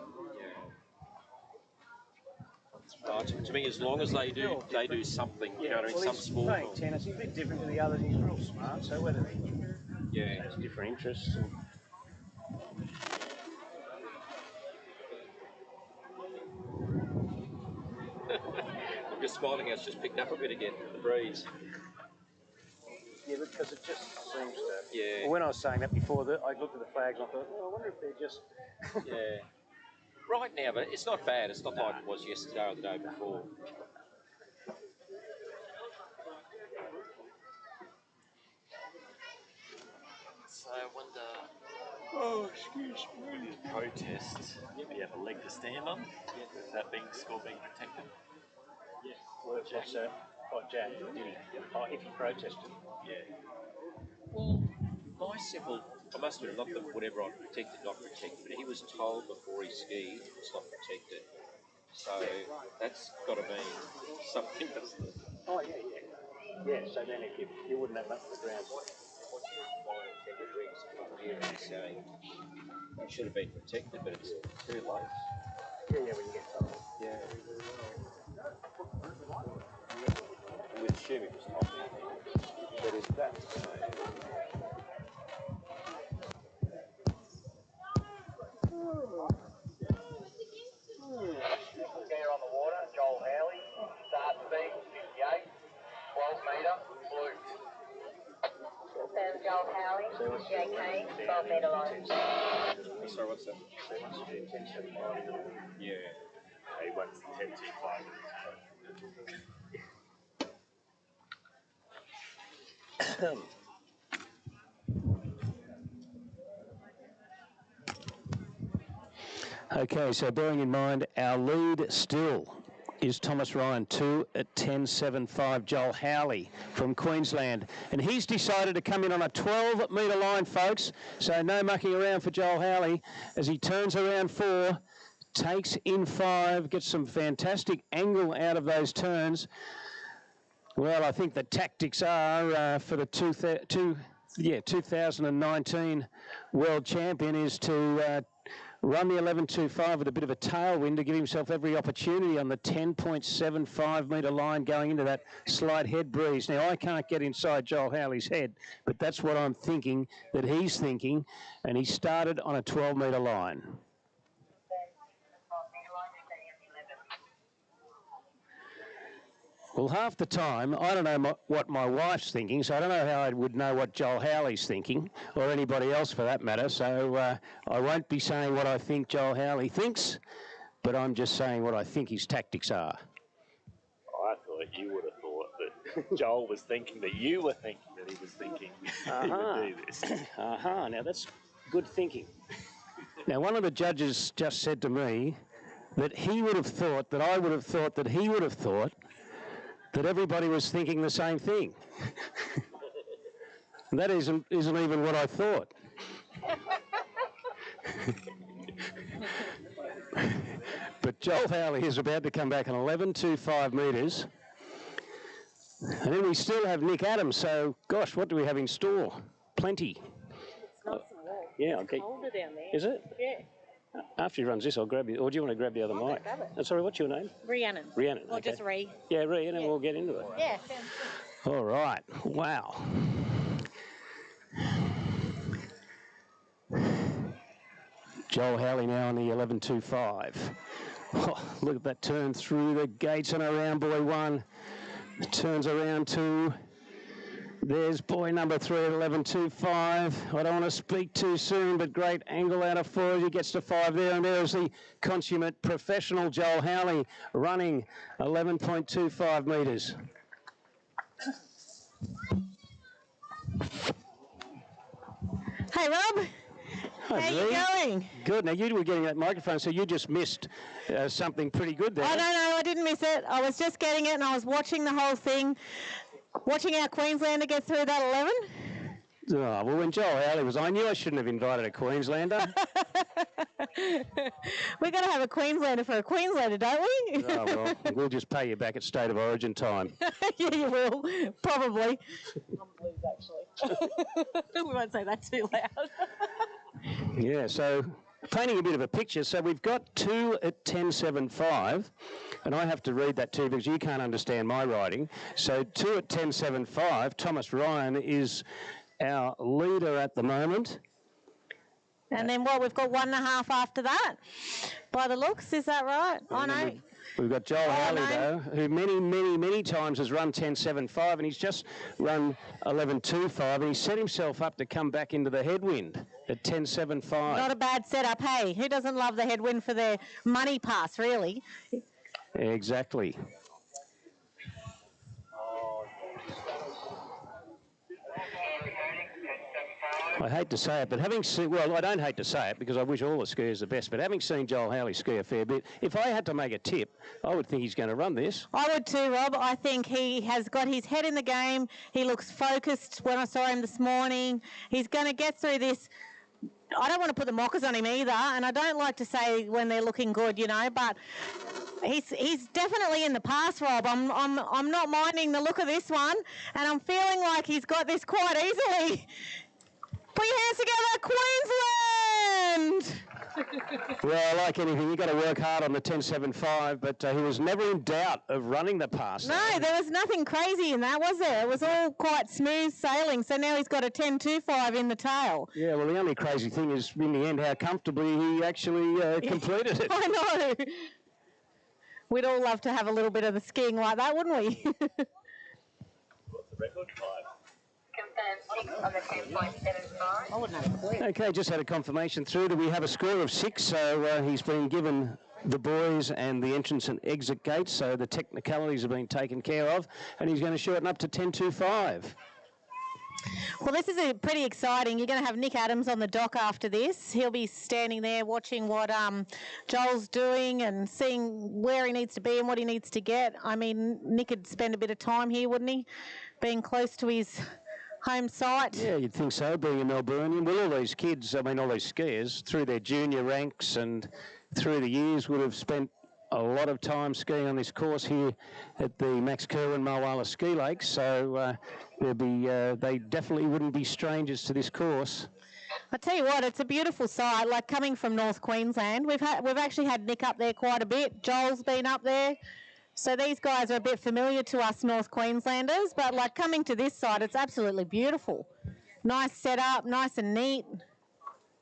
To me, as long as they do something, you know what I mean, some sport. Playing tennis, he's a bit different to the others. He's real smart, so whether he has different interests. I'm just smiling. It's just picked up a bit again. The breeze. Yeah, because it just seems to. Yeah. Well, when I was saying that before, I looked at the flags and I thought, I wonder if they're just. Yeah. Right now, but it's not bad. It's not like it was yesterday or the day before. So I wonder. Oh, excuse me. Protest. You have a leg to stand on. Is that score being protected? Yes. Well, that's Jack, did he? If he protested. Yeah. Well, my simple. I must admit, not that whatever I protected, not protected, but he was told before he skied it's not protected. So that's got to mean something, doesn't it? Oh, yeah. Yeah, so then if you wouldn't have much of the ground. So it should have been protected, but it's too late. Yeah, when you get told. Yeah. We'd assume it was told. But is that the same? Skier on the water, Joel Howley, start speed 58, 12 metre, blue. Joel Howley, 58k, 12 metre line. Sorry, what's that? Yeah. He went 10-2-5. Okay, so bearing in mind our lead still is Thomas Ryan, 2 at 10.75, Joel Howley from Queensland. And he's decided to come in on a 12-metre line, folks. So no mucking around for Joel Howley as he turns around 4, takes in 5, gets some fantastic angle out of those turns. Well, I think the tactics are for the 2019 World Champion is to run the 11.25 with a bit of a tailwind to give himself every opportunity on the 10.75 metre line going into that slight head breeze. Now, I can't get inside Joel Howley's head, but that's what I'm thinking that he's thinking, and he started on a 12-metre line. Well, half the time, I don't know what my wife's thinking, so I don't know how I would know what Joel Howley's thinking, or anybody else for that matter, so I won't be saying what I think Joel Howley thinks, but I'm just saying what I think his tactics are. I thought you would have thought that Joel was thinking that you were thinking that he was thinking he would do this. Now that's good thinking. Now, one of the judges just said to me that he would have thought, that I would have thought, that he would have thought that everybody was thinking the same thing. That isn't even what I thought. But Joel Howley is about to come back on 11.25 metres. And then we still have Nick Adams, so gosh, what do we have in store? Plenty. It's nice and warm. Yeah, I'll get. Colder down there. Is it? Yeah. After he runs this, I'll grab you. Or do you want to grab the other mic? grab it. Sorry, what's your name? Rhiannon. Rhiannon. Or Okay. just Rhi. Yeah, Rhi, and then we'll get into it. Yeah, sounds good. All right. Wow. Joel Howley now on the 11.25. Oh, look at that turn through the gates and around buoy 1. Turns around 2. There's boy number 3 at 11.25. I don't want to speak too soon, but great angle out of 4 as he gets to 5 there. And there's the consummate professional Joel Howley running 11.25 metres. Hey, Rob. Hi, How Lee. you going? Good. Now, you were getting that microphone, so you just missed something pretty good there. Oh, no, I didn't miss it. I was just getting it and I was watching the whole thing, watching our Queenslander get through that 11. Oh, well, when Joel Howley was, I knew I shouldn't have invited a Queenslander. We've got to have a Queenslander for a Queenslander, don't we? Oh, well, we'll just pay you back at State of Origin time. Yeah, you will. Probably. I'm blues, actually. We won't say that too loud. Yeah, so painting a bit of a picture. So we've got 2 at 10.75, and I have to read that to you because you can't understand my writing. So 2 at 10.75, Thomas Ryan is our leader at the moment. And then what? We've got 1.5 after that. By the looks, is that right? I know. We've got Joel Howley, though, who many times has run 10.75, and he's just run 11.25, and he's set himself up to come back into the headwind at 10.75. Not a bad setup, hey? Who doesn't love the headwind for their money pass, really? Exactly. I hate to say it, but having seen, well, I don't hate to say it because I wish all the skiers the best, but having seen Joel Howley ski a fair bit, if I had to make a tip, I would think he's going to run this. I would too, Rob. I think he has got his head in the game. He looks focused when I saw him this morning. He's going to get through this. I don't want to put the mockers on him either, and I don't like to say when they're looking good, you know, but he's definitely in the pass, Rob. I'm not minding the look of this one, and I'm feeling like he's got this quite easily. Put your hands together, Queensland! Well, like anything, you've got to work hard on the 10.75, but he was never in doubt of running the pass. No, there was nothing crazy in that, was there? It was all quite smooth sailing, so now he's got a 10.25 in the tail. Yeah, well, the only crazy thing is, in the end, how comfortably he actually completed it. I know. We'd all love to have a little bit of the skiing like that, wouldn't we? What's the record? 5. On the 10.75. I wouldn't have a clue. Okay, just had a confirmation through that we have a score of 6, so he's been given the boys and the entrance and exit gates, so the technicalities have been taken care of, and he's going to shorten up to 10.25. Well, this is pretty exciting. You're going to have Nick Adams on the dock after this. He'll be standing there watching what Joel's doing and seeing where he needs to be and what he needs to get. I mean, Nick would spend a bit of time here, wouldn't he? Being close to his home site. Yeah, you'd think so, being a Melburnian. Well, all these kids, I mean, all these skiers, through their junior ranks and through the years would have spent a lot of time skiing on this course here at the Max Kirwan Mulwala Ski Lake, so they definitely wouldn't be strangers to this course. I tell you what, it's a beautiful site. Like coming from North Queensland, we've actually had Nick up there quite a bit. Joel's been up there, so these guys are a bit familiar to us North Queenslanders. But like coming to this site, it's absolutely beautiful. Nice setup, nice and neat.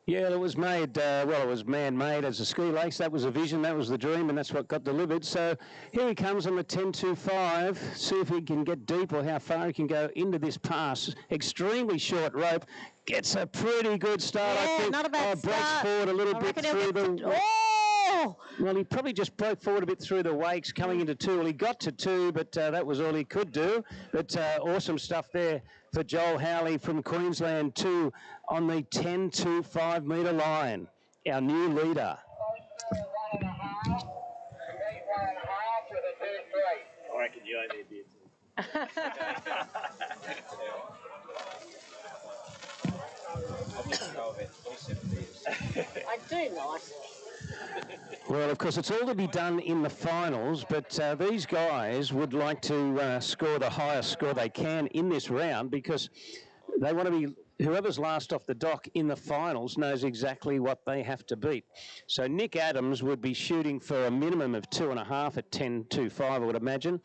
Yeah, it was made, it was man-made as a ski lake. So that was a vision, that was the dream, and that's what got delivered. So here he comes on the 10.25. See if he can get deep or how far he can go into this pass. Extremely short rope. Gets a pretty good start, yeah, I think. Not a bad breaks start. Forward a little bit through the... Well, he probably just broke forward a bit through the wakes coming into 2. Well, he got to 2, but that was all he could do. But awesome stuff there for Joel Howley from Queensland 2 on the 10.25 metre line. Our new leader. I reckon you owe me a beer too. I do like it. Well, of course, it's all to be done in the finals, but these guys would like to score the highest score they can in this round because they want to be, whoever's last off the dock in the finals knows exactly what they have to beat. So Nick Adams would be shooting for a minimum of 2.5 at 10.25, I would imagine.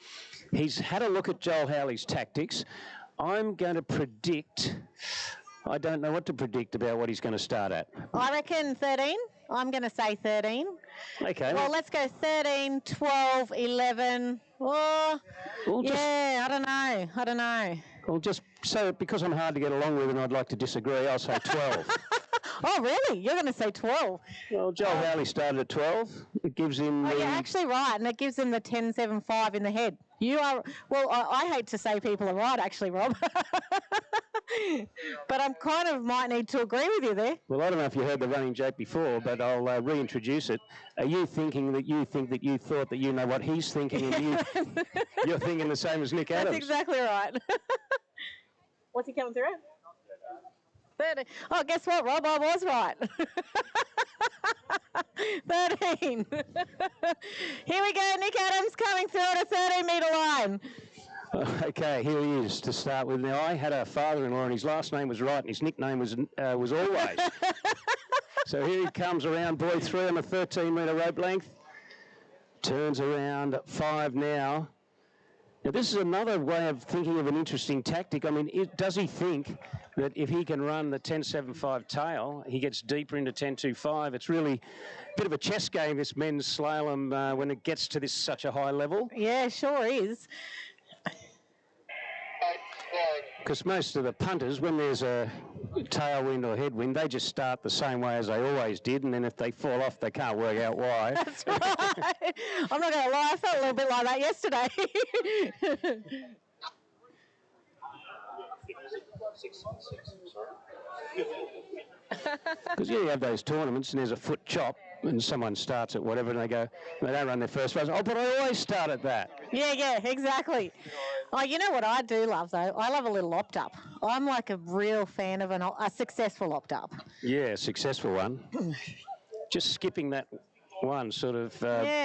He's had a look at Joel Howley's tactics. I'm going to predict, I don't know what to predict about what he's going to start at. I reckon 13. I'm going to say 13. Okay. Well, let's go 13, 12, 11. Oh, yeah, I don't know. Well, just so because I'm hard to get along with and I'd like to disagree, I'll say 12. Oh, really? You're going to say 12? Well, Joel Howley started at 12. It gives him. Oh, you're actually right, and it gives him the 10.75 in the head. You are. Well, I hate to say people are right, actually, Rob. But I'm kind of might need to agree with you there. Well, I don't know if you heard the running joke before, but I'll reintroduce it. Are you thinking that you think that you thought that you know what he's thinking, and you're thinking the same as Nick Adams? That's exactly right. What's he coming through? 30. Oh, guess what, Rob? I was right. 13. Here we go. Nick Adams coming through at a 13-metre line. Okay, here he is to start with. Now, I had a father-in-law, and his last name was right, and his nickname was Always. So here he comes around boy 3 on a 13-metre rope length. Turns around 5 now. Now, this is another way of thinking of an interesting tactic. I mean, does he think that if he can run the 10.75 tail, he gets deeper into 10.25? It's really a bit of a chess game, this men's slalom, when it gets to this such a high level. Yeah, sure is. Because most of the punters, when there's a tailwind or headwind, they just start the same way as they always did, and then if they fall off, they can't work out why. That's right. I'm not going to lie, I felt a little bit like that yesterday. Because you have those tournaments and there's a foot chop and someone starts at whatever and they don't run their first race. Oh, but I always start at that. Yeah, exactly. Oh, you know what I do love, though? I love a little opt-up. I'm like a real fan of a successful opt-up. Yeah, successful one. Just skipping that one sort of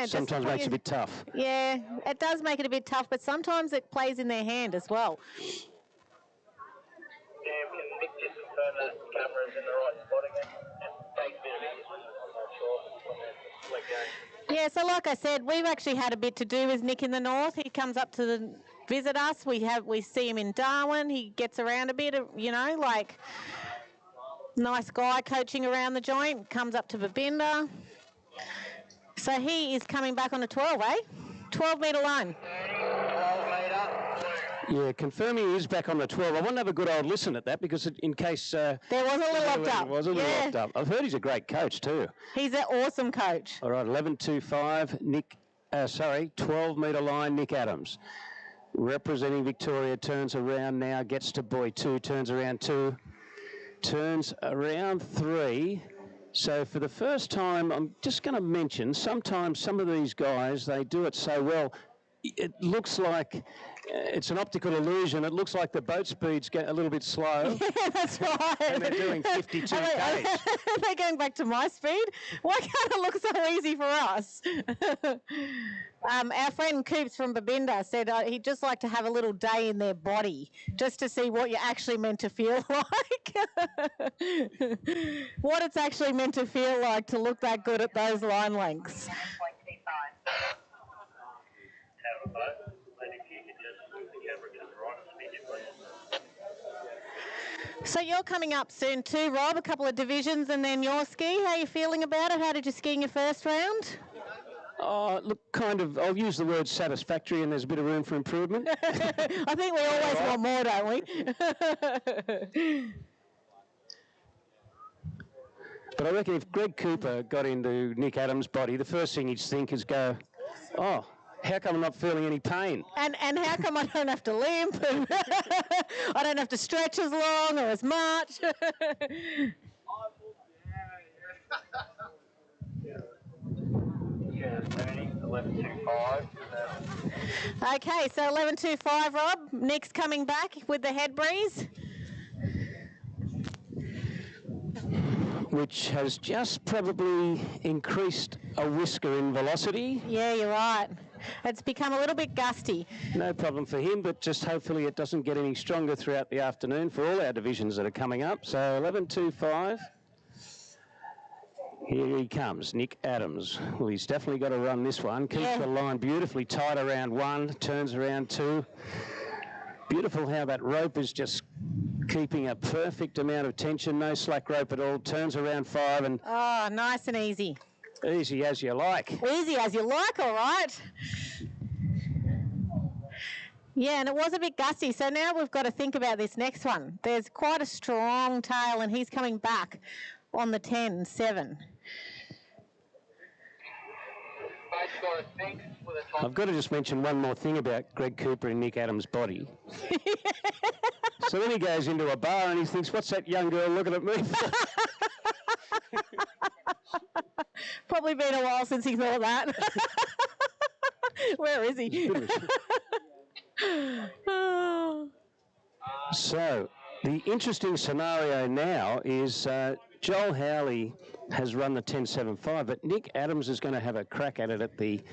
sometimes makes it a bit tough. Yeah, it does make it a bit tough, but sometimes it plays in their hand as well. Can Nick just confirm that the camera's in the right spot again? It takes a bit of easement, I'm not sure when they let go. Yeah, so like I said, we've actually had a bit to do with Nick in the north. He comes up to visit us. We see him in Darwin. He gets around a bit, like nice guy coaching around the joint. Comes up to Babinda. So he is coming back on a 12, eh? 12-metre line. 12-metre. Yeah, confirming he is back on the 12. I want to have a good old listen at that because in case... there was a little opt-up. There was a little opt-up. I've heard he's a great coach too. He's an awesome coach. All right, 11.25, 12-metre line, Nick Adams. Representing Victoria, turns around now, gets to boy 2, turns around 2, turns around 3. So for the first time, I'm just going to mention, sometimes some of these guys, they do it so well, it looks like it's an optical illusion. It looks like the boat speeds get a little bit slow. Yeah, that's right. And they're doing 52 k's. They're going back to my speed. Why can't it look so easy for us? Our friend Coops from Babinda said he'd just like to have a little day in their body just to see what you're actually meant to feel like. What it's actually meant to feel like to look that good at those line lengths. So you're coming up soon too, Rob, a couple of divisions and then your ski. How are you feeling about it? How did you ski in your first round? Oh, look, kind of, I'll use the word satisfactory and there's a bit of room for improvement. I think we always want more, don't we? But I reckon if Greg Cooper got into Nick Adams' body, the first thing he'd think is go, oh, how come I'm not feeling any pain? And how come I don't have to limp? And I don't have to stretch as long or as much? Okay, so 11.25, Rob. Nick's coming back with the head breeze. Which has just probably increased a whisker in velocity. Yeah, you're right. It's become a little bit gusty. No problem for him, but just hopefully it doesn't get any stronger throughout the afternoon for all our divisions that are coming up. So 11.25. Here he comes, Nick Adams. Well, he's definitely got to run this one. Keeps the line beautifully tight around 1, turns around 2. Beautiful how that rope is just keeping a perfect amount of tension, no slack rope at all. Turns around 5 and... Oh, nice and easy. Easy as you like. Easy as you like, all right. Yeah, and it was a bit gusty. So now we've got to think about this next one. There's quite a strong tail, and he's coming back on the 10-7. I've got to just mention one more thing about Greg Cooper and Nick Adams' body. So then he goes into a bar and he thinks, what's that young girl looking at me for? Probably been a while since he thought that. Where is he? So the interesting scenario now is Joel Howley has run the 10.75, but Nick Adams is going to have a crack at it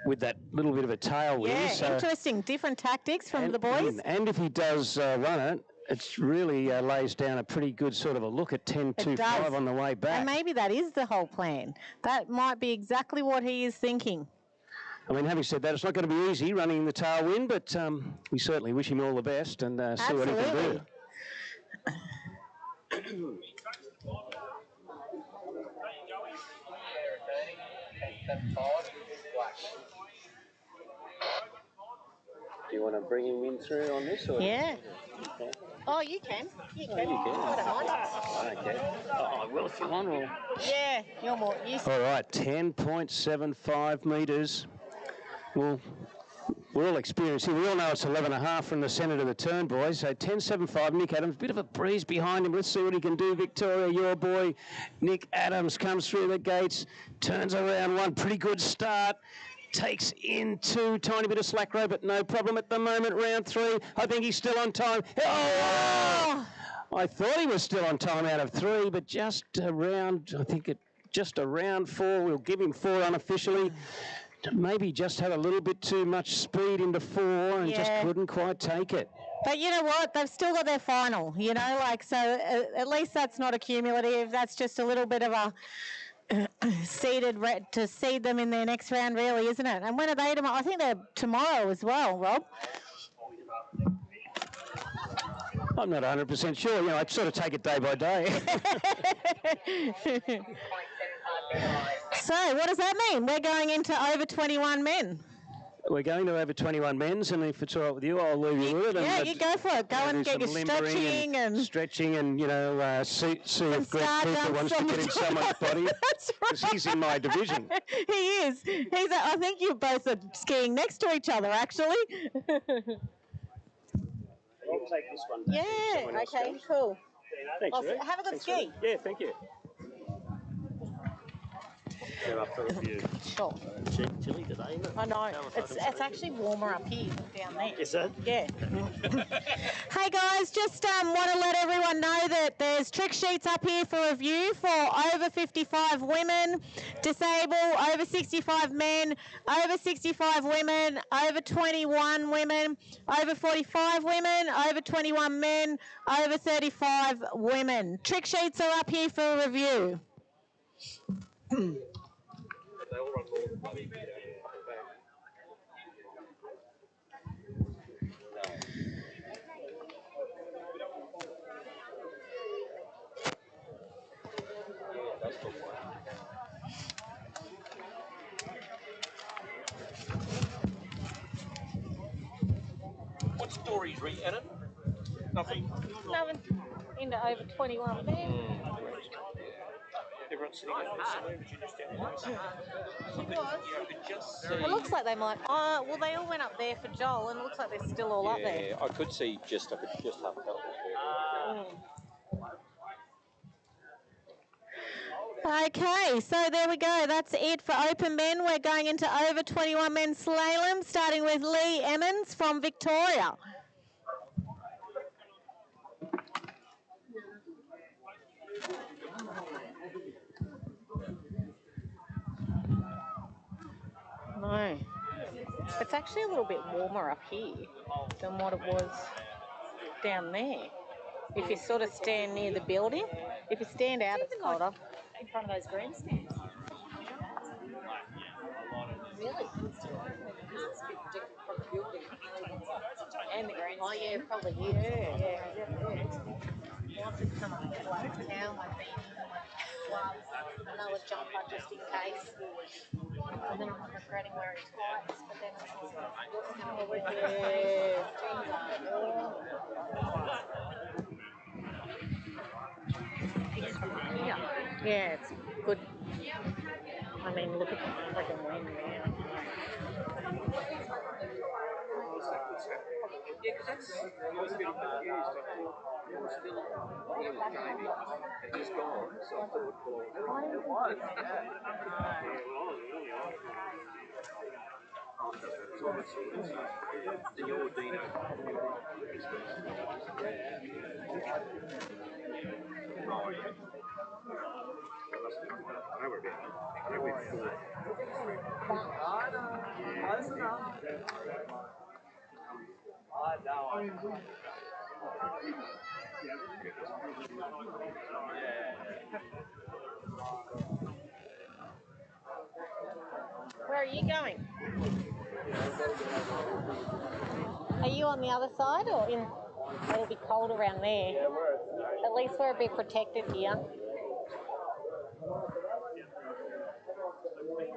with that little bit of a tailwind. Yeah, so, interesting. Different tactics from the boys. And if he does run it, it really lays down a pretty good sort of a look at 10.25 on the way back. And maybe that is the whole plan. That might be exactly what he is thinking. I mean, having said that, it's not going to be easy running the tailwind, but we certainly wish him all the best and see what he can do. Do you want to bring him in through on this? Or yeah. Okay. Oh, you can. You can. Oh, you can. I don't mind. Okay. Oh, I will if you want. Or... Yeah, you're more used to it. All right, 10.75 metres. Well, we're all experienced here. We all know it's 11.5 from the centre to the turn, boys. So 10.75, Nick Adams. Bit of a breeze behind him. Let's see what he can do. Victoria, your boy, Nick Adams comes through the gates, turns around one. Pretty good start. Takes in two, tiny bit of slack row, but no problem at the moment. Round 3, I think he's still on time. Oh! I thought he was still on time out of 3, but just around, I think just around 4. We'll give him 4 unofficially. Maybe just had a little bit too much speed into 4 and just couldn't quite take it. But you know what? They've still got their final, you know, like, so at least that's not a cumulative. That's just a little bit of a to seed them in their next round, really, isn't it? And when are they tomorrow? I think they're tomorrow as well, Rob. I'm not 100% sure. You know, I'd sort of take it day by day. So what does that mean? We're going into over 21 men. We're going to over 21 men's, and if it's all right with you, I'll leave you with it. Yeah, you go for it. Go and get your stretching and stretching, and you know, see if Greg Cooper wants to get in someone's body. That's right. Because he's in my division. He is. I think you both are skiing next to each other, actually. I'll take this one. Yeah. Okay. Cool. Thanks, Rick. Have a good ski. Yeah. Thank you. They're up for review. Sure. Chilly today, isn't it? I know. It's actually warmer up here than down there. Is it? Yeah. Hey guys, just want to let everyone know that there's trick sheets up here for review for over 55 women, disabled, over 65 men, over 65 women, over 21 women, over 45 women, over 21 men, over 35 women. Trick sheets are up here for review. What stories, Rhiannon? Nothing. Nothing into over 21 men. Everyone's sitting out there, but you just It looks like they might. Oh, well, they all went up there for Joel, and it looks like they're still all up there. Yeah, I could just have a couple. Okay, so there we go. That's it for open men. We're going into over 21 men slalom, starting with Lee Emmons from Victoria. No. It's actually a little bit warmer up here than what it was down there. If you sort of stand near the building, if you stand out, it's colder. In front of those grandstands. Really? It's a bit different from the building. And the grandstand. Oh yeah, probably is. Yeah. I'll just come up with like a towel, my beanie, my gloves, another jumper just in case. And then I'm regretting wearing tights, but then it's also yeah, it's good. I mean, look at the freaking wind now. Yeah, because that's. I was a bit confused. I thought it was still Jamie. It just gone, so I thought, well, it was. And you're Dino. Oh, yeah. I know we're a bit. I know we're full. Close enough. Where are you going? Are you on the other side or in? It'll be cold around there. At least we're a bit protected here.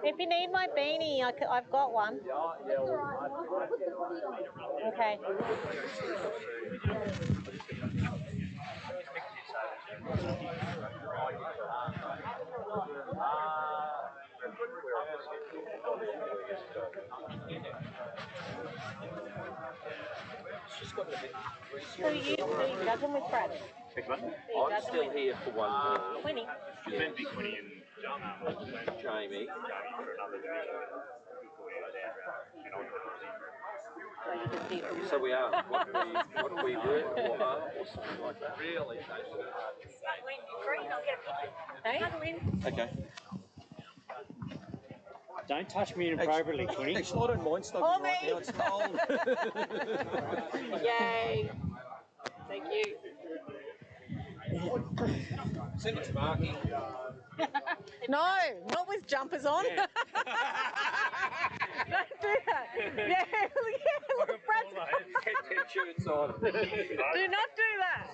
If you need my beanie, I've got one. Okay. Who are you judging with, Brad? I'm still here for one more. Quinny. She's meant to be Quinny and Jamie. So we are. What we were or are or something like that. Really? Okay. Don't touch me inappropriately, Quinny. Actually, I don't mind stuff right now. It's cold. Yay. Thank you. Send it to Marky. No, not with jumpers on. Yeah. Don't do that. Yeah, look, Brad's... Shirts on. Do not do that.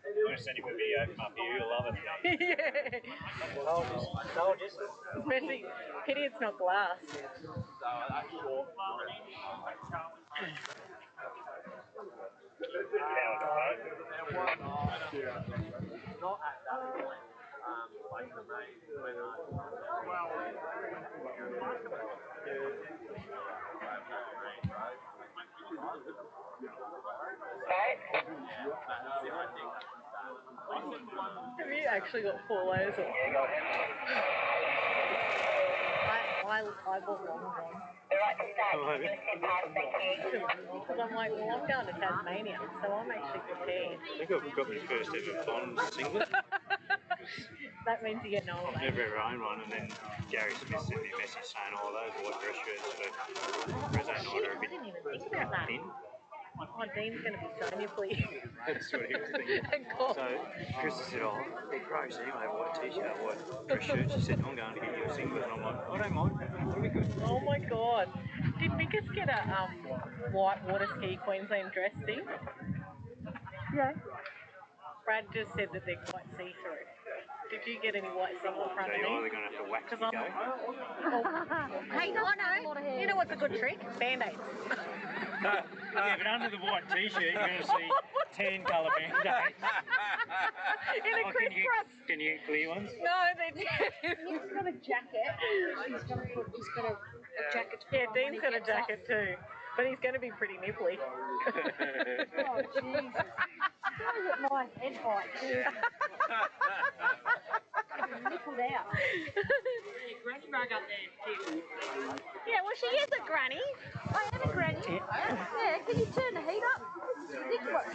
I'm going to send him a video from up here. You'll love it. Yeah. Especially, pity it's not glass. Have you actually got 4 layers on? I bought long john. Because I'm like, well, I'm going to Tasmania, so I'm actually prepared. I think I've got my first ever Bond singlet. That means you get no I've never ever owned one, and then Gary Smith sent me a message saying, oh, those white dress shirts for Rezo night are a bit I didn't even think about that. thin. Oh, Dean's going to be so nipply. That's what he was thinking. So Krista said, oh, they're gross anyway, white t-shirt, white dress shirt. She said, I'm going to get you a singlet. And I'm like, I don't mind. That'll be good. Oh my God. Did Mickus get a white Waterski Queensland dress thing? Yeah. Brad just said that they're quite see-through. Did you get any white singlet front So of you're me? either going to have to wax me go. Hey, I know. You know what's a good trick? Band-Aids. Yeah, but under the white t-shirt, you're going to see tan colour band-aids. In a crisscross. Can you get clear ones? No, they didn't. He's got a jacket. He's got a jacket. Yeah, Dean's got a jacket too. But he's going to be pretty nipply. Oh, Jesus. Look at my head height too. Nippled out. Granny rug up there. Yeah, well, she is a granny. I am a granny. Yeah, can you turn the heat up? It's ridiculous.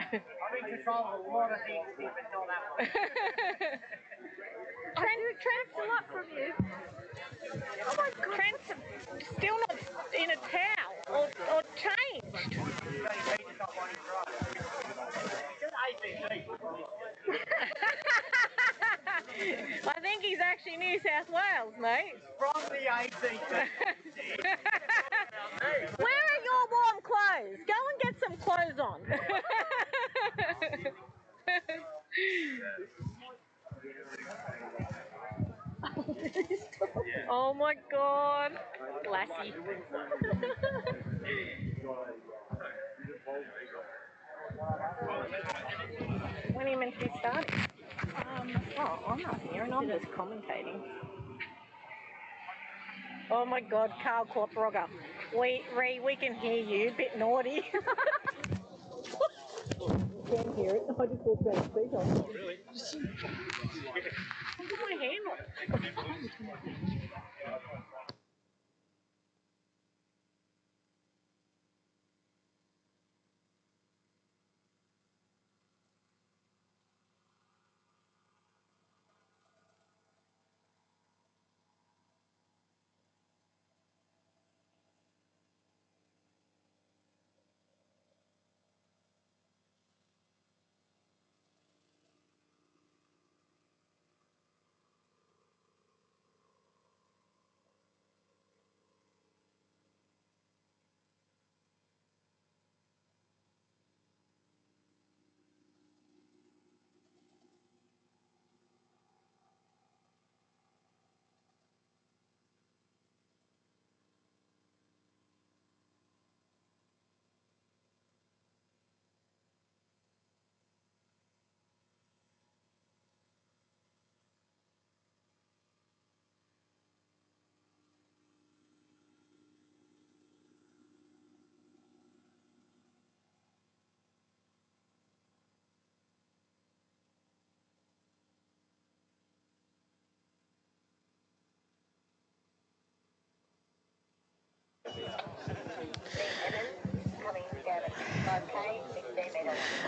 I think control a lot of things, but not that one. Trent's still up from you. Oh my God. Trent's still not in a towel or changed. I think he's actually New South Wales, mate. From the ACT. Where are your warm clothes? Go and get some clothes on. Oh my God, Lassie. When are you meant to be starting? Oh, I'm not here and I'm just commentating. Oh my God, Carl Klopprogger. We can hear you, bit naughty. Can't hear it. I just walked down the speaker. Oh, really? Look at my handle.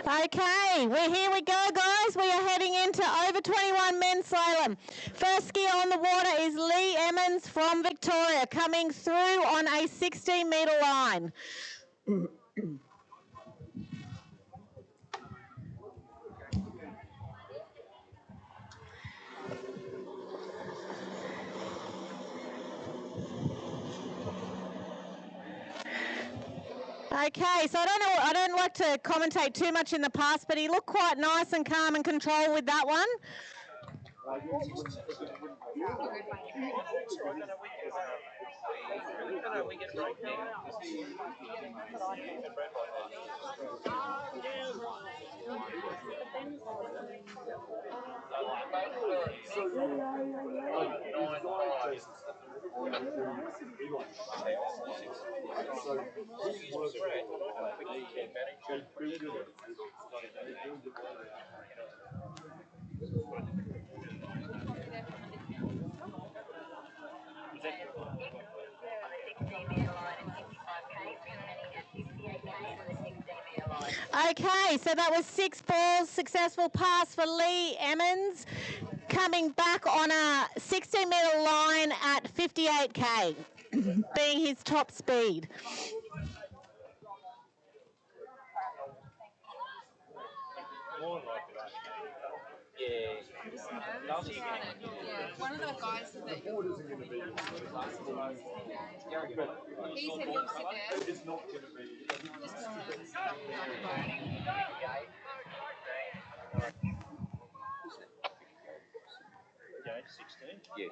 Okay, here we go, guys. We are heading into over 21 men's slalom. First skier on the water is Lee Emmons from Victoria, coming through on a 16-metre line. Okay, so I don't like to commentate too much in the past, but he looked quite nice and calm and controlled with that one. Okay, so that was 6 balls, successful pass for Lee Emmons, coming back on a 16-metre line at 58k, being his top speed. One of the guys said that your water's going to be. He said he'll sit there. It's not going to be. Just Okay, 16? Yes.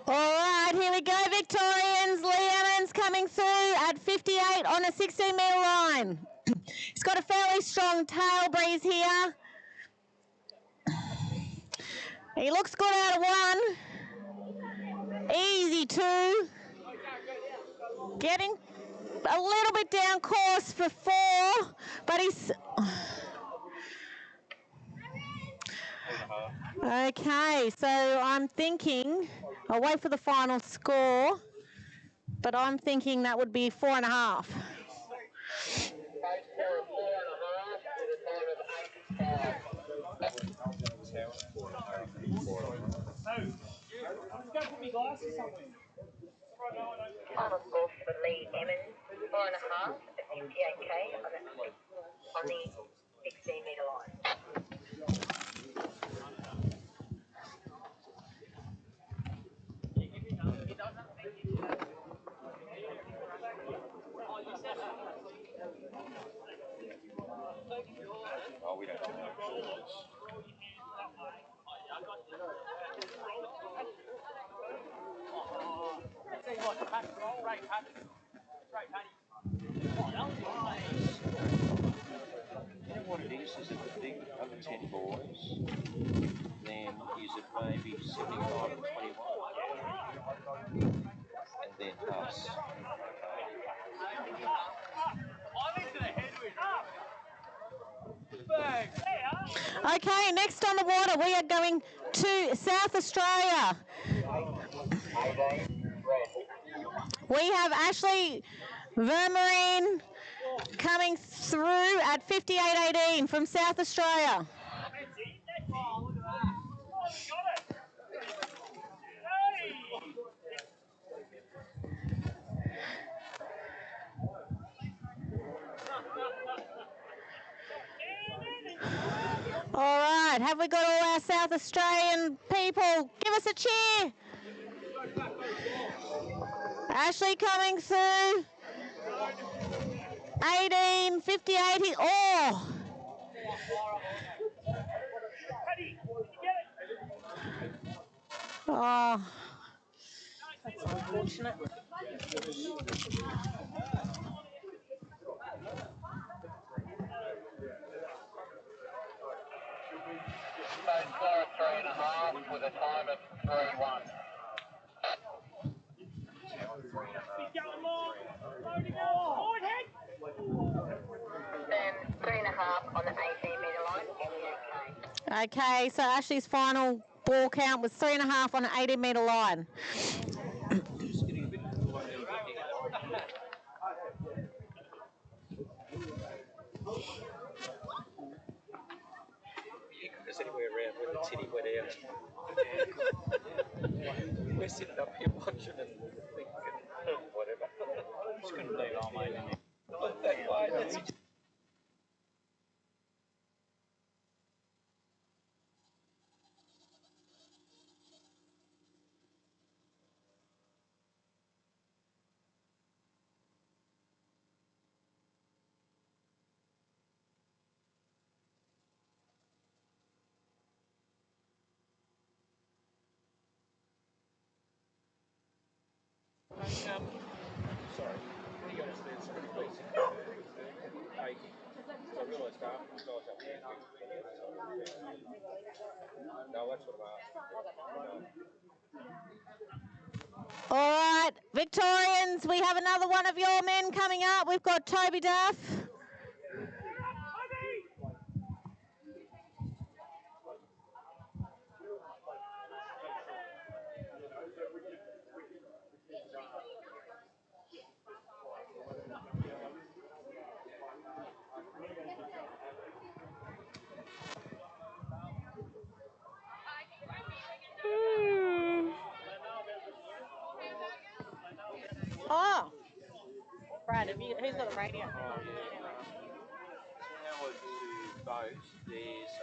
All right, here we go, Victorians. Lee Emmons coming through at 58 on a 16-metre line. He's got a fairly strong tail breeze here. He looks good out of 1. Easy 2. Getting a little bit down course for 4, but he's... Okay, so I'm thinking, I'll wait for the final score, but I'm thinking that would be 4.5. Final score for Lee Emmons, 4.5 at 58k on the 16-metre line. You know what it is that the big under 10 boys then use it maybe 75 and 21 and then us. Okay, next on the water, we are going to South Australia. We have Ashley Vermarine coming through at 58.18 from South Australia. All right, have we got all our South Australian people? Give us a cheer. Ashley coming through. 18.58. Oh! Oh, that's unfortunate. Stage 3.5 with a time of 3:1. Then 3.5 on the 18-metre line. Okay, so Ashley's final ball count was 3.5 on an 80-metre line. Is anywhere around when the titty went out? We're sitting up here watching and thinking, whatever. Just couldn't believe I made it. Not that way, that's it. Sorry, you got to stand somebody please. I realised after the guys up there. No, that's what I'm asking. All right, Victorians, we have another one of your men coming up. We've got Toby Duff. Oh, Brad, who's got the radio? Now we'll do both. There's a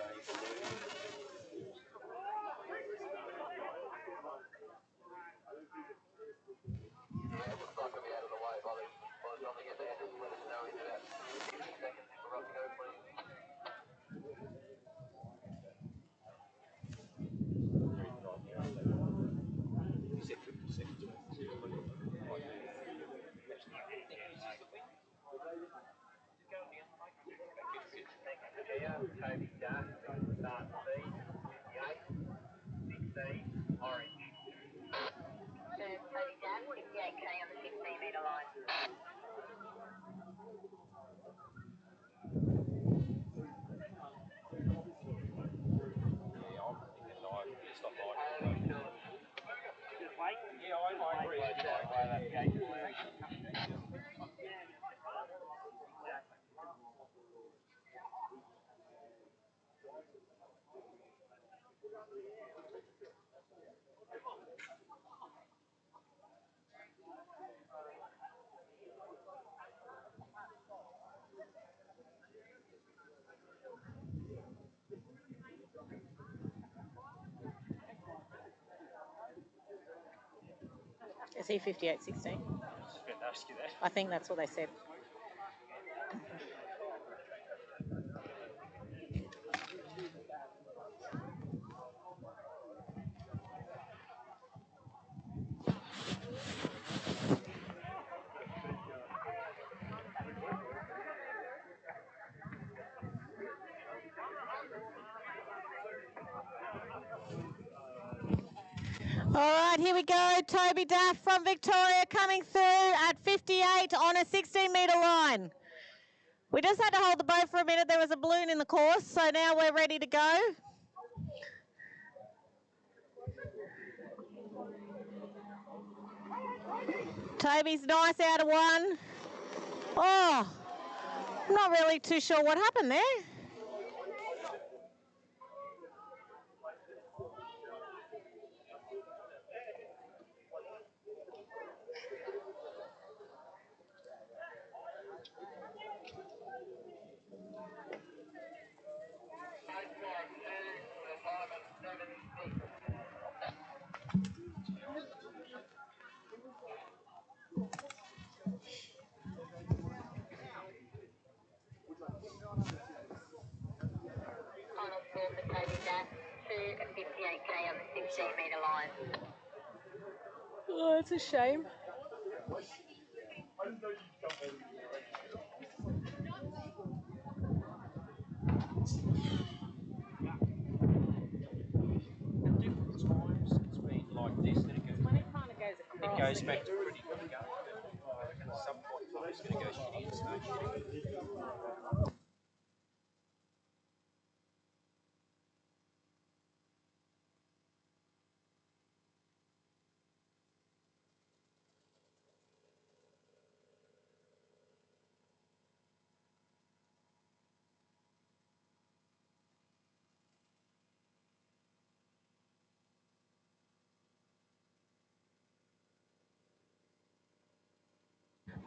Toby Duff, start speed, 58, 16, orange. Toby Duff, 58k on the 16-metre line. Is he 58.16? I think that's what they said. All right, here we go. Toby Daff from Victoria coming through at 58 on a 16-metre line. We just had to hold the boat for a minute. There was a balloon in the course, so now we're ready to go. Toby's nice out of one. Oh, I'm not really too sure what happened there. Final score for Toby Daff, 2:58k on the 16-metre line. Oh, it's a shame. Different times it's been like this, then it goes, When it kind of goes across. it goes back to pretty good again. I reckon at some point in time it's going to go shitty and start shitty.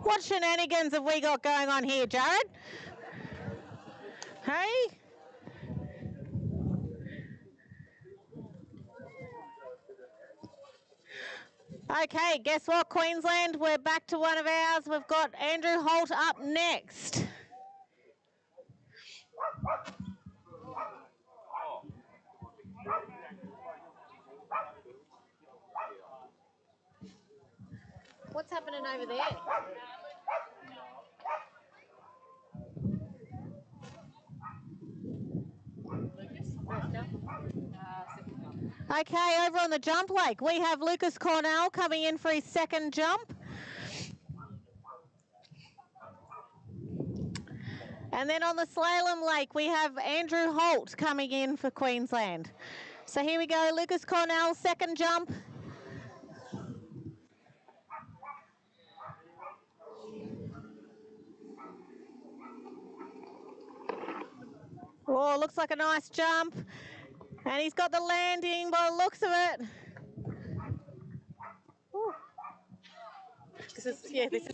What shenanigans have we got going on here, Jared? Hey? Okay, guess what, Queensland? We're back to one of ours. We've got Andrew Holt up next. What's happening over there? Okay, over on the jump lake, we have Lucas Cornell coming in for his second jump. And then on the slalom lake, we have Andrew Holt coming in for Queensland. So here we go, Lucas Cornell, second jump. Oh, looks like a nice jump. And he's got the landing by the looks of it. Ooh. This is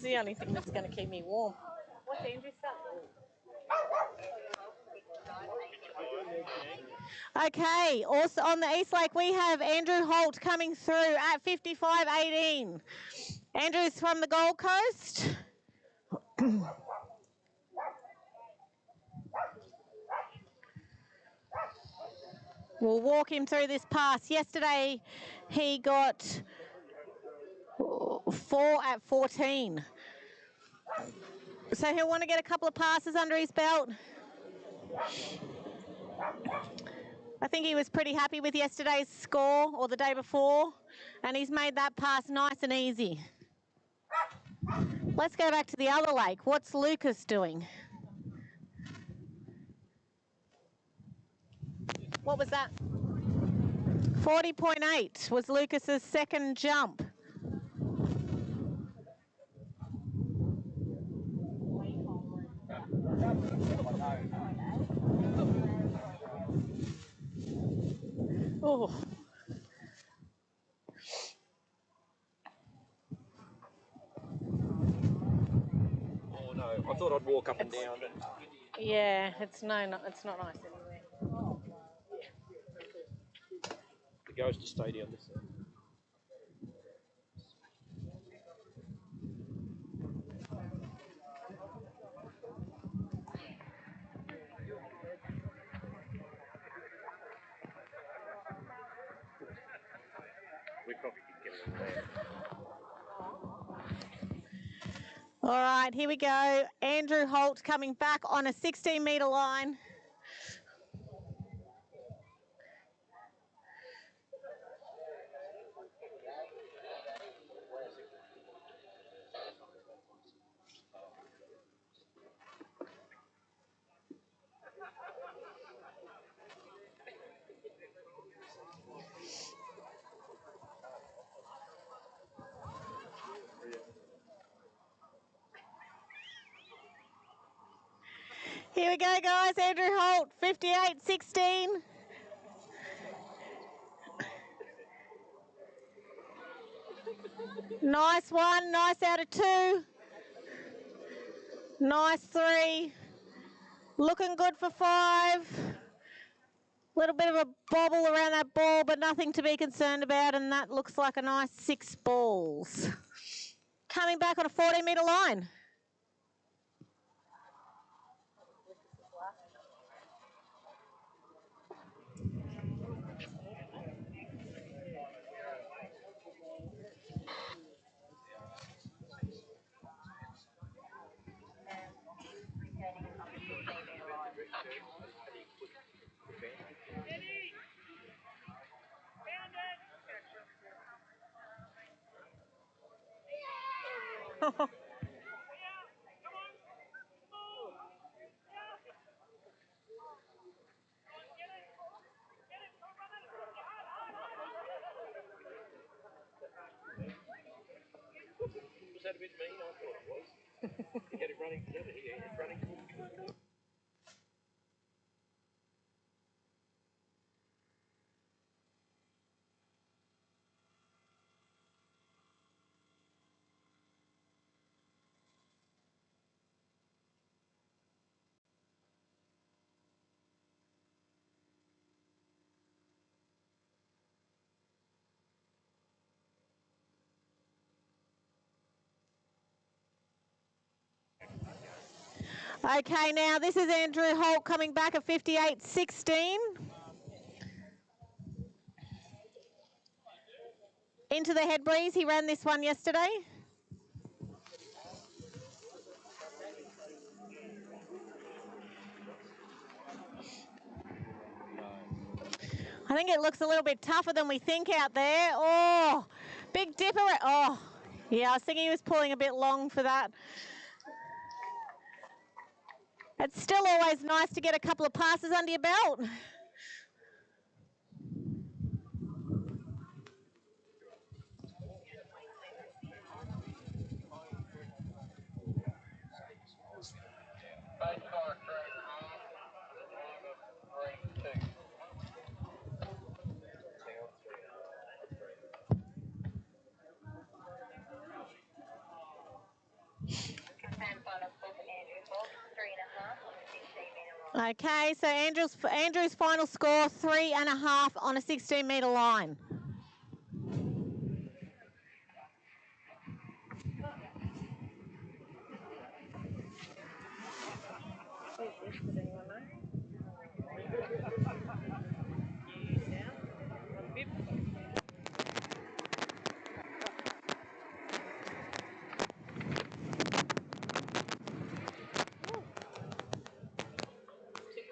the only thing that's going to keep me warm. What's Andrew's stuff? Okay, also on the East Lake, we have Andrew Holt coming through at 55.18. Andrew's from the Gold Coast. We'll walk him through this pass. Yesterday, he got 4 at 14. So he'll want to get a couple of passes under his belt. I think he was pretty happy with yesterday's score, or the day before, and he's made that pass nice and easy. Let's go back to the other lake. What's Lucas doing? What was that? 40.8 was Lucas's second jump. Oh. Oh no, I thought I'd walk up and down. Yeah, it's not nice anyway. The ghost to stay down this side. We probably could get a little there. All right, here we go. Andrew Holt coming back on a 16-metre line. Here we go, guys. Andrew Holt, 58.16. Nice one, nice out of 2. Nice 3. Looking good for 5. Little bit of a bobble around that ball, but nothing to be concerned about, and that looks like a nice 6 balls. Coming back on a 40-metre line. Was that a bit mean? I thought it was. You get it running together here. It's running. Okay, now this is Andrew Holt coming back at 58.16. Into the head breeze. He ran this one yesterday. I think it looks a little bit tougher than we think out there. Oh, big dipper. Oh, yeah, I was thinking he was pulling a bit long for that. It's still always nice to get a couple of passes under your belt. Okay, so Andrew's final score, 3.5 on a 16-metre line.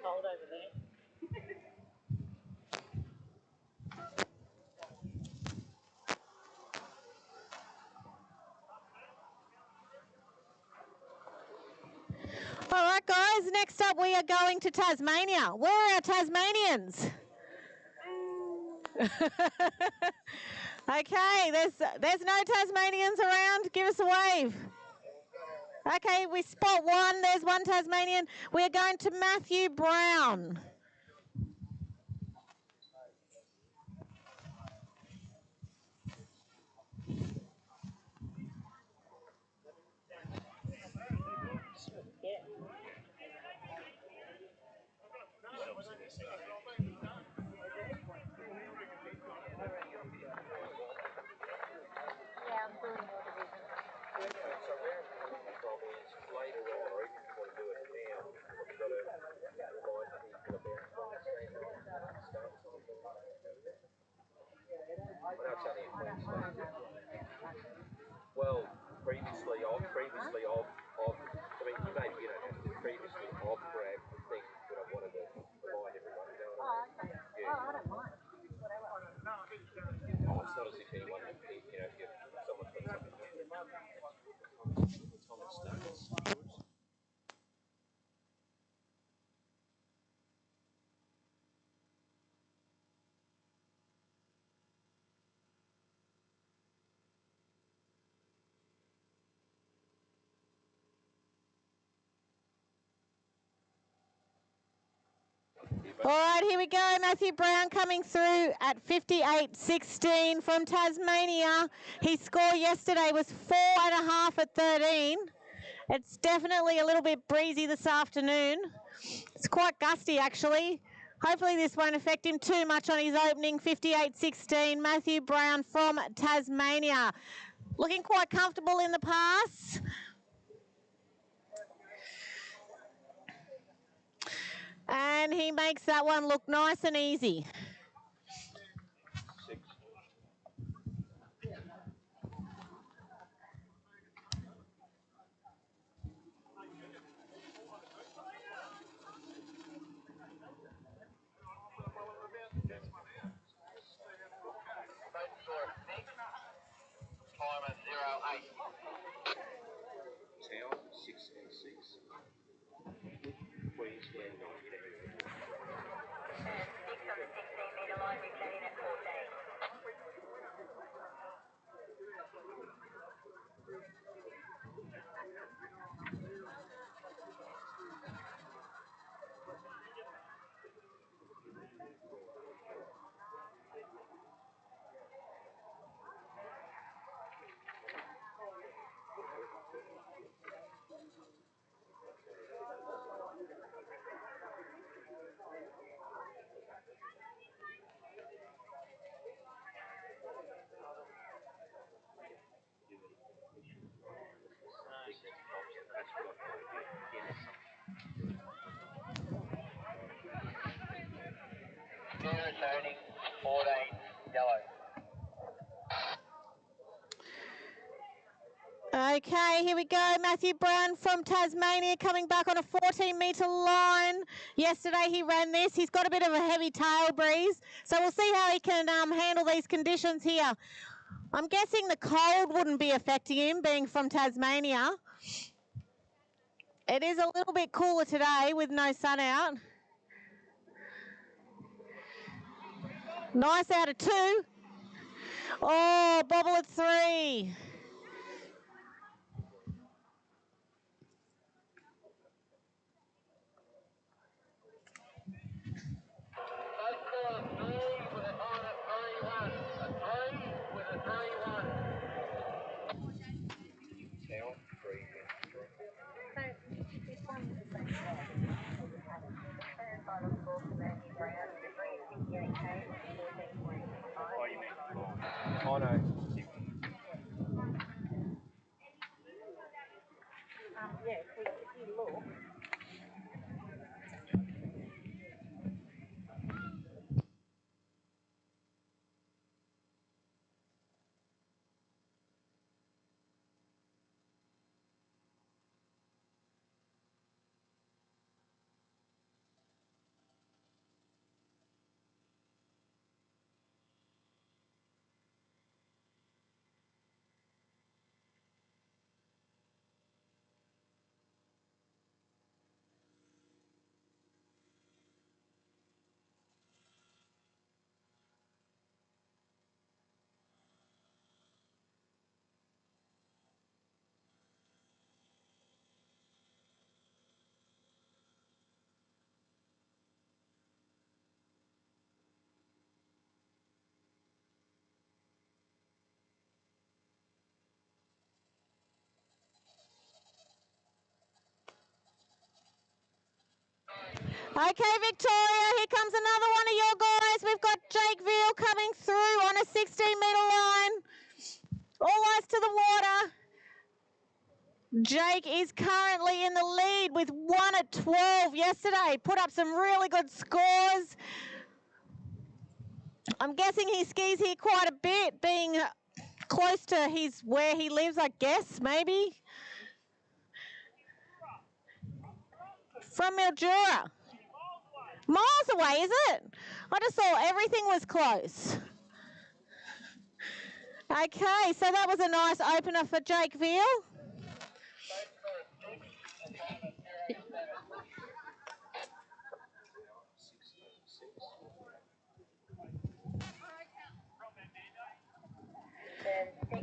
Cold over there. All right, guys, next up we are going to Tasmania. Where are our Tasmanians? Okay, there's no Tasmanians around. Give us a wave. Okay, we spot one. There's one Tasmanian. We're going to Matthew Brown. Well, previously of, I mean, you maybe, previously of grabbed the thing that I wanted to remind everyone, you know what I mean? Yeah. I don't mind. Oh, it's not as if anyone, if someone's got something. All right, here we go. Matthew Brown coming through at 58.16 from Tasmania. His score yesterday was 4.5 at 13. It's definitely a little bit breezy this afternoon. It's quite gusty, actually. Hopefully this won't affect him too much on his opening. 58.16, Matthew Brown from Tasmania. Looking quite comfortable in the pass. And he makes that one look nice and easy. Time at 08. Town 6 Queensland 19. And 6 on the 16-metre line, returning at 14. Returning 14, yellow. Okay, here we go. Matthew Brown from Tasmania coming back on a 14-metre line. Yesterday he ran this. He's got a bit of a heavy tail breeze, so we'll see how he can handle these conditions here. I'm guessing the cold wouldn't be affecting him, being from Tasmania. It is a little bit cooler today with no sun out. Nice out of 2. Oh, bobble at 3. Oh no. Yeah, if you look. Okay, Victoria, here comes another one of your guys. We've got Jake Veal coming through on a 16-metre line. All eyes to the water. Jake is currently in the lead with 1 at 12 yesterday. Put up some really good scores. I'm guessing he skis here quite a bit, being close to where he lives, I guess, maybe. From Mildura. Miles away, is it? I just thought everything was close. Okay, so that was a nice opener for Jake Veal. Turn 6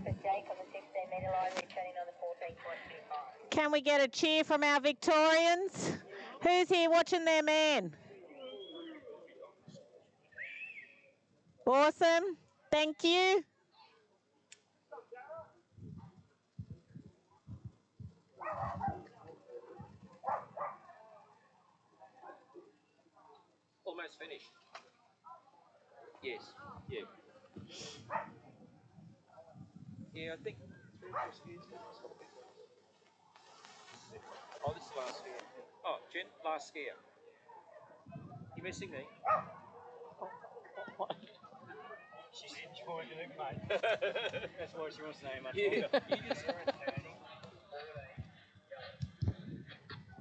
for Jake on the 16-metre line, returning on the 14.25. Can we get a cheer from our Victorians? Who's here watching their man? Awesome. Thank you. Almost finished. Yes. Yeah. Yeah, I think 3 or 4 skiers. Oh, this is the last skier. Oh, Jen, last skier. You missing me? She's enjoying it, mate. That's why she wants to know much Yeah. longer.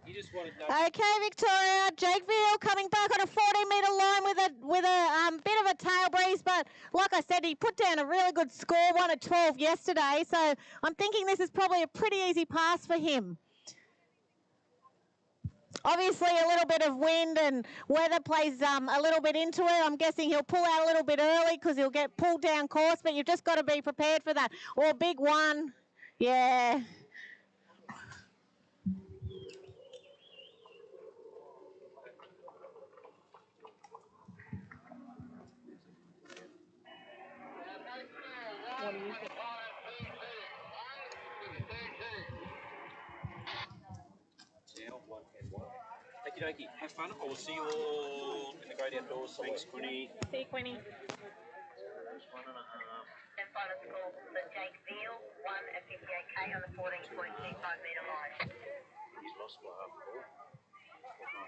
You just wanted to. Okay, Victoria. Jake Veal coming back on a 40-metre line with a bit of a tail breeze, but like I said, he put down a really good score, 1 at 12 yesterday. So I'm thinking this is probably a pretty easy pass for him. Obviously, a little bit of wind and weather plays a little bit into it. I'm guessing he'll pull out a little bit early because he'll get pulled down course, but you've just got to be prepared for that. Or big one. Yeah. What do you think? Now, 1 and 1. Okie dokie. Have fun. I will see you all in the great outdoors. Thanks, Quinny. See you, Quinny. And final score for Jake Veal, 1 at 58k on the 14.25-metre line. He's lost by half a ball.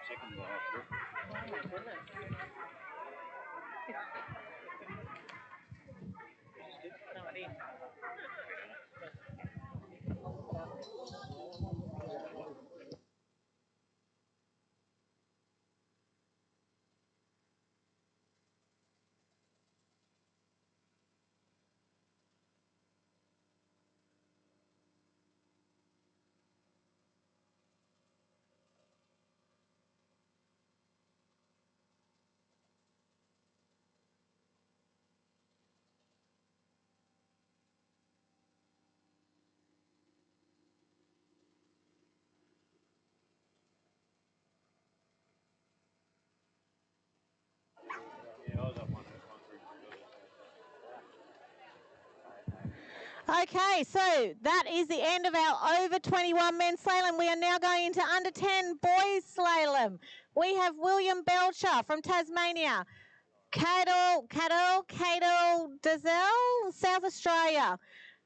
Second by half a ball. Oh, my goodness. No idea. Yeah, I was up 1 Okay, so that is the end of our over 21 men's slalom. We are now going into under 10 boys slalom. We have William Belcher from Tasmania, Cadel Dazelle, South Australia,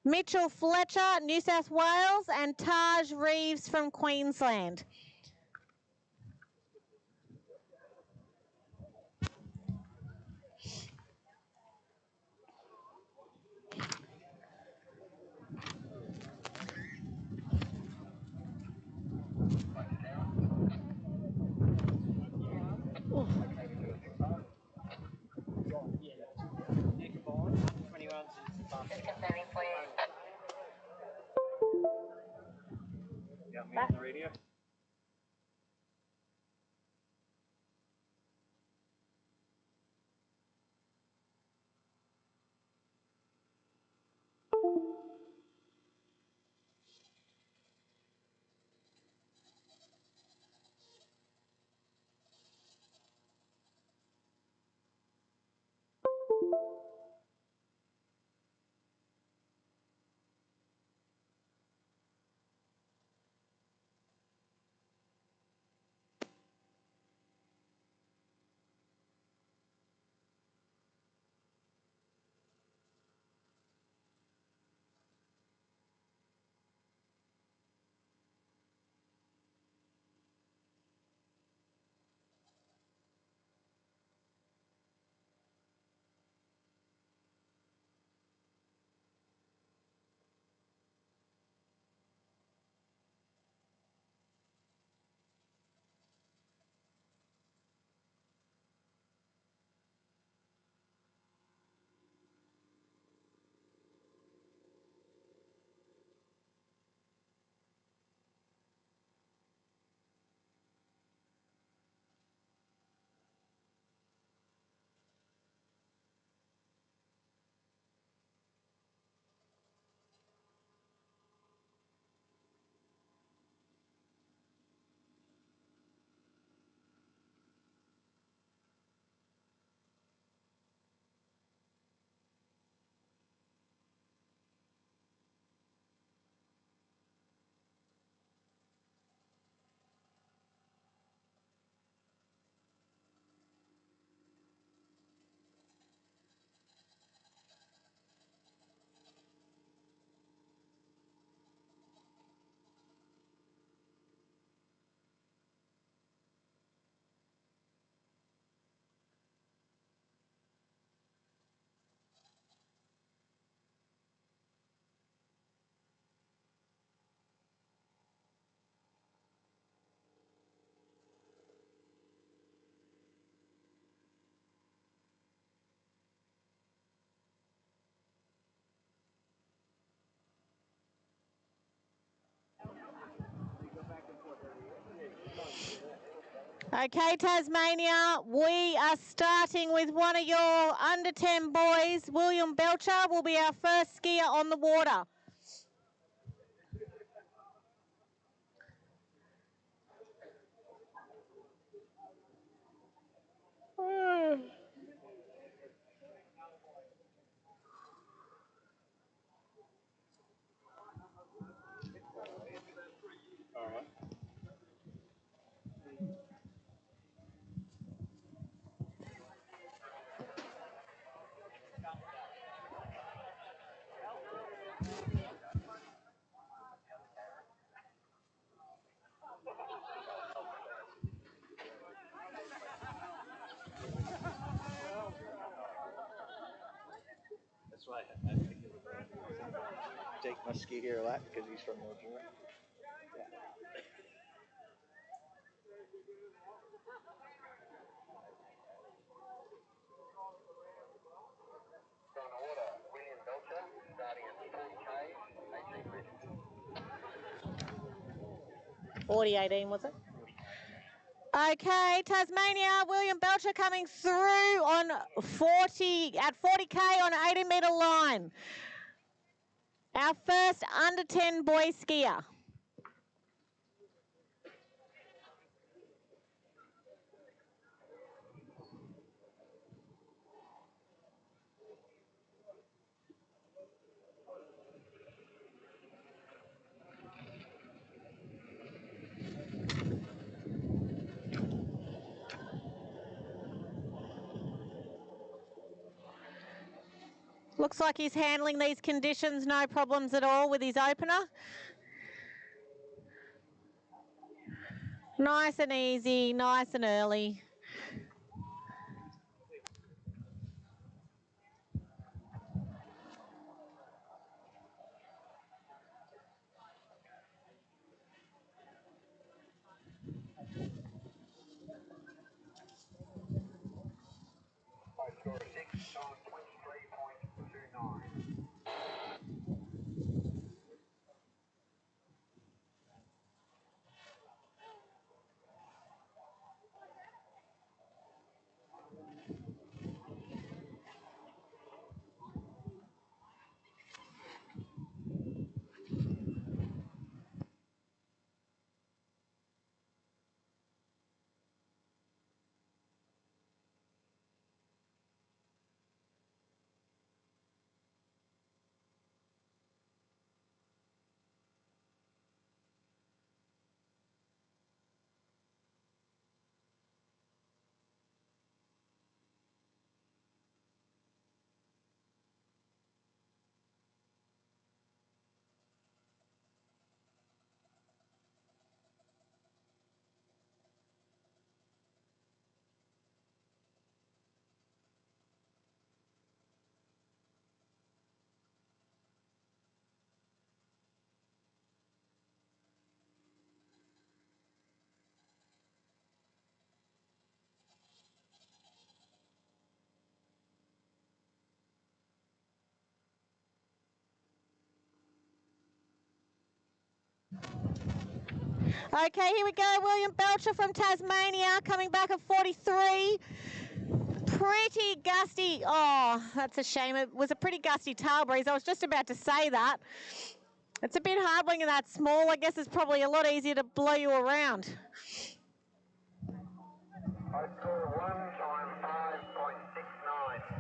Mitchell Fletcher, New South Wales, and Taj Reeves from Queensland. Got me on the radio? Okay, Tasmania, we are starting with one of your under 10 boys. William Belcher will be our first skier on the water. That's right. Jake must ski here a lot because he's from Mildura. William Belcher, starting at 40k, 40-18, was it? Okay, Tasmania, William Belcher coming through on 40k on an 80-metre line. Our first under 10 boy skier. Looks like he's handling these conditions, no problems at all with his opener. Nice and easy, nice and early. high score of 6 on 23.29. Okay, here we go. William Belcher from Tasmania coming back at 43. Pretty gusty. Oh, that's a shame. It was a pretty gusty tail breeze. I was just about to say that. It's a bit hard when you're that small. I guess it's probably a lot easier to blow you around. High score of 1 time 5.69.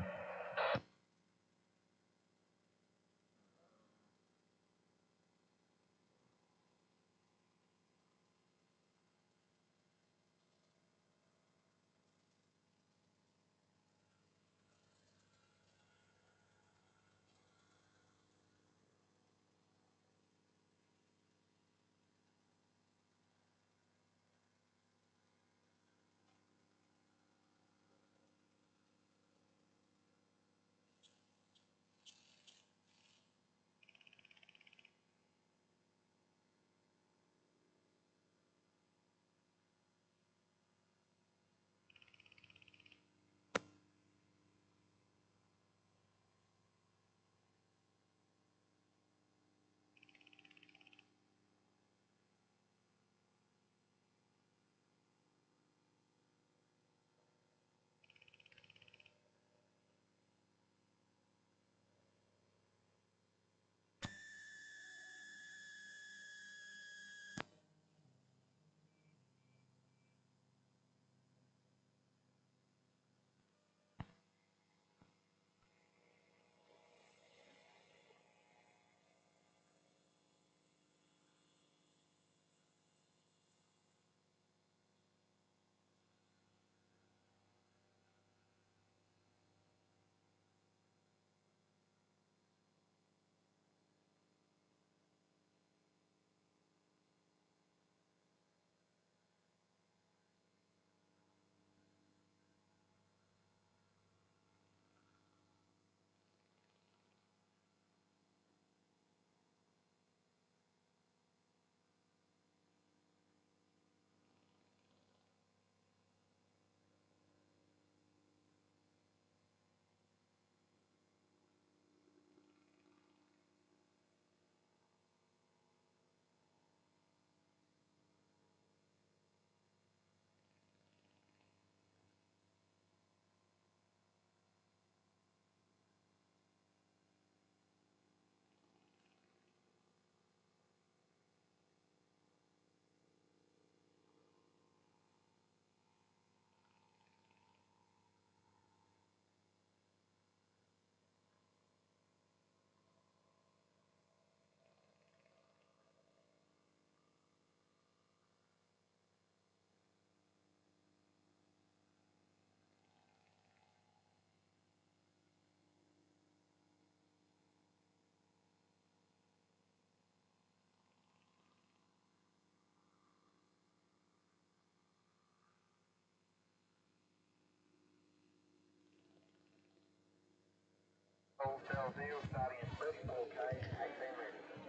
All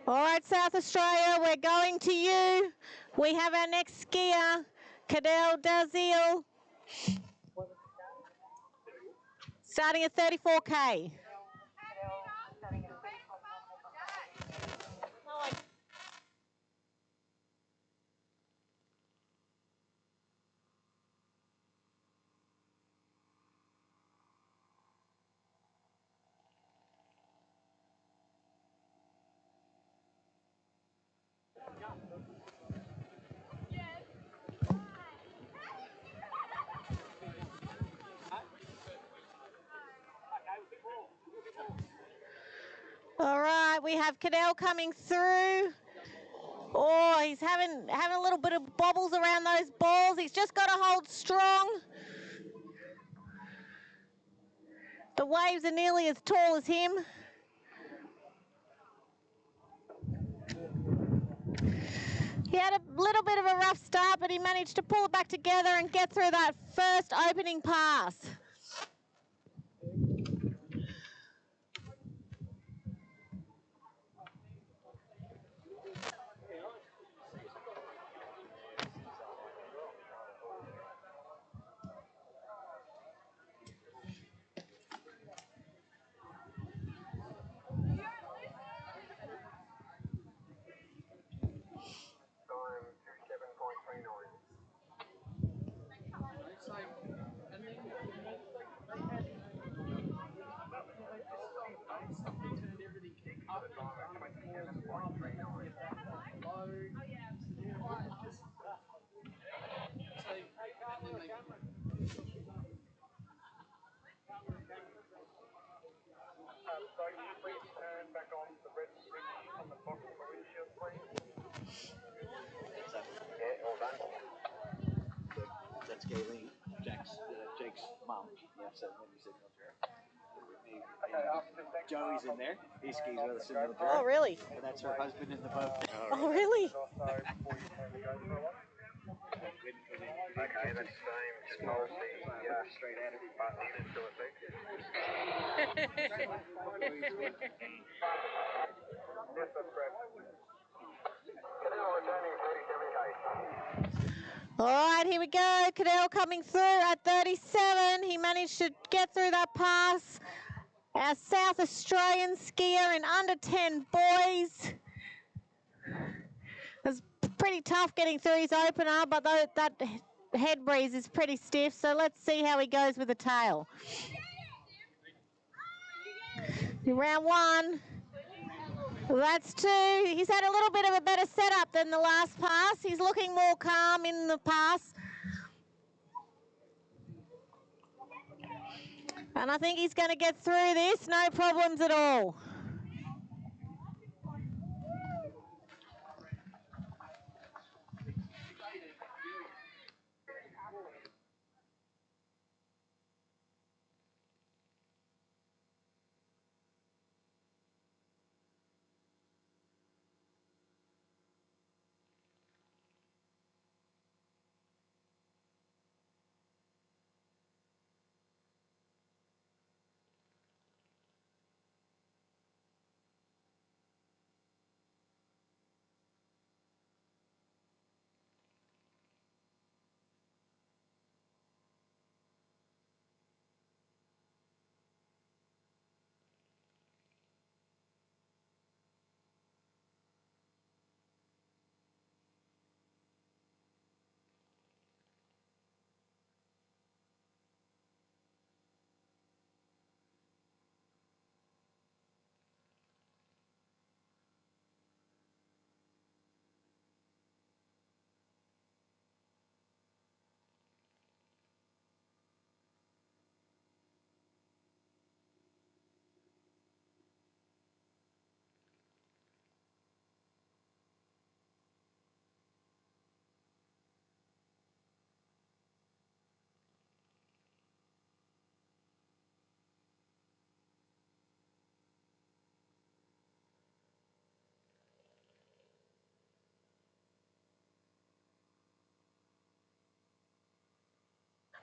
right, South Australia, we're going to you. We have our next skier, Cadell Dalziel, starting at 34K. All right, we have Cadell coming through. Oh, he's having a little bit of bobbles around those balls. He's just got to hold strong. The waves are nearly as tall as him. He had a little bit of a rough start, but he managed to pull it back together and get through that first opening pass. That's Gayleen, Jake's mum. Yeah, so when you said Mildura. Joey's in there. He skis with us in Mildura. Oh, really? And that's her husband in the boat. Oh, really? Okay, that's same. Just hold the straight out of button into effect. All right, here we go. Cadell coming through at 37. He managed to get through that pass. Our South Australian skier in under 10 boys. It was pretty tough getting through his opener, but that head breeze is pretty stiff, so let's see how he goes with the tail. In round one. That's two. He's had a little bit of a better setup than the last pass. He's looking more calm in the pass. And I think he's going to get through this, no problems at all.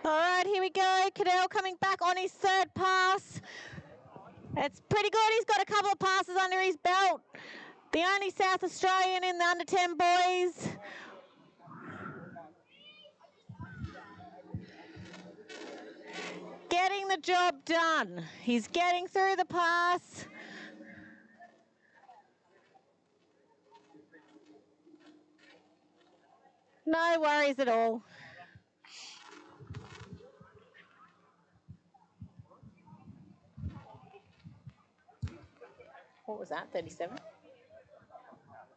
All right, here we go. Cadell coming back on his third pass. It's pretty good. He's got a couple of passes under his belt. The only South Australian in the under 10 boys. Getting the job done. He's getting through the pass. No worries at all. What was that, 37?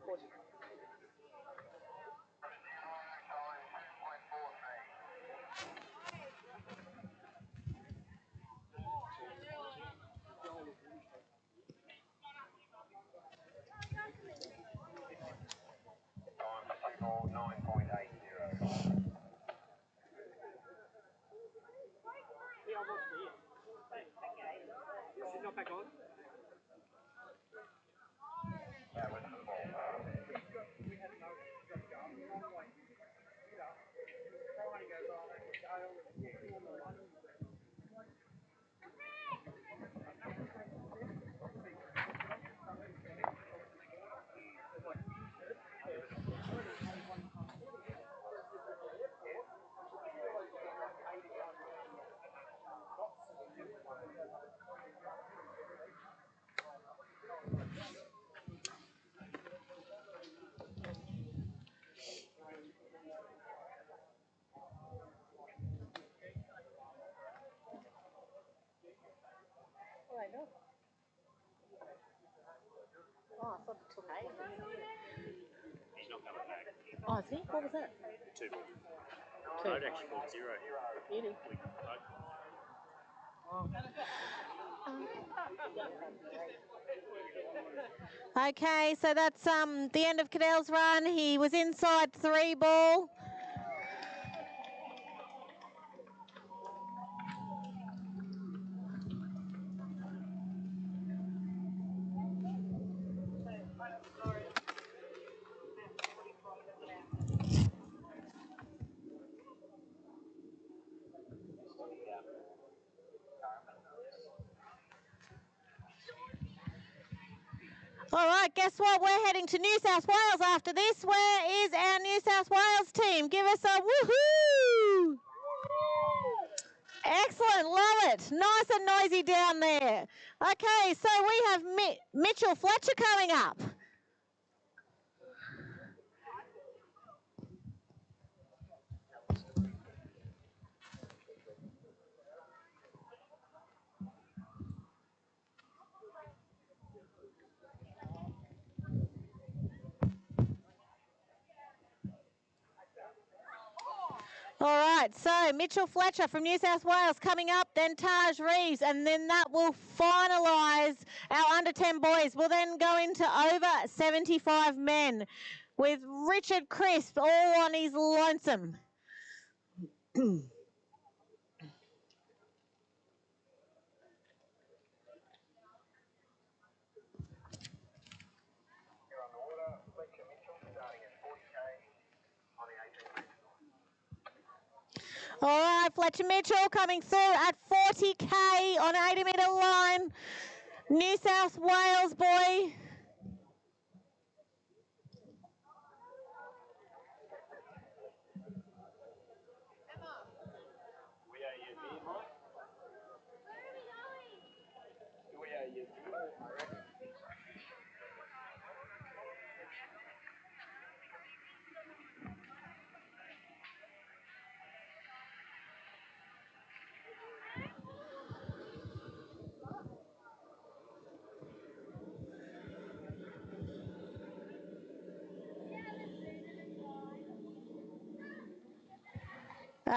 40. She's not back on. Oh, I thought it took ages. He's not coming back. Oh, I think. What was that? 2 ball. Two. I'd actually called 0. You do. Okay, so that's the end of Cadell's run. He was inside 3 ball. All right, guess what? We're heading to New South Wales after this. Where is our New South Wales team? Give us a woohoo! Excellent, love it. Nice and noisy down there. Okay, so we have Mitchell Fletcher coming up. All right, so Mitchell Fletcher from New South Wales coming up, then Taj Reeves, and then that will finalise our under 10 boys. We'll then go into over 75 men with Richard Crisp all on his lonesome. All right, Fletcher Mitchell coming through at 40K on 80-metre line. New South Wales boy.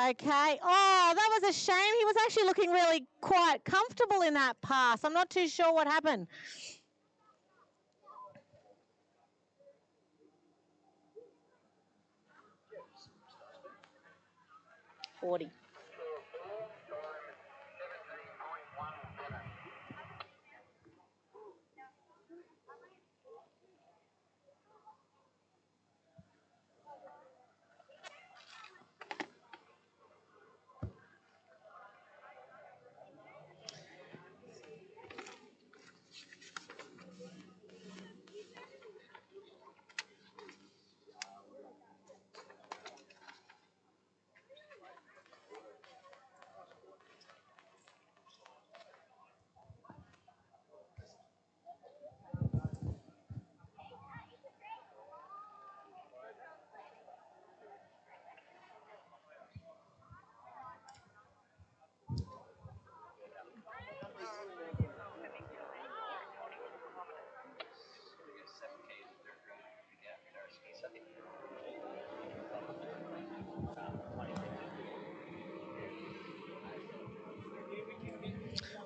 Okay. Oh, that was a shame. He was actually looking really quite comfortable in that pass. I'm not too sure what happened. $40.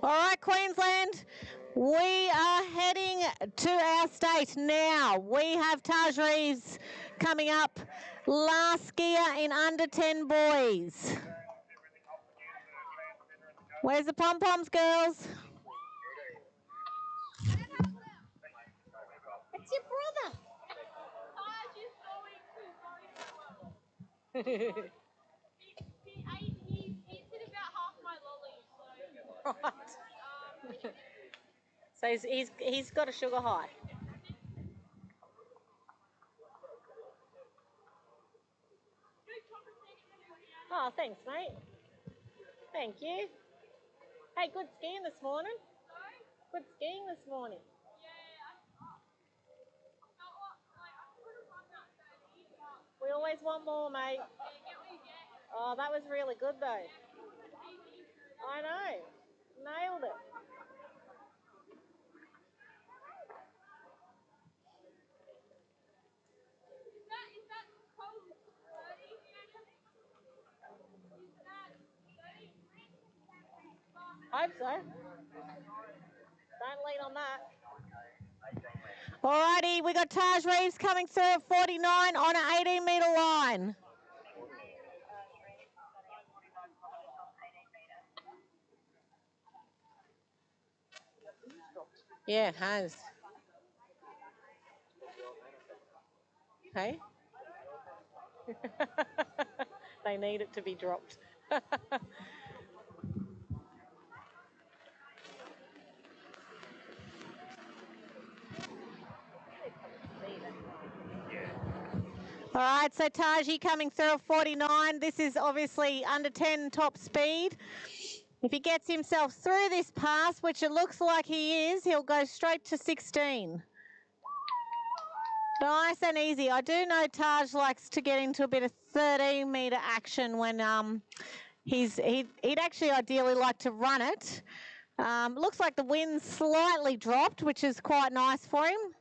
All right, Queensland, we are heading to our state now. We have Taj Reeves coming up, last skier in under 10 boys. Where's the pom-poms, girls? It's your brother. He hit about half my lolly, Right. So he's got a sugar high. Oh, thanks, mate. Thank you. Hey, good skiing this morning. Good skiing this morning. We always want more, mate. Oh, that was really good, though. I know. Nailed it. Hope so. Don't lean on that. Alrighty, we got Taj Reeves coming through at 49 on an 18-metre line. Yeah, it has. Hey? They need it to be dropped. All right, so Taji coming through at 49. This is obviously under 10 top speed. If he gets himself through this pass, which it looks like he is, he'll go straight to 16. Nice and easy. I do know Taj likes to get into a bit of 13-metre action when he'd actually ideally like to run it. Looks like the wind slightly dropped, which is quite nice for him.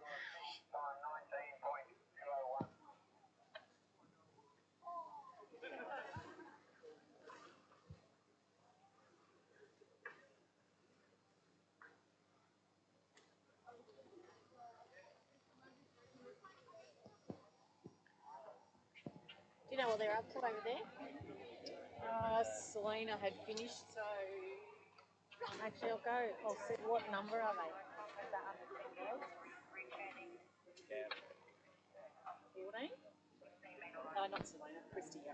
Do you know what they're up to over there? Selena had finished, so Actually, I'll see what number are they? Is that under 10 girls? 14? no, not Selena, Christy. Yeah.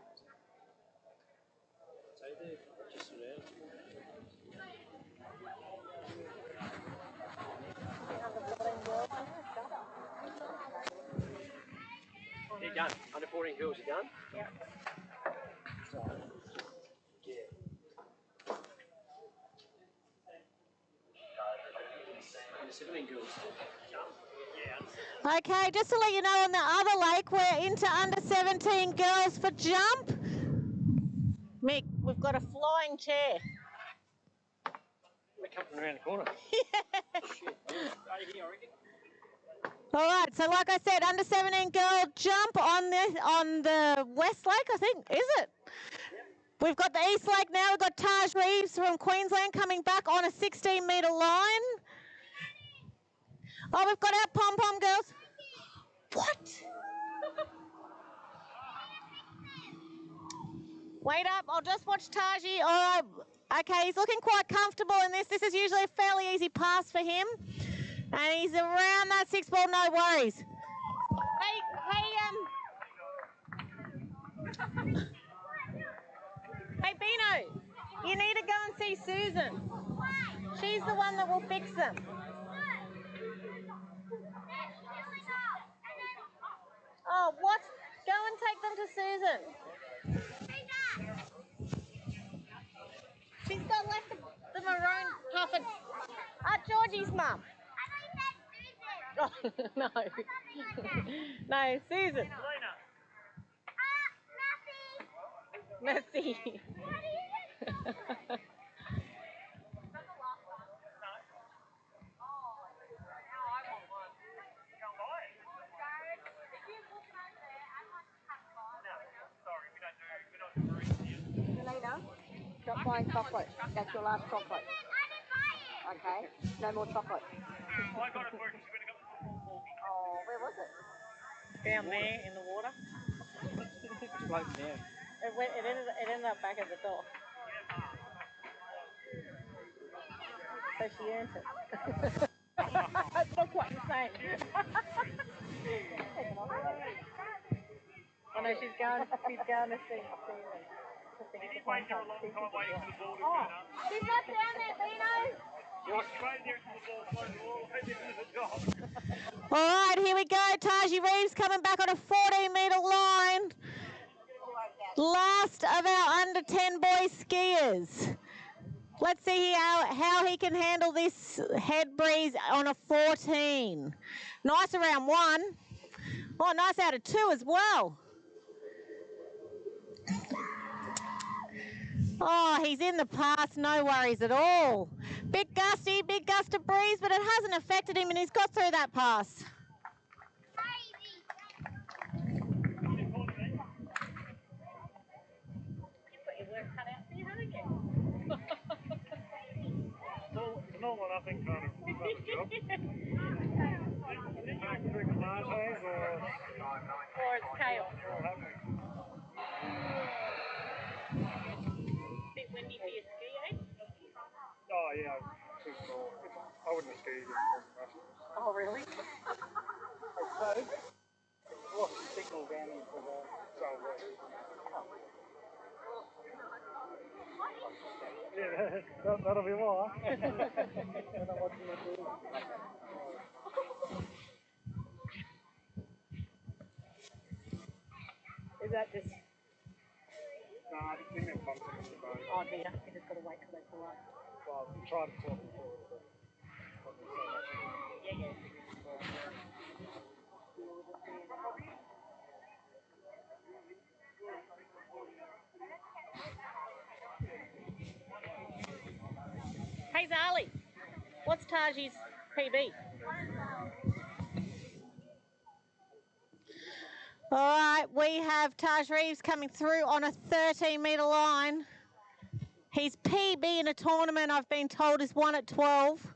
So they're just around. You're done. Under 14 girls, you're done? Yeah. Under 17 girls. Okay, just to let you know, on the other lake, we're into under 17 girls for jump. Mick, we've got a flying chair. They're coming around the corner. All right, so like I said, under 17 girl jump on the West Lake, I think, is it? We've got the East Lake now. We've got Taj Reeves from Queensland coming back on a 16-metre line. Oh, we've got our pom-pom girls. What? Wait up, I'll just watch Taji. All right, okay, he's looking quite comfortable in this. This is usually a fairly easy pass for him. And he's around that 6 ball, no worries. Hey, Bino, you need to go and see Susan. She's the one that will fix them. Oh, what? Go and take them to Susan. She's got left the maroon puffin. Georgie's mum. Oh, no. No, Susan. Messy. Selena, drop by chocolate. That's your last chocolate. Okay. No more chocolate. Oh, where was it? Down there in the water. Floating down. It ended up back at the door. So she earned it. It's not quite the same. Oh no, she's going to see. Oh, she's not down there, Bino. All right, here we go. Taji Reeves coming back on a 14-metre line. Last of our under 10 boy skiers. Let's see how he can handle this head breeze on a 14. Nice around 1. Oh, nice out of 2 as well. Oh, he's in the pass, no worries at all. Big gust of breeze, but it hasn't affected him and he's got through that pass. It's all or nothing kind of job. Drink lattes or it's chaos. Bit windy for your ski, eh? Oh yeah, too small. I wouldn't have skied it. Oh really? Lost signal down there for the... Yeah, that'll be why. Is that just... Nah, I think they're bumping in the boat. Oh dear, you just got to wait till they pull up. Well, we tried to talk before, but... Yeah. Hey Zali, what's Taji's PB? All right, we have Taj Reeves coming through on a 13-metre line. His PB in a tournament, I've been told, is 1 at 12.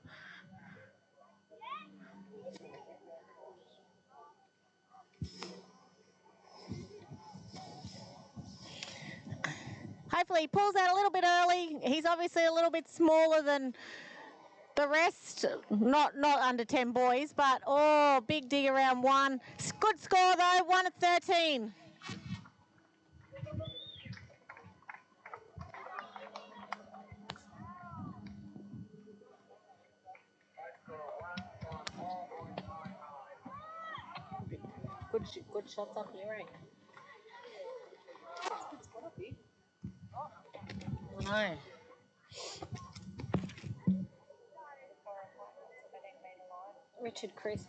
Hopefully he pulls out a little bit early. He's obviously a little bit smaller than the rest. Not under 10 boys, but oh, big dig around 1. Good score though, 1 at 13. Good shots up here, eh? I know. Richard Crisp.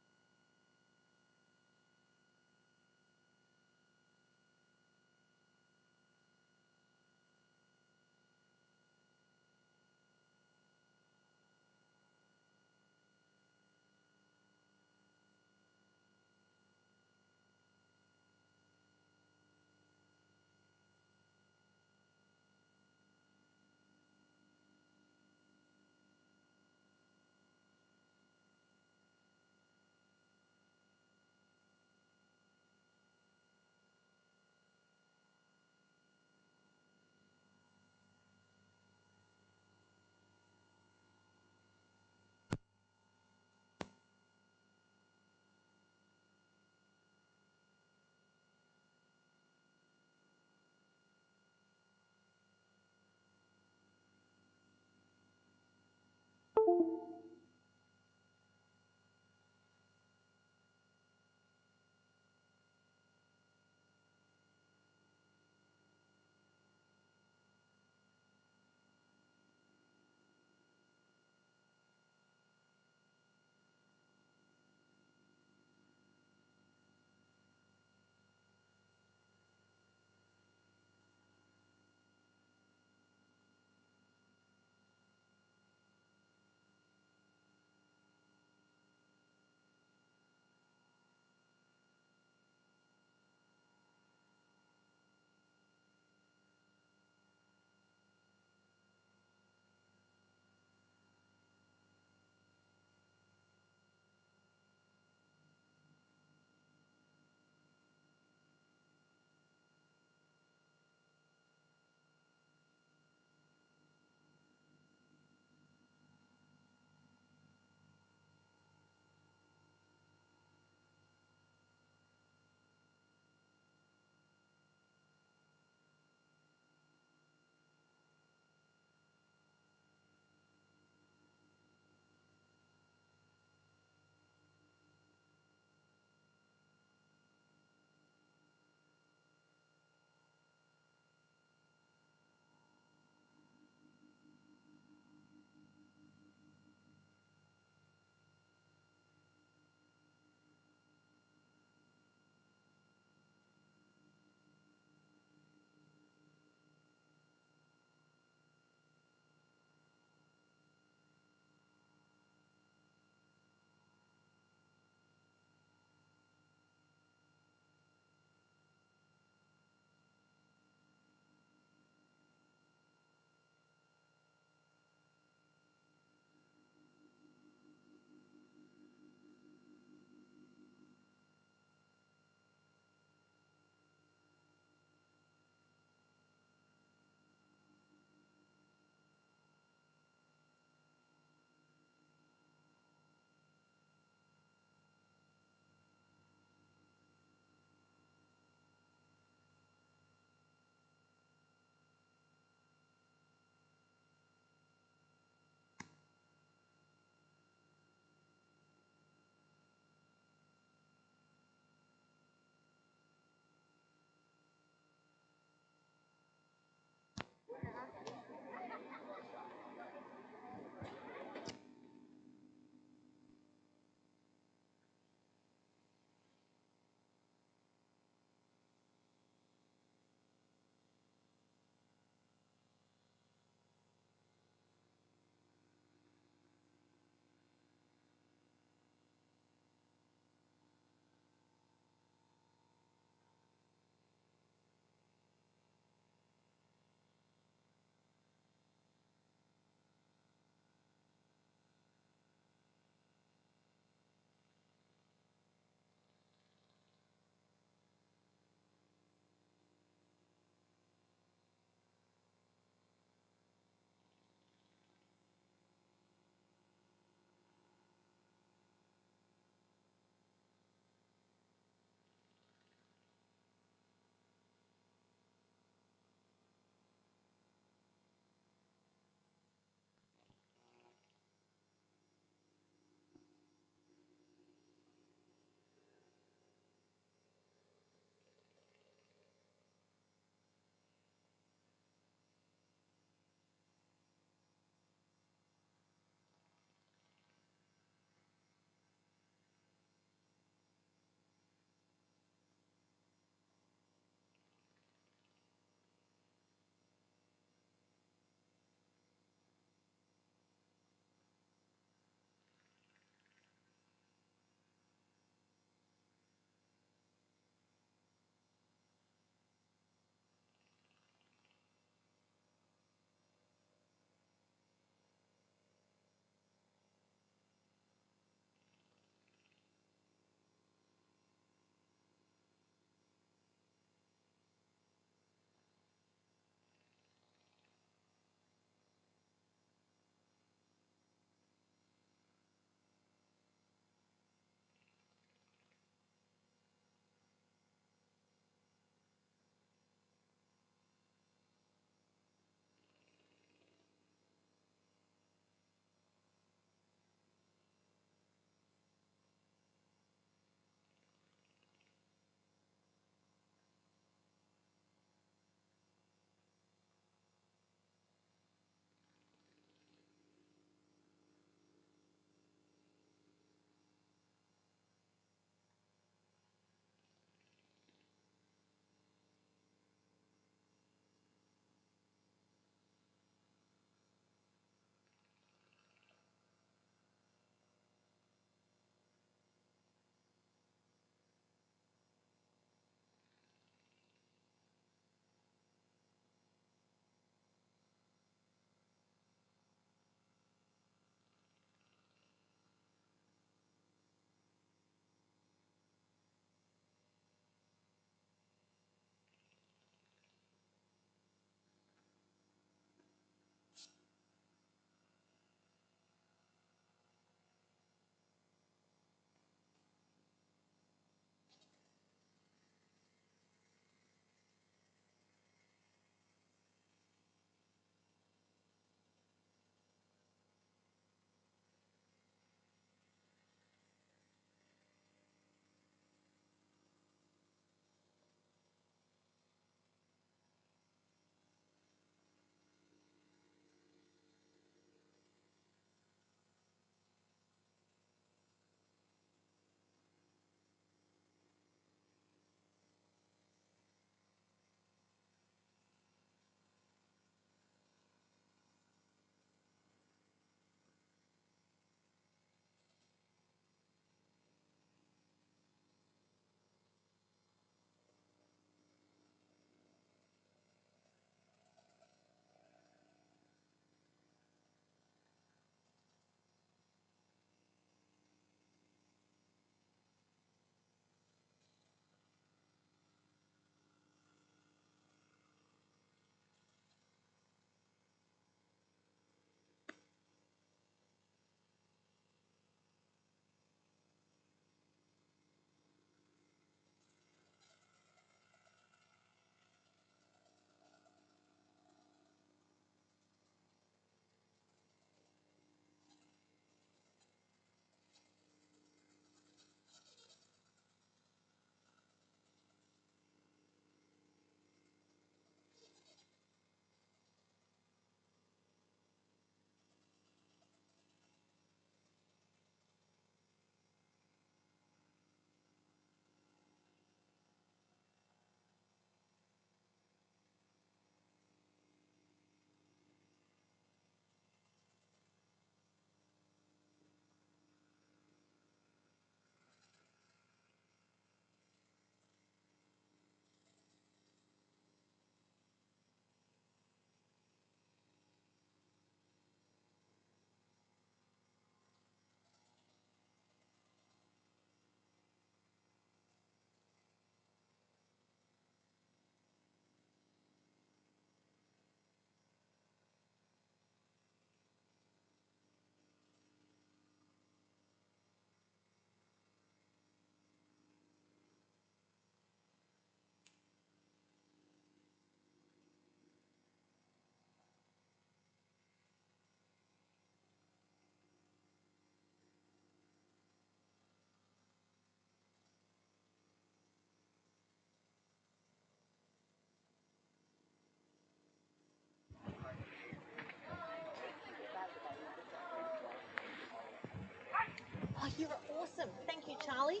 Awesome. Thank you, Charlie.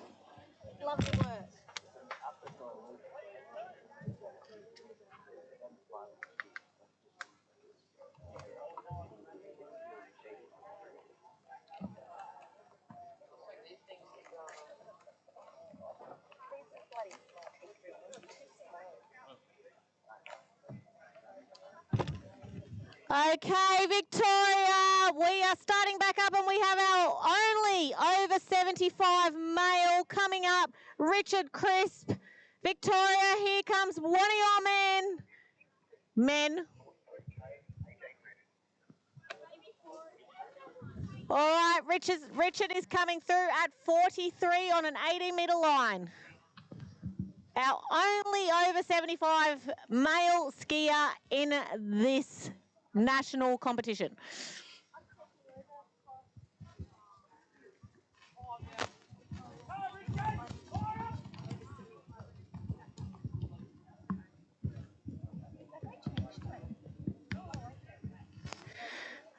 Love your work. Okay, Victoria, we are starting back up and we have our only over 75 male coming up, Richard Crisp. Victoria, here comes one of your men. All right, Richard is coming through at 43 on an 80-metre line. Our only over 75 male skier in this national competition.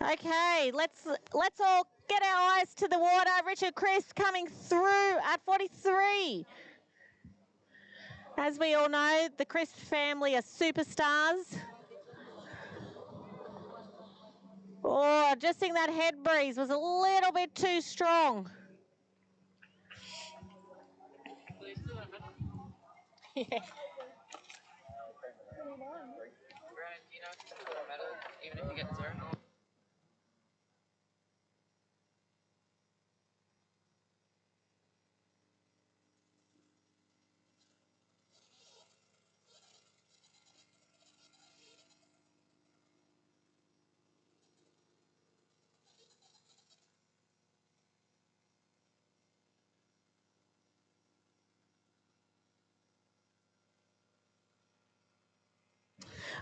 Okay, let's all get our eyes to the water. Richard Chris coming through at 43. As we all know, the Crisp family are superstars. Oh, I just think that head breeze was a little bit too strong. Yeah. Brandon, do you know if it's a medal, even if you get zero?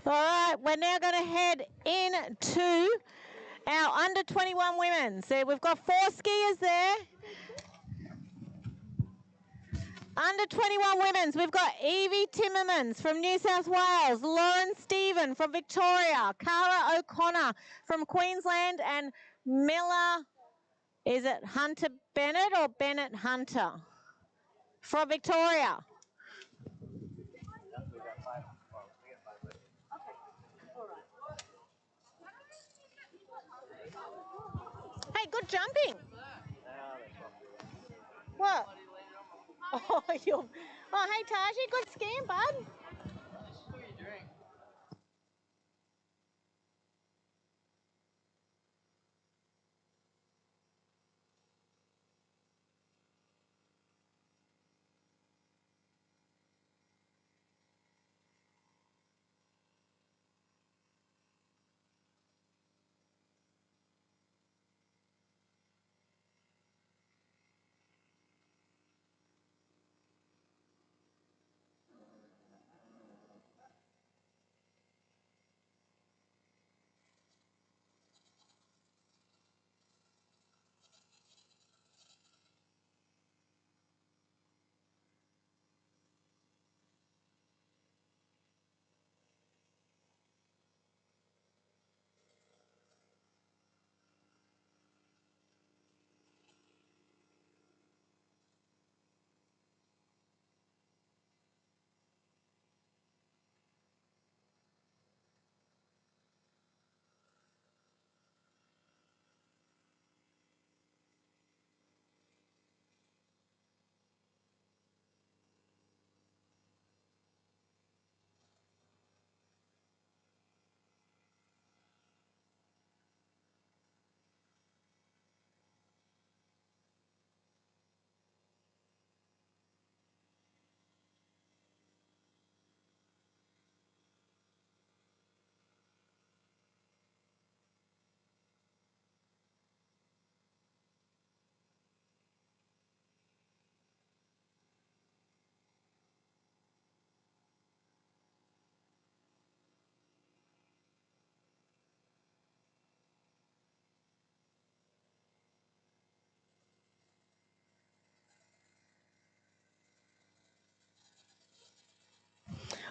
All right, we're now going to head into our under 21 women. So we've got 4 skiers there. Under 21 women's, we've got Evie Timmermans from New South Wales, Lauren Stephen from Victoria, Cara O'Connor from Queensland, and Miller, is it Hunter Bennett or Bennett Hunter from Victoria? Hey, good jumping. What? Oh, hey, Taji, good skiing, bud.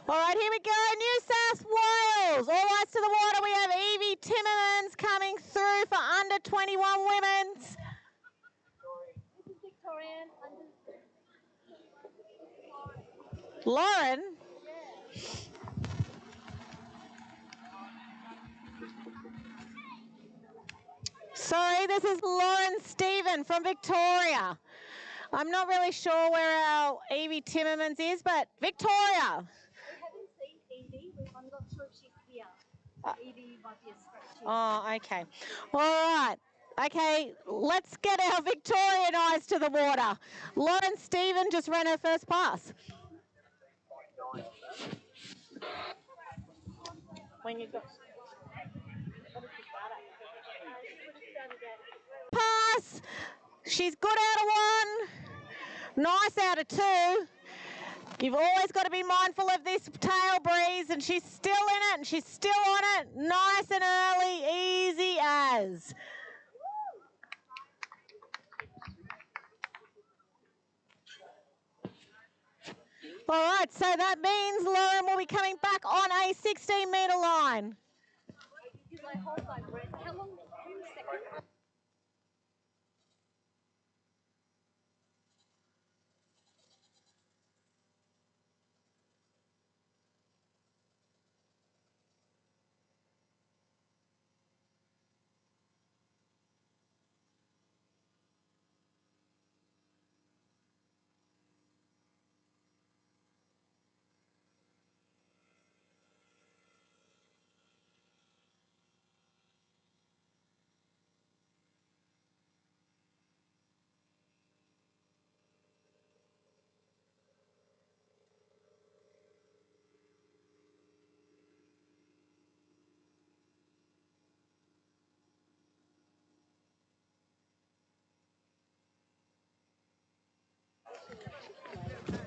All right, here we go. New South Wales. All eyes to the water. We have Evie Timmermans coming through for under 21 women's. Lauren? Sorry, this is Lauren Stephen from Victoria. I'm not really sure where our Evie Timmermans is, but Victoria. We haven't seen Evie. I'm not sure if she's here. Evie might be a scratch. Oh, okay. All right. Okay, let's get our Victorian eyes to the water. Lauren Stephen just ran her first pass. When you got pass, she's good out of one, nice out of two. You've always got to be mindful of this tail breeze, and she's still in it, and she's still on it, nice and early, easy as. All right, so that means Lauren will be coming back on a 16-metre line. Because I hold my breath. How long? 2 seconds.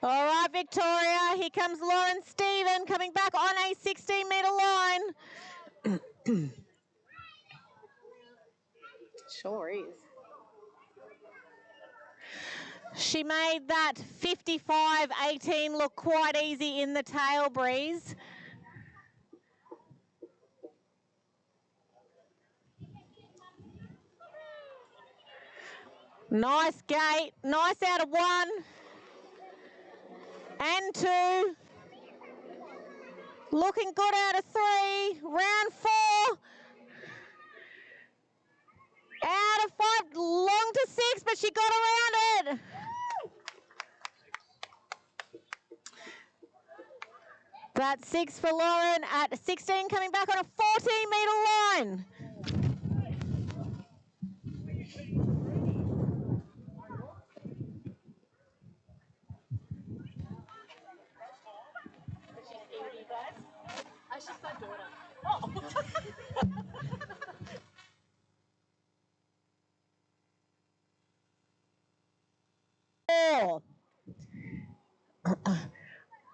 All right, Victoria, here comes Lauren Stephen coming back on a 16-metre line. Sure is. She made that 55.18 look quite easy in the tail breeze. Nice gate, nice out of one and two. Looking good out of three. Round four. Out of five, long to six, but she got around it. That's six for Lauren at 16, coming back on a 14-metre line. She's my daughter. Oh.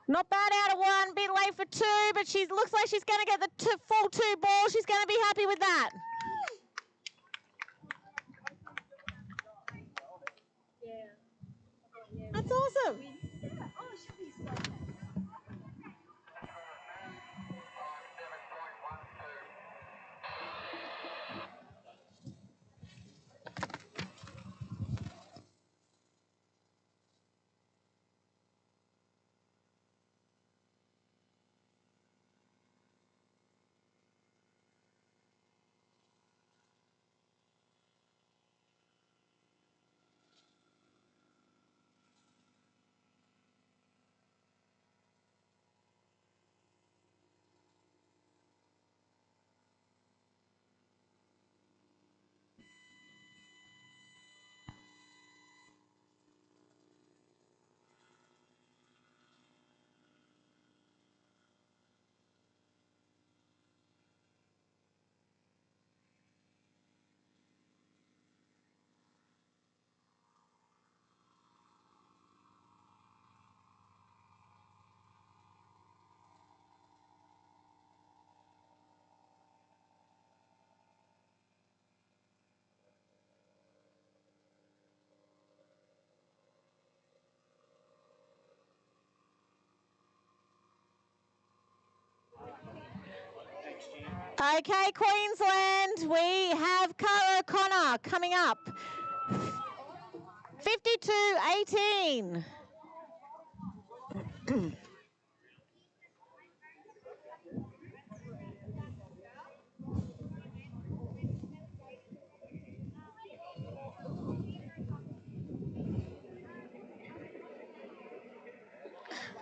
Not bad out of one, bit late for two, but she looks like she's going to get the full two ball. She's going to be happy with that. That's awesome. Okay, Queensland, we have Cara O'Connor coming up. 52.18.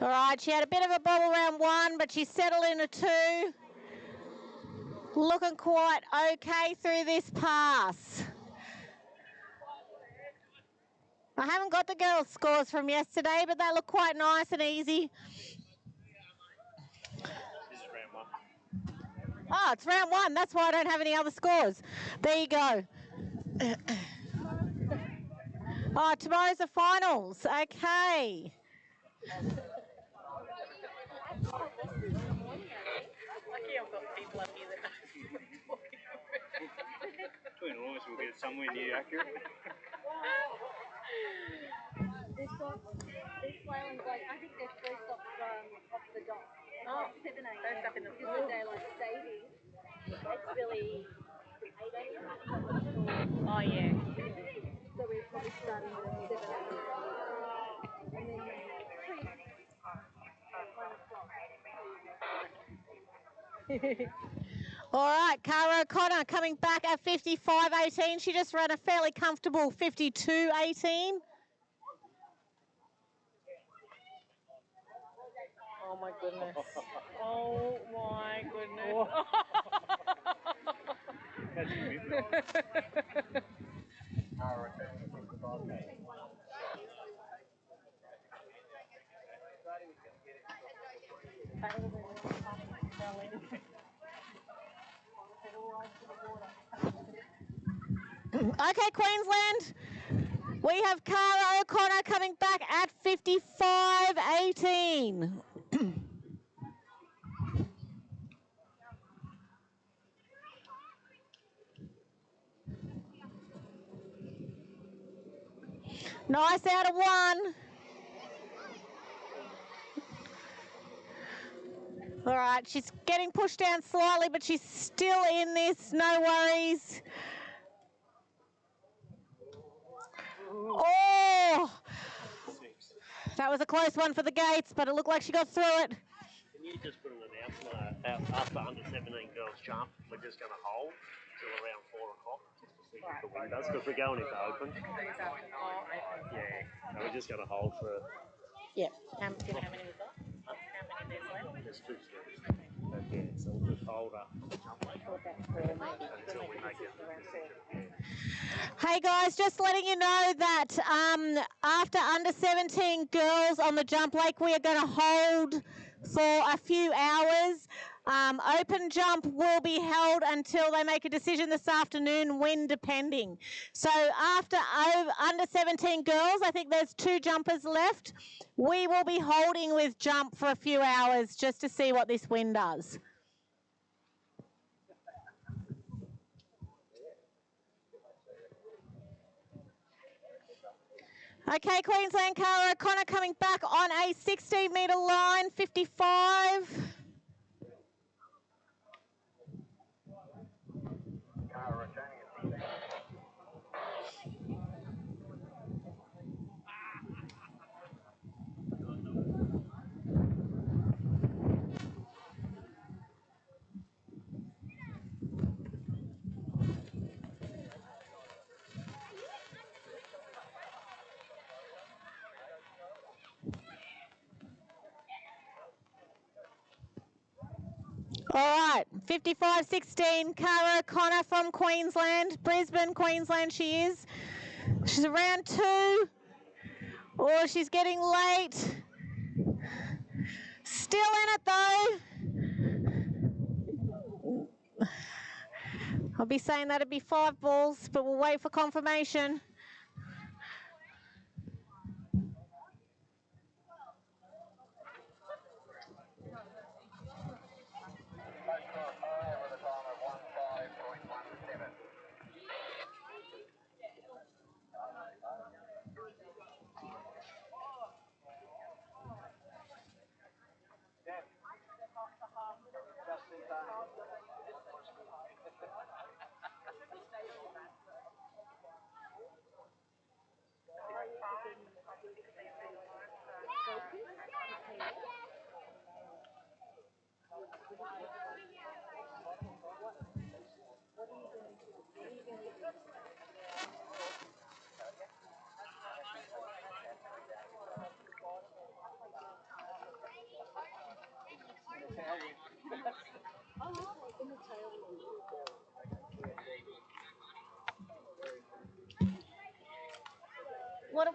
All right, she had a bit of a bobble round 1, but she settled in a 2. Looking quite okay through this pass. I haven't got the girls' scores from yesterday, but they look quite nice and easy. This is round 1. Oh, it's round 1. That's why I don't have any other scores. There you go. Oh, tomorrow's the finals. Okay. Lucky I've got people up here that know what I'm talking about. Between all of us, we'll get somewhere near accurate. This slalom's like, I think they're first off the dot. Oh, 7, 8. first up in the This is daylight saving. It's really 8 a.m. Oh, yeah. So we're probably starting at 7, 8. And then 3, 1 o'clock. All right, Cara O'Connor coming back at 55.18. She just ran a fairly comfortable 52.18. Oh, my goodness. Oh, my goodness. That's commitment. Okay, Queensland, we have Cara O'Connor coming back at 55.18. Nice out of 1. All right, she's getting pushed down slightly, but she's still in this. No worries. Oh! That was a close one for the gates, but it looked like she got through it. Can you just put an announcement out after under 17 girls jump? We're just going to hold till around 4 o'clock just to see what the wind does, because we're going into open. Yeah, so we're just going to hold for. Yeah. How many we've got? How many there's left? There's 2 steps. Yeah, so we'll just hold up until we make it. Hey guys, just letting you know that after under 17 girls on the jump lake, we are going to hold for a few hours. Open jump will be held until they make a decision this afternoon, wind depending. So after under 17 girls, I think there's 2 jumpers left. We will be holding with jump for a few hours just to see what this wind does. Okay, Queensland, Cara O'Connor coming back on a 16-metre line, 55. All right, 55.16, Cara O'Connor from Queensland, Brisbane, Queensland she is. She's around 2. Oh, she's getting late. Still in it though. I'll be saying that'd be 5 balls, but we'll wait for confirmation.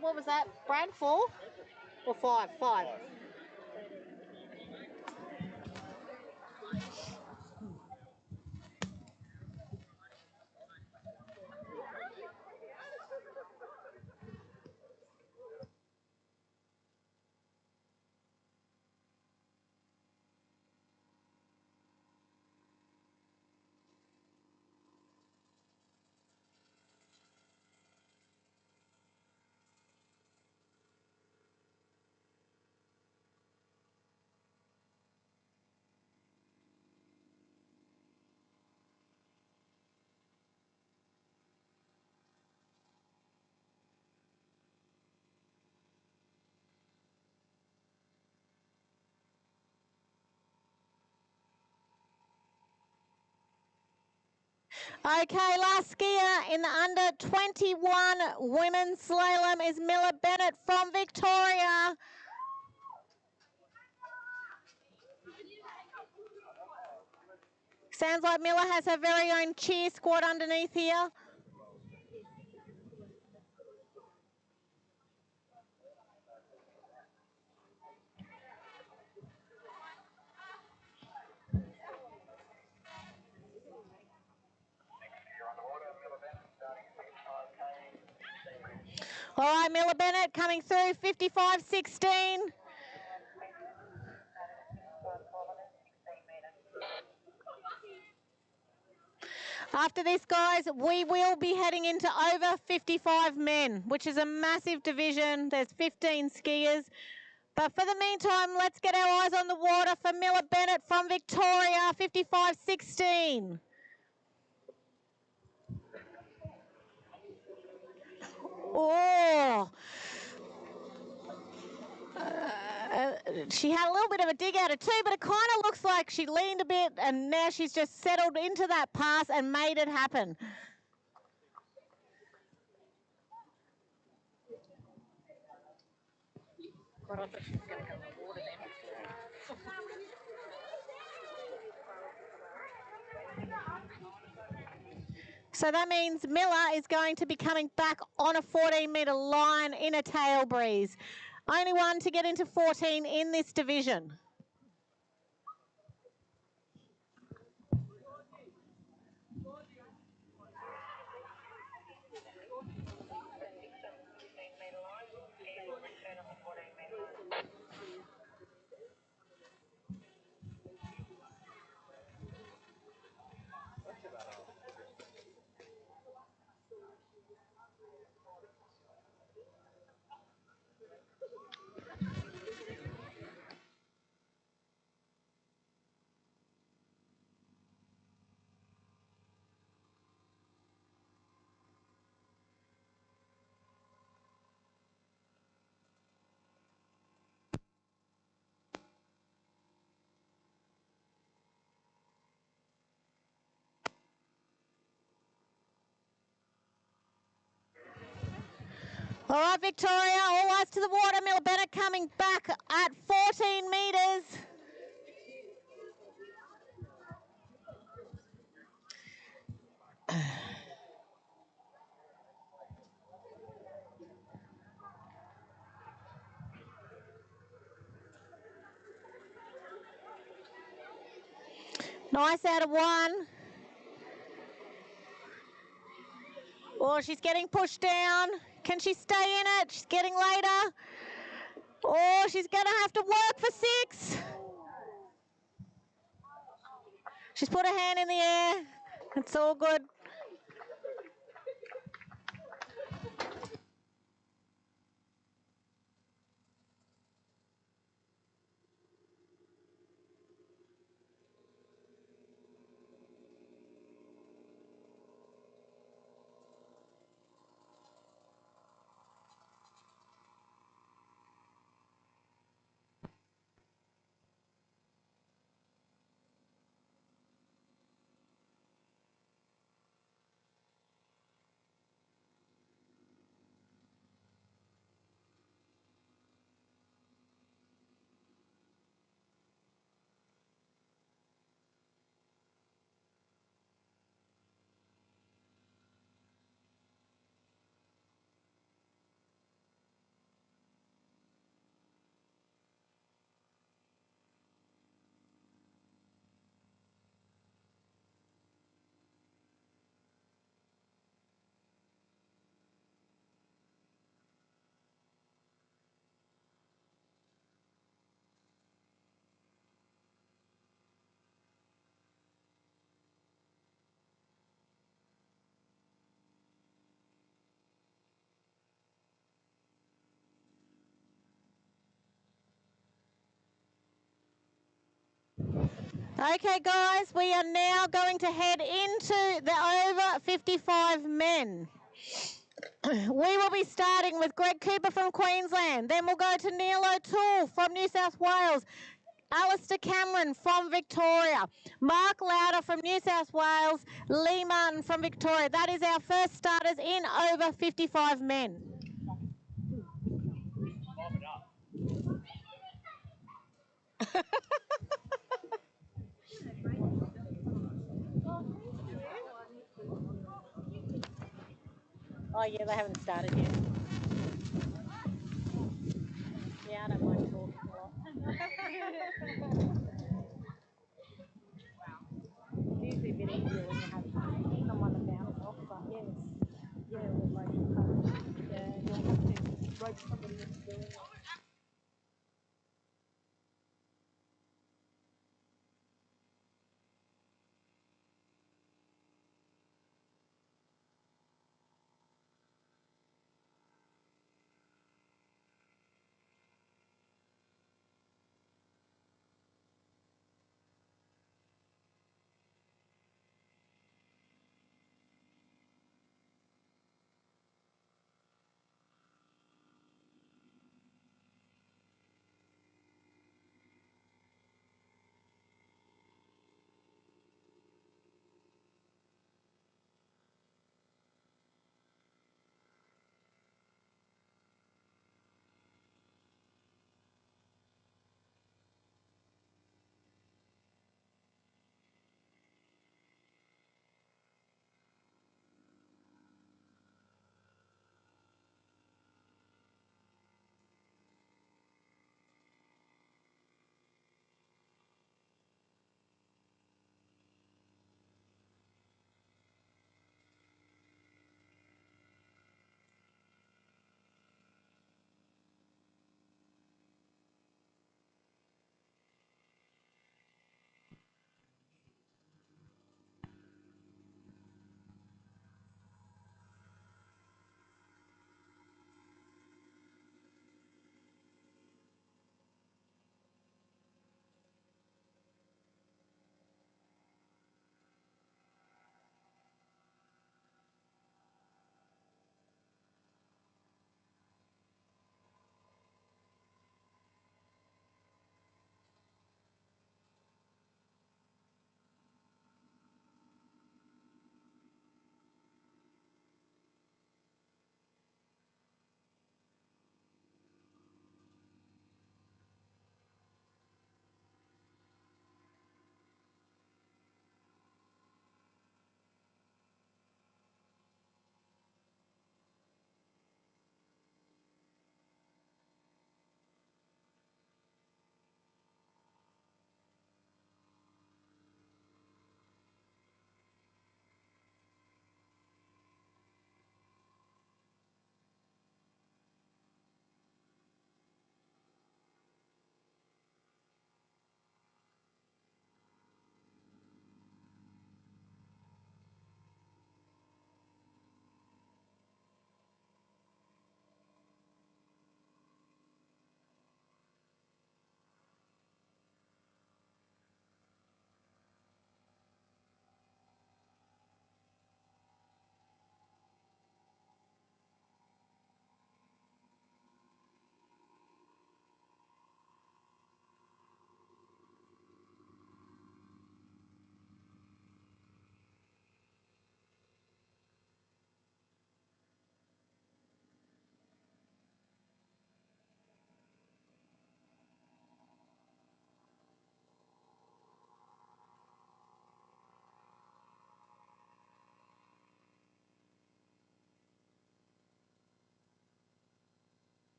What was that, Brad? 4 or 5? 5. Okay, last skier in the under 21 women's slalom is Miller Bennett from Victoria. Sounds like Miller has her very own cheer squad underneath here. All right, Miller Bennett coming through, 55.16. After this, guys, we will be heading into over 55 men, which is a massive division. There's 15 skiers. But for the meantime, let's get our eyes on the water for Miller Bennett from Victoria, 55.16. Oh, she had a little bit of a dig out of 2, but it kind of looks like she leaned a bit and now she's just settled into that pass and made it happen. God, I thought she was going to go in the water then. So that means Miller is going to be coming back on a 14-metre line in a tail breeze. Only one to get into 14 in this division. All right, Victoria, all eyes to the water. Miller Bennett coming back at 14 metres. Nice out of 1. Oh, she's getting pushed down. Can she stay in it? She's getting later. Oh, she's going to have to work for 6. She's put her hand in the air. It's all good. Okay, guys, we are now going to head into the over 55 men. We will be starting with Greg Cooper from Queensland. Then we'll go to Neil O'Toole from New South Wales. Alistair Cameron from Victoria. Mark Lauder from New South Wales. Lee Martin from Victoria. That is our first starters in over 55 men. Oh yeah, they haven't started yet. Yeah, I don't mind talking a lot. It's usually a bit easier when you have someone to bounce off, but yes. Yeah, with like yeah, you'll have to rope somebody into doing it.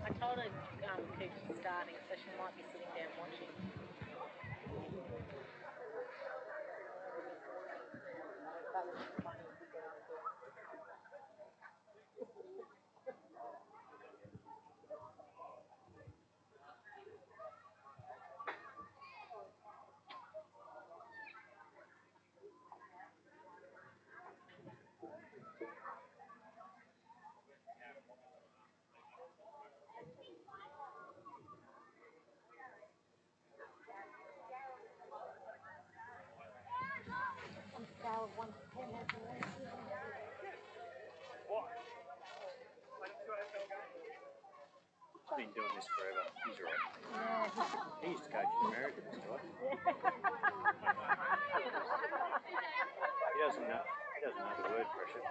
I told her Cooch is starting, so she might be sitting down watching. That was funny. On a scale of 1 to 10, how's the leg? Been doing this forever. He's right. Yeah. He used to coach in America, this guy. He doesn't know the word pressure.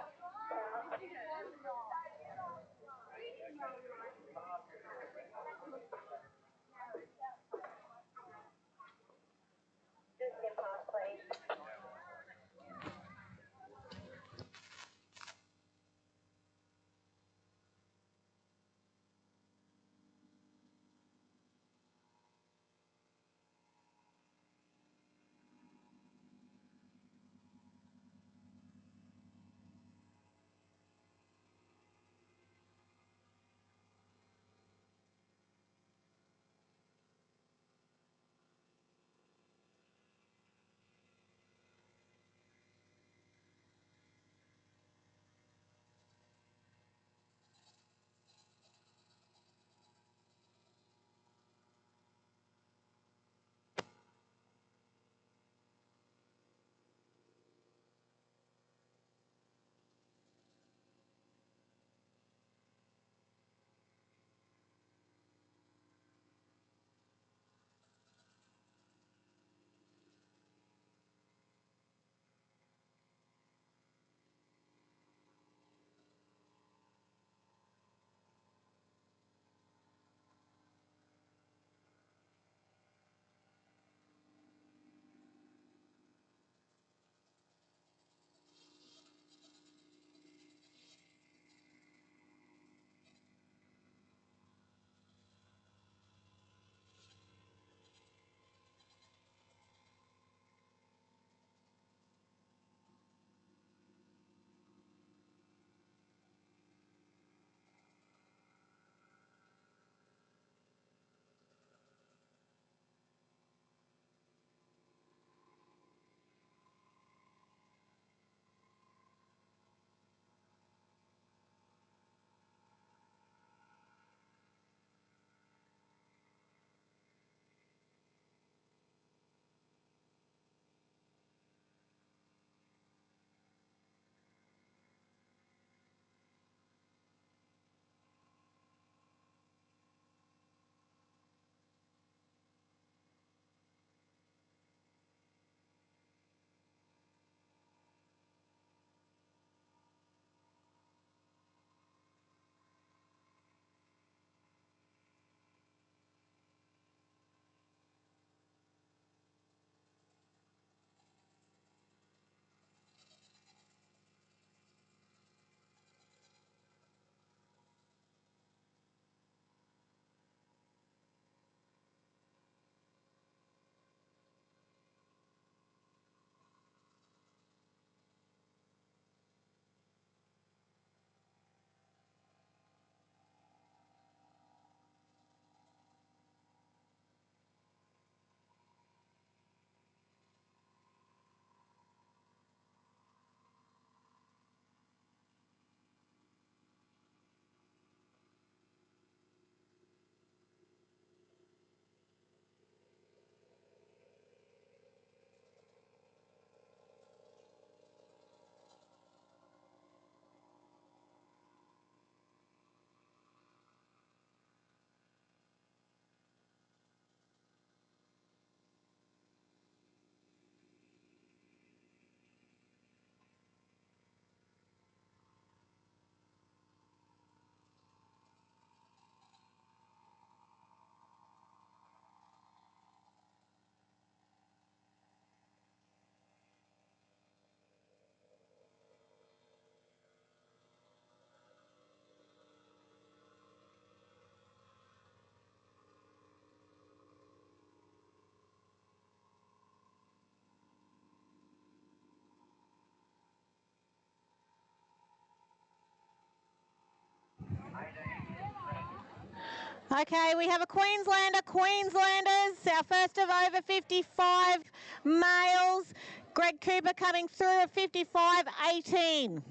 Okay, we have a Queenslander, Queenslanders, our first of over 55 males. Greg Cooper coming through at 55.18.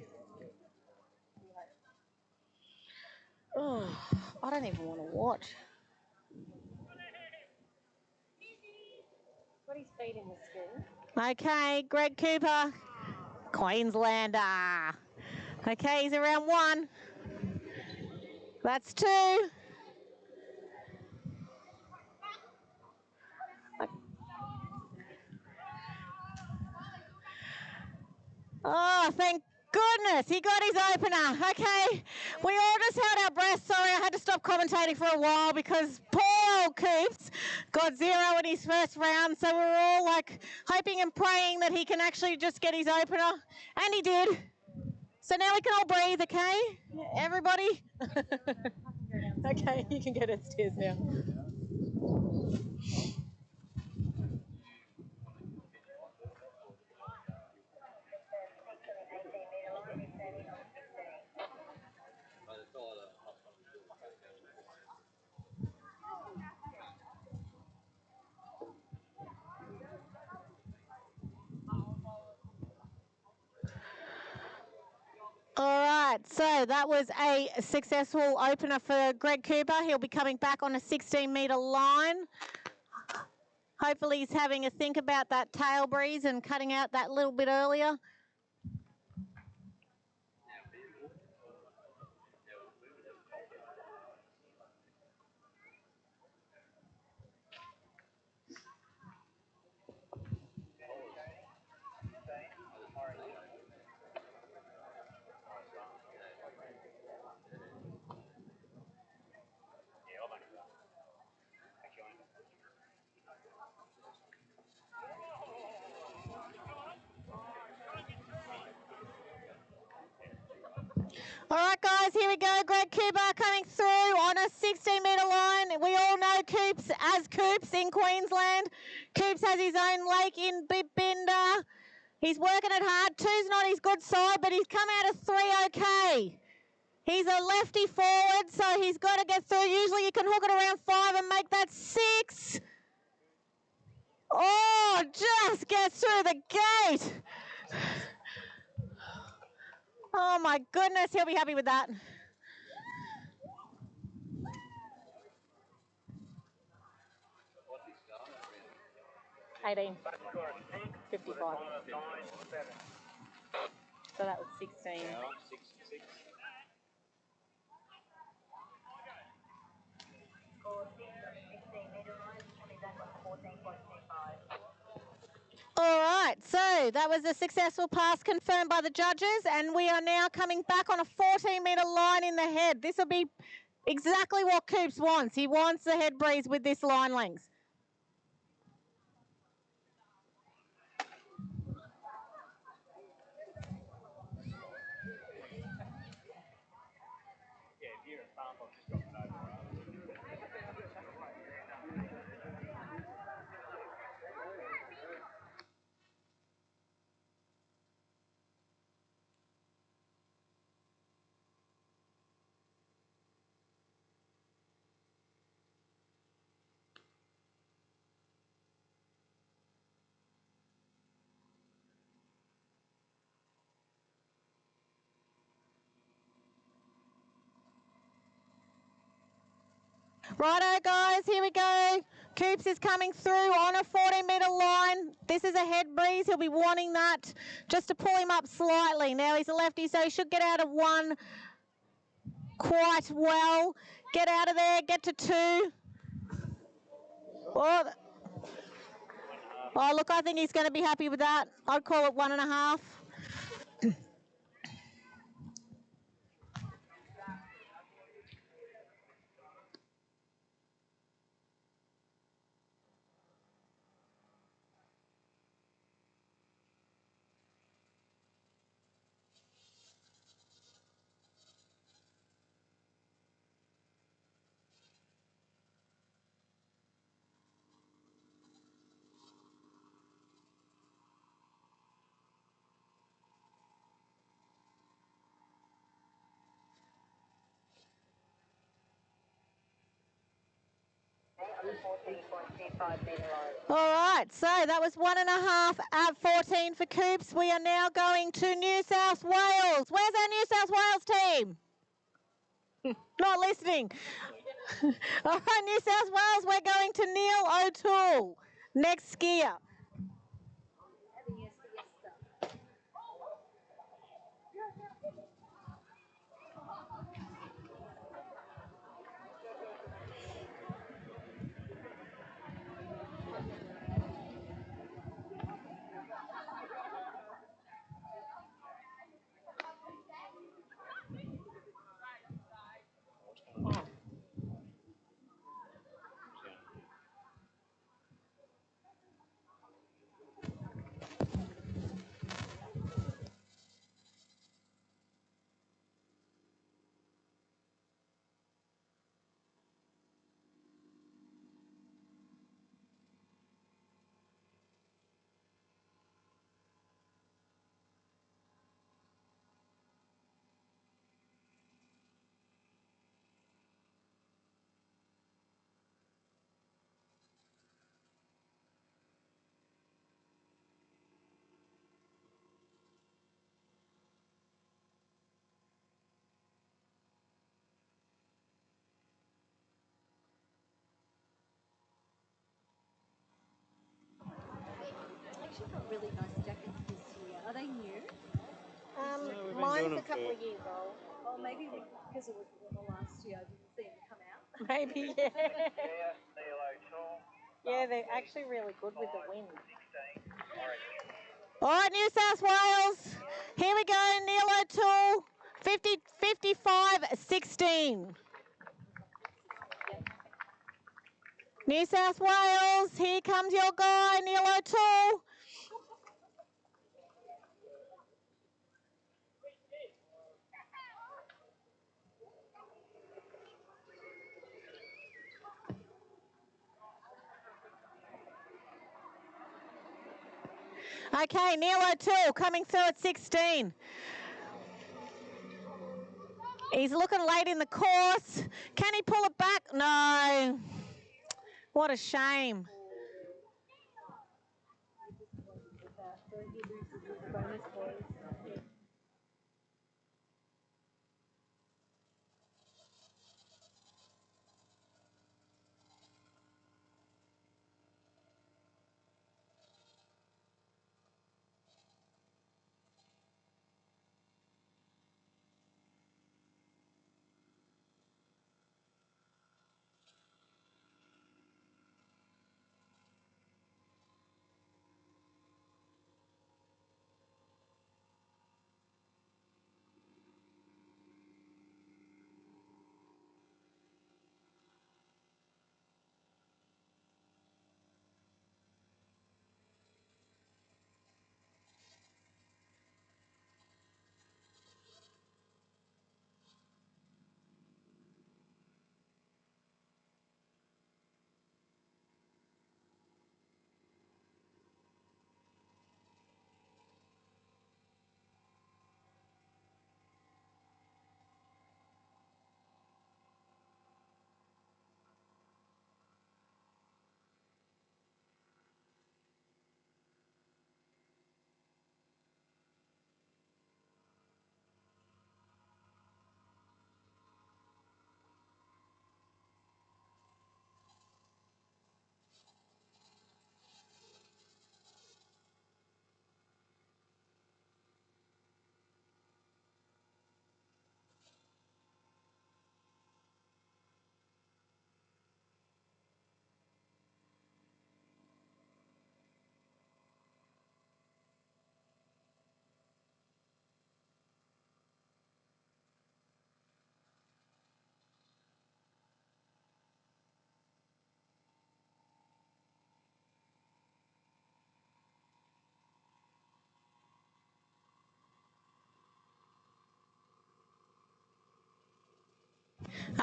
Oh, I don't even want to watch. What he's feeding the school. Okay, Greg Cooper, Queenslander. Okay, he's around 1. That's 2. Oh, thank goodness, he got his opener. Okay, we all just held our breath. Sorry, I had to stop commentating for a while because poor old Coops got 0 in his first round. So we were all like hoping and praying that he can actually just get his opener. And he did. So now we can all breathe, okay? Everybody? Okay, you can go downstairs now. All right, so that was a successful opener for Greg Cooper. He'll be coming back on a 16-metre line. Hopefully he's having a think about that tail breeze and cutting out that little bit earlier. All right, guys, here we go. Greg Cooper coming through on a 16-metre line. We all know Coops as Coops in Queensland. Coops has his own lake in Bibinda. He's working it hard. 2's not his good side, but he's come out of 3 okay. He's a lefty forward, so he's got to get through. Usually you can hook it around 5 and make that 6. Oh, just gets through the gate. Oh, my goodness, he'll be happy with that. $18.55. So that was 16. All right, so that was a successful pass confirmed by the judges, and we are now coming back on a 14-metre line in the head. This will be exactly what Coops wants. He wants the head breeze with this line length. Righto, guys, here we go. Coops is coming through on a 14-metre line. This is a head breeze. He'll be wanting that just to pull him up slightly. Now he's a lefty, so he should get out of 1 quite well. Get out of there, get to 2. Oh, look, I think he's going to be happy with that. I'd call it 1.5. 14.25 metre line. All right, so that was 1.5 at 14 for Coops. We are now going to New South Wales. Where's our New South Wales team? Not listening. All right, New South Wales, we're going to Neil O'Toole, next skier. Actually got really nice jackets this year. Are they new? Mine's a couple of years old. Oh, maybe because it was warmer last year, I didn't see them come out. Maybe, yeah. Yeah, they're actually really good with the wind. All right, New South Wales. Here we go, Neil O'Toole, 55-16. New South Wales, here comes your guy, Neil O'Toole. Okay, Neil O'Toole coming through at 16. He's looking late in the course. Can he pull it back? No. What a shame.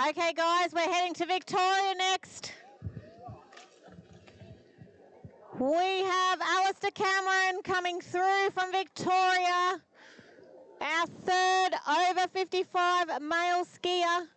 Okay, guys, we're heading to Victoria next. We have Alistair Cameron coming through from Victoria, our third over 55 male skier.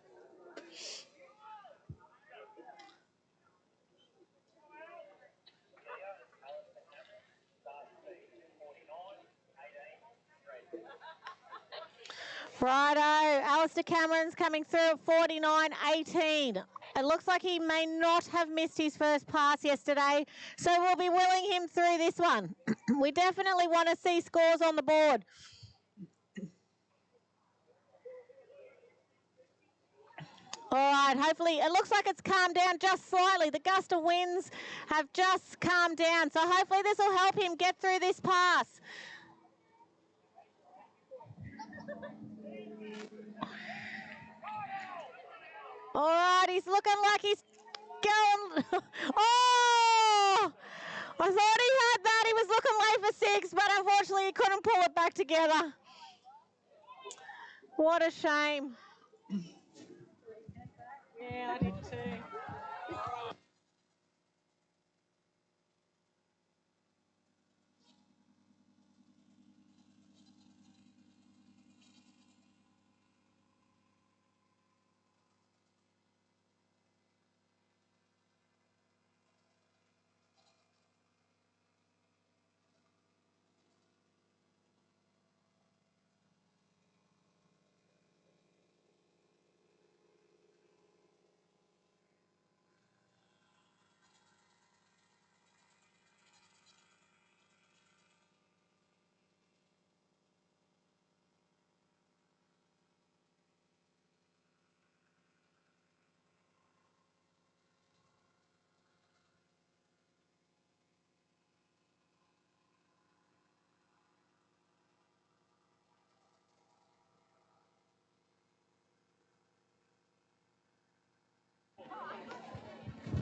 Righto, Alistair Cameron's coming through at 49.18. It looks like he may not have missed his first pass yesterday, so we'll be wheeling him through this one. We definitely want to see scores on the board. All right, hopefully, it looks like it's calmed down just slightly. The gust of winds have just calmed down, so hopefully this will help him get through this pass. All right, he's looking like he's going. Oh! I thought he had that. He was looking late for 6, but unfortunately he couldn't pull it back together. What a shame. Yeah, I did too.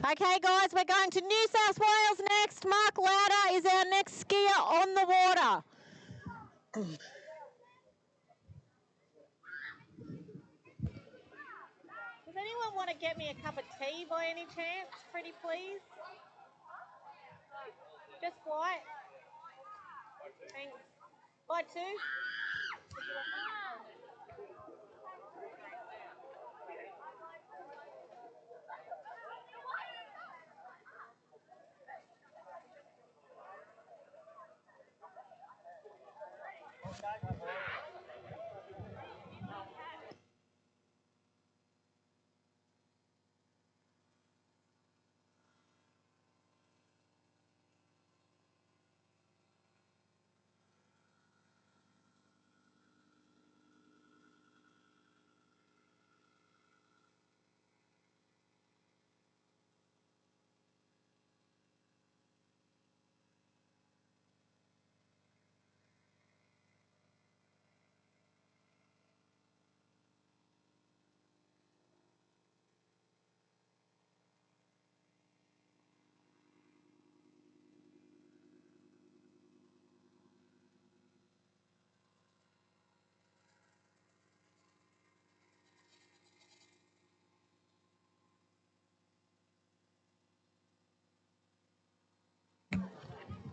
Okay, guys, we're going to New South Wales next. Mark Lauder is our next skier on the water. Does anyone want to get me a cup of tea by any chance, pretty please? Just white. Thanks. White too?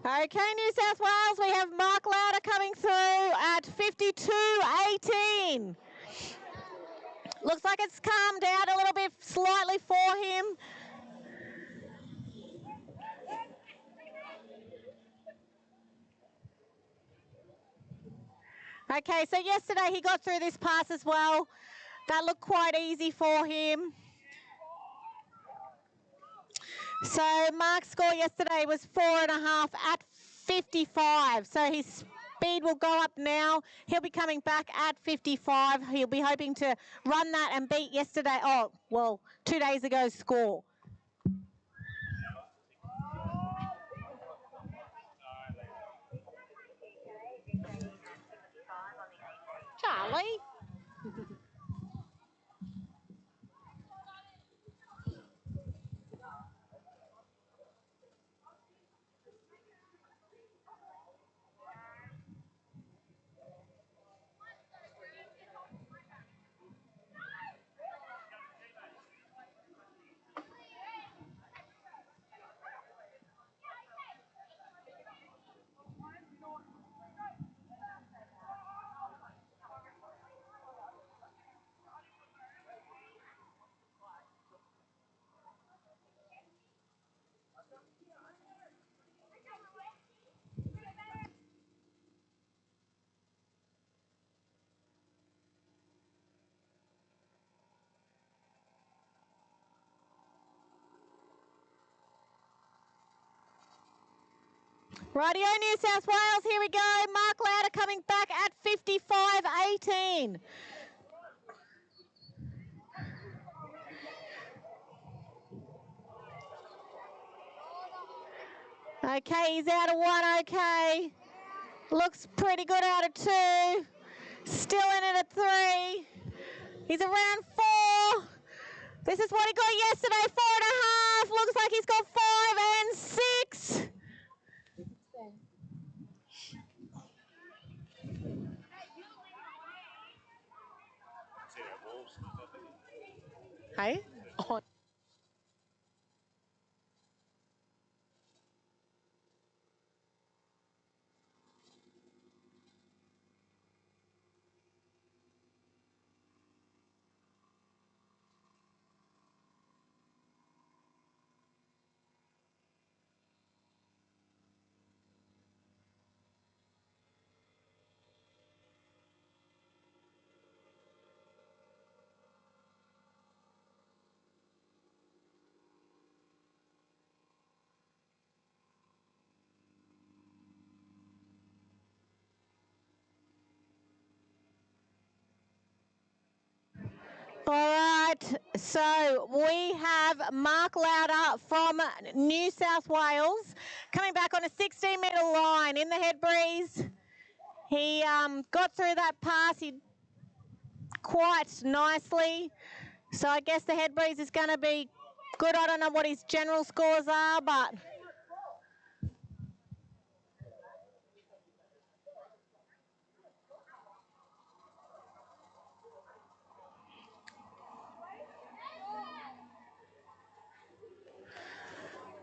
Okay, New South Wales, we have Mark Lauder coming through at 52.18. Looks like it's calmed out a little bit slightly for him. Okay, so yesterday he got through this pass as well. That looked quite easy for him. So Mark's score yesterday was 4.5 at 55. So his speed will go up now. He'll be coming back at 55. He'll be hoping to run that and beat yesterday, 2 days ago's score. Charlie. Rightio, New South Wales, here we go. Mark Lauder coming back at 55.18. Okay, he's out of 1, okay. Looks pretty good out of 2. Still in it at 3. He's around 4. This is what he got yesterday, 4.5. Looks like he's got 5 and 6. Hey? Oh. All right, so we have Mark Lauder from New South Wales coming back on a 16-metre line in the head breeze. He got through that pass quite nicely, so I guess the head breeze is going to be good. I don't know what his general scores are, but...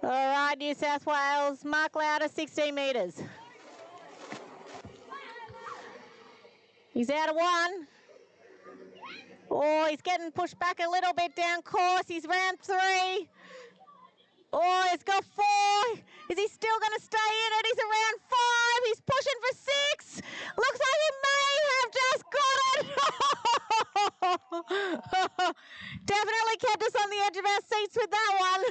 All right, New South Wales, Mark Lauder, 16 metres. He's out of 1. Oh, he's getting pushed back a little bit down course. He's round 3. Oh, he's got 4. Is he still going to stay in it? He's around 5. He's pushing for 6. Looks like he may have just got it. Definitely kept us on the edge of our seats with that one.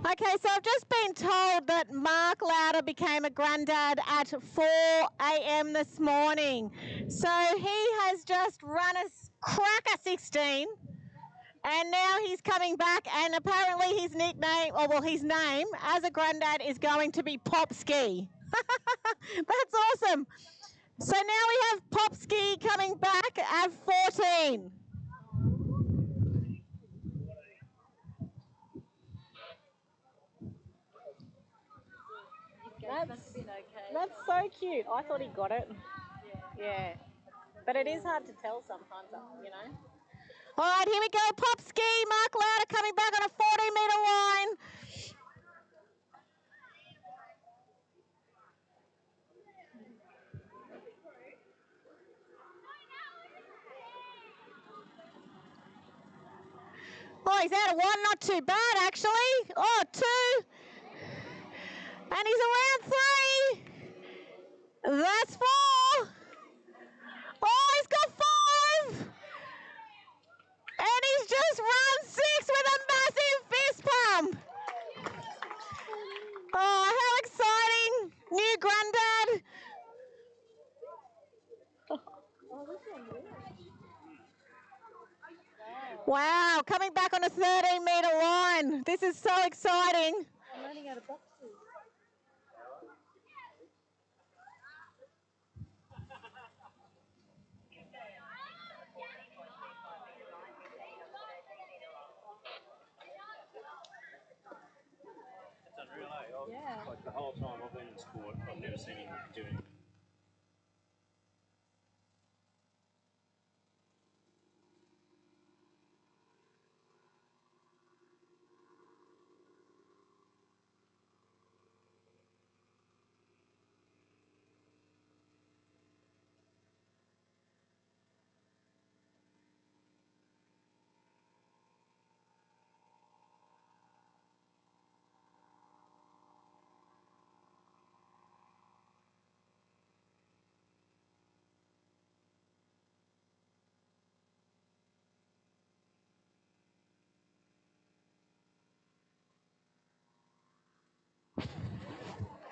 Okay, so I've just been told that Mark Lauder became a granddad at 4 a.m. this morning. So he has just run a cracker 16, and now he's coming back, and apparently his nickname, or well, his name as a granddad is going to be Popski. That's awesome. So now we have Popski coming back at 14. That's so cute. I thought he got it. Yeah. But it is hard to tell sometimes, you know. All right, here we go. Popski, Mark Lauder coming back on a 40-metre line. Oh, he's out of 1, not too bad, actually. Oh, 2. And he's around 3. That's 4. Oh, he's got 5. And he's just run 6 with a massive fist pump. Oh, how exciting. New granddad. Wow, coming back on a 13-metre line. This is so exciting. I'm running out of boxes. It's unreal, eh? Yeah. Like the whole time I've been in sport, I've never seen him doing.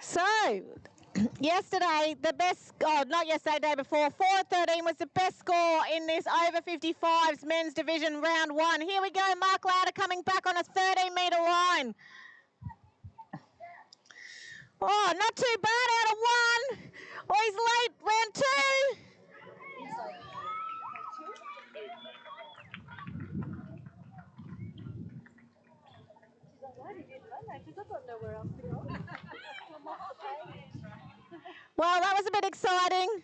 So, yesterday, the best, oh, not yesterday, day before, 4:13 was the best score in this over 55s men's division round 1. Here we go, Mark Lauder coming back on a 13-metre line. Oh, not too bad out of 1. Oh, he's late, round 2. Well, that was a bit exciting.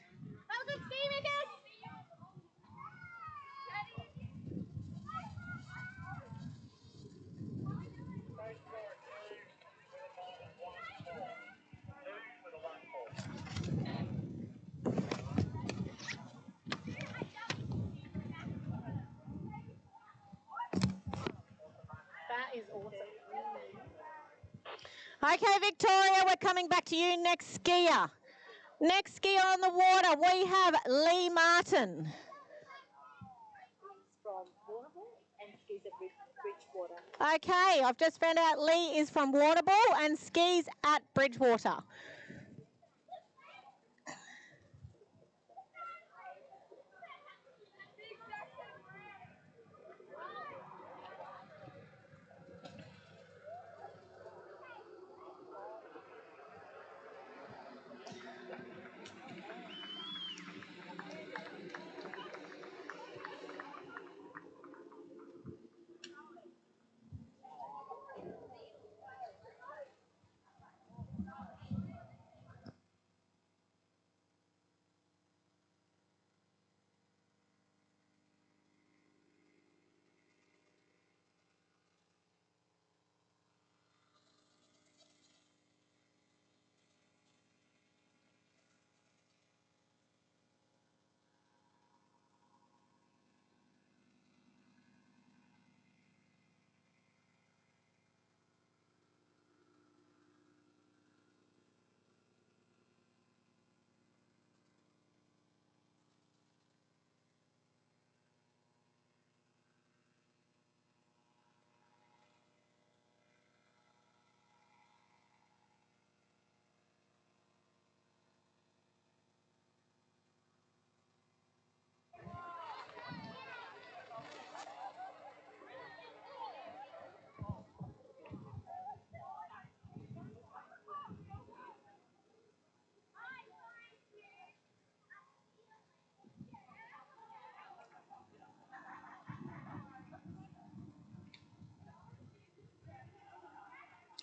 That is awesome. Okay, Victoria, we're coming back to you next skier. Next skier on the water, we have Lee Martin. From Waterbull and skis at Bridgewater. Okay, I've just found out Lee is from Waterbull and skis at Bridgewater.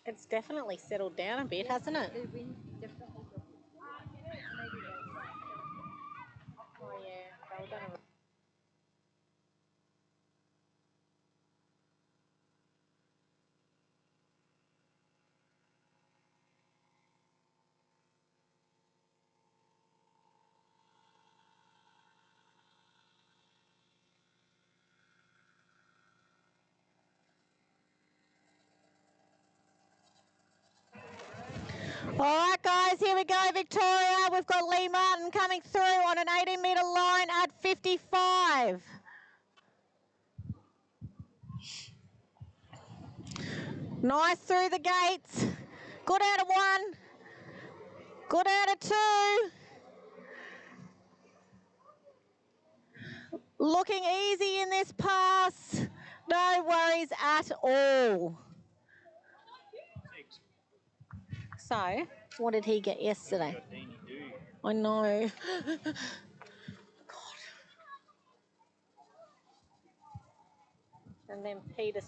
It's definitely settled down a bit, hasn't it? The wind definitely dropped. Maybe Oh yeah, they were going to... All right, guys, here we go, Victoria. We've got Lee Martin coming through on an 18-metre line at 55. Nice through the gates. Good out of 1. Good out of 2. Looking easy in this pass. No worries at all. So, what did he get yesterday? I know. God. And then Peter.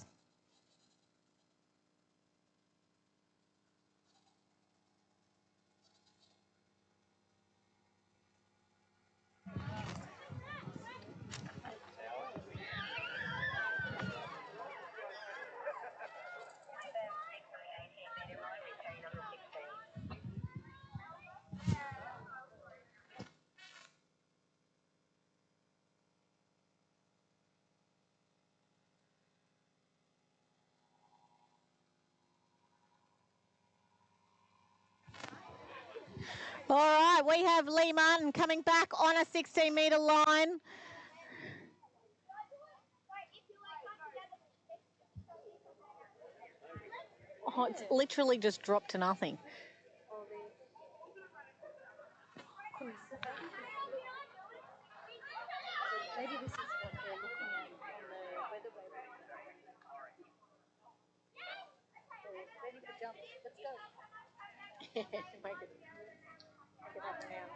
All right, we have Lee Martin coming back on a 16-metre line. Oh, it's literally just dropped to nothing. Oh, really? Maybe this is what they're looking at on the weather radar. Ready for jump. Let's go. Make it happen now.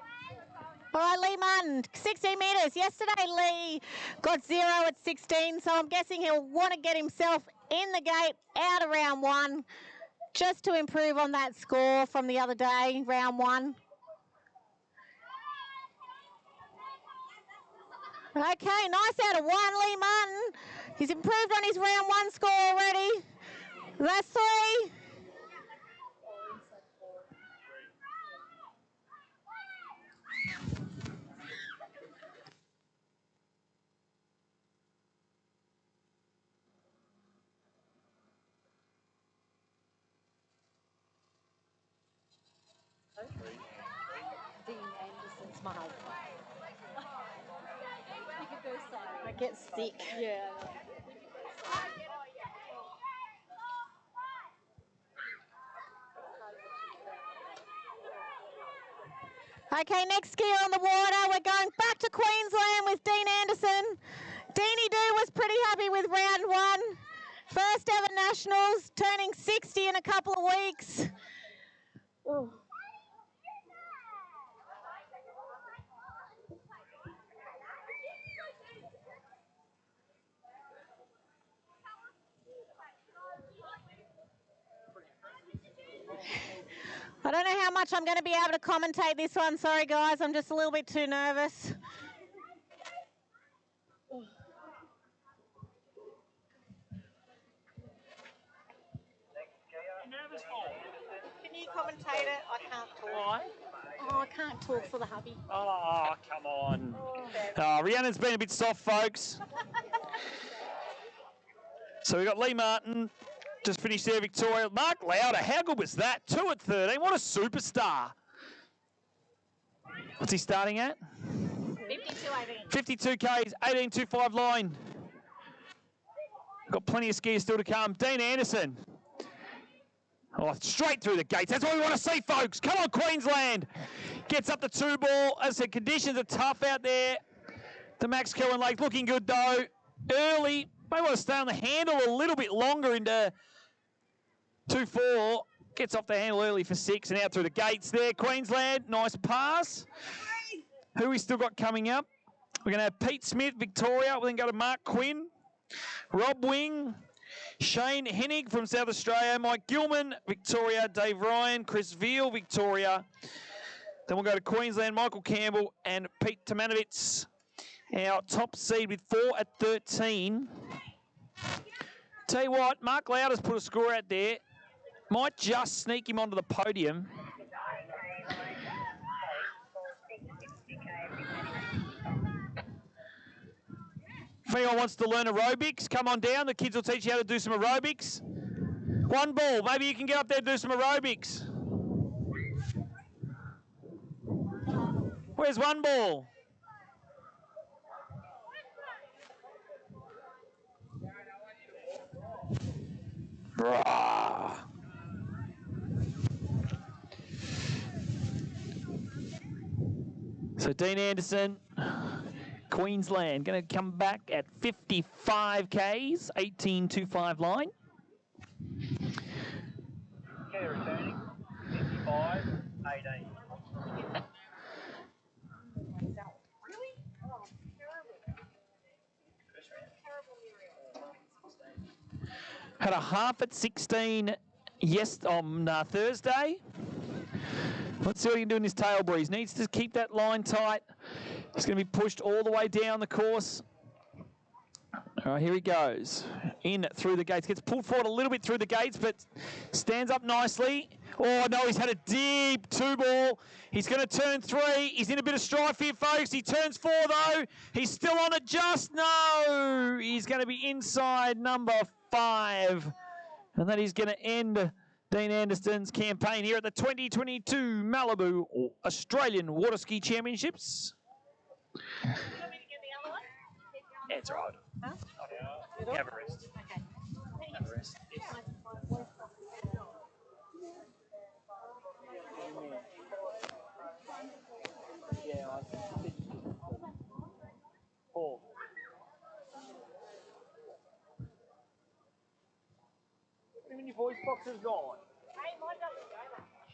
All right, Lee Martin, 16 metres. Yesterday, Lee got 0 at 16, so I'm guessing he'll want to get himself in the gate out of round 1 just to improve on that score from the other day, round 1. Okay, nice out of 1, Lee Martin. He's improved on his round 1 score already. That's 3. Dean Anderson's my husband. You could go silent. I get sick. Yeah. Okay, next skier on the water. We're going back to Queensland with Dean Anderson. Deanie Doo was pretty happy with round 1. First ever Nationals, turning 60 in a couple of weeks. Oh. I don't know how much I'm going to be able to commentate this one. Sorry, guys. I'm just a little bit too nervous. Can you commentate it? I can't talk. Why? Oh, I can't talk for the hubby. Oh, come on. Rhiannon's been a bit soft, folks. So we've got Lee Martin, just finished there, Victoria. Mark Lauder, how good was that? 2 at 13. What a superstar. What's he starting at? 52.18. 52 Ks, 18.25 line. Got plenty of skiers still to come. Dean Anderson. Oh, straight through the gates. That's what we want to see, folks. Come on, Queensland. Gets up the 2 ball. As I said, conditions are tough out there. The Max Kirwan Lake looking good, though. Early. May want to stay on the handle a little bit longer into 2-4. Gets off the handle early for 6 and out through the gates there. Queensland, nice pass. Who we still got coming up? We're going to have Pete Smith, Victoria. We'll then go to Mark Quinn, Rob Wing, Shane Hennig from South Australia, Mike Gilman, Victoria, Dave Ryan, Chris Veal, Victoria. Then we'll go to Queensland, Michael Campbell and Pete Tomanovitz. Our top seed with 4 at 13. Tell you what, Mark Lauder's put a score out there. Might just sneak him onto the podium. If anyone wants to learn aerobics, come on down. The kids will teach you how to do some aerobics. 1 ball. Maybe you can get up there and do some aerobics. Where's 1 ball? Brah. So Dean Anderson, Queensland, going to come back at 55 Ks, 18.25 line. Okay, returning, 55, 18. Had a half at 16 on Thursday. Let's see what he can do in his tail breeze. Needs to keep that line tight. He's going to be pushed all the way down the course. All right, here he goes. In through the gates. Gets pulled forward a little bit through the gates, but stands up nicely. Oh, no, he's had a deep 2 ball. He's going to turn 3. He's in a bit of strife here, folks. He turns 4, though. He's still on it just. No. He's going to be inside number 5. And that is going to end Dean Anderson's campaign here at the 2022 Malibu Australian Waterski Championships. Yeah, it's all right. Huh? Have a rest. Okay. Have a rest. boxes gone?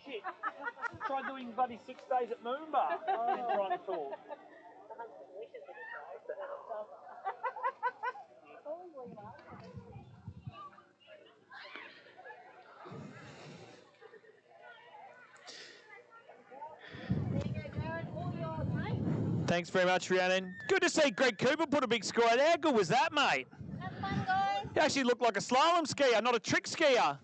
Shit. Try doing bloody 6 days at Moomba. Oh, trying to talk. Thanks very much, Rhiannon. Good to see Greg Cooper put a big score out there. How good was that, mate? Have fun, guys. You actually look like a slalom skier, not a trick skier.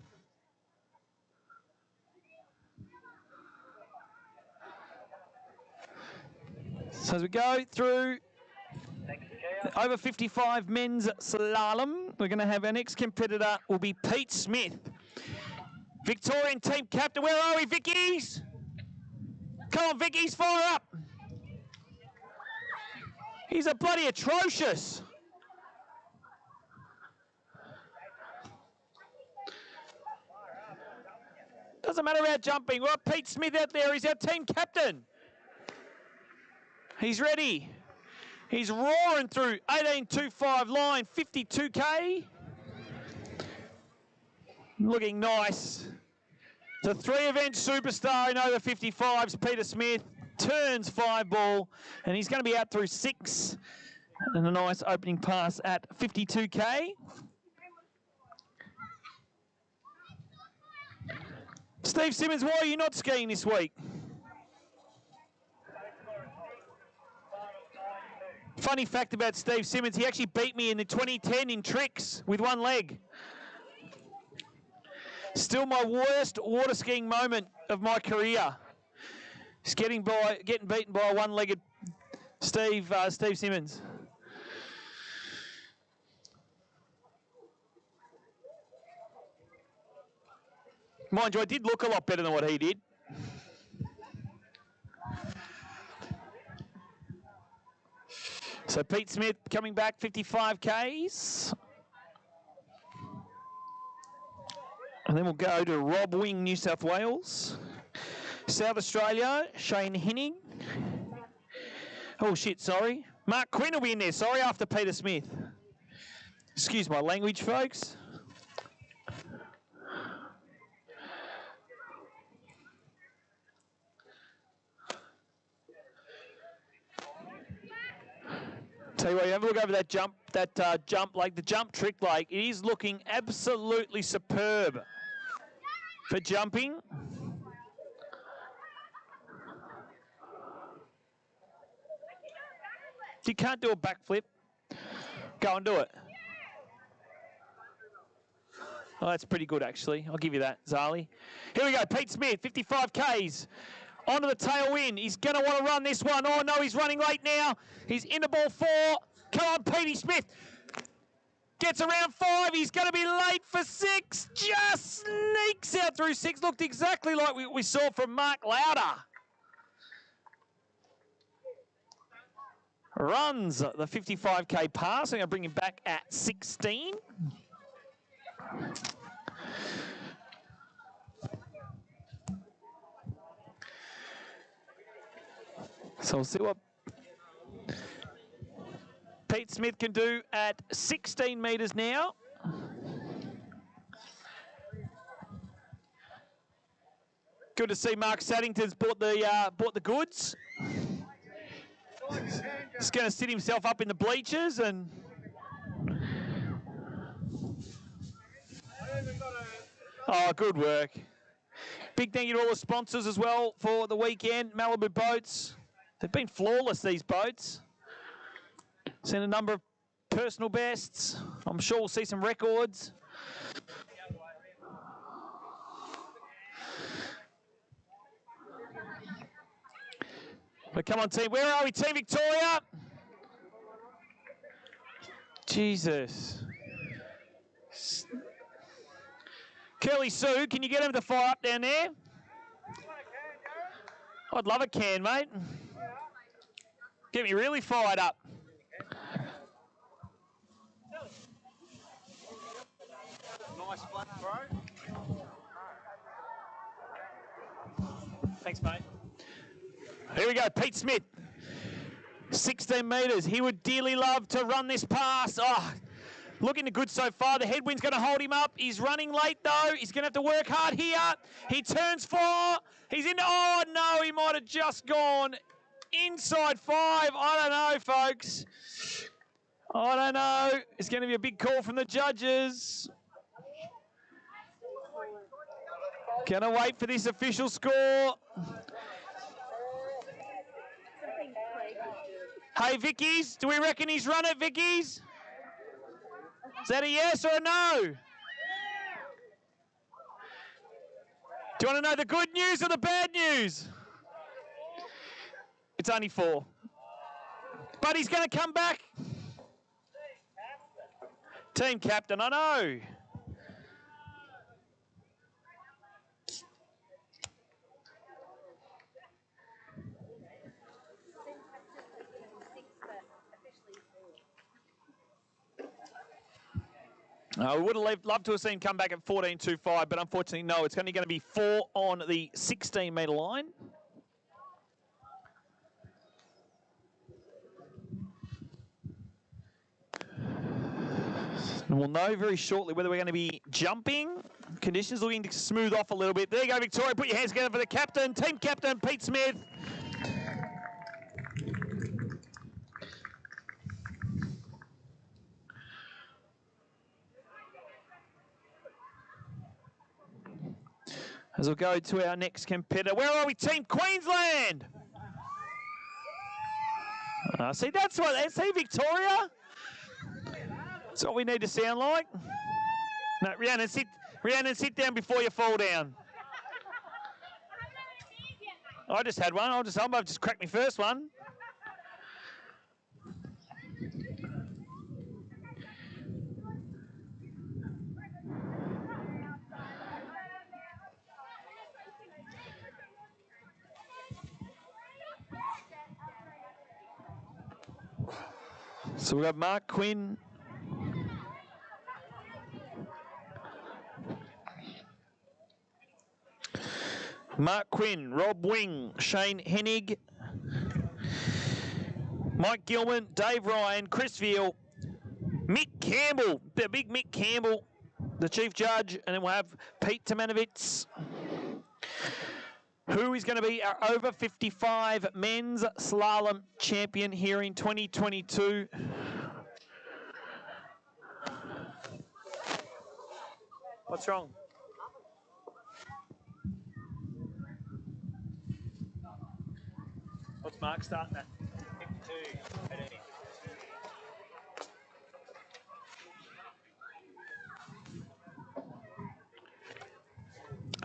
So as we go through the over 55 men's slalom, we're going to have our next competitor will be Pete Smith. Victorian team captain. Where are we, Vickies? Come on, Vickies, fire up. He's a bloody atrocious. Doesn't matter about jumping. We've got Pete Smith out there. He's our team captain. He's ready. He's roaring through 18.25 line, 52K. Looking nice. The 3-event superstar in over 55s, Peter Smith, turns 5 ball, and he's going to be out through 6. And a nice opening pass at 52K. Steve Simmons, why are you not skiing this week? Funny fact about Steve Simmons, he actually beat me in the 2010 in tricks with one leg. Still my worst water skiing moment of my career. Just getting beaten by a one-legged Steve Simmons. Mind you, I did look a lot better than what he did. So Pete Smith coming back 55 Ks. And then we'll go to Rob Wing, New South Wales. South Australia, Shane Henning. Oh shit, sorry. Mark Quinn will be in there, sorry, after Peter Smith. Excuse my language, folks. Tell you what, you have a look over that jump, like the jump trick lake. It is looking absolutely superb for jumping. If you can't do a backflip, go and do it. Oh, that's pretty good, actually. I'll give you that, Zali. Here we go, Pete Smith, 55 Ks. Onto the tailwind. He's going to want to run this one. Oh, no, he's running late now. He's into ball 4. Come on, Petey Smith. Gets around 5. He's going to be late for 6. Just sneaks out through 6. Looked exactly like we saw from Mark Lauder. Runs the 55K pass. I'm going to bring him back at 16. So we'll see what Pete Smith can do at 16 metres now. Good to see Mark Saddington's bought the goods. He's going to sit himself up in the bleachers and oh, good work. Big thank you to all the sponsors as well for the weekend. Malibu Boats. They've been flawless, these boats. Seen a number of personal bests. I'm sure we'll see some records. But come on, team. Where are we, Team Victoria? Jesus. Curly Sue, can you get him to fire up down there? I'd love a can, mate. Get me really fired up. Nice flat throw. Thanks, mate. Here we go, Pete Smith. 16 metres. He would dearly love to run this pass. Oh, Looking good so far. The headwind's going to hold him up. He's running late, though. He's going to have to work hard here. He turns 4. He's in. Oh, no, he might have just gone inside 5. I don't know, folks. I don't know. It's going to be a big call from the judges. Gonna wait for this official score. Hey, Vickies, do we reckon he's run it, Vickies? Is that a yes or a no? Do you want to know the good news or the bad news? It's only 4. But he's going to come back. Team captain, I know. We would have loved to have seen him come back at 14.25, but unfortunately, no. It's only going to be 4 on the 16-metre line. And we'll know very shortly whether we're going to be jumping. Conditions looking to smooth off a little bit. There you go, Victoria. Put your hands together for the captain, team captain, Pete Smith. As we'll go to our next competitor. Where are we, Team Queensland? See, that's what, see, Victoria? That's what we need to sound like. No, Rhiannon, sit down before you fall down. I just had one. I've just cracked my first one. So we've got Mark Quinn. Mark Quinn, Rob Wing, Shane Hennig, Mike Gilman, Dave Ryan, Chris Veal, Mick Campbell, the big Mick Campbell, the chief judge, and then we'll have Pete Tomanovitz, who is going to be our over 55 men's slalom champion here in 2022. What's wrong? What's Mark starting at? 52.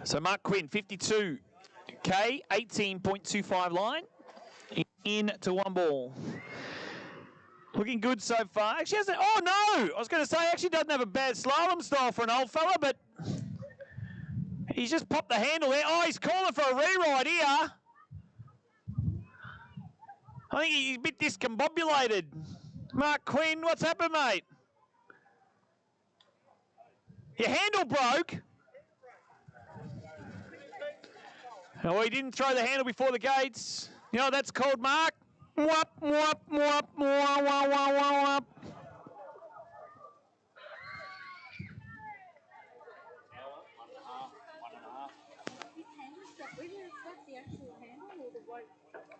So Mark Quinn, 52K, 18.25 line, in to 1 ball. Looking good so far. Actually hasn't, oh no! I was going to say, actually doesn't have a bad slalom style for an old fella, but he's just popped the handle there. Oh, he's calling for a rewrite here. I think he's a bit discombobulated. Mark Quinn, what's happened, mate? Your handle broke. Oh, he didn't throw the handle before the gates. You know what that's called, Mark? Mwap, mwap, mwap, mwap, mwap, mwap, mwap.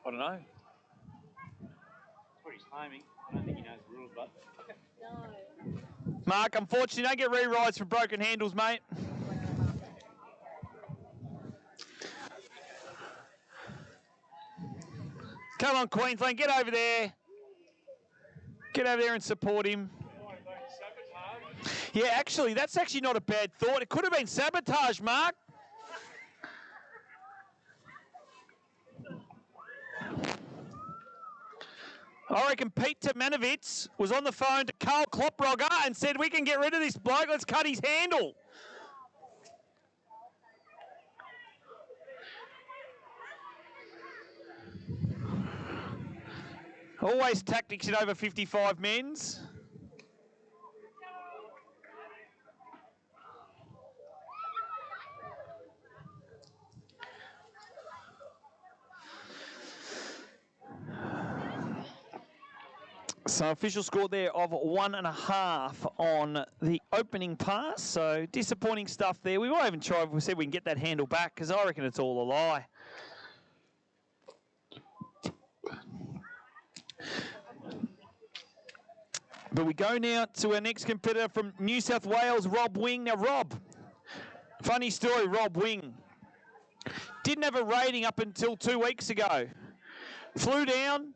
I don't know. That's what he's claiming. I don't think he knows the rules, but. No. Mark, unfortunately, don't get rewrites for broken handles, mate. Come on, Queensland, get over there. Get over there and support him. Yeah, actually, that's actually not a bad thought. It could have been sabotage, Mark. I reckon Pete Tomanovitz was on the phone to Carl Klopprogger and said, we can get rid of this bloke, let's cut his handle. Always tactics in over 55 men's. So official score there of 1.5 on the opening pass. So disappointing stuff there. We might even try if we see if we can get that handle back, because I reckon it's all a lie. But we go now to our next competitor from New South Wales, Rob Wing. Now, Rob, funny story, Rob Wing. Didn't have a rating up until 2 weeks ago. Flew down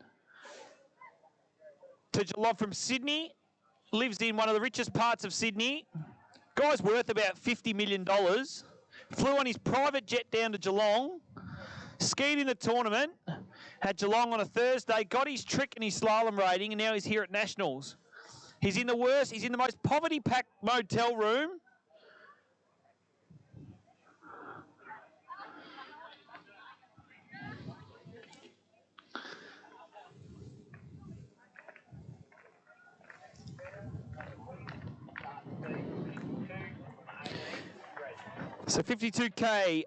to Geelong from Sydney. Lives in one of the richest parts of Sydney. Guy's worth about $50 million. Flew on his private jet down to Geelong. Skied in the tournament. Had Geelong on a Thursday. Got his trick and his slalom rating, and now he's here at Nationals. He's in the worst, he's in the most poverty-packed motel room. So 52K,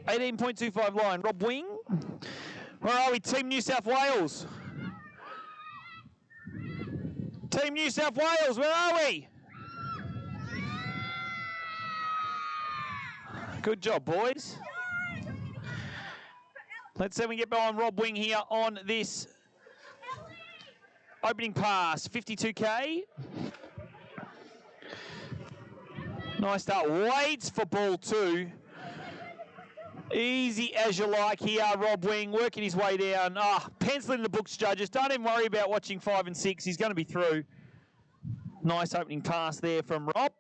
18.25 line. Rob Wing. Where are we, Team New South Wales? Team New South Wales, where are we? Good job, boys. Let's see if we can get behind Rob Wing here on this opening pass. 52K. Nice start. Waits for ball 2. Easy as you like here, Rob Wing, working his way down. Pencil in the books, judges. Don't even worry about watching 5 and 6. He's going to be through. Nice opening pass there from Rob.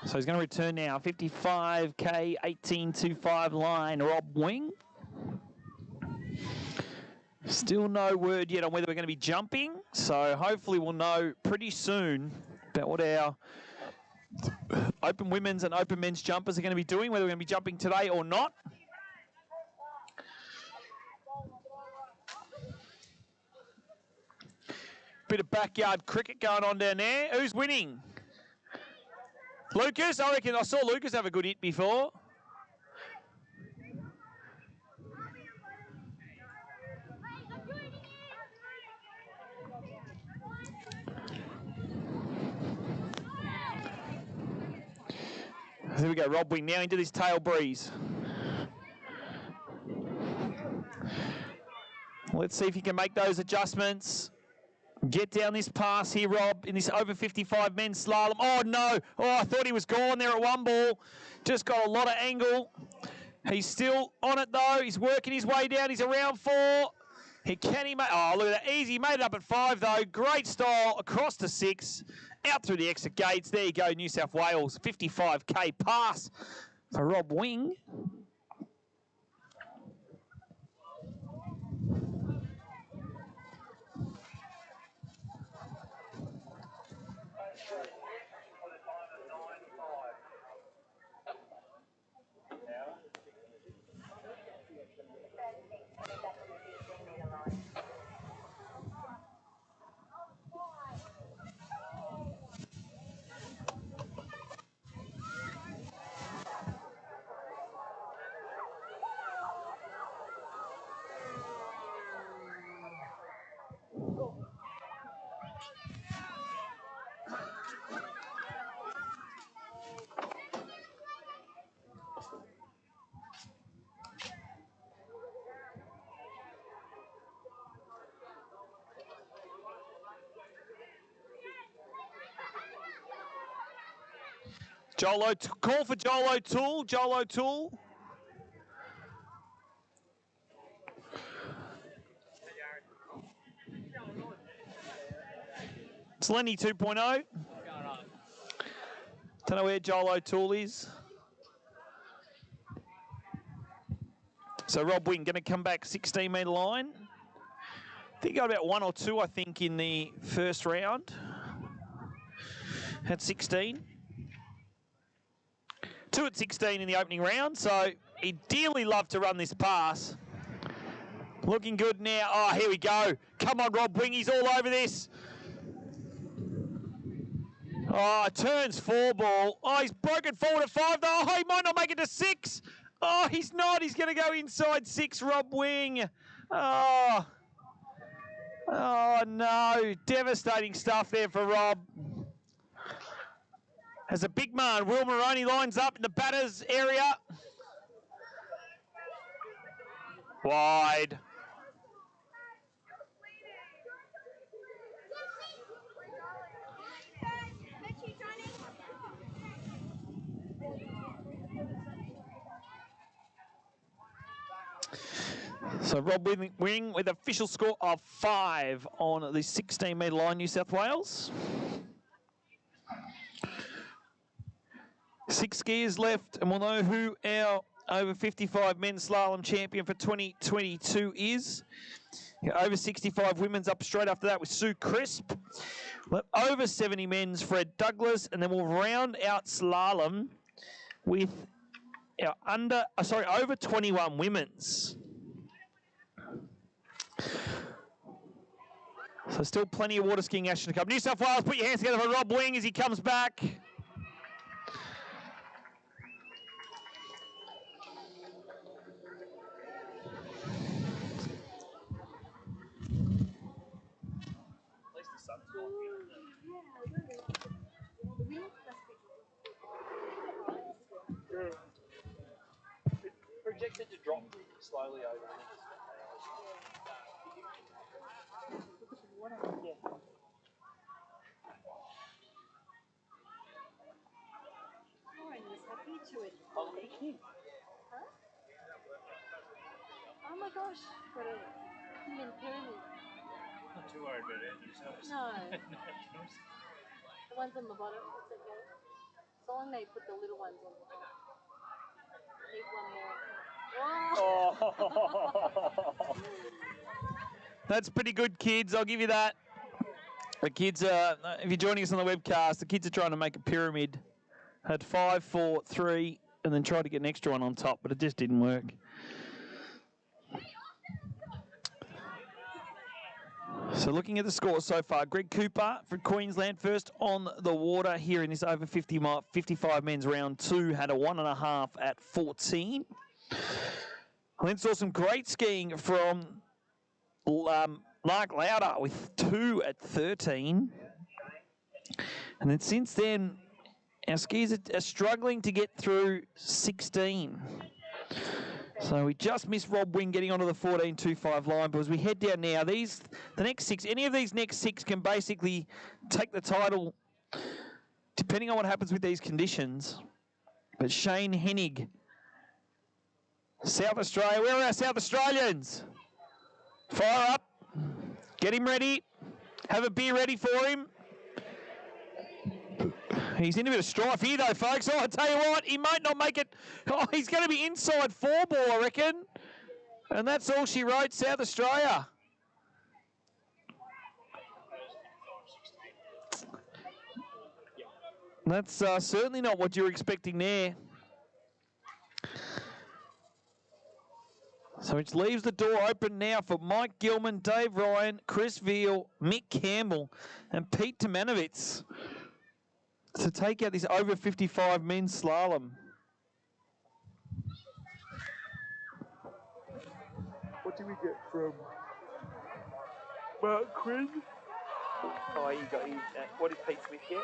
So he's going to return now. 55K, 18.25 line, Rob Wing. Still no word yet on whether we're going to be jumping. So hopefully we'll know pretty soon about what our open women's and open men's jumpers are going to be doing, whether we're going to be jumping today or not. Bit of backyard cricket going on down there. Who's winning? Lucas? I reckon I saw Lucas have a good hit before. Here we go, Rob Wing now into this tail breeze. Let's see if he can make those adjustments. Get down this pass here, Rob, in this over 55 men's slalom. Oh, no. Oh, I thought he was gone there at one ball. Just got a lot of angle. He's still on it, though. He's working his way down. He's around 4. Can he make... Oh, look at that. Easy. He made it up at 5, though. Great style. Across to 6. Out through the exit gates. There you go, New South Wales. 55K pass for Rob Wing. Call for Joel O'Toole. Joel O'Toole. It's Lenny 2.0. Don't know where Joel O'Toole is. So Rob Wing going to come back 16-metre line. I think he got about 1 or 2, I think, in the first round. At 16. 2 at 16 in the opening round, so he'd dearly love to run this pass. Looking good now. Oh, here we go. Come on, Rob Wing, he's all over this. Oh, turns 4 ball. Oh, he's broken forward at 5, though. Oh, he might not make it to 6. Oh, he's not. He's going to go inside 6, Rob Wing. Oh. Oh, no. Devastating stuff there for Rob. As a big man, Will Moroney lines up in the batter's area. Wide. So Rob Wing with official score of 5 on the 16-metre line, New South Wales. 6 skiers left, and we'll know who our over 55 men's slalom champion for 2022 is. Over 65 women's up straight after that with Sue Crisp. Over 70 men's, Fred Douglas, and then we'll round out slalom with our over 21 women's. So still plenty of water skiing action to come. New South Wales, put your hands together for Rob Wing as he comes back. Projected to drop slowly over the next yeah. Lauren was happy to it. Oh, look at him. Huh? Oh my gosh, got a human pyramid. Not too worried about it themselves. No. The ones on the bottom, it's okay. So long they put the little ones on. Leave one more. Oh. That's pretty good, kids. I'll give you that. The kids are, if you're joining us on the webcast, the kids are trying to make a pyramid. Had 5, 4, 3, and then tried to get an extra one on top, but it just didn't work. So looking at the score so far, Greg Cooper from Queensland first on the water here in this over 55 men's round 2, had a 1.5 at 14. I then saw some great skiing from Mark Lauder with 2 at 13. And then since then, our skiers are struggling to get through 16. So we just missed Rob Wing getting onto the 14.25 line, but as we head down now, the next 6, any of these next 6 can basically take the title, depending on what happens with these conditions. But Shane Hennig, South Australia, where are our South Australians? Fire up, get him ready, have a beer ready for him. He's in a bit of strife here, though, folks. Oh, I tell you what, he might not make it. Oh, he's going to be inside 4 ball, I reckon. And that's all she wrote, South Australia. That's certainly not what you were expecting there. So which leaves the door open now for Mike Gilman, Dave Ryan, Chris Veal, Mick Campbell, and Pete Tomanovitz to take out this over 55 men's slalom. What did we get from Mark Quinn? Oh, you got him. What did Pete Smith get?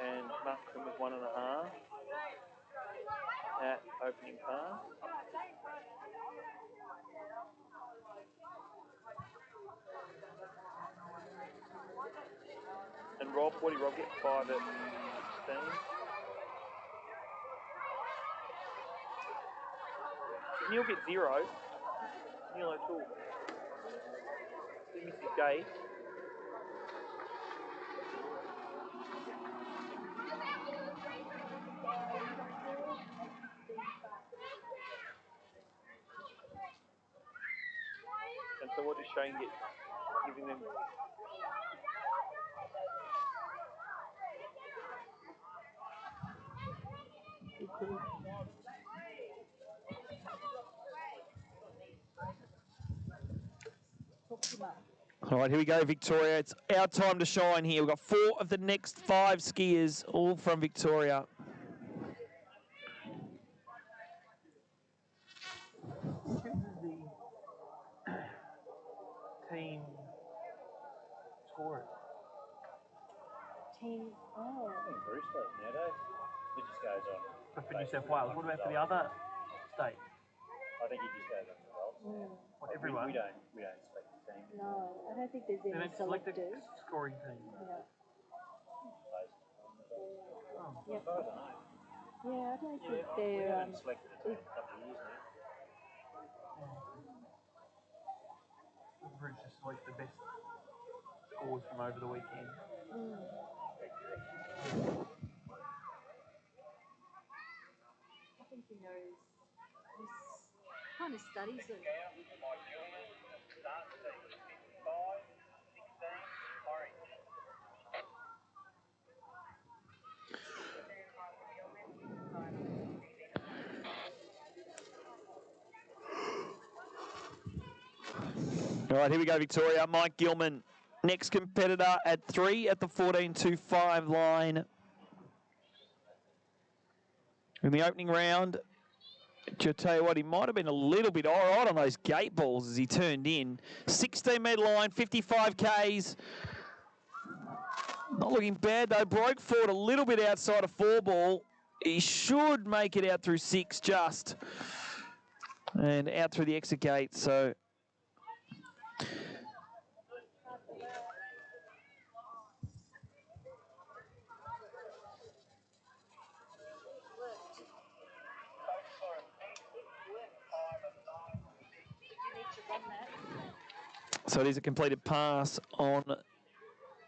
And Mark Quinn was 1.5 at opening pass. And Rob, what did Rob get? 5 at 16. Neil gets 0. Neil O'Toole. He missed his gate. So what does Shane get? Giving them. All right, here we go, Victoria. It's our time to shine here. We've got 4 of the next 5 skiers, all from Victoria. Team scorer. Team, oh. I think Bruce does nowadays. It just goes on. For New South Wales. What about for the other state? I think it just goes on results. What, everyone? We don't select the team. No, I don't think there's They any don't select the selectors. scoring team. Yeah. Oh, Yep. as far as I know. Yeah, I don't think We they're. haven't selected a team in a couple of years now. Bruce just select the best scores from over the weekend. I think he knows. He kind of studies it. All right, here we go, Victoria. Mike Gilman, next competitor at 3 at the 14.25 line. In the opening round, I'll tell you what, he might have been a little bit all right on those gate balls as he turned in. 16-metre line, 55 Ks. Not looking bad, though. Broke forward a little bit outside of 4 ball. He should make it out through 6 just. And out through the exit gate, so... So it is a completed pass on the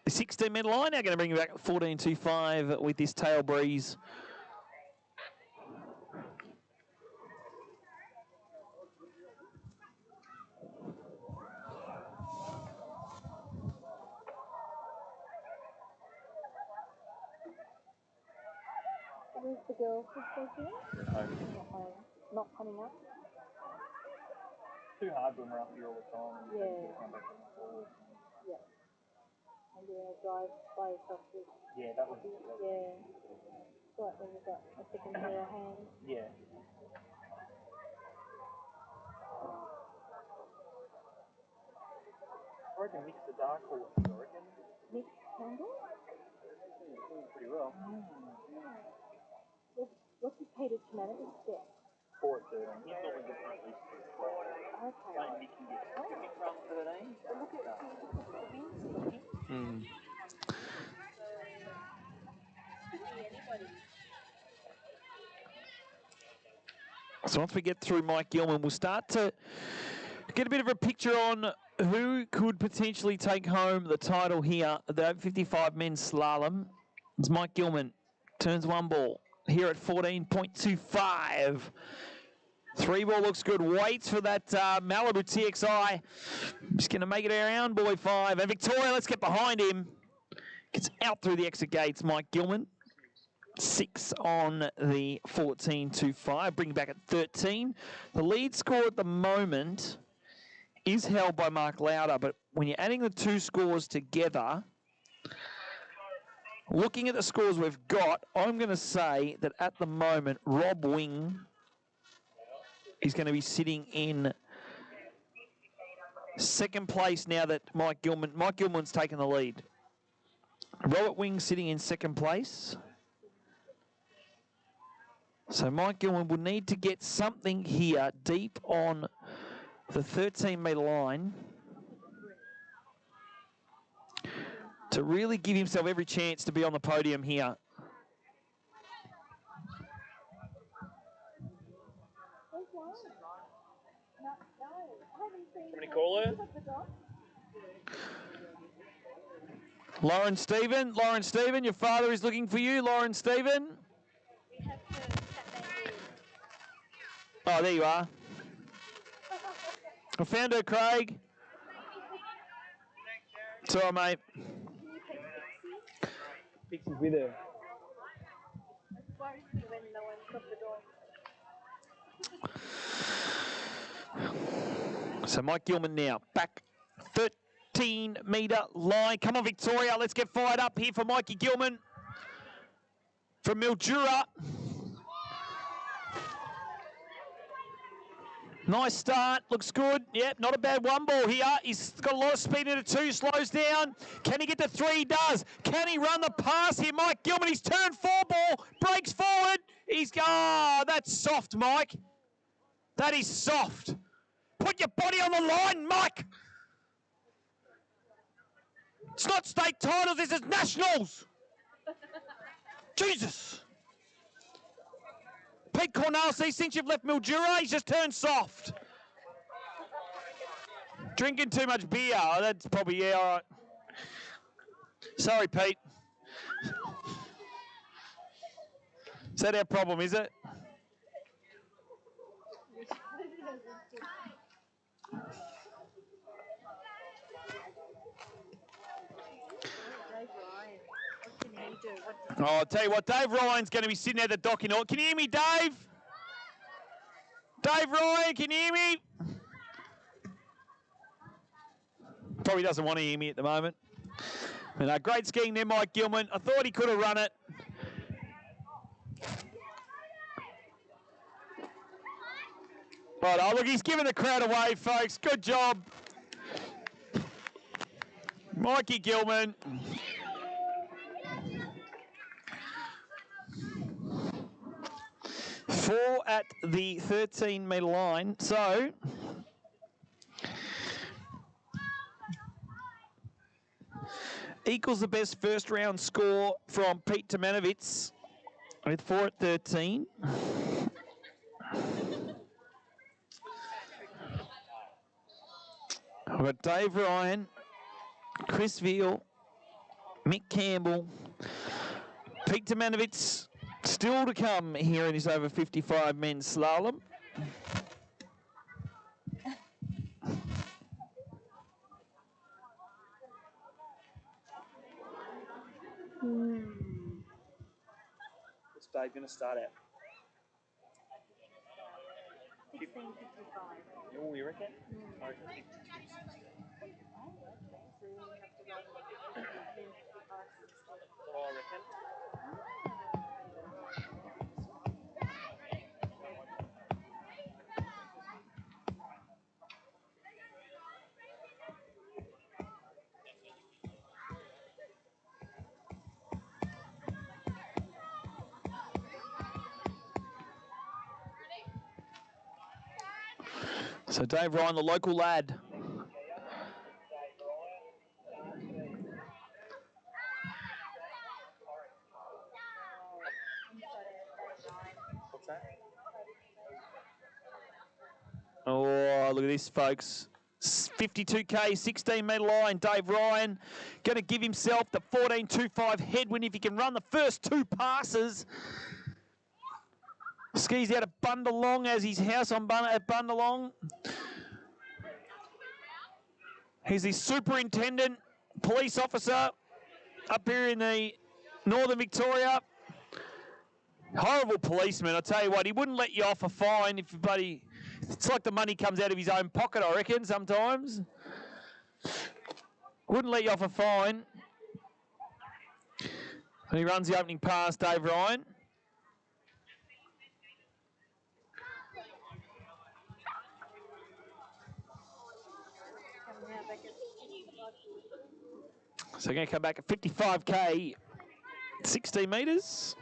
16-metre line. Now going to bring you back 14.25 with this tail breeze. Where's the girl sister? Not coming up? Too hard when we're up here all the time. Yeah. Yeah. Maybe I'll drive by yourself. Yeah, that was. Yeah. It's like when you've got a second pair of hands. Yeah. I reckon Nick's the dark horse, I reckon. Nick Campbell? He's doing pretty well. What's his Peter Tomatis get? 4 at 13. He's normally good for at least 12. Okay. Don't Nick can get. Can Nick run 13? But look at the wings for him. So once we get through Mike Gilman, we'll start to get a bit of a picture on who could potentially take home the title here at the 55 men's slalom. It's Mike Gilman, turns 1 ball here at 14.25. 3 ball looks good, waits for that Malibu TXI. Just going to make it our own boy 5. And Victoria, let's get behind him. Gets out through the exit gates, Mike Gilman. 6 on the 14.25, bring back at 13. The lead score at the moment is held by Mark Lauder, but when you're adding the 2 scores together, looking at the scores we've got, I'm going to say that at the moment, Rob Wing is going to be sitting in 2nd place now that Mike Gilman's taken the lead. Robert Wing sitting in 2nd place. So Mike Gilman will need to get something here deep on the 13-metre line to really give himself every chance to be on the podium here. Somebody call her? Lauren Stephen, your father is looking for you. Lauren Stephen. Oh, there you are. I found her, Craig. It's all right, mate. Pixie's with her. So Mike Gilman now back 13-metre line. Come on, Victoria. Let's get fired up here for Mikey Gilman from Mildura. Nice start, looks good. Yep, not a bad one ball here. He's got a lot of speed into two, slows down. Can he get to three? He does. Can he run the pass here? Mike Gilman, he's turned four ball, breaks forward. That's soft, Mike. That is soft. Put your body on the line, Mike. It's not state titles, this is nationals. Jesus. Pete Cornell, see, since you've left Mildura, he's just turned soft. Drinking too much beer. Oh, that's probably, yeah, all right. Sorry, Pete. Is that our problem, is it? Oh, I'll tell you what, Dave Ryan's going to be sitting at the docking hall. Can you hear me, Dave? Dave Ryan, can you hear me? Probably doesn't want to hear me at the moment. And, great skiing there, Mike Gilman. I thought he could have run it. Right, oh, look, he's giving the crowd away, folks. Good job. Mikey Gilman. Four at the 13-metre line. So, equals the best first-round score from Pete Tomanovic with 4 at 13. I've got Dave Ryan, Chris Veal, Mick Campbell, Pete Tomanovic still to come here in his over 55 men's slalom. What's Dave going to start at? 16:55. Oh, you reckon? So you have to run 10:55. Oh, I reckon. So Dave Ryan, the local lad. What's that? Oh, look at this, folks. 52K, 16-metre line. Dave Ryan going to give himself the 14.25 headwind if he can run the first two passes. Skis out of Bundalong as his house on at Bundalong. He's the superintendent, police officer up here in the Northern Victoria. Horrible policeman, I tell you what, he wouldn't let you off a fine if buddy. It's like the money comes out of his own pocket, I reckon, sometimes. Wouldn't let you off a fine. And he runs the opening pass, Dave Ryan. So going to come back at 55K, 16 metres.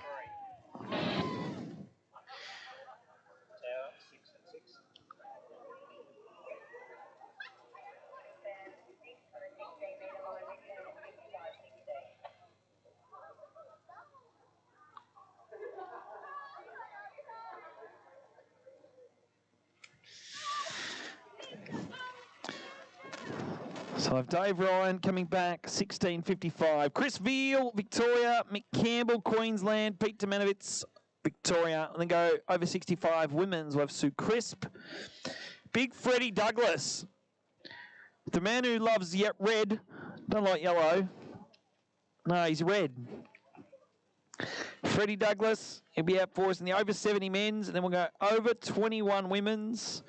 So I have Dave Ryan coming back, 16.55. Chris Veal, Victoria, Mick Campbell, Queensland, Pete Tomanovic, Victoria. And then go over 65 women's. We'll have Sue Crisp. Big Freddie Douglas, the man who loves red, Don't like yellow. No, he's red. Freddie Douglas, he'll be out for us in the over 70 men's, and then we'll go over 21 women's.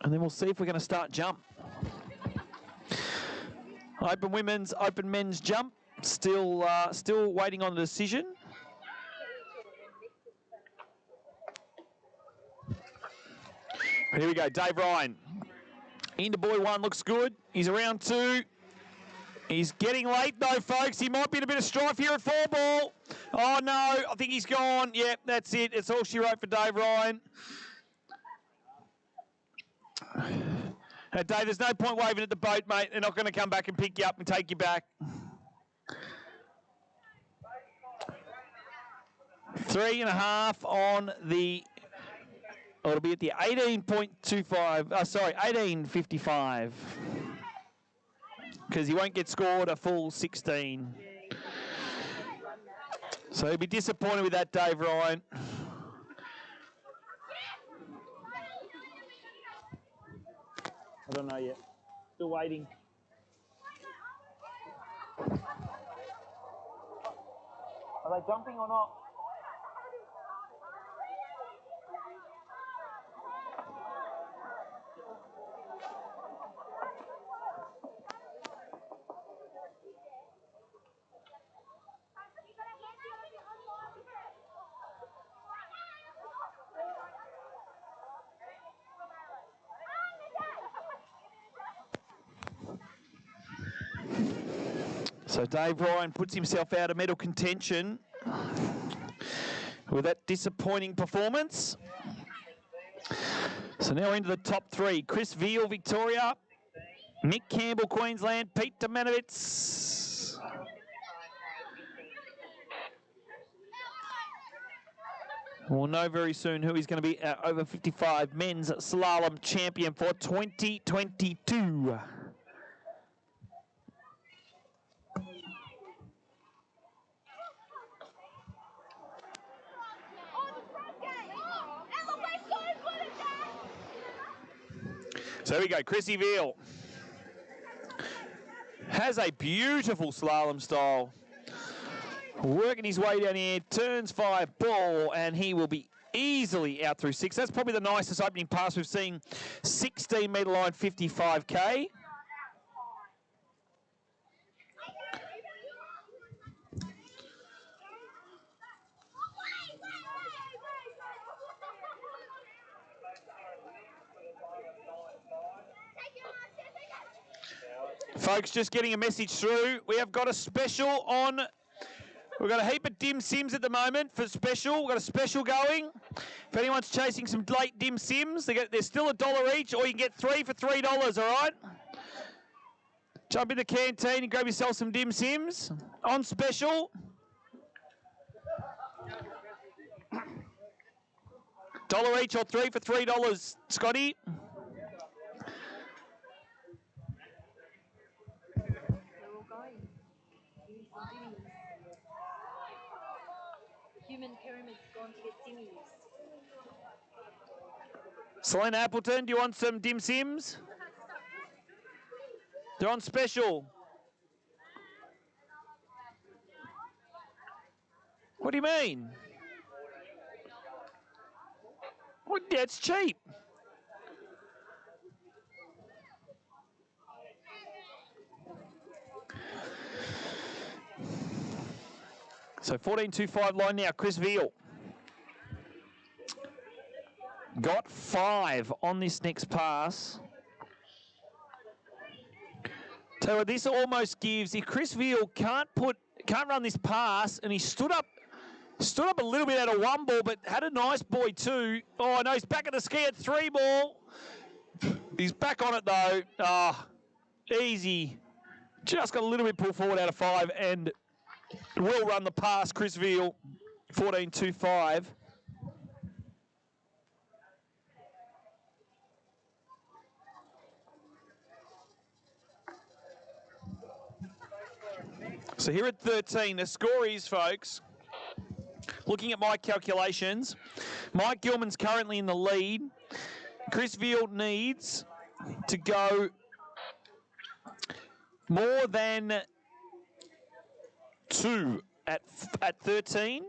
And then we'll see if we're going to start jump. Open women's, open men's jump. Still waiting on the decision. Here we go, Dave Ryan. Into boy one, looks good. He's around two. He's getting late though, folks. He might be in a bit of strife here at 4-ball. Oh no, I think he's gone. Yep, that's it. It's all she wrote for Dave Ryan. Dave, there's no point waving at the boat, mate. They're not going to come back and pick you up and take you back. 3.5 on the... Oh, it'll be at the 18.25. Sorry, 18.55. Because he won't get scored a full 16. So he'll be disappointed with that, Dave Ryan. I don't know yet. Still waiting. Are they jumping or not? So Dave Ryan puts himself out of medal contention with that disappointing performance. So now into the top three. Chris Veal, Victoria. Nick Campbell, Queensland. Pete Domanovitz. We'll know very soon who is going to be our over 55 men's slalom champion for 2022. So here we go, Chrissy Veal. Has a beautiful slalom style. Working his way down here, turns 5 ball, and he will be easily out through 6. That's probably the nicest opening pass we've seen. 16 metre line, 55k. Folks, just getting a message through. We have got a special on. We've got a heap of dim sims at the moment for special. We've got a special going. If anyone's chasing some late dim sims, they're still $1 each, or you can get 3 for $3, all right? Jump in the canteen and grab yourself some dim sims on special. $1 each or 3 for $3, Scotty. Human pyramid's gone to get dimmies. Selena Appleton, do you want some dim sims? They're on special. What do you mean? What? Yeah, it's cheap. So 14.25 line now, Chris Veal. Got 5 on this next pass. Tell you what, this almost gives, if Chris Veal can't run this pass, and he stood up a little bit out of 1 ball, but had a nice boy too. Oh no, he's back at the ski at 3 ball. He's back on it though. Easy. Just got a little bit pulled forward out of 5, and will run the pass, Chris Veal, 14.25. So here at 13, the score is, folks, looking at my calculations, Mike Gilman's currently in the lead. Chris Veal needs to go more than 2 at 13.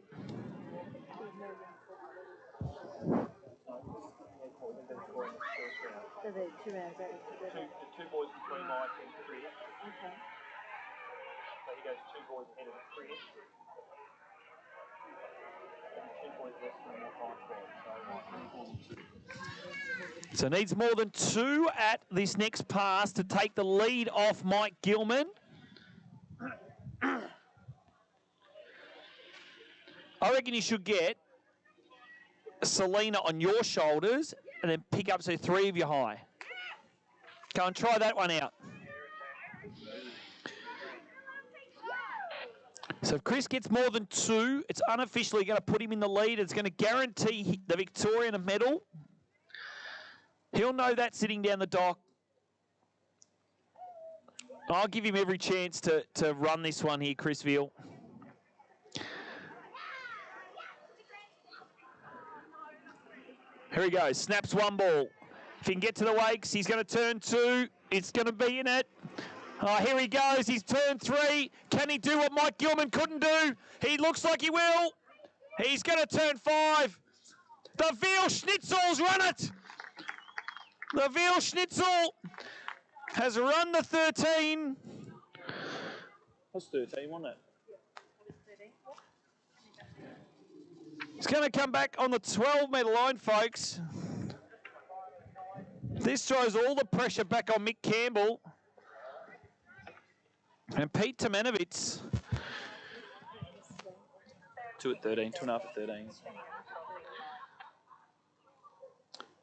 So the 2 rounds out of together. Two boys between Mike and Chris. Okay. So he goes 2 boys ahead of Chris. And 2 boys less than what Mike. So needs more than 2 at this next pass to take the lead off Mike Gilman. I reckon you should get Selena on your shoulders and then pick up so 3 of you high. Go and try that one out. So if Chris gets more than 2, it's unofficially going to put him in the lead. It's going to guarantee the Victorian a medal. He'll know that sitting down the dock. I'll give him every chance to run this one here, Chris Veal. Here he goes, snaps 1 ball. If he can get to the wakes, he's going to turn 2. It's going to be in it. Oh, here he goes, he's turned 3. Can he do what Mike Gilman couldn't do? He looks like he will. He's going to turn 5. The Veal Schnitzels run it. The Veal Schnitzel has run the 13. What's 13, wasn't it? He's going to come back on the 12-metre line, folks. This throws all the pressure back on Mick Campbell. And Pete Tomanovic. 2 at 13, 2.5 at 13.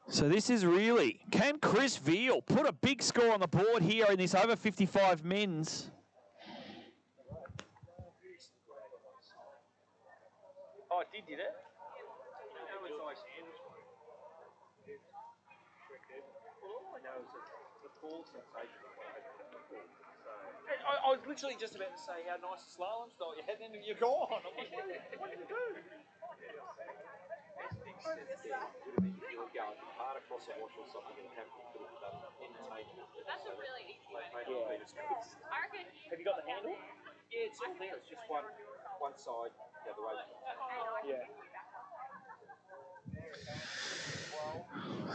So this is really, can Chris Veal put a big score on the board here in this over 55 men's? Oh, it did it? I was literally just about to say how nice the slalom style you had, and then you're gone. I'm like, what did you do? You would go hard across the wash or something and have to put intake. That's a really easy way to go. Have you got the handle? Yeah, it's all there. It's just one side the other way. Yeah.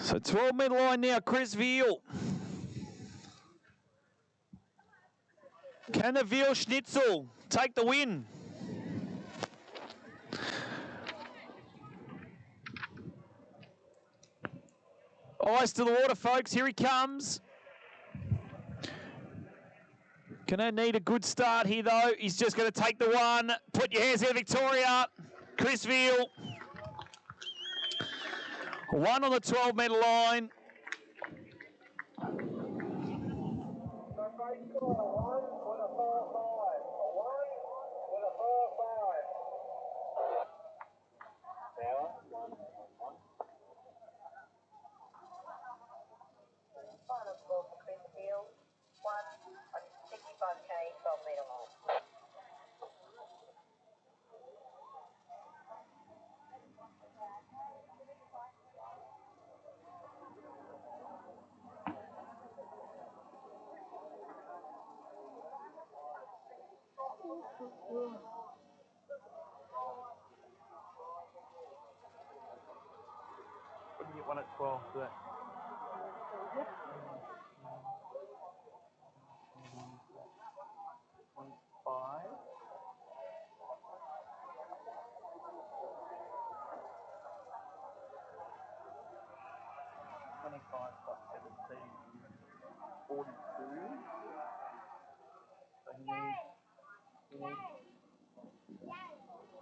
So 12-metre line now, Chris Veal. Can the Veal Schnitzel take the win? Eyes to the water, folks. Here he comes. Gonna need a good start here, though. He's just going to take the one. Put your hands there, Victoria. Chris Veal. 1 on the 12-metre line. Final score for Chris Veal, 1 on 65k, 12-metre line. Couldn't get one at 12 for that.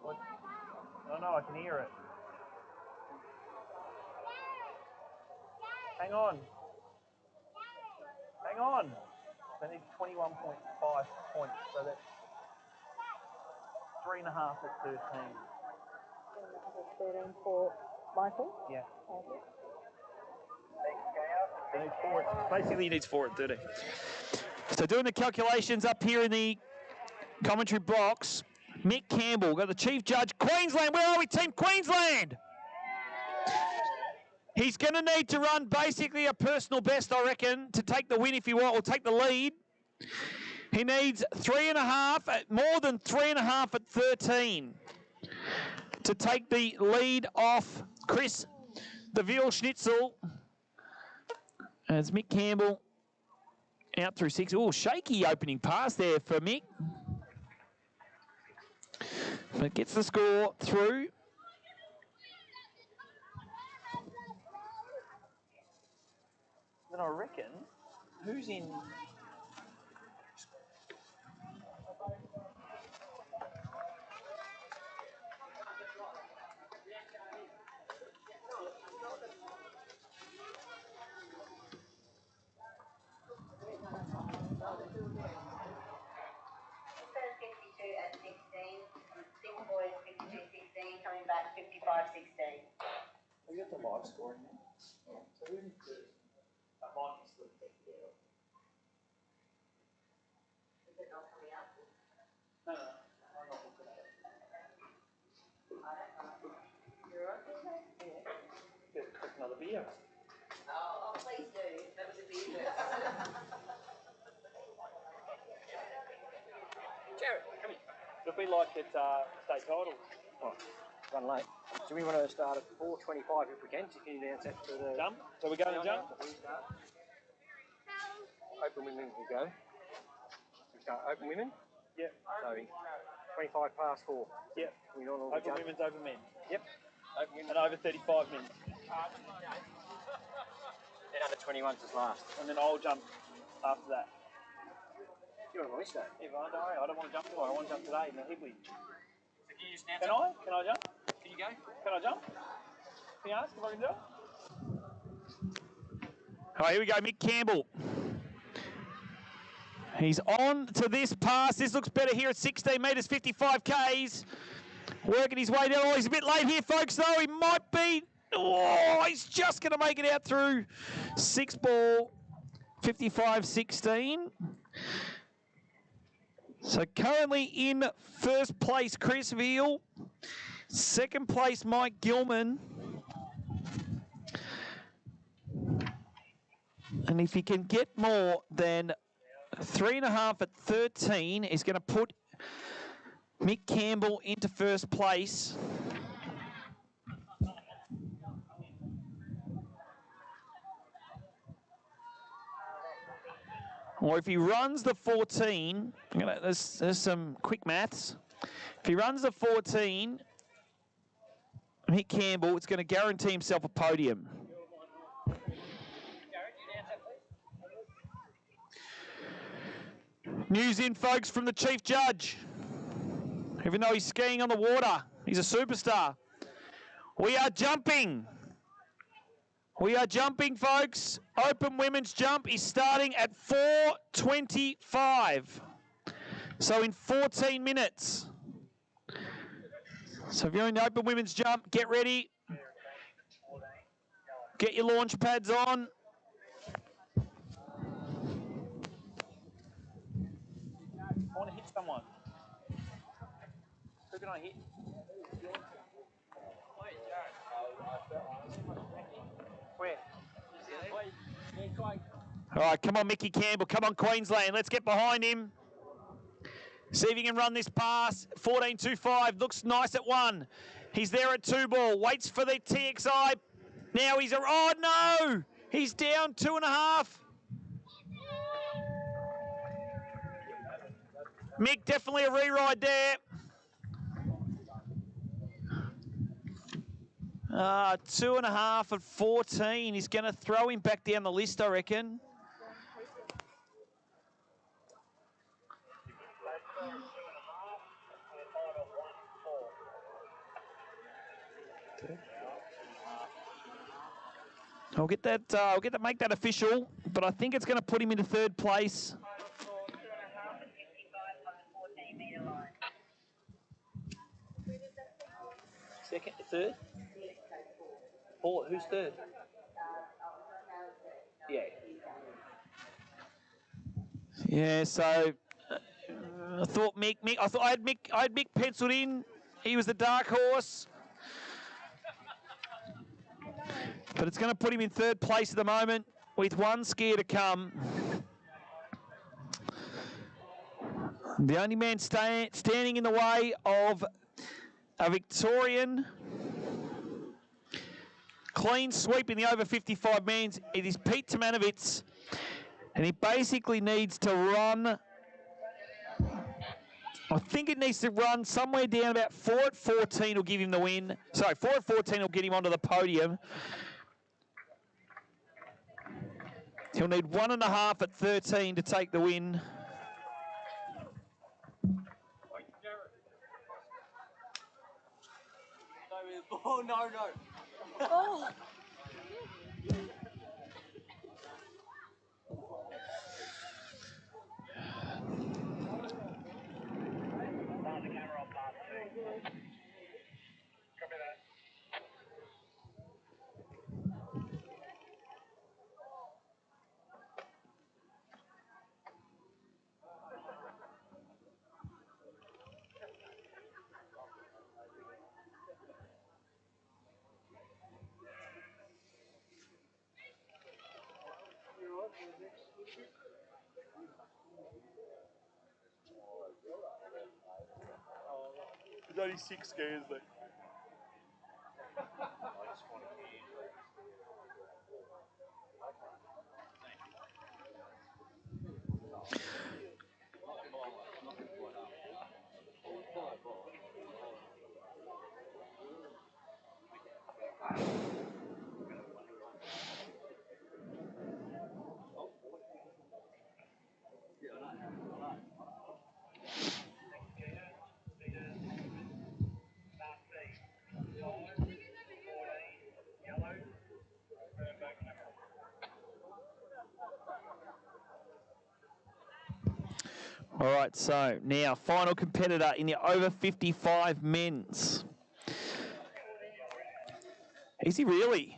What? No, I can hear it. Hang on. Hang on. They need 21.5 points, so that's 3.5 at 13. 13 for Michael? Yeah. Okay. They need 4. Basically, he needs 4 at 30. So doing the calculations up here in the commentary box, Mick Campbell, got the chief judge, Queensland. Where are we, Team Queensland? He's going to need to run basically a personal best, I reckon, to take the win if he wants, or take the lead. He needs 3.5, more than 3.5 at 13 to take the lead off Chris the Veal Schnitzel. As Mick Campbell out through 6. Oh, shaky opening pass there for Mick. But gets the score through. Then I reckon, who's in? Boys 52-16, coming back 55-16. We got the live scoring now. So who did that might be still affected out. Is it not coming up? No, I'm not looking at it. You're right. Yeah, click another video. Oh, please do. That was a video. Jared, come here. It'll be like at state title. Oh, run late. So we want to start at 4:25 if we can. So you can announce that to the jump. So we're going to jump. Open women will go. We start open women. Yep. So 25 past 4. Yep. We don't Open women's over men. Yep. Open women. And over 35 men. Then under 21s is last. And then I'll jump after that. You want to miss that? If I don't want to jump tomorrow. I want to jump today in the Hibley. Can I jump? Can you go? Can I jump? Can you ask if I can jump? All right, here we go, Mick Campbell. He's on to this pass. This looks better here at 16 metres, 55 Ks. Working his way down. Oh, he's a bit late here, folks, though. He might be. Oh, he's just going to make it out through 6 ball, 55-16. So currently in first place, Chris Veal. Second place, Mike Gilman. And if he can get more than 3.5 at 13, he's going to put Mick Campbell into first place. Or if he runs the 14, there's some quick maths. If he runs the 14, Mick Campbell, it's going to guarantee himself a podium. News in, folks, from the chief judge. Even though he's skiing on the water, he's a superstar. We are jumping. We are jumping, folks. Open women's jump is starting at 4:25. So in 14 minutes. So if you're in the open women's jump, get ready. Get your launch pads on. I want to hit someone. Who can I hit? Where? All right, come on, Mickey Campbell. Come on, Queensland. Let's get behind him. See if he can run this pass. 14.25. Looks nice at 1. He's there at 2 ball. Waits for the TXI. Now he's... Oh, no! He's down 2.5. Mick, definitely a re-ride there. 2.5 at 14. He's going to throw him back down the list, I reckon. I'll get that. Make that official. But I think it's going to put him into third place. Second, third? Fourth, who's third? Yeah. Yeah, so I thought Mick. I thought I had Mick penciled in. He was the dark horse. But it's going to put him in third place at the moment with one skier to come. The only man standing in the way of a Victorian clean sweep in the over 55 men's. It is Pete Tomanovic, and he basically needs to run. I think it needs to run somewhere down about 4 at 14 will give him the win. Sorry, 4 at 14 will get him onto the podium. He'll need 1.5 at 13 to take the win. Oh, no. Oh. There's only 6 skiers there. All right, so now final competitor in the over 55 men's. Is he really?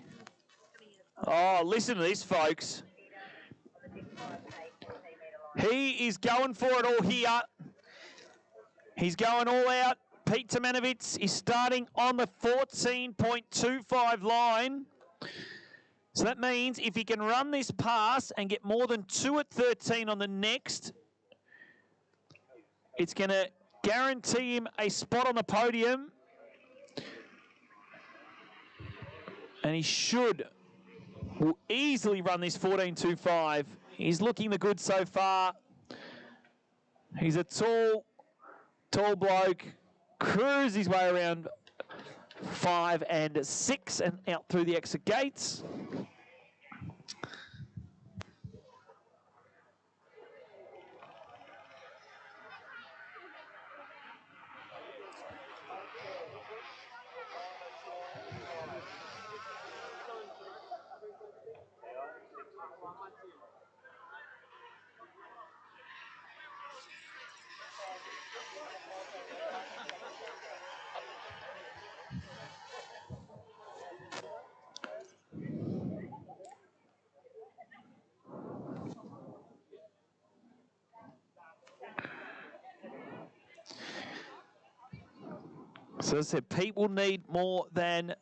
Oh, listen to this, folks. He is going for it all here. He's going all out. Pete Tomanovic is starting on the 14.25 line. So that means if he can run this pass and get more than 2 at 13 on the next, it's going to guarantee him a spot on the podium. And he will easily run this 14.25. He's looking the good so far. He's a tall bloke. Cruise his way around 5 and 6 and out through the exit gates. So as I said, Pete will need more than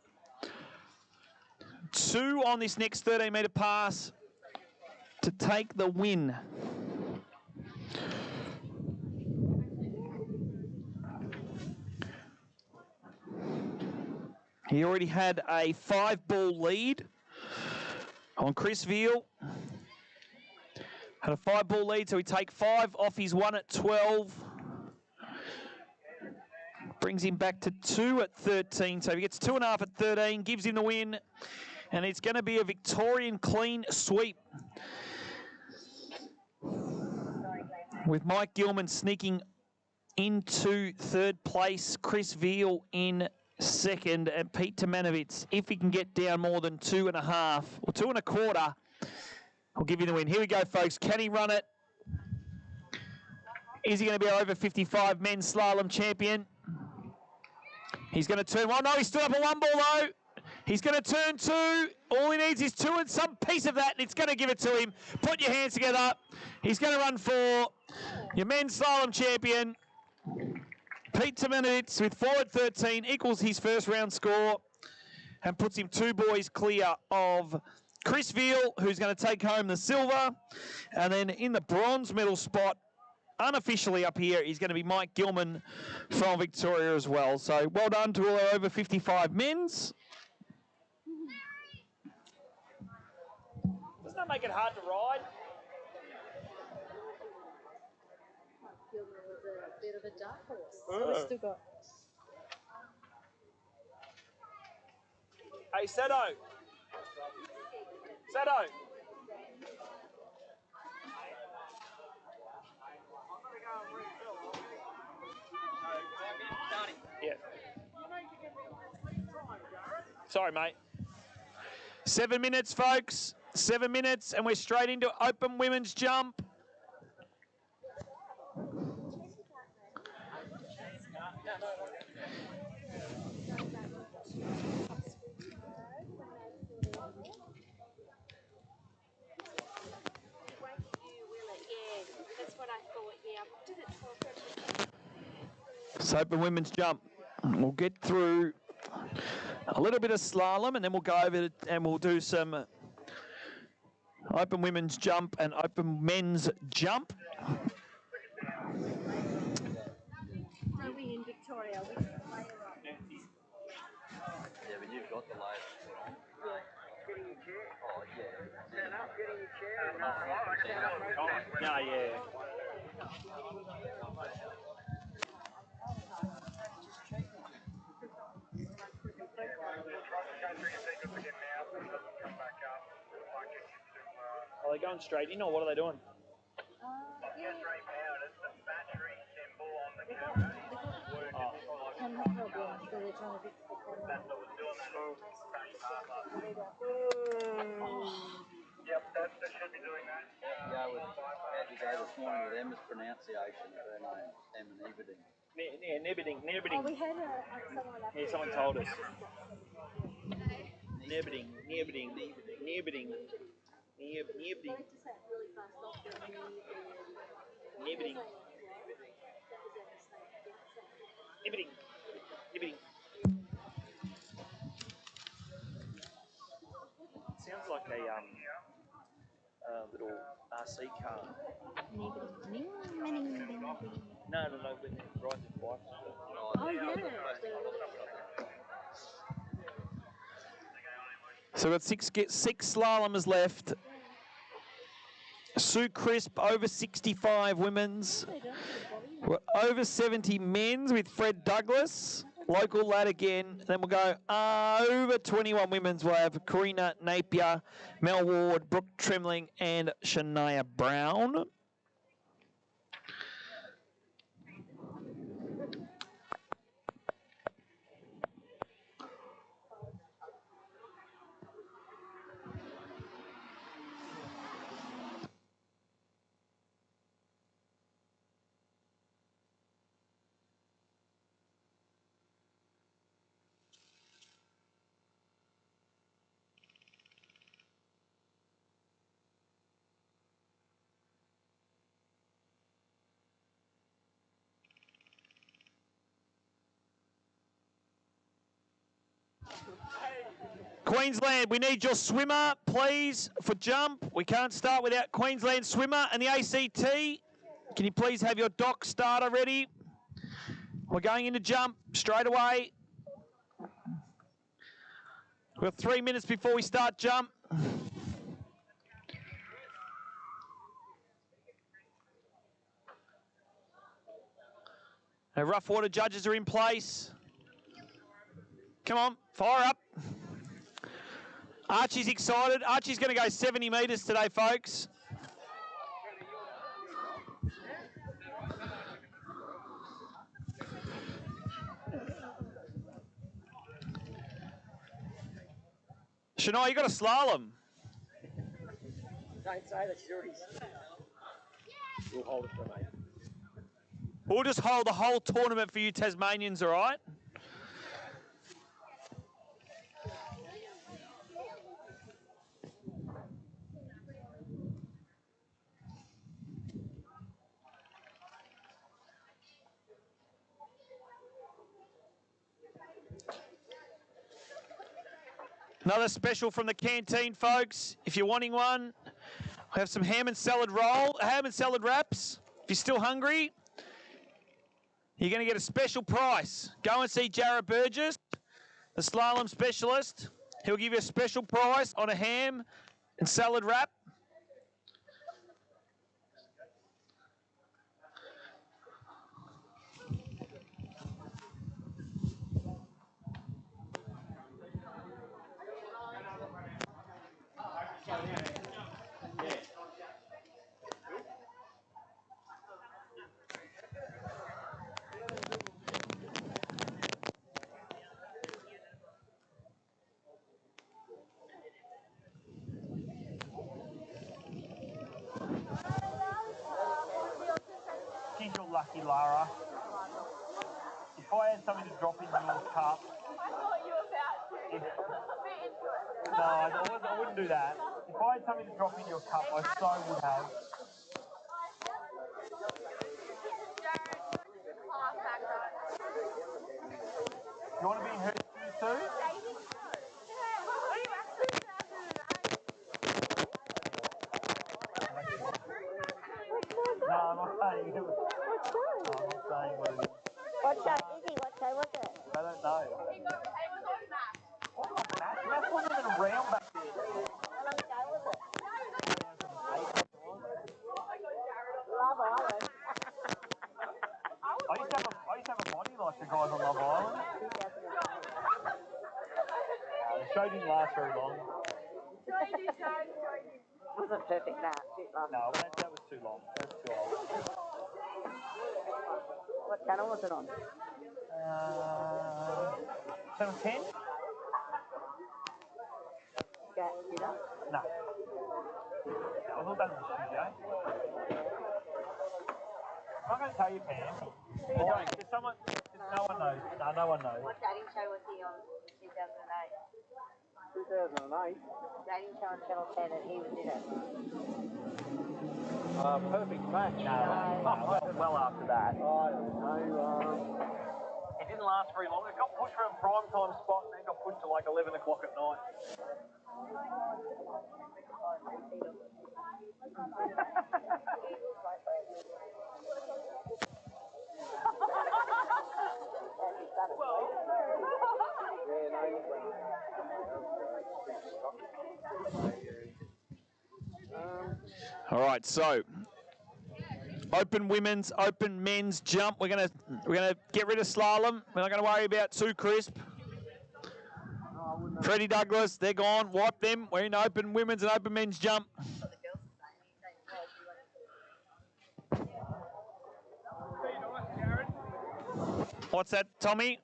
2 on this next 13-metre pass to take the win. He already had a 5-ball lead on Chris Veal. Had a 5-ball lead, so he take 5 off his 1 at 12. Brings him back to 2 at 13. So he gets 2.5 at 13, gives him the win. And it's going to be a Victorian clean sweep, with Mike Gilman sneaking into third place, Chris Veal in second, and Pete Tomanovic, if he can get down more than 2.5 or 2.25, will give you the win. Here we go, folks. Can he run it? Is he going to be our over 55 men's slalom champion? He's going to turn one. No, he stood up a 1 ball though. He's going to turn 2. All he needs is 2 and some piece of that, and it's going to give it to him. Put your hands together. He's going to run for your men's slalom champion, Pete Timinowitz, with forward 13, equals his first round score, and puts him 2 boys clear of Chris Veal, who's going to take home the silver. And then in the bronze medal spot, unofficially up here, is going to be Mike Gilman from Victoria as well. So well done to all our over 55 men's. Doesn't that make it hard to ride? Gilman was a bit of a dark horse. So we still got. Hey, Seto. Seto. Yeah. Sorry, mate. 7 minutes, folks. 7 minutes, and we're straight into open women's jump. It's open women's jump. We'll get through a little bit of slalom, and then we'll go over and we'll do some open women's jump and open men's jump. So we in Victoria, we can play it up. Yeah, but you've got the latest put on. Getting your chair. Oh, yeah. Stand up, getting your chair. No, yeah. Are they going straight in, or what are they doing? Camera problem, so they're trying to fix the camera. Yep, that should be doing that. How'd you go this morning with Emma's pronunciation of her name? Emma Nieberding. Yeah, Nibberding. Oh, we had someone up Yeah, someone told us. Nibberding. Nibberding. Nibberding. Sounds like a little RC car. No, when they ride the bike. Oh, yeah. So we've got six slalomers left. Sue Crisp, over 65 women's. We're over 70 men's with Fred Douglas, local lad again. Then we'll go over 21 women's. We'll have Karina Napier, Mel Ward, Brooke Tremling, and Shania Brown. Queensland, we need your swimmer, please, for jump. We can't start without Queensland swimmer and the ACT. Can you please have your dock starter ready? We're going into jump straight away. We've got 3 minutes before we start jump. Our rough water judges are in place. Come on, fire up. Archie's excited. Archie's going to go 70 metres today, folks. Shania, you got a slalom. Don't say that, she's already. We'll hold it for a mate. We'll just hold the whole tournament for you Tasmanians, all right? Another special from the Canteen, folks. If you're wanting one, we have some ham and salad wraps. If you're still hungry, you're going to get a special price. Go and see Jared Burgess, the slalom specialist. He'll give you a special price on a ham and salad wrap. Geez, you're lucky, Lara. If I had something to drop in your cup... I thought you were about to. No, I wouldn't do that. If I had something to drop in your cup, I so would have. You want to be in her shoes too? No, I'm not saying it. No, I'm not saying what it is. What show is he? What show was it? I don't know. What was that? That wasn't even around back then. How long ago was it? Love Island. I used to have a body like the guys on Love Island. The show didn't last very long. It was a perfect match. No, that was too long. That was too old. What channel was it on? 710? Yeah, you know? No. I thought that was a studio. I'm not going to tell you, Pam. You're going. No one knows. No, no one knows. What dating show was he on in 2008? 2008? Dating show on Channel 10 and he was in it. Perfect match. No, well after that. I don't know. It didn't last very long. It got pushed from a prime time spot and then got pushed to like 11 o'clock at night. All right, so open women's, open men's jump. We're gonna get rid of slalom. We're not gonna worry about Sue Crisp, Freddie Douglas. They're gone. Wipe them. We're in open women's and open men's jump. What's that, Tommy?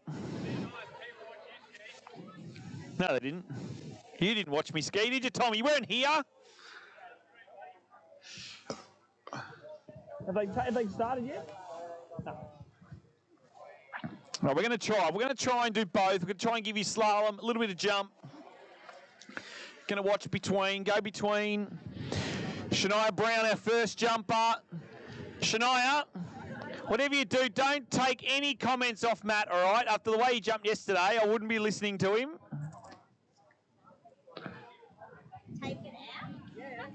No, they didn't. You didn't watch me ski, did you, Tommy? You weren't here. Have they started yet? No. Right, we're going to try. We're going to try and do both. We're going to try and give you slalom, a little bit of jump. Going to watch between, go between. Shania Brown, our first jumper. Shania, whatever you do, don't take any comments off Matt, all right? After the way he jumped yesterday, I wouldn't be listening to him. Take it out? Yeah.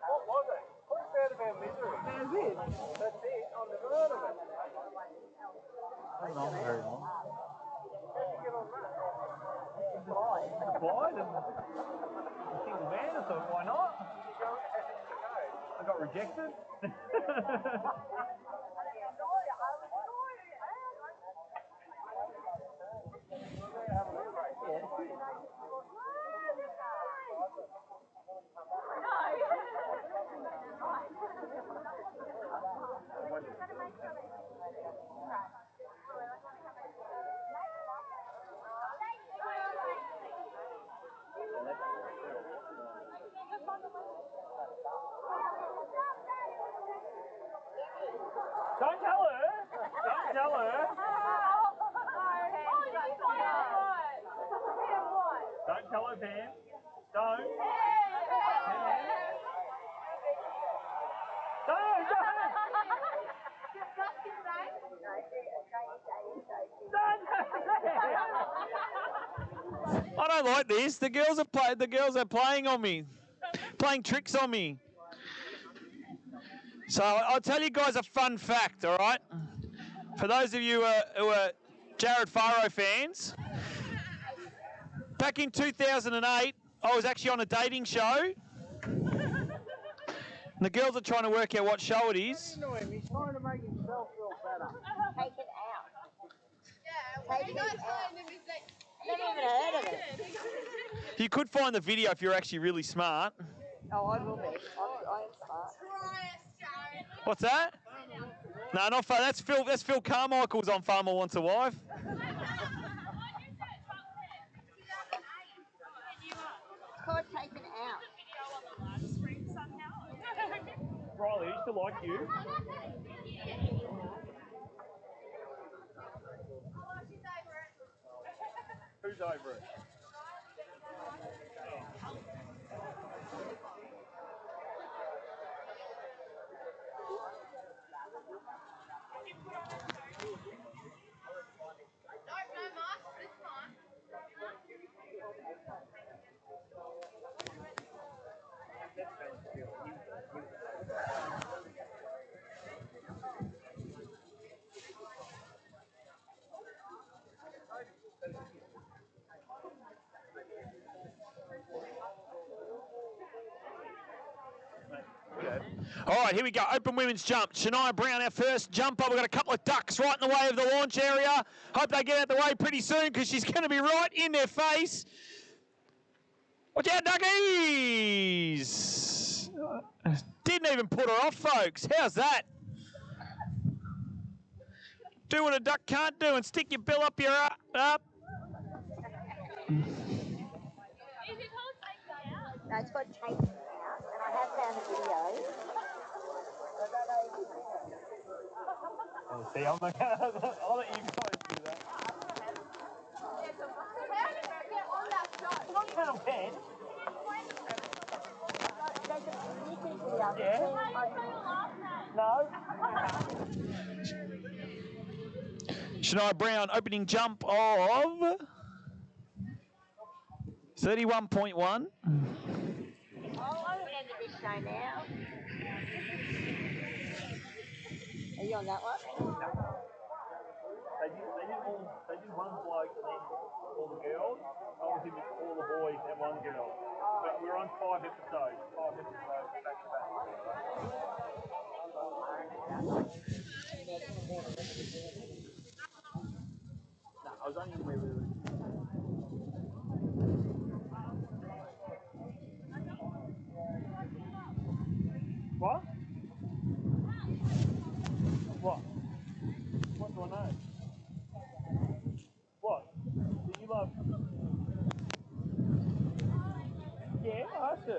What was it? What's out of our misery? That's it. That's it. On the road of it. Not very long. How'd you get on that? Applied and a single man, I thought, why not? I got rejected. Don't tell her. Don't tell her. Don't tell her, Pam. Don't. I don't like this. The girls are playing on me, playing tricks on me. So I'll tell you guys a fun fact, all right? For those of you who are Jared Faro fans, back in 2008, I was actually on a dating show. And the girls are trying to work out what show it is. He's trying to make himself feel better. Take it out. Take it out. I've never even heard of it. You could find the video if you're actually really smart. Oh, I will be. I am smart. What's that? No, not Phil. That's Phil Carmichael's on Farmer Wants a Wife. It's called taken out. Riley, I used to like you. Who's over it? All right, here we go. Open women's jump. Shania Brown, our first jumper. We've got a couple of ducks right in the way of the launch area. Hope they get out the way pretty soon because she's going to be right in their face. Watch out, duckies! Didn't even put her off, folks. How's that? Do what a duck can't do and stick your bill up your up. No, it's got taken out, and I have found the video. Oh, see, I'm not gonna, I'll let you guys do that. Come on, Colonel Pen. Yeah. No. Shania Brown, opening jump of 31.1. Oh, I'm end of this show now. Are you on that one? They did one bloke and then all the girls. I was in with all the boys and one girl. But we're on 5 episodes. 5 episodes back to back. No, I was only in where we were. What? What? What do I know? What? Do you love? Yeah, I have to.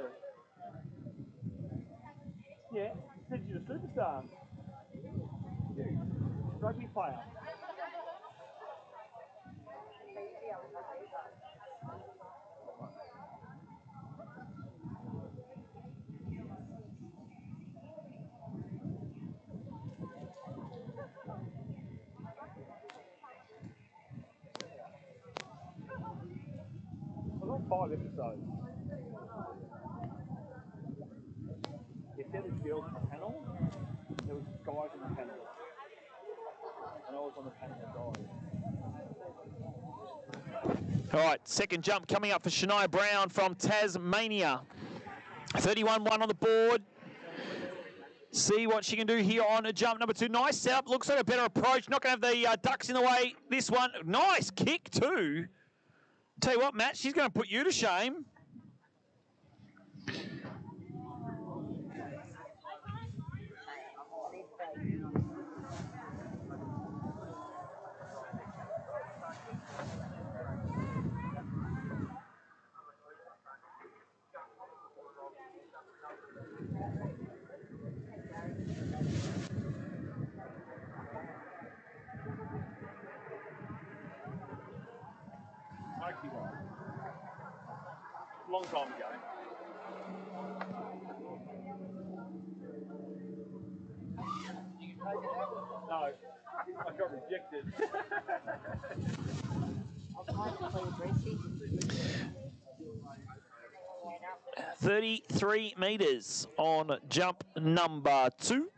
Yeah, said you're a superstar. Rugby player. I was on 5 episodes. If there was girls on the panel, there was guys on the panel. And I was on the panel of guys. All right, second jump coming up for Shania Brown from Tasmania. 31.1 on the board. See what she can do here on jump number 2. Nice setup. Looks like a better approach. Not going to have the ducks in the way. This one, nice kick too. Tell you what, Matt, she's going to put you to shame. long time ago. No, I got rejected. 33 metres on jump number 2.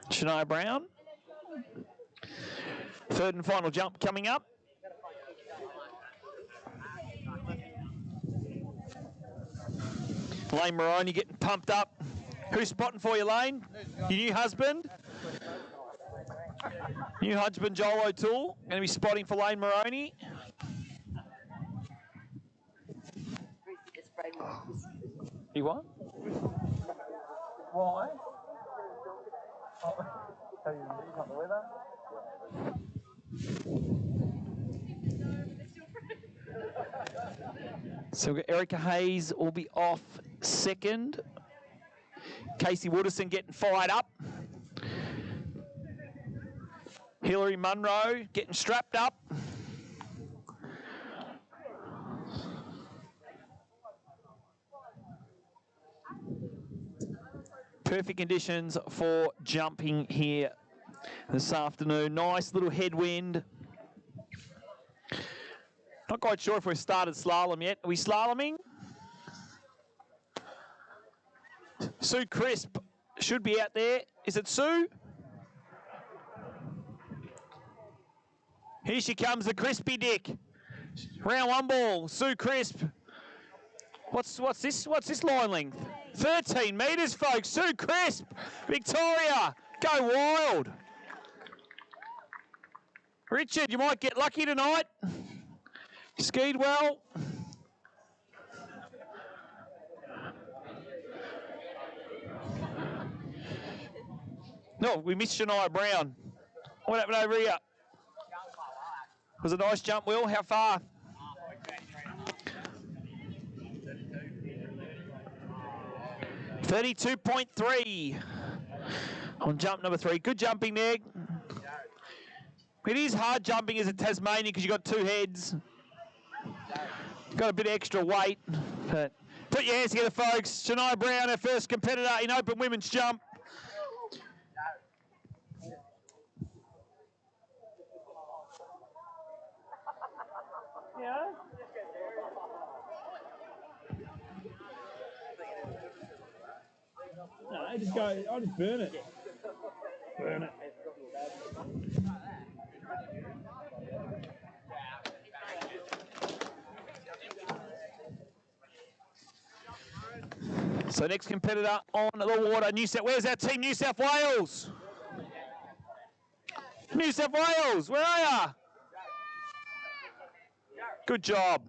Shania Brown. Third and final jump coming up. Lane Moroni getting pumped up. Who's spotting for you, Lane? Your new husband? New husband, Joel O'Toole, going to be spotting for Lane Moroni. He what? Why? Have you got the weather? So we've got Erica Hayes will be off second. Casey Wooderson getting fired up. Hillary Munro getting strapped up. Perfect conditions for jumping here this afternoon. Nice little headwind. Not quite sure if we've started slalom yet. Are we slaloming? Sue Crisp should be out there. Is it Sue? Here she comes, the crispy dick. Round 1 ball, Sue Crisp. What's this line length? 13 metres, folks. Sue Crisp, Victoria, go wild. Richard, you might get lucky tonight. Skied well. No, we missed Shania Brown. What happened over here? Was it a nice jump, Will? How far? 32.3 on jump number 3. Good jumping there. It is hard jumping as a Tasmanian because you've got 2 heads. Got a bit of extra weight. But put your hands together, folks. Shania Brown, our first competitor in open women's jump. Yeah. No, I just burn it. Burn it. So next competitor on the water, where's our team, New South Wales? New South Wales, where are ya? Good job.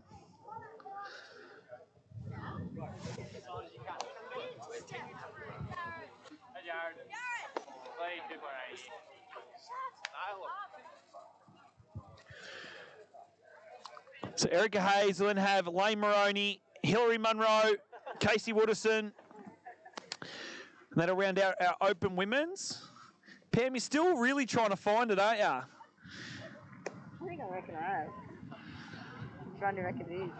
So Erica Hayes will then have Lane Moroni, Hillary Munro, Casey Wooderson. And that'll round out our open women's. Pam, you're still really trying to find it, aren't you? I think I reckon I have. I'm trying to reckon it is.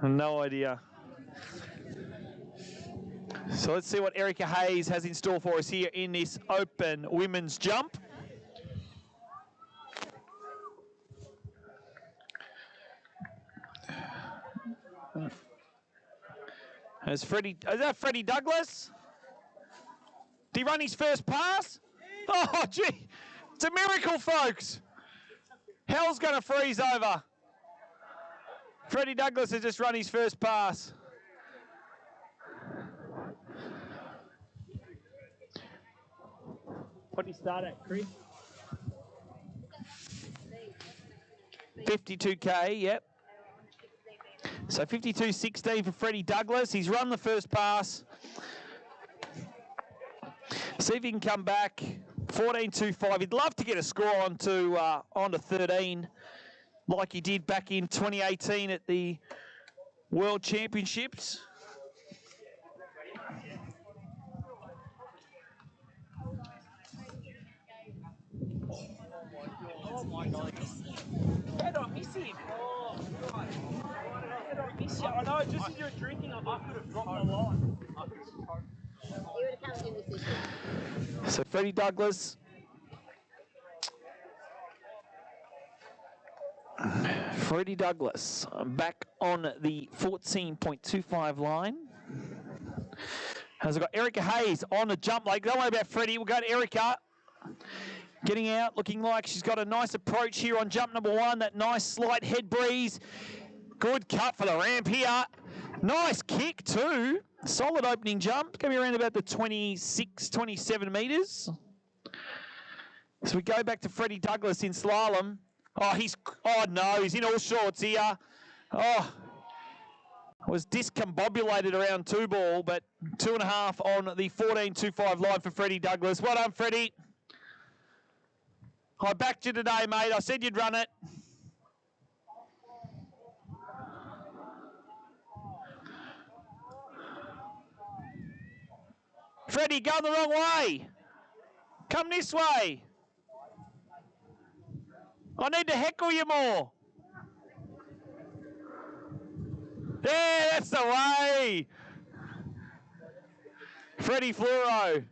No idea. So let's see what Erica Hayes has in store for us here in this open women's jump. Is that Freddie Douglas? Did he run his first pass? Oh, gee. It's a miracle, folks. Hell's going to freeze over. Freddie Douglas has just run his first pass. What did he start at, Chris? 52K, yep. So 52.16 for Freddie Douglas. He's run the first pass. See if he can come back. 14.25. He'd love to get a score onto 13, like he did back in 2018 at the World Championships. Oh my God. How did I miss him? Oh, right. This year, I know, just as you were drinking, I could have dropped my line. You would have come in this issue. So Freddie Douglas. Freddie Douglas back on the 14.25 line. Has got Erica Hayes on the jump leg. Don't worry about Freddie. We'll go to Erica. Getting out, looking like she's got a nice approach here on jump number one. That nice slight head breeze. Good cut for the ramp here. Nice kick too. Solid opening jump. Going to be around about the 26, 27 metres. So we go back to Freddie Douglas in slalom. Oh no, he's in all shorts here. Oh, was discombobulated around 2 ball, but 2.5 on the 14.25 line for Freddie Douglas. Well done, Freddie. I backed you today, mate. I said you'd run it. Freddie, going the wrong way. Come this way. I need to heckle you more. Yeah, that's the way. Freddie Floro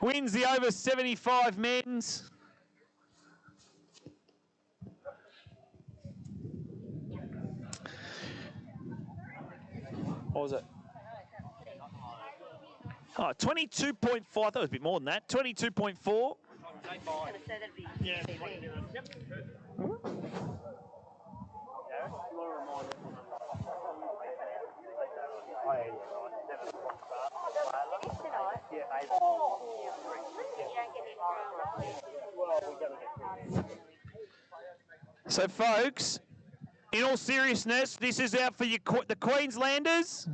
wins the over 75 men's. What was it? Oh, 22.4. I thought it was a bit more than that. 22.4. Yeah. So, folks, in all seriousness, this is out for you, the Queenslanders.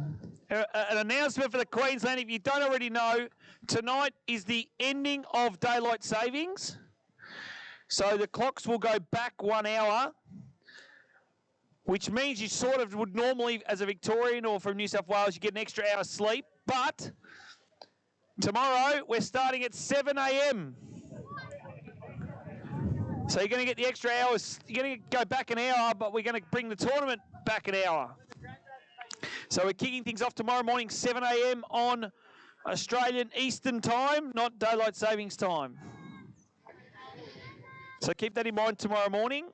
An announcement for the Queensland. If you don't already know, tonight is the ending of daylight savings. So the clocks will go back 1 hour, which means you sort of would normally, as a Victorian or from New South Wales, you get an extra hour's sleep. But tomorrow, we're starting at 7 a.m. So you're going to get the extra hours. You're going to go back an hour, but we're going to bring the tournament back an hour. So we're kicking things off tomorrow morning, 7 a.m. on Australian Eastern Time, not daylight savings time. So keep that in mind tomorrow morning.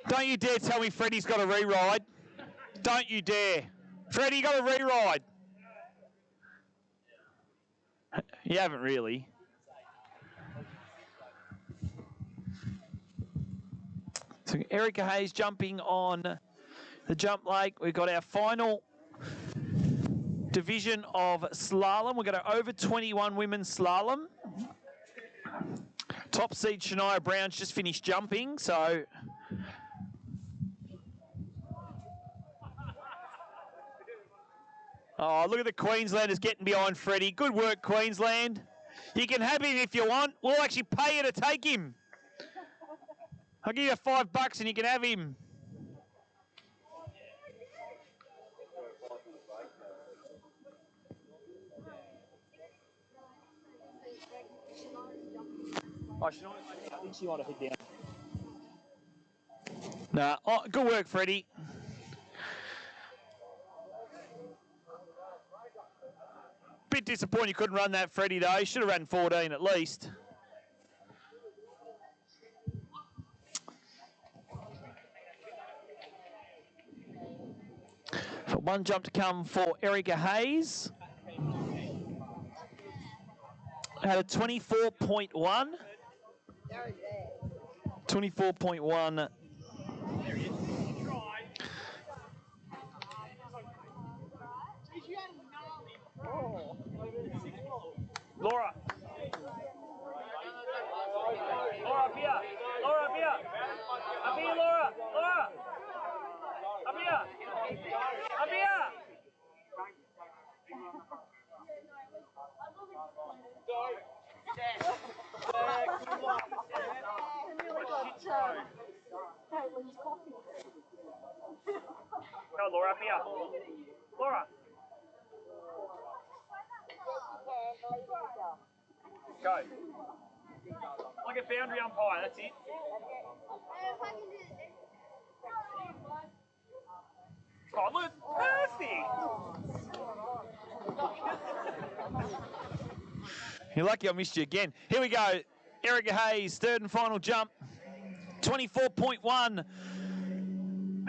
Don't you dare tell me Freddie's got a re-ride. Don't you dare. Freddie, you got a re-ride. You haven't really. So Erica Hayes jumping on the jump lake. We've got our final division of slalom. We've got our over 21 women's slalom. Top seed Shania Brown's just finished jumping, so oh, look at the Queenslanders getting behind Freddie. Good work, Queensland. You can have him if you want. We'll actually pay you to take him. I'll give you $5 and you can have him. I think she might have hit down. Nah, oh, good work, Freddie. Bit disappointed you couldn't run that, Freddie, though. You should have run 14 at least. So one jump to come for Erica Hayes. Had a 24.1. 24.1. Laura. Laura, up here. Laura, up here. Up here, Laura. Laura. Up here. Up here. Go, Laura, up here. Laura. Go. Like a boundary umpire, that's it. Oh, look, perfect. You're lucky I missed you again. Here we go. Erica Hayes, third and final jump. 24.1.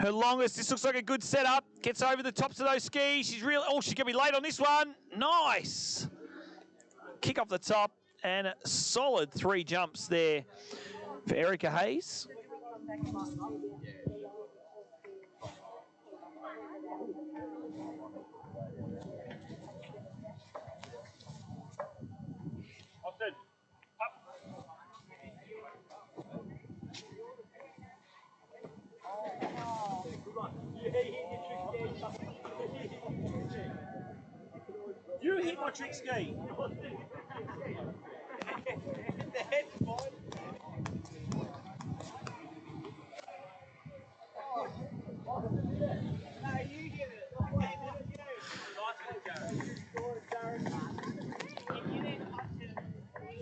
Her longest. This looks like a good setup. Gets over the tops of those skis. She's really. Oh, she's going to be late on this one. Nice. Kick off the top and a solid 3 jumps there for Erica Hayes. You hit my trick ski.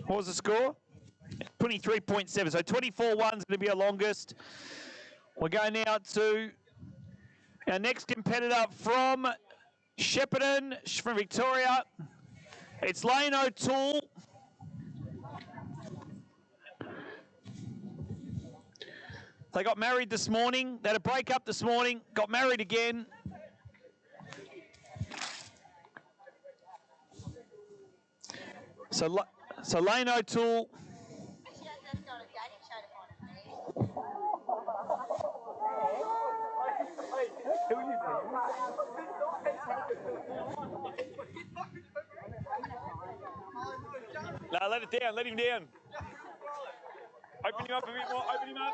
What was the score? 23.7. So 24.1 is going to be our longest. We're going now to our next competitor from Shepparton, from Victoria. It's Lane O'Toole. They got married this morning. They had a break up this morning, got married again. So Lane O'Toole. No, let it down, let him down. Open him up a bit more, open him up.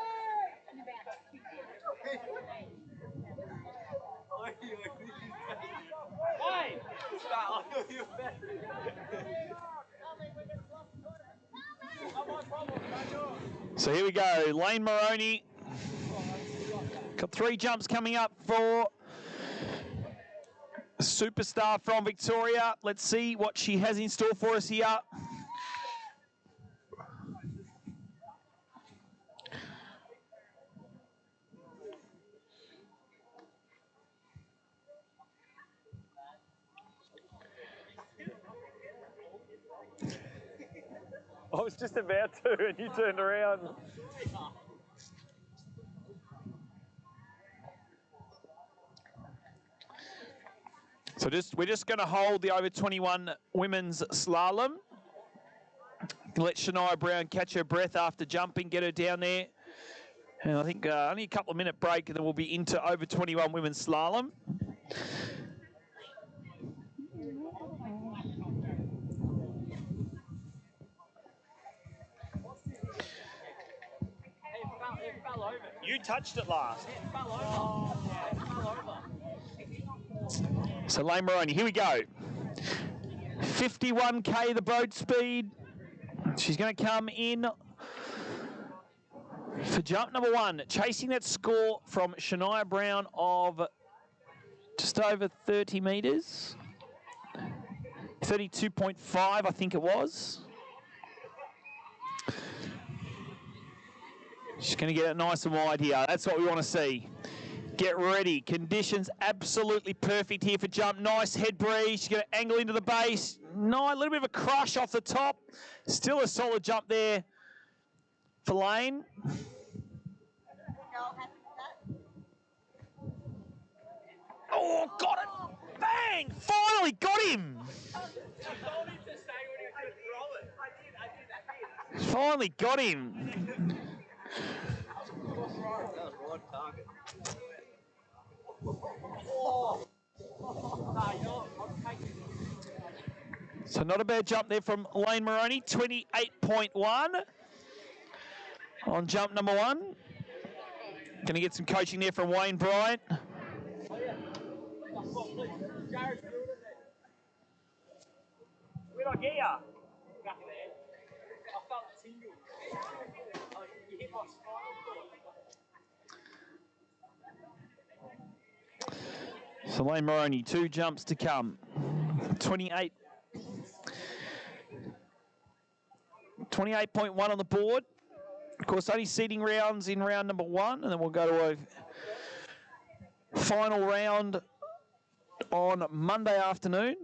So here we go, Lane Moroney. Got 3 jumps coming up for a superstar from Victoria. Let's see what she has in store for us here. I was just about to, and you turned around. So we're just going to hold the over 21 women's slalom. Let Shania Brown catch her breath after jumping, get her down there. And I think only a couple of minute break, and then we'll be into over 21 women's slalom. You touched it last. So Lane Moroney, here we go. 51k the boat speed. She's going to come in for jump number 1, chasing that score from Shania Brown of just over 30 metres. 32.5, I think it was. She's going to get it nice and wide here. That's what we want to see. Get ready. Conditions absolutely perfect here for jump. Nice head breeze. She's going to angle into the base. No, a little bit of a crush off the top. Still a solid jump there for Lane. Oh, got it. Bang! Finally got him. Finally got him. So not a bad jump there from Lane Moroney, 28.1 on jump number 1. Going to get some coaching there from Wayne Bryant. Where'd I get ya? So Lane Moroney, 2 jumps to come. 28. 28.1 on the board. Of course, only seeding rounds in round number 1, and then we'll go to a final round on Monday afternoon.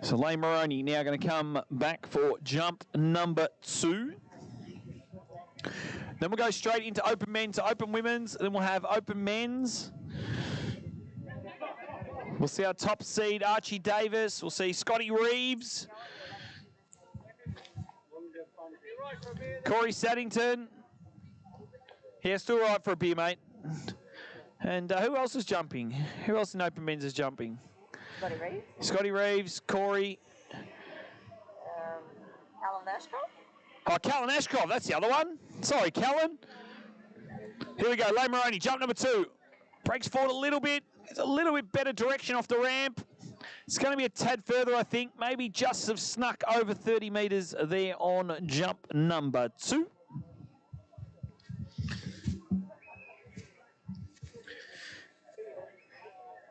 So Lane Moroney now going to come back for jump number 2. Then we'll go straight into open men's to open women's. Then we'll have open men's. We'll see our top seed, Archie Davis. We'll see Scotty Reeves. Corey Saddington. Yeah, still right for a beer, mate. And who else is jumping? Who else in open men's is jumping? Scotty Reeves. Scotty Reeves, Corey. Alan Ashcroft. Oh, Callan Ashcroft, that's the other one. Sorry, Callan. Here we go, Lane Moroney, jump number 2. Breaks forward a little bit. It's a little bit better direction off the ramp. It's going to be a tad further, I think. Maybe just have snuck over 30 metres there on jump number 2.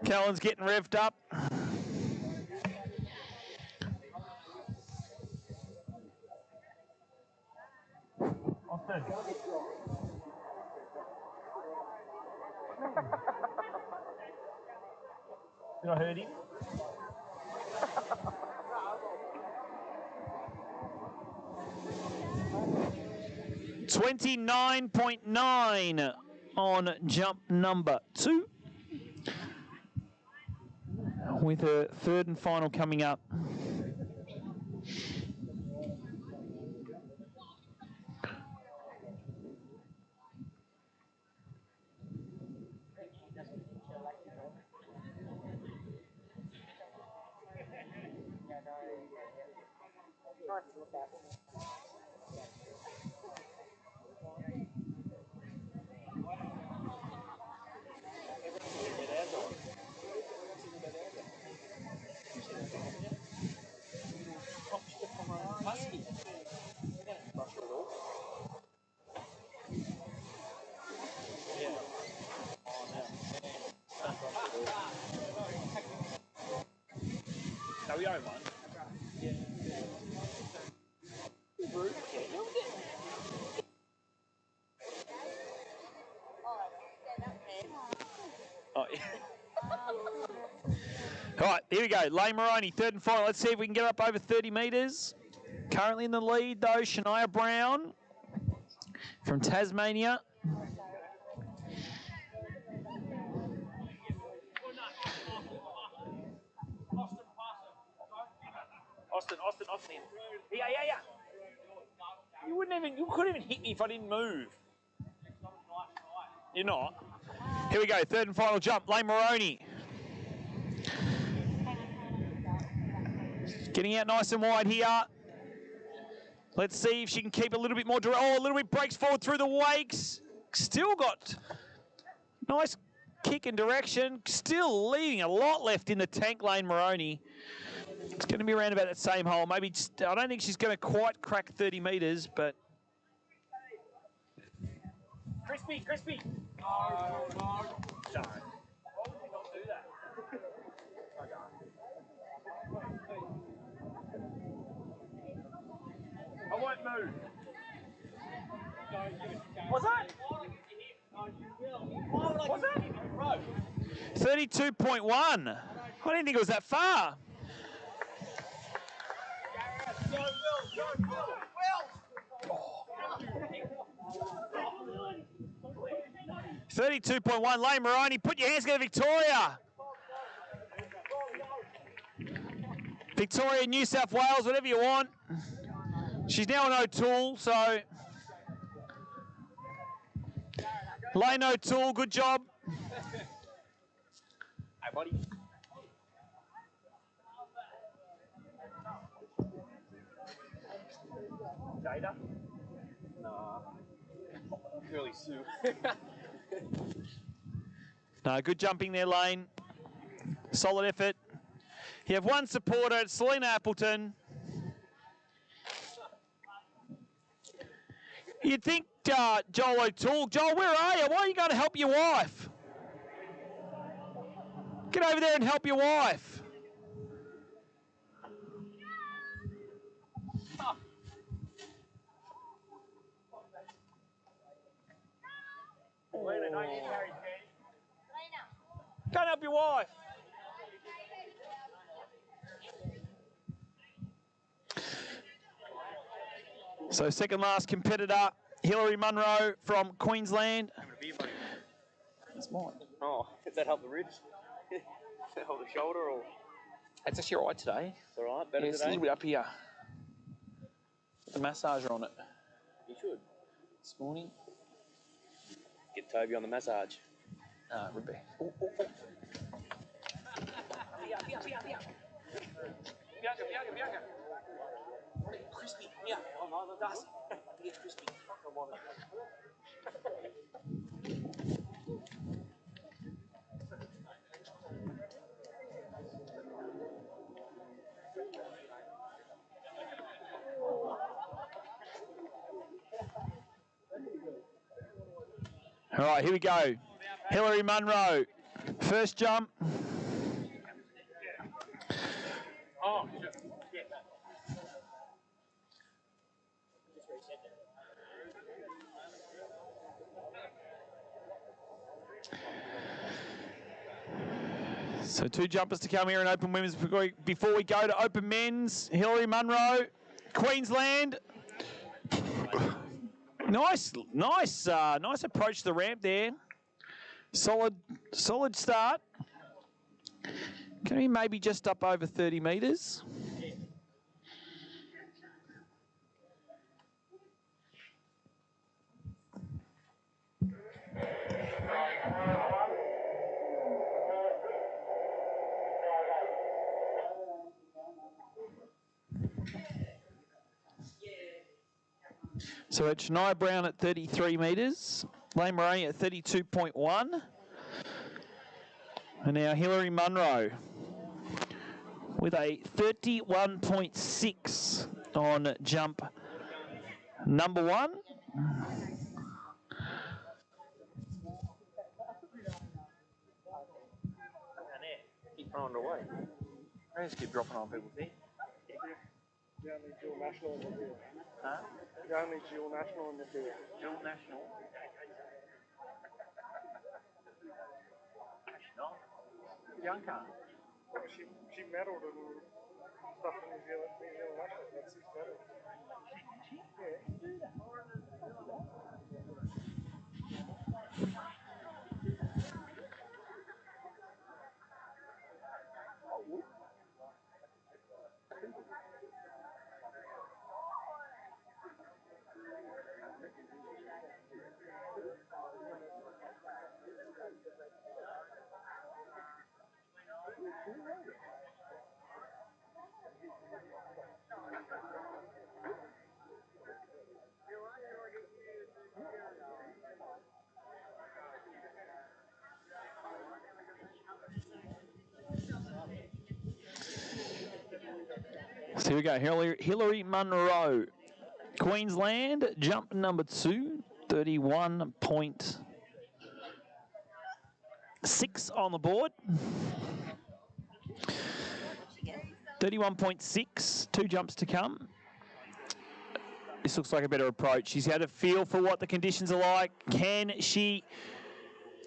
Callan's getting revved up. Did I hurt him? $29.9 on jump number 2. With a third and final coming up. So we own one. Oh, yeah. All right, here we go. Lane Moroney, third and final. Let's see if we can get up over 30 metres. Currently in the lead, though, Shania Brown from Tasmania. Austin. Yeah. You couldn't even hit me if I didn't move. You're not. Here we go, third and final jump. Lane Moroney. Getting out nice and wide here. Let's see if she can keep a little bit more direct. Oh, a little bit breaks forward through the wakes. Still got nice kick and direction. Still leaving a lot left in the tank, Lane Moroney. It's going to be around about that same hole. Maybe just, I don't think she's going to quite crack 30 metres, but... Crispy. No. Sorry. Why would you not do that? I won't move. What's that? What's that? 32.1. I didn't think it was that far. Will. 32.1, Lane Moroney. Put your hands together, Victoria. Victoria, New South Wales, whatever you want. She's now in O'Toole, so... Lane O'Toole, good job. Hey, buddy. Jada? No. Curly Sue. No, good jumping there, Lane. Solid effort. You have one supporter, it's Selena Appleton. You'd think Joel O'Toole. Joel, where are you? Why are you going to help your wife? Get over there and help your wife. Lena, don't you carry Go and help your wife. So second last competitor, Hilary Munro from Queensland. That's mine. Oh, does that help the ribs? Does that help the shoulder or? It's actually all right today. It's all right, better It's a today? little bit up here. The massager on it. You should. This morning. Get Toby on the massage. Rippy. Crispy. Yeah. Oh no, the dust. It's crispy. All right, here we go. Hilary Munro, first jump. Oh, So two jumpers to come here in open women's before we go to open men's. Hilary Munro, Queensland. Nice approach to the ramp there. Solid start. Can we maybe just up over 30 metres? So it's Shania Brown at 33 metres, Lane Moray at 32.1, and now Hilary Munro with a 31.6 on jump number one. Keep throwing it away. I just keep dropping on people's head. The only dual national in the field. Huh? The only dual national in the field. Dual national. Not. Bianca. She medalled in stuff in New Zealand national. That's 6 medals. So here we go, Hilary Munro, Queensland, jump number 2, 31.6 on the board. 31.6, 2 jumps to come. This looks like a better approach. She's had a feel for what the conditions are like. Can she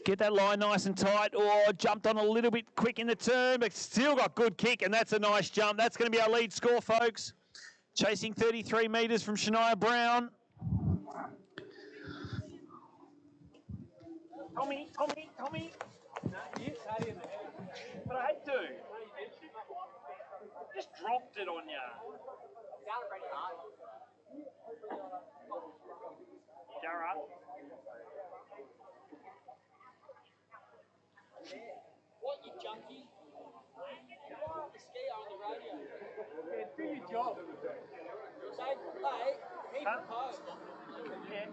get that line nice and tight, or jumped on a little bit quick in the turn, but still got good kick, and that's a nice jump. That's going to be our lead score, folks. Chasing 33 metres from Shania Brown. Tommy. But I had to. Just dropped it on ya. Garrett. What, you junkie? The skier on the radio. Yeah, do your job. Say, hey, he proposed. Yeah.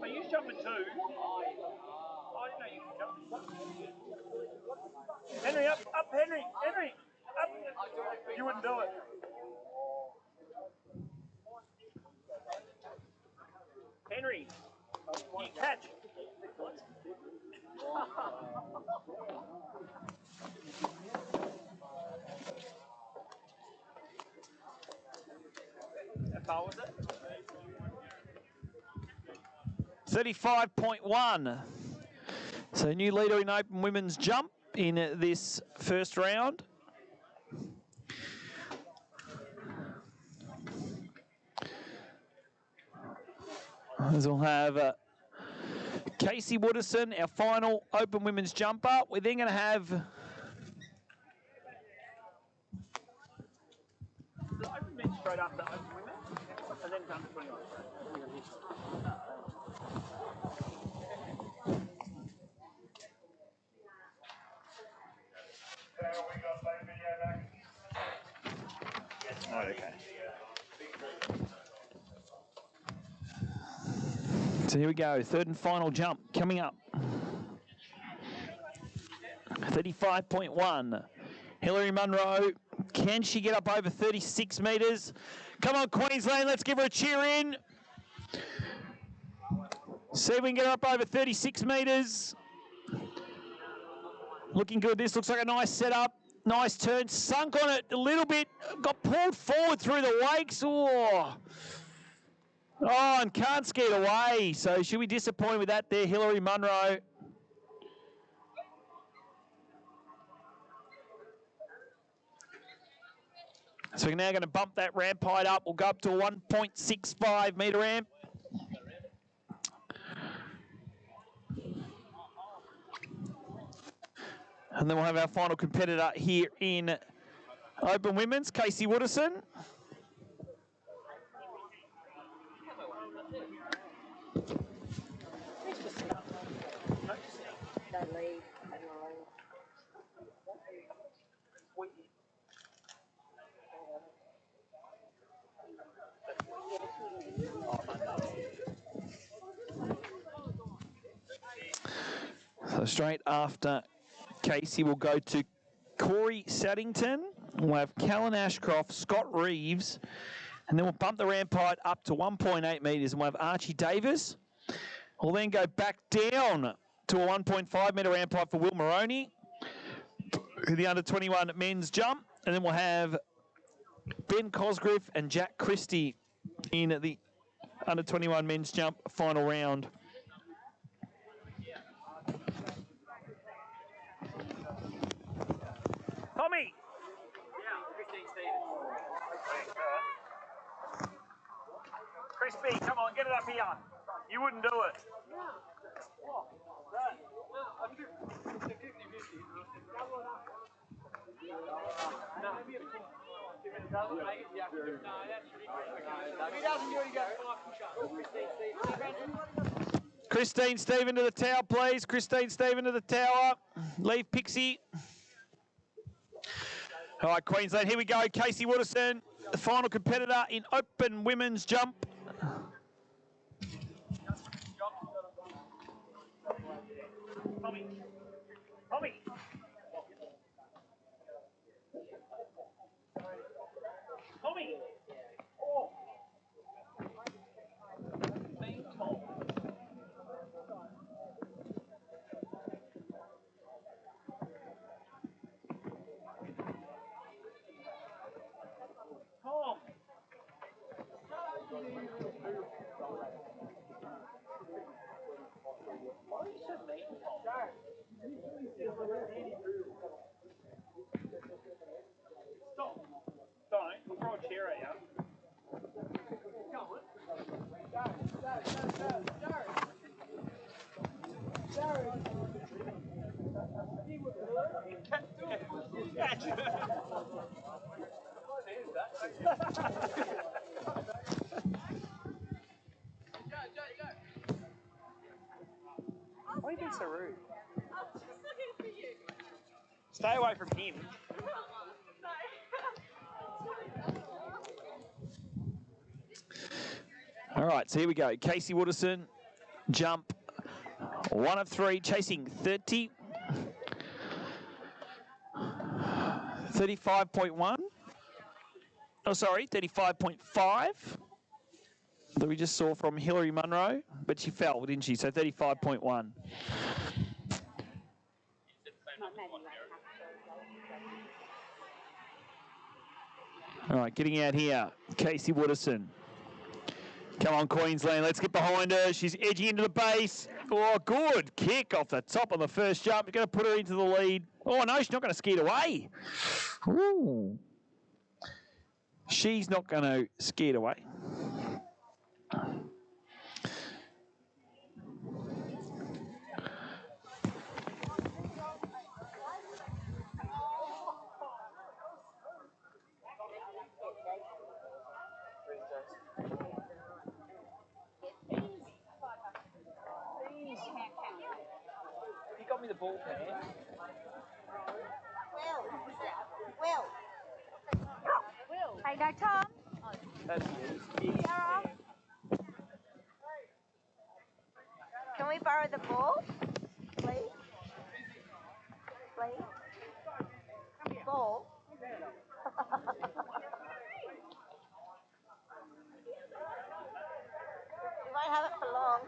Are you jumping too? Oh, I didn't know you could jump. Henry, up, Henry, up. You wouldn't do it. Henry, you catch. How far was it? 35.1. So new leader in open women's jump in this first round. As we'll have Casey Wooderson, our final open women's jumper. We're then going to have The open men straight after open women, and then jump to 21. Oh, okay. So here we go, third and final jump coming up. 35.1. Hillary Munro, can she get up over 36 metres? Come on, Queensland, let's give her a cheer in. See if we can get her up over 36 metres. Looking good. This looks like a nice setup. Nice turn. Sunk on it a little bit. Got pulled forward through the wakes. Oh, and can't skate away. So she'll be disappointed with that there, Hillary Munro. So we're now going to bump that ramp height up. We'll go up to a 1.65 metre ramp. And then we'll have our final competitor here in open women's, Casey Wooderson. So straight after Casey, we'll go to Corey Saddington. We'll have Callan Ashcroft, Scott Reeves, and then we'll bump the ramp height up to 1.8 metres, and we'll have Archie Davis. We'll then go back down to a 1.5 metre ramp height for Will Moroney, the under-21 men's jump, and then we'll have Ben Cosgriff and Jack Christie in the under-21 men's jump final round. Tommy! Crispy, come on, get it up here. You wouldn't do it. Christine Stephen to the tower, please. Christine Stephen to the tower. Leave Pixie. All right, Queensland, here we go. Casey Wooderson, the final competitor in open women's jump. Tommy. Tommy. Tommy. Oh. Tom. Stop. Don't. Throw a chair at you. Why are you being so rude? Stay away from him. All right, so here we go. Casey Wooderson, jump 1 of 3, chasing 35.1. Oh, sorry, 35.5 that we just saw from Hillary Munro, but she fell, didn't she? So 35.1. All right, getting out here, Casey Wooderson. Come on, Queensland, let's get behind her. She's edging into the base. Oh, good kick off the top on the first jump. You're going to put her into the lead. Oh, no, she's not going to ski it away. Ooh. She's not going to ski it away. You got me the ball, man. Will. Hey, go Tom. That's easy. Sarah. Can we borrow the ball, please? Please? Ball? You won't have it for long.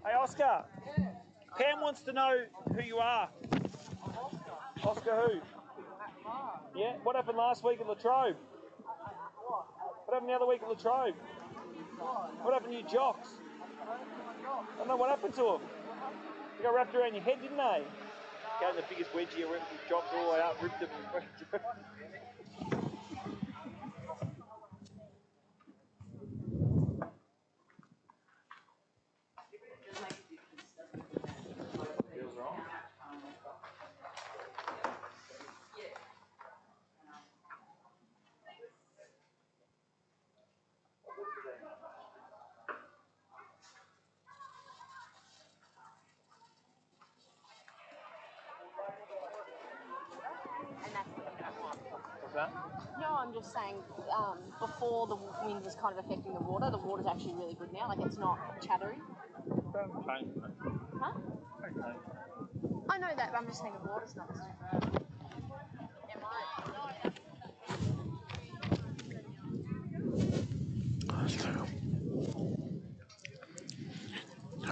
Hey, Oscar. Pam wants to know who you are. Oscar who? Yeah, what happened last week at Latrobe? What happened the other week at Latrobe? What happened to your jocks? I don't know what happened to them. They got wrapped around your head, didn't they? Got the biggest wedgie, ripped his jocks all the way up, ripped them. What's that? No, I'm just saying, before the wind was kind of affecting the water's actually really good now. Like, it's not chattery. Huh? I know that, but I'm just saying the water's not as bad. It might.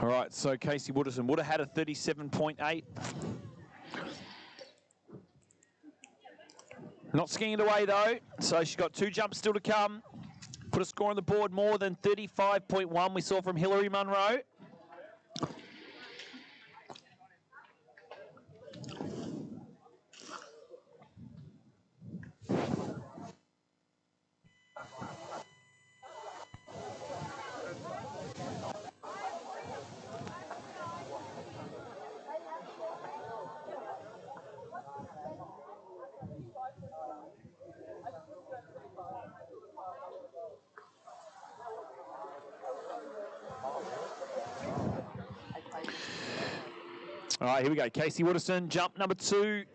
All right, so Casey Wooderson would have had a 37.8. Not skiing it away, though, so she's got 2 jumps still to come. Put a score on the board more than 35.1 we saw from Hillary Munro. All right, here we go. Casey Wooderson, jump number 2.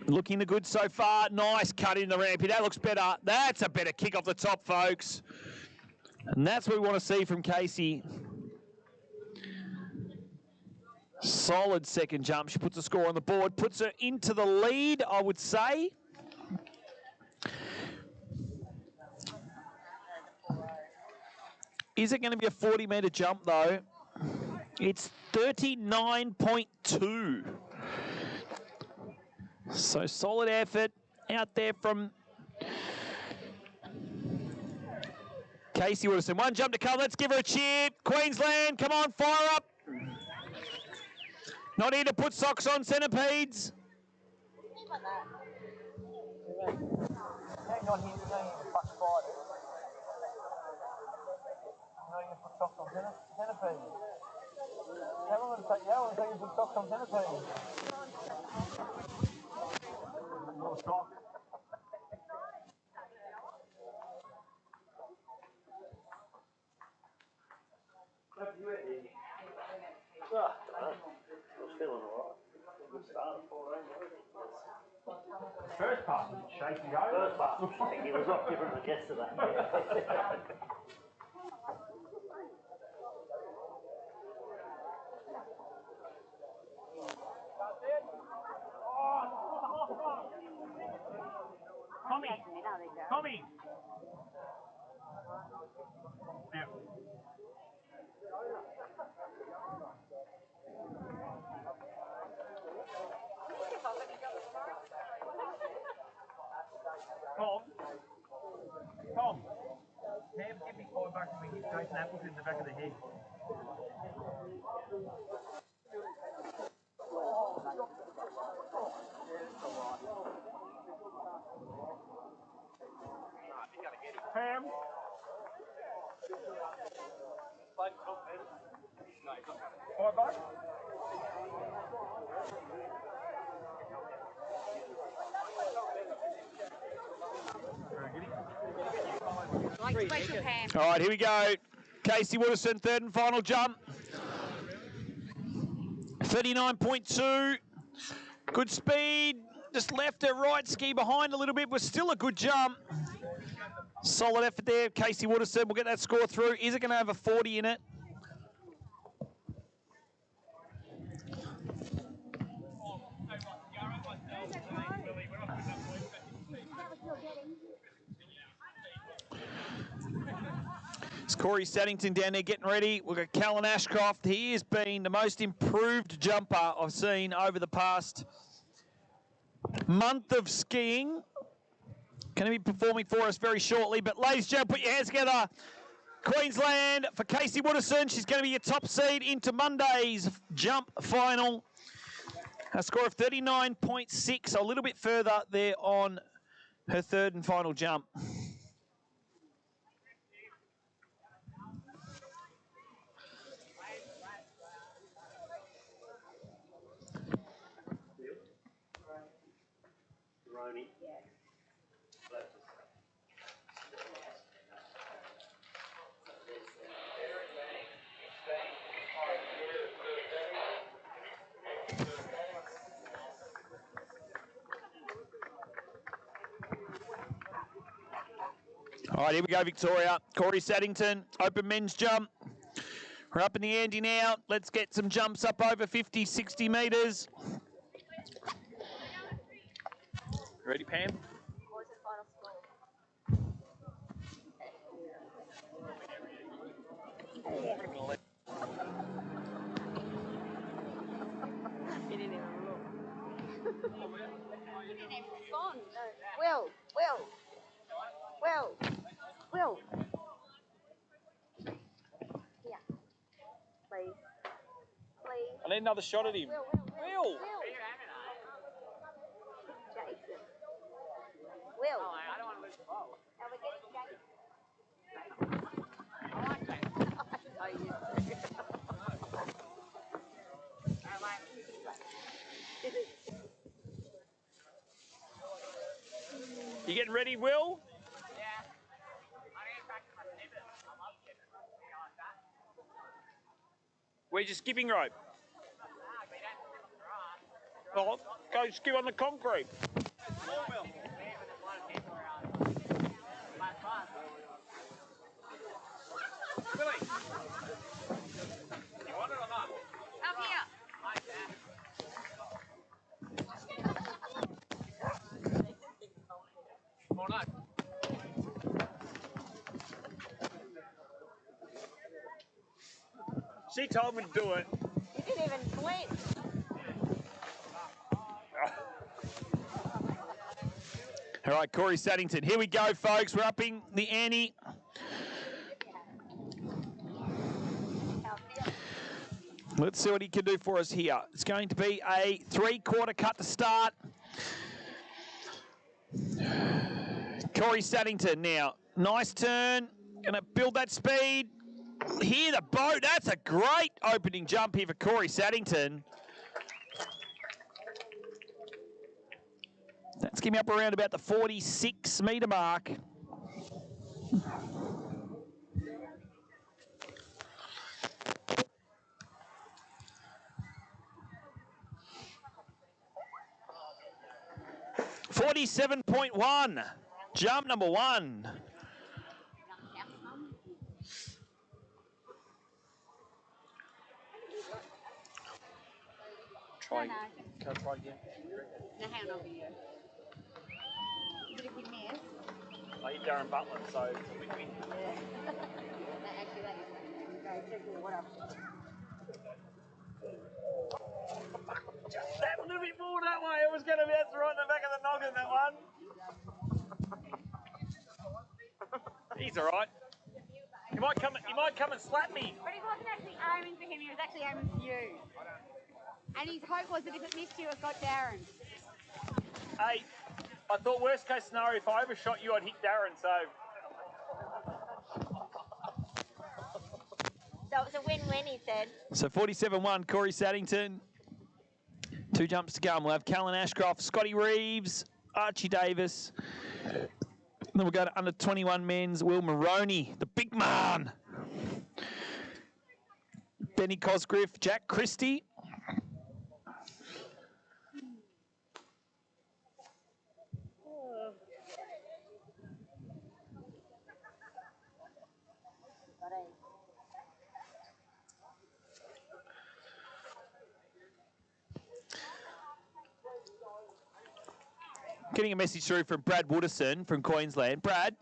Looking the good so far. Nice cut in the ramp. That looks better. That's a better kick off the top, folks. And that's what we want to see from Casey. Solid second jump. She puts a score on the board. Puts her into the lead, I would say. Is it going to be a 40-metre jump, though? It's 39.2. So solid effort out there from Casey Wooderson. 1 jump to come. Let's give her a cheer. Queensland, come on, fire up. Not here to put socks on, centipedes. Hang on here, fuck spiders. No, you put socks on centipedes. How long will it take you to put socks on centipedes? More sock. I'm feeling alright. First part, he was not different than yesterday. Tommy! Yeah. Tom, Pam, give me $5 and we hit Jason Apples in the back of the head. Pam? $5? All right, here we go. Casey Wooderson, third and final jump. 39.2. Good speed. Just left her right ski behind a little bit, but still a good jump. Solid effort there. Casey Wooderson will get that score through. Is it going to have a 40 in it? It's Corey Saddington down there getting ready. We've got Callan Ashcroft. He has been the most improved jumper I've seen over the past month of skiing. Going to be performing for us very shortly. But ladies and gentlemen, put your hands together. Queensland for Casey Wooderson. She's going to be a top seed into Monday's jump final. A score of 39.6, a little bit further there on her third and final jump. All right, here we go, Victoria. Corey Saddington, open men's jump. We're up in the ante now. Let's get some jumps up over 50, 60 metres. Ready, Pam? What was the final score? He didn't even look. He didn't even respond. No. Will. Yeah. Please. I need another shot at him. Will. Jason. Will. Oh, I don't want to lose the ball. Now we're getting Jason. I like Jason. Oh, you do. You getting ready, Will? Yeah. I need to practice my snippet. I love skipping. You like that? Where's your skipping rope? Ah, we don't skip on the grass. Oh, go skip on the concrete. Billy, you want it or not? Up here. Like that. Or not? She told me to do it. You didn't even blink. All right, Corey Saddington. Here we go, folks. We're upping the ante. Let's see what he can do for us here. It's going to be a 3/4 cut to start. Corey Saddington now. Nice turn. Going to build that speed. Here, the boat. That's a great opening jump here for Corey Saddington. That's getting up around about the 46-metre mark. 47.1. Jump number 1. Try. Can I try again? No, hang on, video. But if you miss... I hit Darren Butler, so it's a win-win. Yeah. No, actually, that is okay. Check your water. Just that little bit more that way. It was going to be right in the back of the noggin, that one. He's all right. You might come and slap me. But he wasn't actually aiming for him. He was actually aiming for you. And his hope was that if it missed you, it got Darren. Hey, I thought worst case scenario, if I overshot you, I'd hit Darren, so... So it was a win-win, he said. So 47.1, Corey Saddington. 2 jumps to go. And we'll have Callan Ashcroft, Scotty Reeves, Archie Davis. And then we'll go to under 21 men's, Will Maroney, the big man. Benny Cosgriff, Jack Christie. Getting a message through from Brad Wooderson from Queensland. Brad,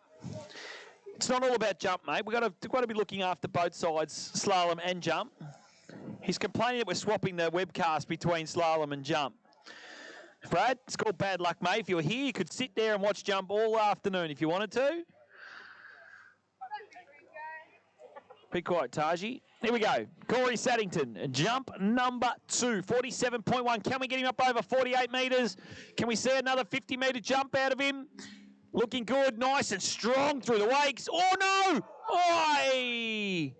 it's not all about jump, mate. We've got to be looking after both sides, slalom and jump. He's complaining that we're swapping the webcast between slalom and jump. Brad, it's called bad luck, mate. If you were here, you could sit there and watch jump all afternoon if you wanted to. Be quiet, Taji. Here we go. Corey Saddington, jump number 2, 47.1. Can we get him up over 48 metres? Can we see another 50-metre jump out of him? Looking good, nice and strong through the wakes. Oh, no! Oi!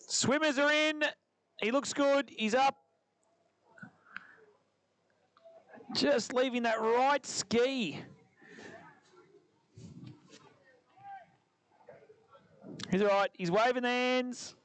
Swimmers are in. He looks good. He's up. Just leaving that right ski. He's all right. He's waving the hands.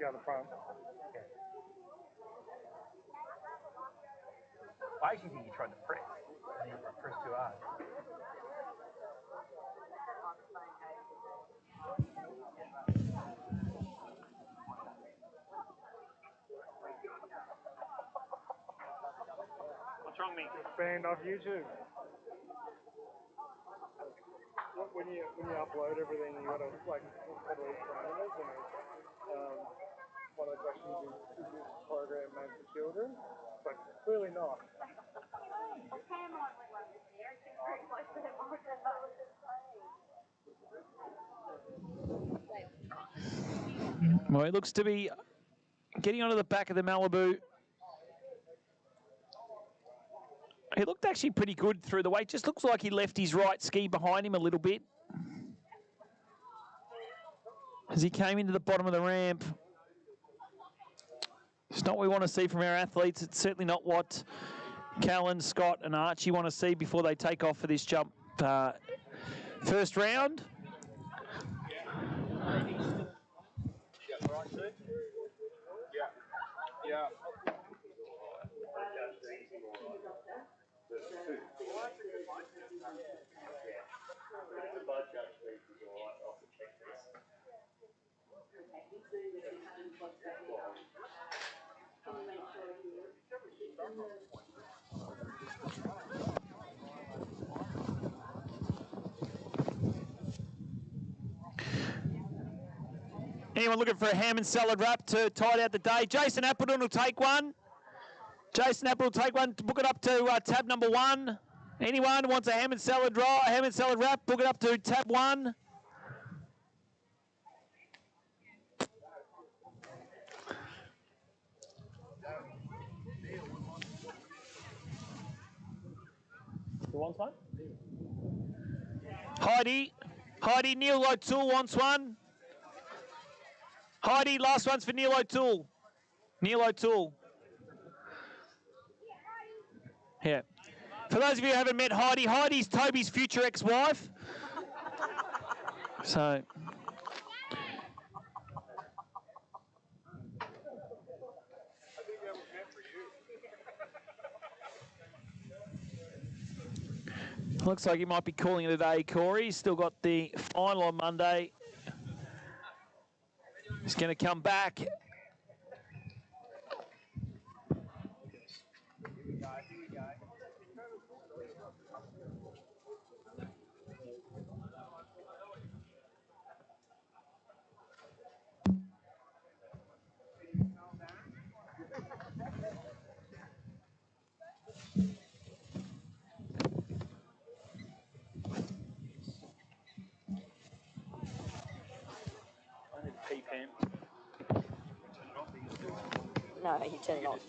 Go to the front. I actually think you tried to press, and you pressed too hard. What's wrong, me? It's banned off YouTube. When you upload everything, you gotta like put all these parameters, and one of the questions is this program made for children? But clearly not. Well, he looks to be getting onto the back of the Malibu. He looked actually pretty good through the weight. Just looks like he left his right ski behind him a little bit as he came into the bottom of the ramp. It's not what we want to see from our athletes. It's certainly not what Callan, Scott and Archie want to see before they take off for this jump first round. Yeah. Anyone looking for a ham and salad wrap to tide out the day? Jason Appleton will take one. Jason Appleton will take one. Book it up to tab number 1. Anyone who wants a ham and salad wrap, book it up to tab 1. Who wants one? Heidi, Neil O'Toole wants one. Heidi, last one's for Neil O'Toole. Neil O'Toole. Yeah. For those of you who haven't met Heidi, Heidi's Toby's future ex-wife. So. Looks like he might be calling it a day, Corey. He's still got the final on Monday. He's going to come back. No, you turn it off.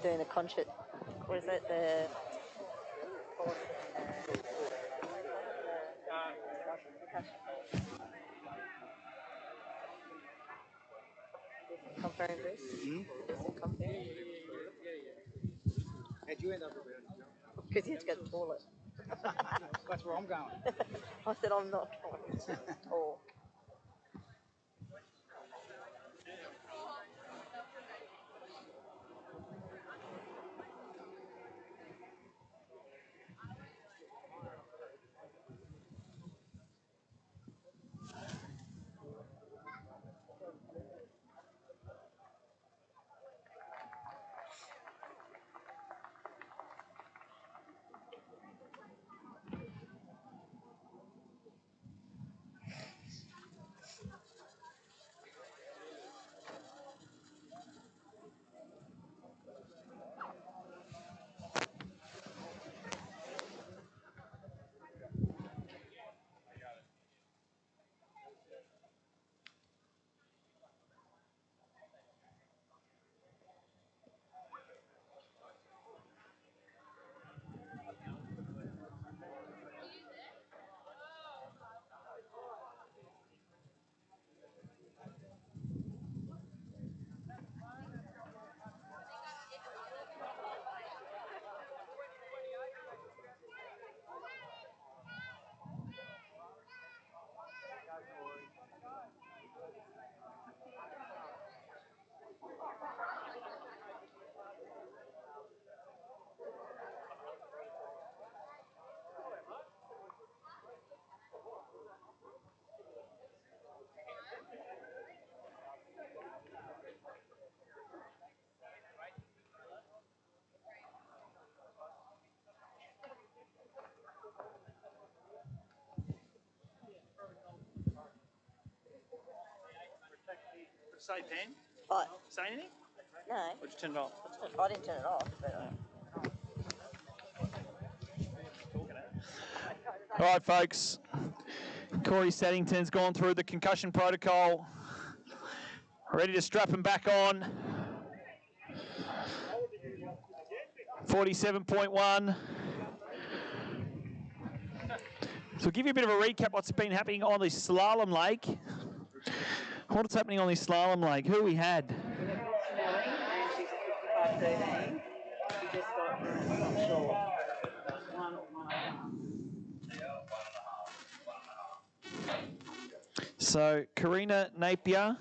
Doing the concert, what is it, the comparing this? Comparing? How'd you end up with Because you had to go to the toilet. That's where I'm going. I said I'm not going to talk. Say, Pam? What? Say anything? No. Or just turn it off? I didn't turn it off, but... All right, folks. Corey Saddington's gone through the concussion protocol. Ready to strap him back on. 47.1. So we'll give you a bit of a recap what's been happening on the slalom lake. What's happening on this slalom lake? Who we had? This morning, and she's at 55.13. She just got, I'm not sure. So Karina Napier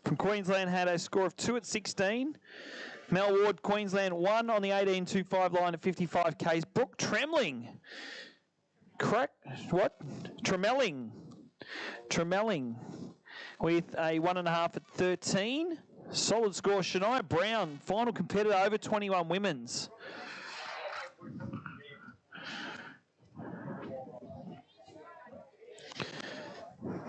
from Queensland had a score of 2 at 16. Mel Ward, Queensland, 1 on the 18.25 line at 55 Ks. Brooke Tremling, correct? What? Tremelling with a 1.5 at 13. Solid score. Shania Brown, final competitor, over 21 women's.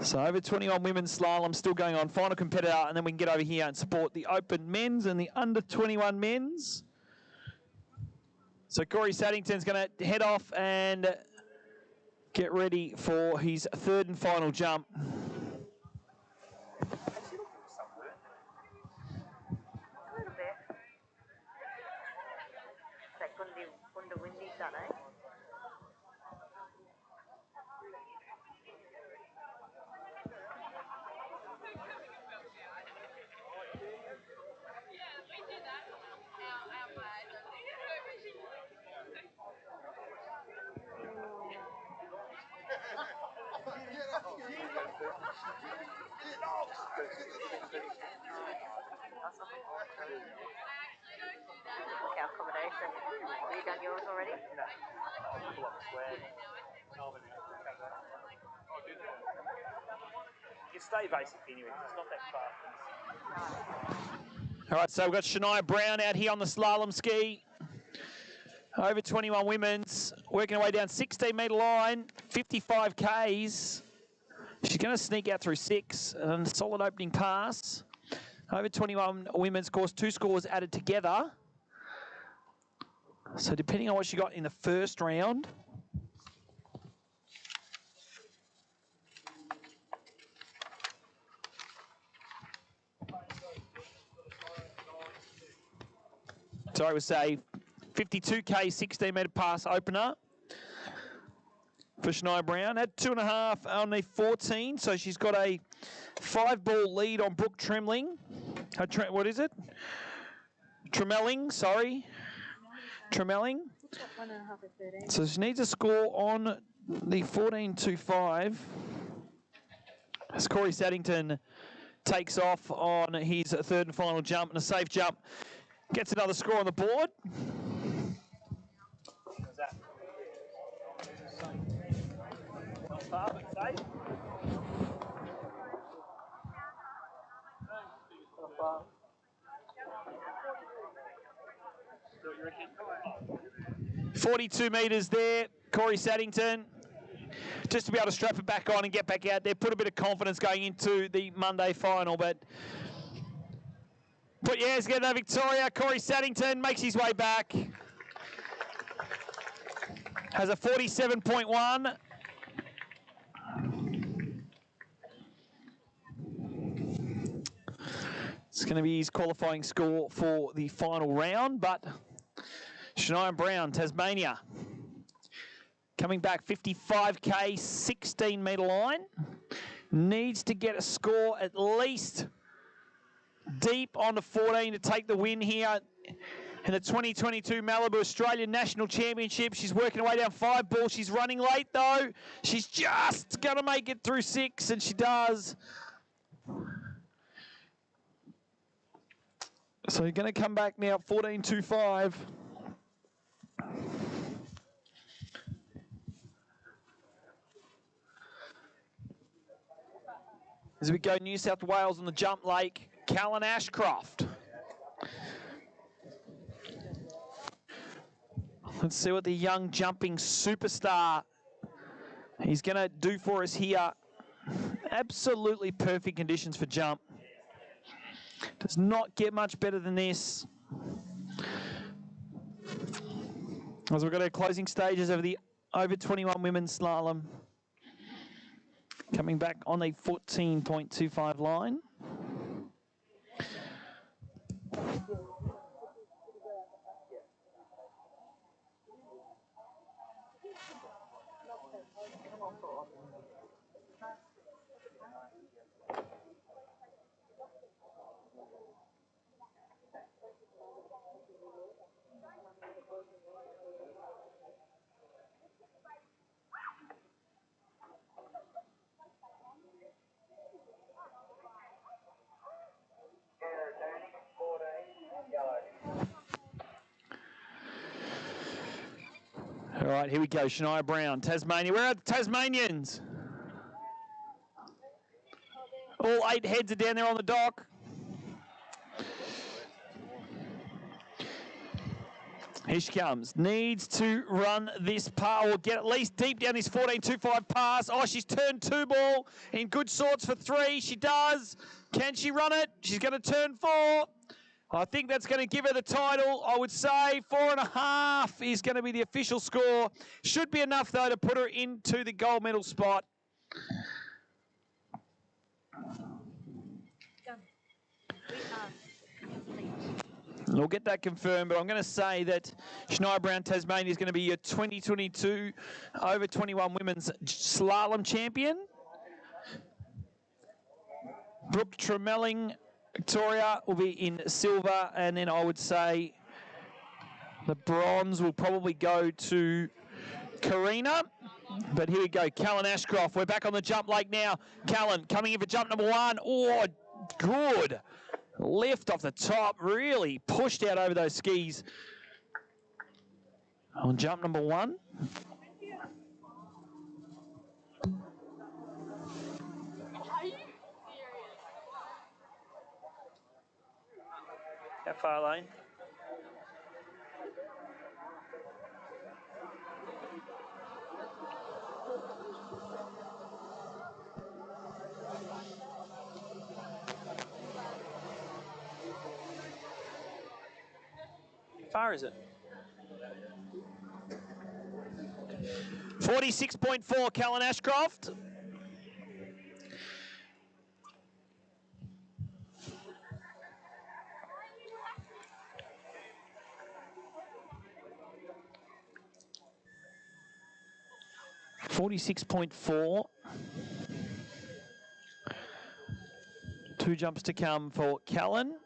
So over 21 women's slalom still going on, final competitor, and then we can get over here and support the open men's and the under 21 men's. So Corey Saddington's going to head off and get ready for his third and final jump. Windy Sunday. Accommodation. Have you done yours already? You stay basic anyway, it's not that far. All right, so we've got Shania Brown out here on the slalom ski. Over 21 women's, working her way down 16-metre line, 55 Ks. She's going to sneak out through 6, and a solid opening pass. Over 21 women's course, 2 scores added together. So depending on what she got in the first round, so I would say 52K 16-metre pass opener for Shania Brown. At 2.5 on the 14, so she's got a 5-ball lead on Brooke Tremling. What is it? Tremelling, sorry. Tremelling. So she needs a score on the 14.25. As Corey Saddington takes off on his third and final jump, and a safe jump gets another score on the board. Well, 42 metres there, Corey Saddington. Just to be able to strap it back on and get back out there, put a bit of confidence going into the Monday final. But put your hands together, Victoria. Corey Saddington makes his way back. Has a 47.1. It's going to be his qualifying score for the final round, but Shania Brown, Tasmania, coming back 55K, 16-metre line. Needs to get a score at least deep on the 14 to take the win here in the 2022 Malibu Australian National Championship. She's working her way down 5 balls. She's running late, though. She's just going to make it through 6, and she does. So you're going to come back now, 14.25. As we go New South Wales on the jump lake, Callan Ashcroft. Let's see what the young jumping superstar he's going to do for us here. Absolutely perfect conditions for jump. Does not get much better than this. As we've got our closing stages of the over 21 women's slalom. Coming back on the 14.25 line. right, here we go. Shania Brown, Tasmania. Where are the Tasmanians? All 8 heads are down there on the dock. Here she comes. Needs to run this par or get at least deep down this 14.25 pass. Oh, she's turned 2 ball in good sorts for 3. She does. Can she run it? She's going to turn 4. I think that's going to give her the title. I would say 4.5 is going to be the official score. Should be enough, though, to put her into the gold medal spot. We'll get that confirmed, but I'm going to say that Shania Brown, Tasmania, is going to be your 2022 over 21 women's slalom champion. Brooke Tremelling, Victoria, will be in silver, and then I would say the bronze will probably go to Karina. But here we go, Callan Ashcroft. We're back on the jump lake now. Callan coming in for jump number 1. Oh, good. Lift off the top, really pushed out over those skis on jump number 1. How far, Lane? How far is it? 46.4, Callan Ashcroft. .4. 2 jumps to come for Callan.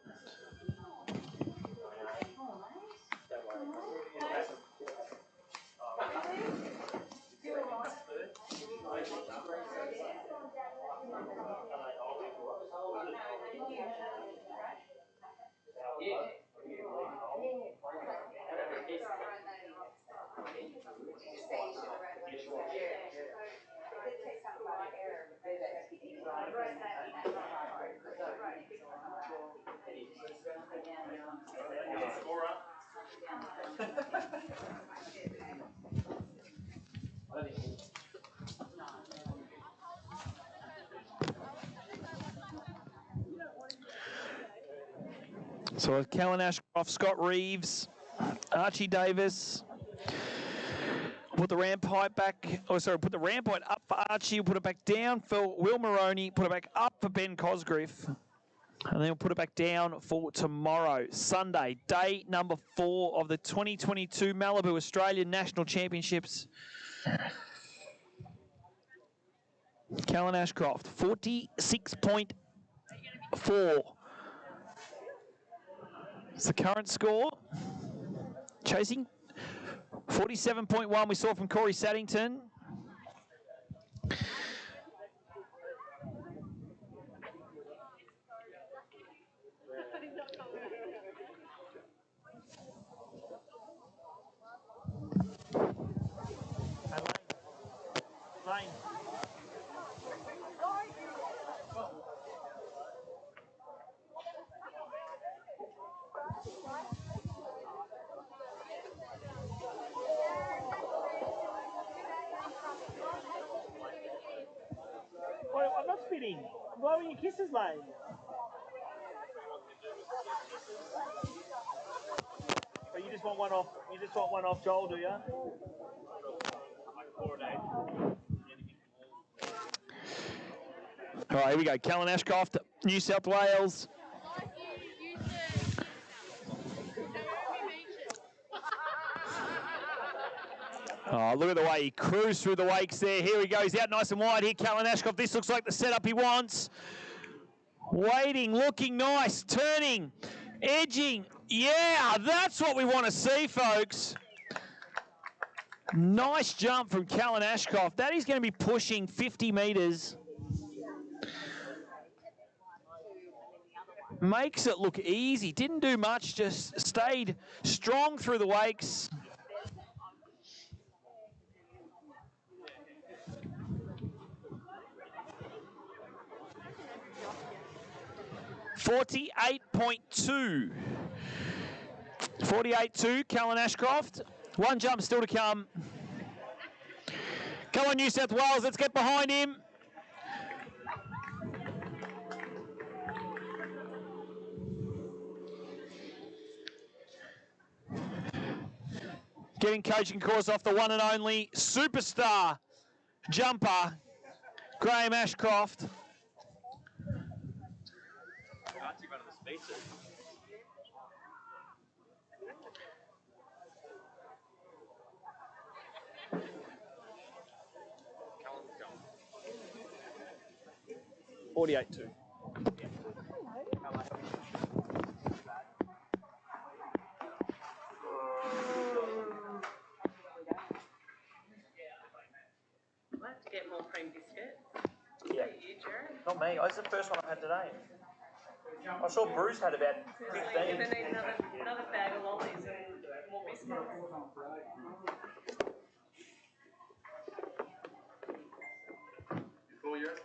So Callan Ashcroft, Scott Reeves, Archie Davis. Put the ramp height back, put the ramp height up for Archie, put it back down for Will Moroney, put it back up for Ben Cosgriff. And then we'll put it back down for tomorrow, Sunday, day number 4 of the 2022 Malibu Australian National Championships. Callan Ashcroft, 46.4. It's the current score. Chasing 47.1 we saw from Corey Saddington. Lane. I'm not spitting. I'm blowing your kisses, Lane. But you just want one off. You just want one off Joel, do you? All right, here we go. Callan Ashcroft, New South Wales. Oh, look at the way he cruised through the wakes there. Here he goes, out nice and wide here, Callan Ashcroft. This looks like the setup he wants. Waiting, looking nice, turning, edging. Yeah, that's what we want to see, folks. Nice jump from Callan Ashcroft. That is going to be pushing 50 metres. Makes it look easy. Didn't do much, just stayed strong through the wakes. 48.2. 48.2, Callan Ashcroft. One jump still to come. Come on, New South Wales, let's get behind him. Getting coaching course off the one and only superstar jumper, Graham Ashcroft. $48.2. I have to get more cream biscuits. Yeah. You, Jared? Not me. It's the first one I've had today. I saw Bruce had about 15. You're going to need another bag of lollies and more biscuits. Before you're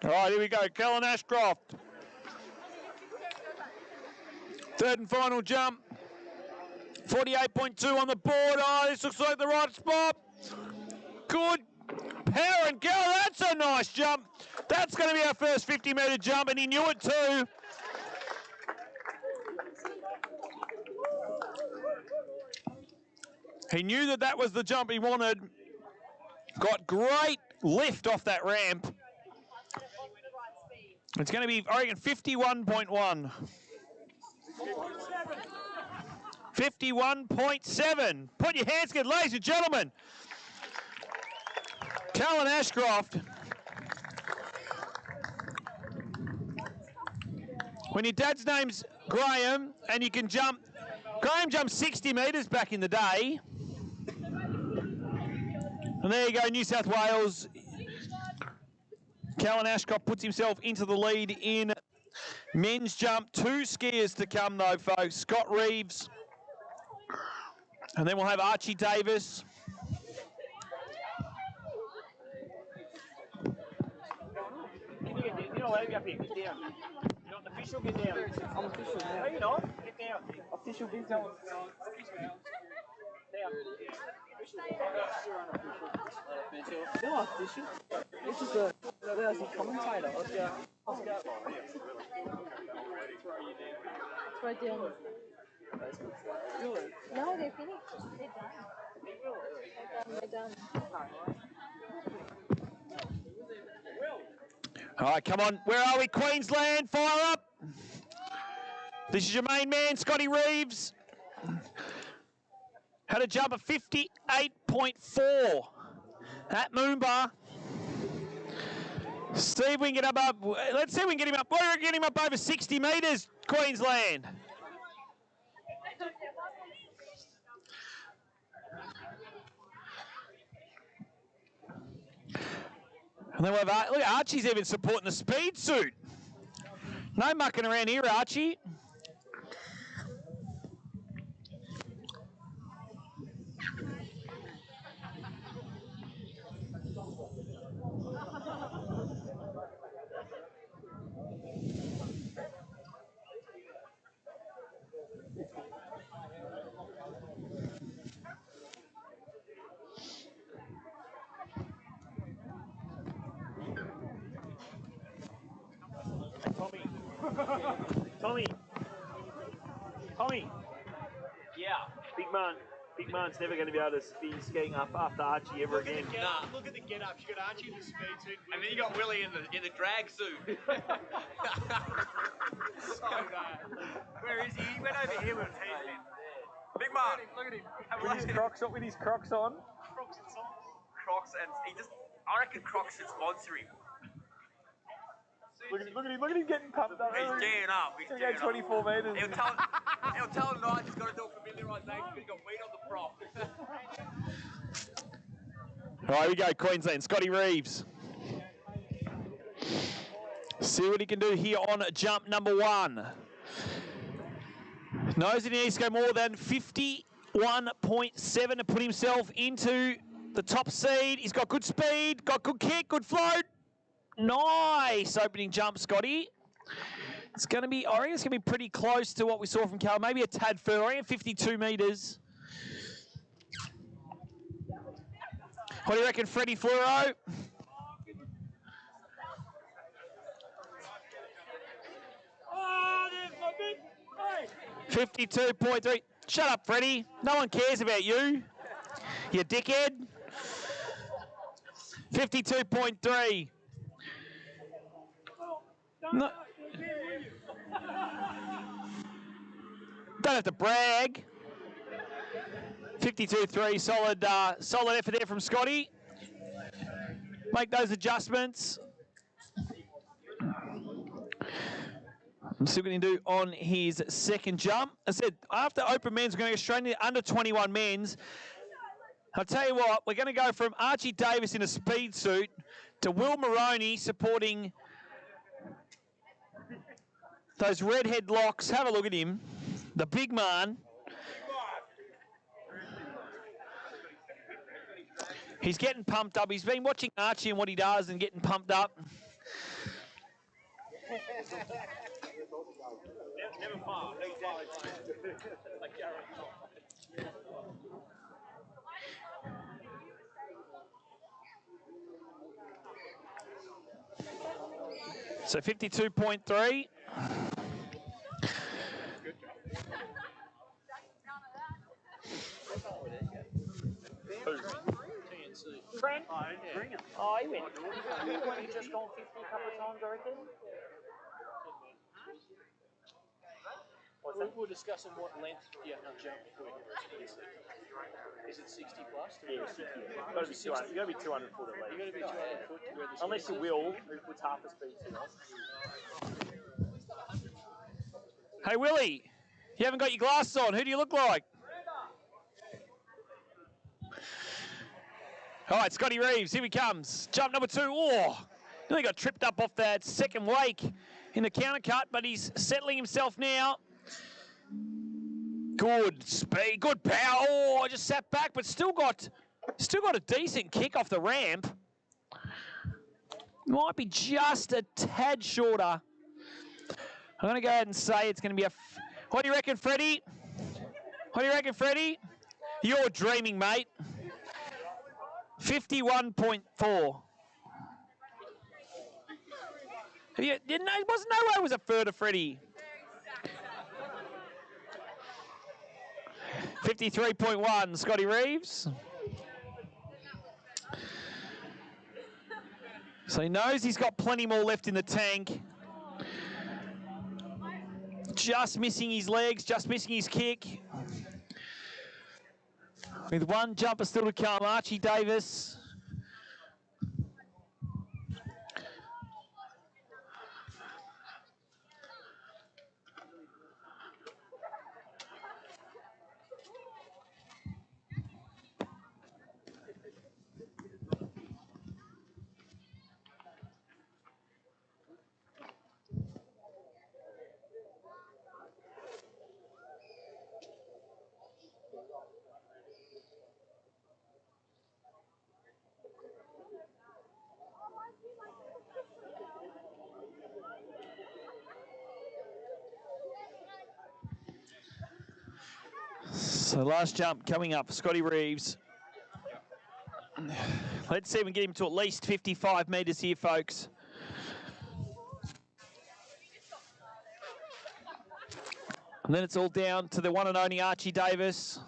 All right, here we go, Callan Ashcroft. Third and final jump. 48.2 on the board. Oh, this looks like the right spot. Good power and go. That's a nice jump. That's going to be our first 50-metre jump, and he knew it too. He knew that that was the jump he wanted. Got great lift off that ramp. It's going to be, I reckon, 51.1. 51.7. Put your hands together, ladies and gentlemen. Callan Ashcroft. When your dad's name's Graham and you can jump, Graham jumped 60 metres back in the day. And there you go, New South Wales. Callan Ashcroft puts himself into the lead in men's jump. 2 skiers to come though, folks. Scott Reeves. And then we'll have Archie Davis. You're not allowed to be up here. Get down. You're not an official. Get down. I'm official now. No, you're not. Get down. Official business. Down. You're not official. This is the commentator. Oscar. Throw down. No, they're finished. They're done. All right, come on. Where are we, Queensland? Fire up. This is your main man, Scotty Reeves. Had a jump of 58.4 at Moomba. See if we can get up. Let's see if we can get him up. We're getting him up over 60 metres, Queensland. And then we'll have, look, Archie's even supporting the speed suit. No mucking around here, Archie. Tommy. Yeah. Big man's never going to be able to be skiing up after Archie ever again. Nah. Look at the get up. You got Archie in the speed suit, and then you got Willie in the drag suit. So bad. Where is he? He went over here with his hands in. Big man. Look at him. With his Crocs on. Crocs and socks. Crocs, and he just. I reckon Crocs should sponsor him. Look at him getting pumped up. He's gearing up. He's He's gearing going 24 metres. He'll tell Knight he's got to do a familiarisation because he's got weight on the prop. Right, here we go, Queensland. Scotty Reeves. See what he can do here on jump number 1. Knows that he needs to go more than 51.7 to put himself into the top seed. He's got good speed, got good kick, good float. Nice opening jump, Scotty. It's going to be, I reckon it's going to be pretty close to what we saw from Cal. Maybe a tad further. I reckon 52 metres. What do you reckon, Freddie Fluoro? Oh, there's my big. Hey. 52.3. Shut up, Freddie. No one cares about you. You dickhead. 52.3. No. Don't have to brag. 52.3, solid effort there from Scotty. Make those adjustments. Let's see what he can do on his second jump. I said, after open men's, we're going to go straight into under 21 men's. I'll tell you what, we're going to go from Archie Davis in a speed suit to Will Moroney supporting those redhead locks. Have a look at him. The big man. He's getting pumped up. He's been watching Archie and what he does and getting pumped up. Never far. So 52.3. Brent? Oh, he went. He just gone 50 a couple of times, I reckon. We're discussing what length you have to jump before you hit it. Is it 60 plus? Yeah, 60. You've got to be 200. You've got to be 200 foot at least. You've got to be 200 foot to where the Unless you're Will, who puts half the speed to us. Hey, Willie, you haven't got your glasses on. Who do you look like? All right, Scotty Reeves, here he comes. Jump number 2. Oh, nearly got tripped up off that second wake in the counter cut, but he's settling himself now. Good speed, good power. Oh, I just sat back, but still got a decent kick off the ramp. Might be just a tad shorter. I'm going to go ahead and say it's going to be a... What do you reckon, Freddie? What do you reckon, Freddie? You're dreaming, mate. 51.4. It wasn't no way it was a further, Freddie. 53.1, Scotty Reeves. So he knows he's got plenty more left in the tank. Just missing his legs, just missing his kick. With one jumper still to come, Archie Davis. So last jump coming up, Scotty Reeves. Let's see if we can get him to at least 55 metres here, folks. And then it's all down to the one and only Archie Davis.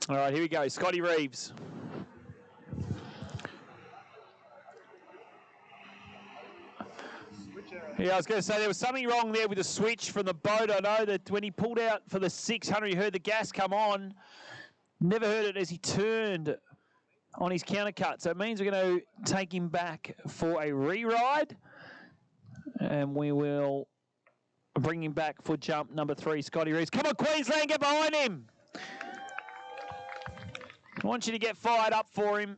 All right, here we go. Scotty Reeves. Yeah, I was going to say there was something wrong there with the switch from the boat. I know that when he pulled out for the 600, he heard the gas come on. Never heard it as he turned on his countercut. So it means we're going to take him back for a re-ride. And we will bring him back for jump number 3, Scotty Reeves. Come on, Queensland, get behind him. I want you to get fired up for him.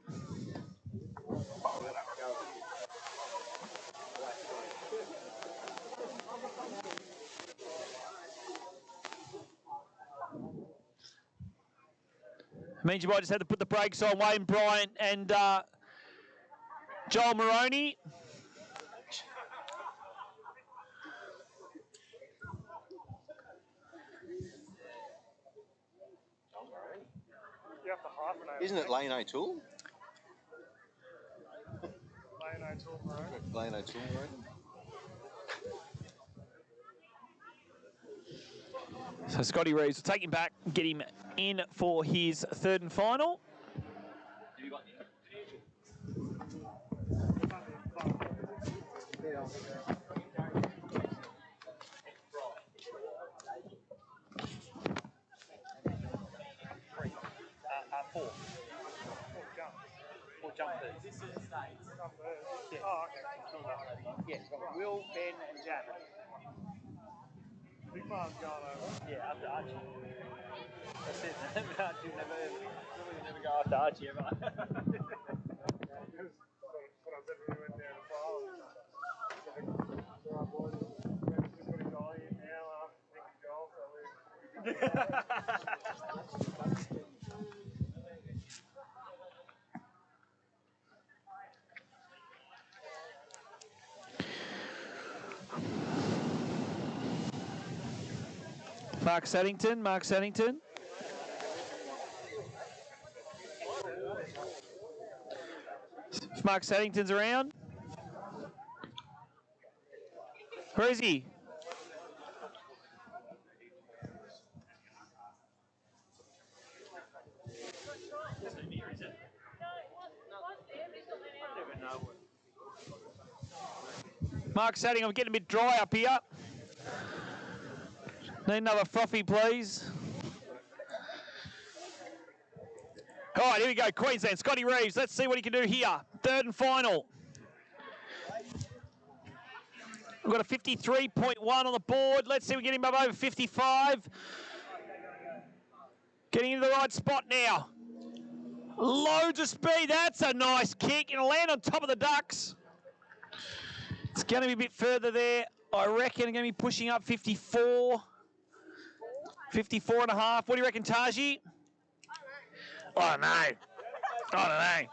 Means you might just have to put the brakes on Wayne Bryant and Joel Moroney. Isn't it Lane O'Toole? Lane O'Toole, right? Lane O'Toole, right? So Scotty Reeves will take him back and get him in for his 3rd and final. Four jumpers. Yeah. Oh, okay. Yeah, it's got Will, Ben, and Janet. Big man's going over. Yeah, after Archie. That's it. Archie never go after Archie ever. When I said we went down to Paul, so our boys just put a goal in now after taking goal, so we Mark Saddington. If Mark Saddington's around. Where is he? Mark Saddington, I'm getting a bit dry up here. Need another frothy, please. All right, here we go. Queensland, Scotty Reeves. Let's see what he can do here. 3rd and final. We've got a 53.1 on the board. Let's see if we get him up over 55. Getting into the right spot now. Loads of speed. That's a nice kick. It'll land on top of the ducks. It's going to be a bit further there. I reckon I'm going to be pushing up 54. 54 and a half. What do you reckon, Taji? I don't know.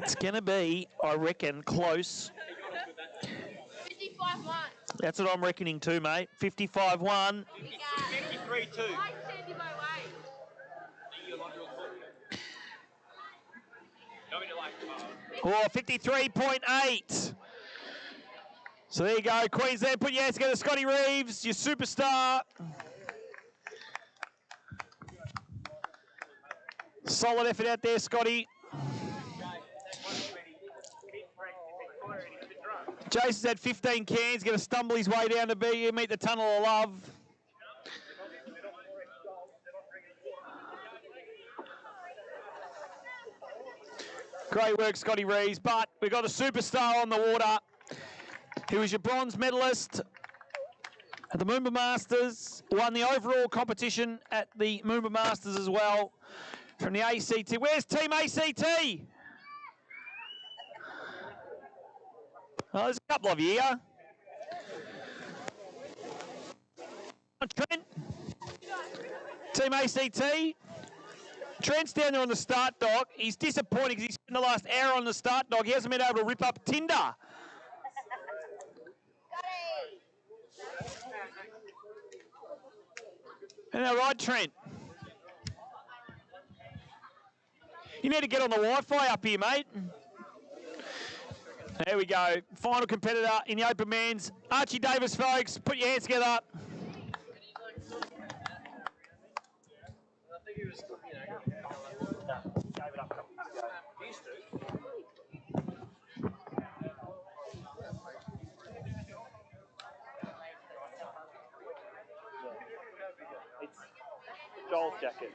It's going to be, I reckon, close. 55-1. That's what I'm reckoning too, mate. 55-1. 53-2. Oh, 53.8. So there you go, Queensland. Put your hands together, Scotty Reeves, your superstar. Solid effort out there, Scotty. Jason's had 15 cans, going to stumble his way down to meet the tunnel of love. Great work, Scotty Reeves, but we've got a superstar on the water. He was your bronze medalist at the Moomba Masters, won the overall competition at the Moomba Masters as well from the ACT. Where's Team ACT? Oh, there's a couple of you here. Trent. Team ACT. Trent's down there on the start dock. He's disappointed because he's spent the last hour on the start dock. He hasn't been able to rip up Tinder. Isn't that right, Trent? You need to get on the Wi-Fi up here, mate. There we go. Final competitor in the open men's. Archie Davis, folks. Put your hands together. Gave it up a couple of years ago. Used to. It's Joel's jacket.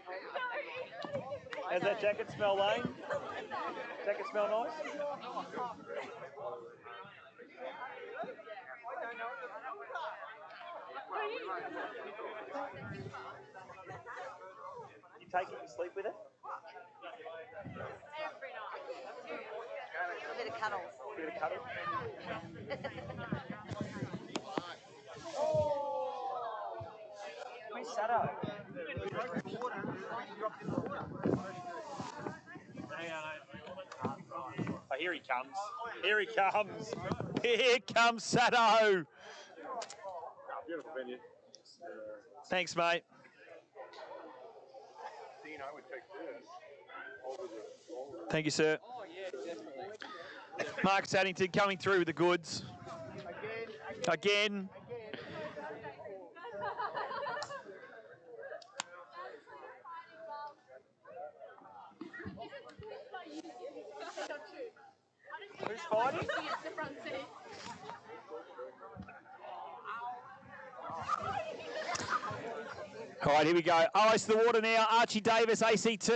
How's that jacket smell, Lane? Jacket smell nice? You take it, you sleep with it? A bit of cuddles. A bit of cuddle? Where's Sato? Oh, here he comes. Here he comes. Here comes Sato. Beautiful venue. Thanks, mate. Dean, I would take this over the. Thank you, sir. Oh, yeah, definitely. Marcus Addington coming through with the goods. Again. Who's fighting? All right, here we go. Ice to the water now. Archie Davis, ACT.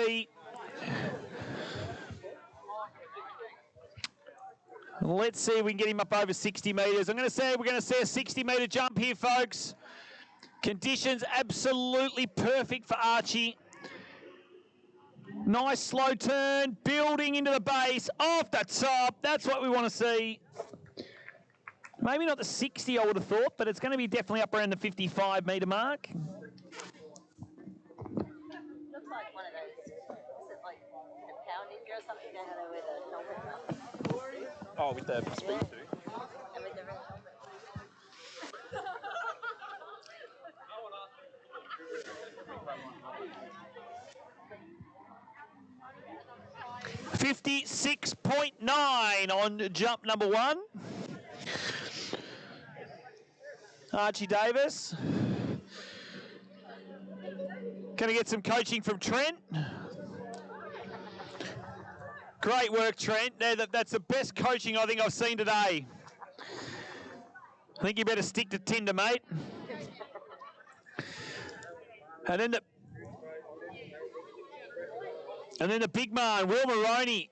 Let's see if we can get him up over 60 metres. I'm going to say we're going to see a 60-metre jump here, folks. Conditions absolutely perfect for Archie. Nice slow turn, building into the base, off the top. That's what we want to see. Maybe not the 60, I would have thought, but it's going to be definitely up around the 55-metre mark. Looks like one of those, is it like a poundage or something? They had with a helmet. Oh, with the speed suit. And with the red helmet. 56.9 on jump number 1. Archie Davis. Going to get some coaching from Trent. Great work, Trent. That's the best coaching I think I've seen today. I think you better stick to Tinder, mate. And then the big man, Will Moroney.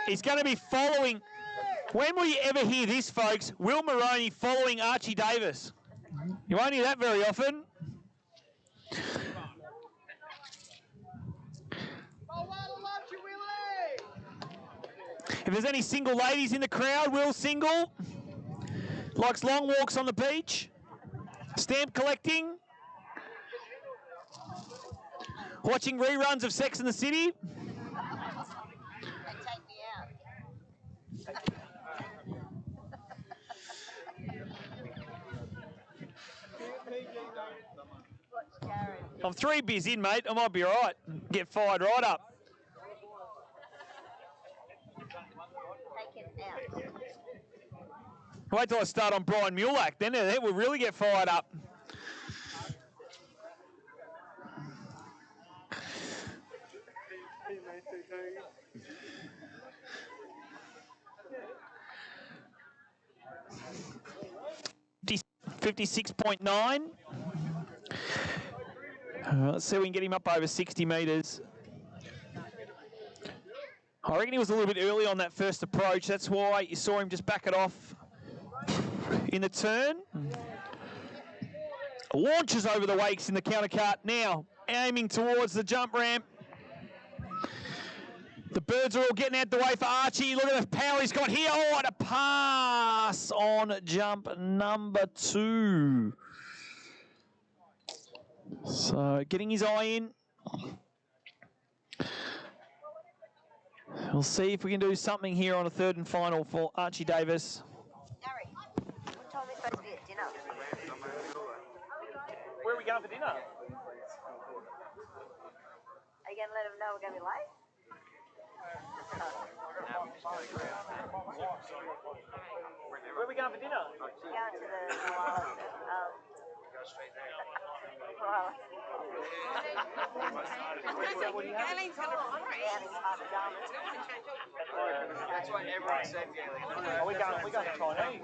He's going to be following. When will you ever hear this, folks? Will Moroney following Archie Davis. You won't hear that very often. If there's any single ladies in the crowd, Will's single. Likes long walks on the beach. Stamp collecting. Watching reruns of Sex and the City. I'm 3 beers in, mate. I might be all right. Get fired right up. Wait till I start on Brian Mulak, then we'll really get fired up. $56.9. Let's see if we can get him up over 60 metres. I reckon he was a little bit early on that first approach. That's why you saw him just back it off in the turn. Launches over the wakes in the countercart now, aiming towards the jump ramp. The birds are all getting out the way for Archie. Look at the power he's got here. Oh, and a pass on jump number 2. So getting his eye in. We'll see if we can do something here on a third and final for Archie Davis. Gary, what time are we supposed to be at dinner? Where are we going for dinner? Are you going to let them know we're going to be late? Where are we going for dinner? Going to the Mulwala Gaileen's going to freeze. That's why everyone said Gaileen. We going Chinese.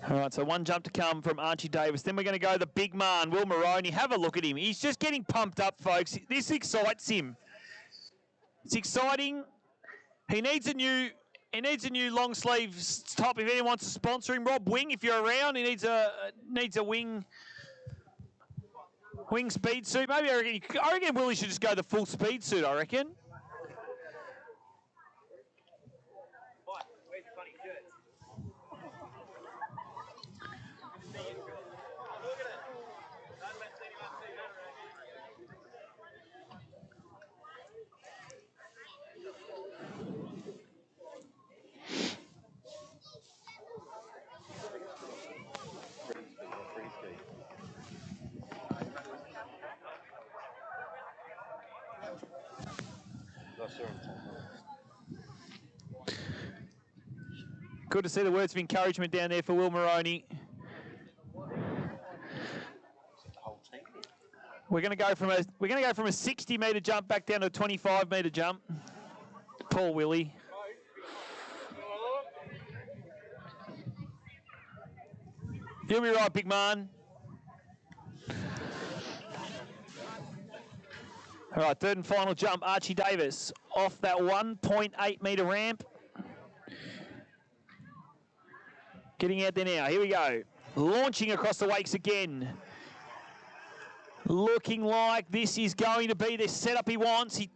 All right, so one jump to come from Archie Davis. Then we're going to go the big man, Will Moroney. Have a look at him. He's just getting pumped up, folks. This excites him. It's exciting. He needs a new long sleeves top. If anyone wants to sponsor him, Rob Wing, if you're around, he needs a wing speed suit. Maybe I reckon Willie should just go the full speed suit. I reckon. Where's the funny shirts? 3 ski. Good to see the words of encouragement down there for Will Moroney. We're going to go from a 60-metre jump back down to a 25-metre jump. Poor Willie. You'll be right, big man. All right, third and final jump, Archie Davis off that 1.8-metre ramp. Getting out there now. Here we go. Launching across the wakes again. Looking like this is going to be the setup he wants. He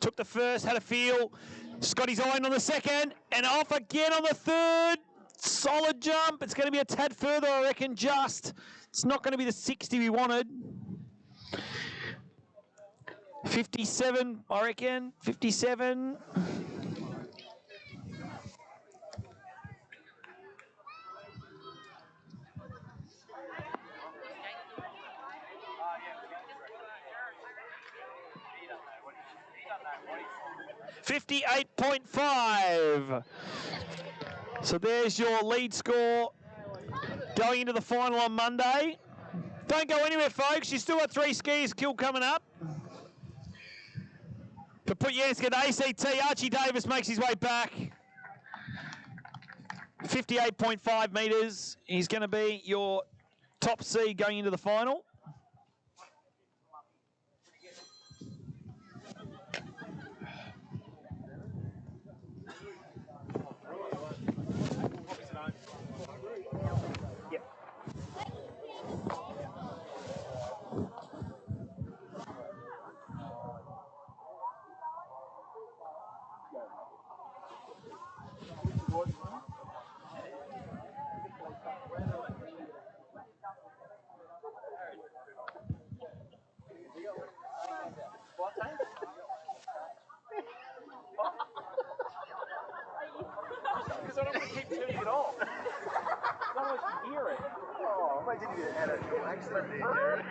took the first, had a feel. Got his eye on the second, and off again on the third. Solid jump. It's going to be a tad further, I reckon, just. It's not going to be the 60 we wanted. 57, I reckon. 57. .5. So there's your lead score going into the final on Monday. Don't go anywhere, folks. You still got 3 skis kill coming up. To put your hands together, ACT, Archie Davis makes his way back. 58.5 metres. He's going to be your top seed going into the final. Because I don't want to keep turning it off. Otherwise you hear it. Oh, imagine you had an accident there, Jared.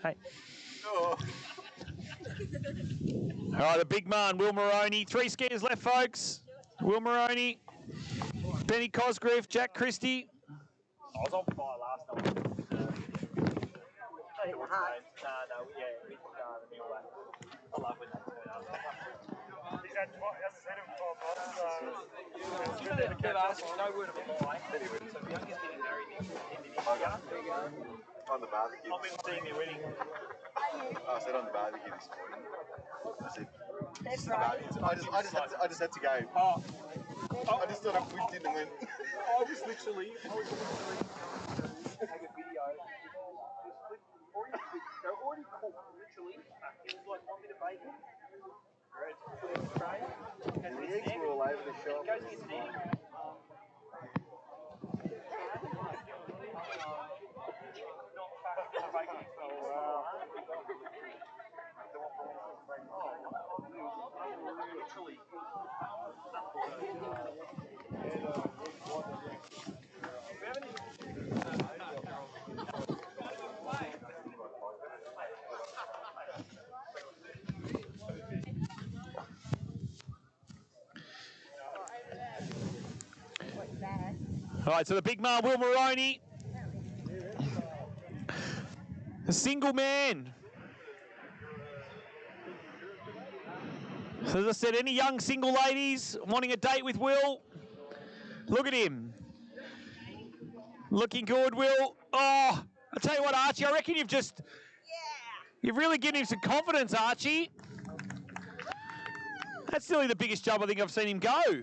Hey. Oh. All right, the big man, Will Moroney. 3 skiers left, folks. Will Moroney, Benny Cosgriff, Jack Christie. I was on fire last night. The Mulwala. I love when they turn up. He's had, as I said, 12 months. They've asked no word of a lie. So Bianca's getting married next On the barbecue. I've been seeing their wedding. I said on the barbecue this morning. I said, just the barbecue. I just had to go. I just thought I pushed in and went. I was literally take a video. They're already cooked, literally. It was like 1 bit of bacon. Put it in the tray. The eggs were all over the shop. It goes in there. All right, so the big man, Will Moroney. A single man. So as I said, any young single ladies wanting a date with Will, look at him. Looking good, Will. Oh, I'll tell you what, Archie, I reckon you've really given him some confidence, Archie. That's nearly the biggest jump I think I've seen him go.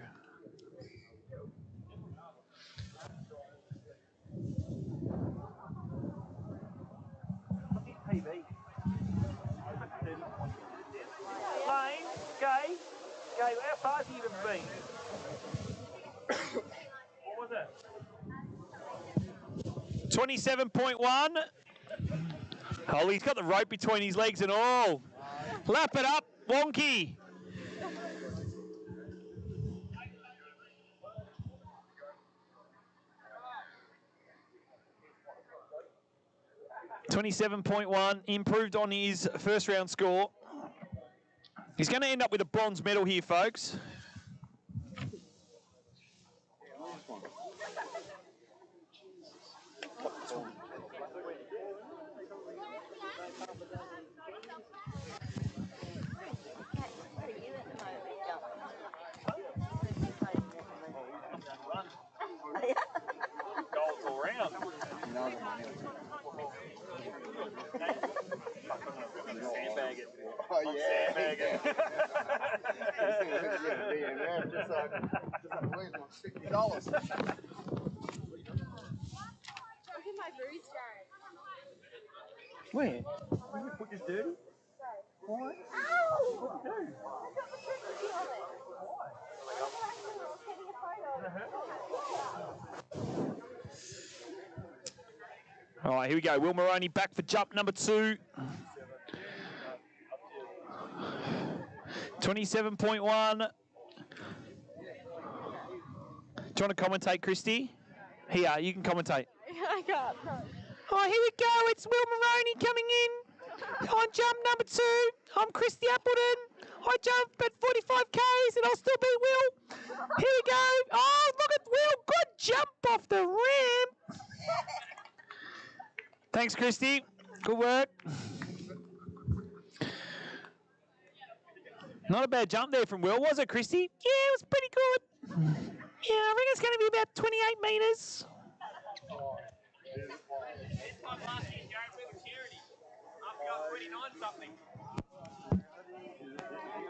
Lane, Gay, how far have you even been? What was it? 27.1. Oh, he's got the rope between his legs and all. Lap it up, Wonky. .27.1, improved on his first round score. He's going to end up with a bronze medal here, folks. Goals all round. Sandbag it. Oh, yeah. Sandbag it. Just like where's my $60? Look at my bruise, Jared. Where? Did you put this dirty? Why? Ow! What did you do? I got the pregnancy on it. Why? I was taking a photo. All right, here we go. Will Moroney back for jump number 2. 27.1. Do you want to commentate, Christy? Here, you can commentate. I can't. Oh, here we go. It's Will Moroney coming in on jump number 2. I'm Christy Appleton. I jump at 45Ks and I'll still beat Will. Here we go. Oh, look at Will. Good jump off the ramp. Thanks, Christy. Good work. Not a bad jump there from Will, was it, Christy? Yeah, it was pretty good. Yeah, I think it's going to be about 28 metres. This time last year, Jared, we were charity. After got 29 something.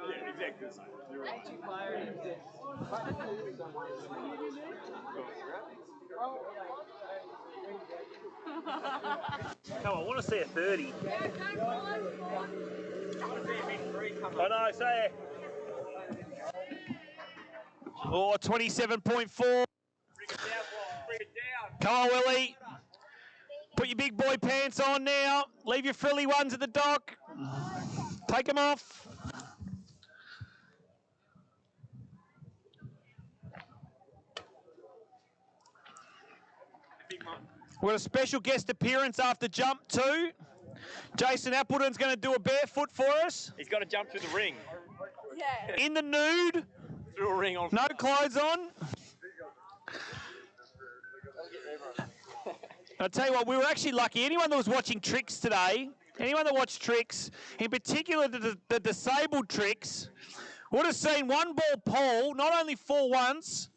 Yeah, exactly the same. You're right. Come on, I want to see a 30. I know, say it. Oh, 27.4. Come on, Willie. Put your big boy pants on now. Leave your frilly ones at the dock. Take them off. We've got a special guest appearance after jump 2. Jason Appleton's going to do a barefoot for us. He's got to jump through the ring. Yeah. In the nude. Through a ring on. No clothes on. I'll tell you what, we were actually lucky. Anyone that was watching Tricks today, anyone that watched Tricks, in particular the disabled Tricks, would have seen one ball Paul not only fall once,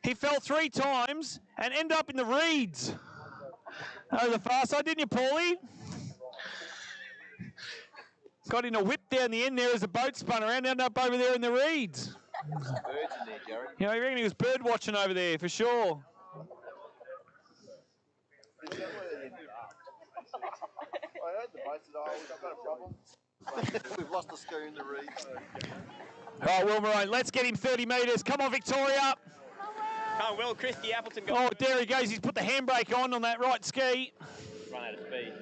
he fell 3 times and ended up in the reeds. Over the far side, didn't you, Paulie? Got in a whip down the end there as the boat spun around, ended up over there in the reeds. Birds in there, Jared. You know, I reckon he was bird watching over there for sure. I heard the mate said, oh, we've got a problem. We've lost the screw in the reeds. All right, Will Moroney, let's get him 30 metres. Come on, Victoria. Come on, Will. Christy Appleton Oh, there he goes. He's put the handbrake on that right ski. Run out of speed.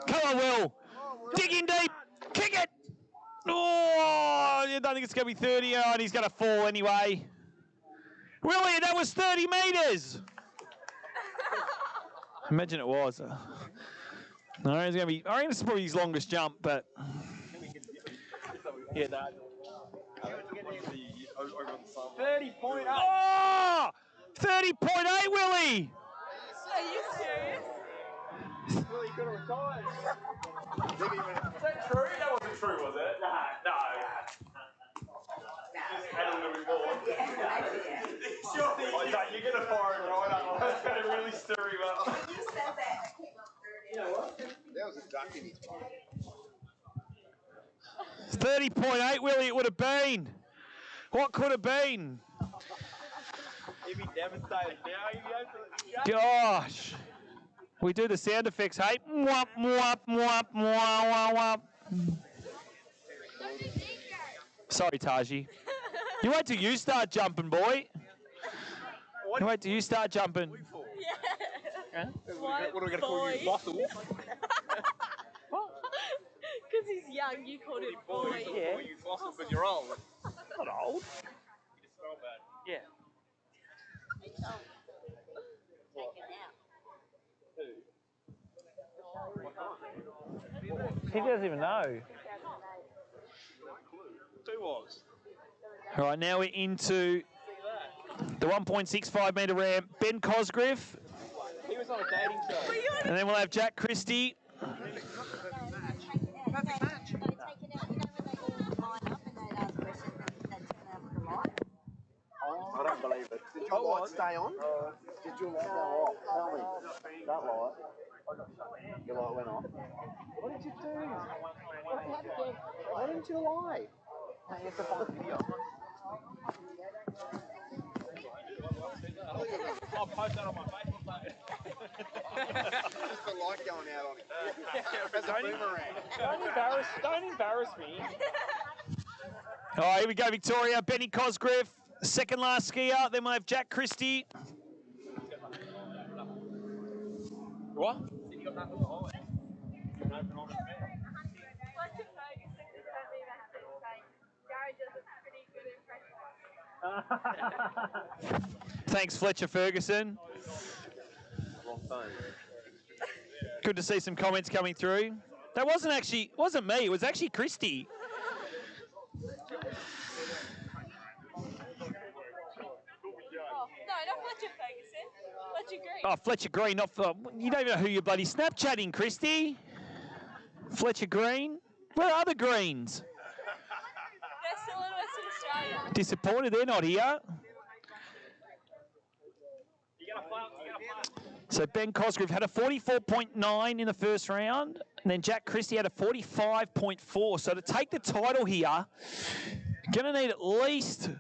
Come on, Will. Dig in deep. Kick it. Oh, I don't think it's going to be 30. Oh, and he's going to fall anyway. Willie, that was 30 metres. Imagine it was. No, it's going to be. I reckon it's probably his longest jump, but. Yeah, no. 30.8. Oh! 30.8, Willie. Are you serious? Well, you could have retired. Is that true? That wasn't true, was it? No. Just had a little bit more. Surely you're going to fire him right up. That's going to really stir him up. You said that. You know what? There was a duck in his pocket. 30.8, Willie, it would have been. What could have been? He'd be devastated now. Gosh. We do the sound effects, hey? Mwap, mwap, mwap, mwah, wah, wah. Sorry, Taji. You wait till you start jumping, boy. You wait till you start jumping. Yeah. What are we going to call you? Fossil? Because he's young, you called him boy. Yeah. Call you fossil because you're old. Not old. You just smell bad. Yeah. He doesn't even know. 2 was. All right, now we're into the 1.65 metre ramp. Ben Cosgriff. He was on a dating show. And then we'll have Jack Christie. I don't believe it. Did your light stay on? Did your light go off? Tell me. That light. Your light went off. What did you do? Why didn't you lie? You have to find the video. I'll post that on my Facebook page. Just the light going out on it. As a boomerang. Don't embarrass me. All right, here we go, Victoria. Benny Cosgriff, second last skier. Then we'll have Jack Christie. What? Thanks, Fletcher Ferguson. Good to see some comments coming through. That wasn't me. It was actually Christie. No, not Fletcher Ferguson. Fletcher Green. Oh, Fletcher Green. Not you don't even know who you're bloody Snapchatting, Christie. Fletcher Green. Where are the Greens? They're still in Western Australia. Disappointed they're not here. So Ben Cosgrove had a 44.9 in the first round, and then Jack Christie had a 45.4. So to take the title here, going to need at least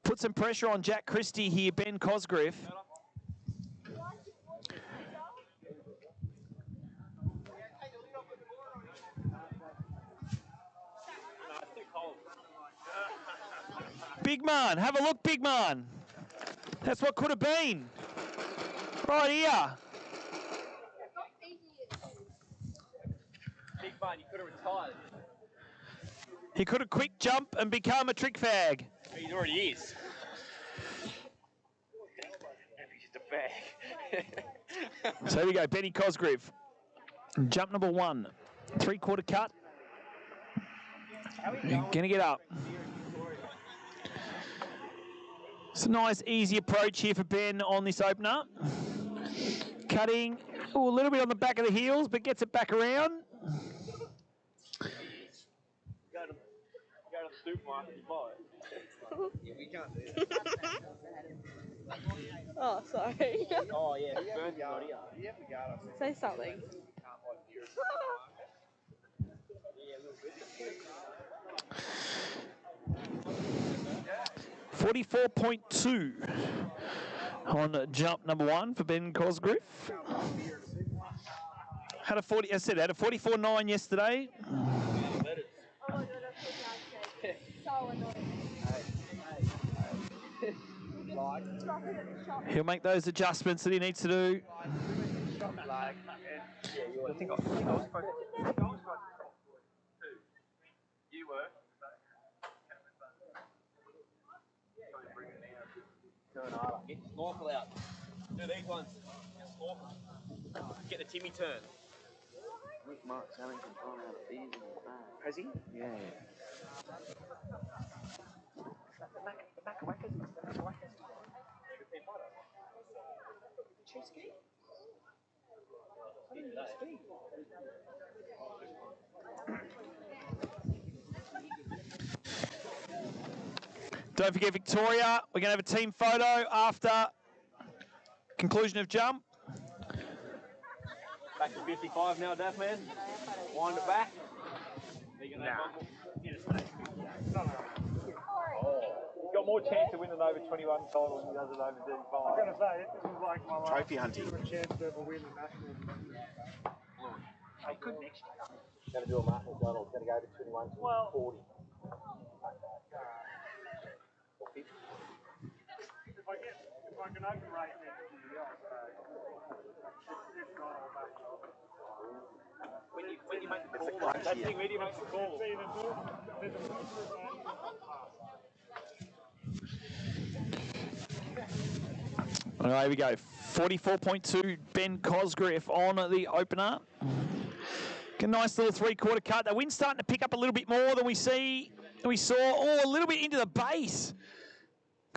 put some pressure on Jack Christie here, Ben Cosgrove. Big man, have a look, big man. That's what could have been. Right here. Big man, you could have retired. He could have quick jump and become a trick fag. He already is. He's just a fag. So here we go, Benny Cosgrove. Jump number 1. 3/4 cut. Gonna get up. It's a nice, easy approach here for Ben on this opener. Cutting a little bit on the back of the heels, but gets it back around. Go to the supermarket and buy it. Yeah, we can't do that. Oh, sorry. Oh, yeah. Burns not here. Say something. 44.2 on jump number 1 for Ben Cosgrove. Had a 44.9 yesterday. He'll make those adjustments that he needs to do. I think I was supposed to. You were. Get the snorkel out. Do these ones. Get the snorkel. Get the Timmy turn. I think Mark's having some fun out of these in the bag. Has he? Yeah. Don't forget Victoria, we're going to have a team photo after conclusion of jump. Back to 55 now, Daff man. Wind it back. Nah. He's got more chance to win an over 21 title than he does an over 35. I'm going to say, this is like my last Trophy hunting. chance to ever win the national. I could next year. Going to do a Martin Donald. Going to go over 21 to 40. If I can open rate next year, I'll say. If not, I'll back it off. When you make the It's a call, crunch That's year. the thing, where do you make the call? See, there's a movement All right, here we go. 44.2, Ben Cosgriff on the opener. A nice little three-quarter cut. The wind's starting to pick up a little bit more than we saw. Oh, a little bit into the base.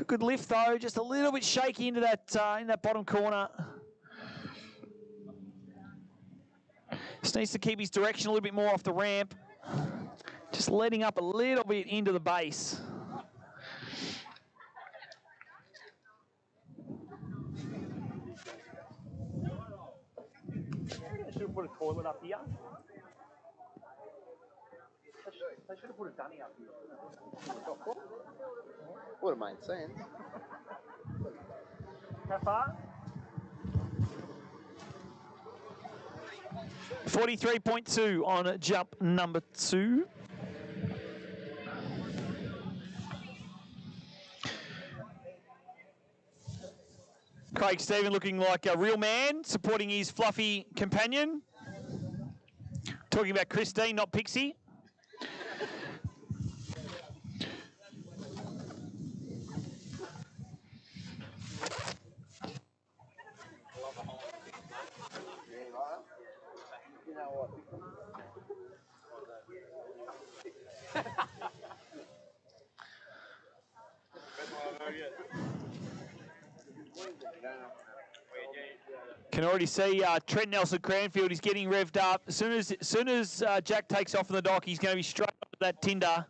Good lift though, just a little bit shaky into that in that bottom corner. Just needs to keep his direction a little bit more off the ramp. Just letting up a little bit into the base. They should have put a toilet up here. They should have put a dunny up here. Would have made sense. How far? 43.2 on jump number 2. Craig Stephen looking like a real man, supporting his fluffy companion. Talking about Christine, not Pixie. You know what? Can already see Trent Nelson Cranfield is getting revved up. As soon as Jack takes off from the dock, he's going to be straight onto that Tinder.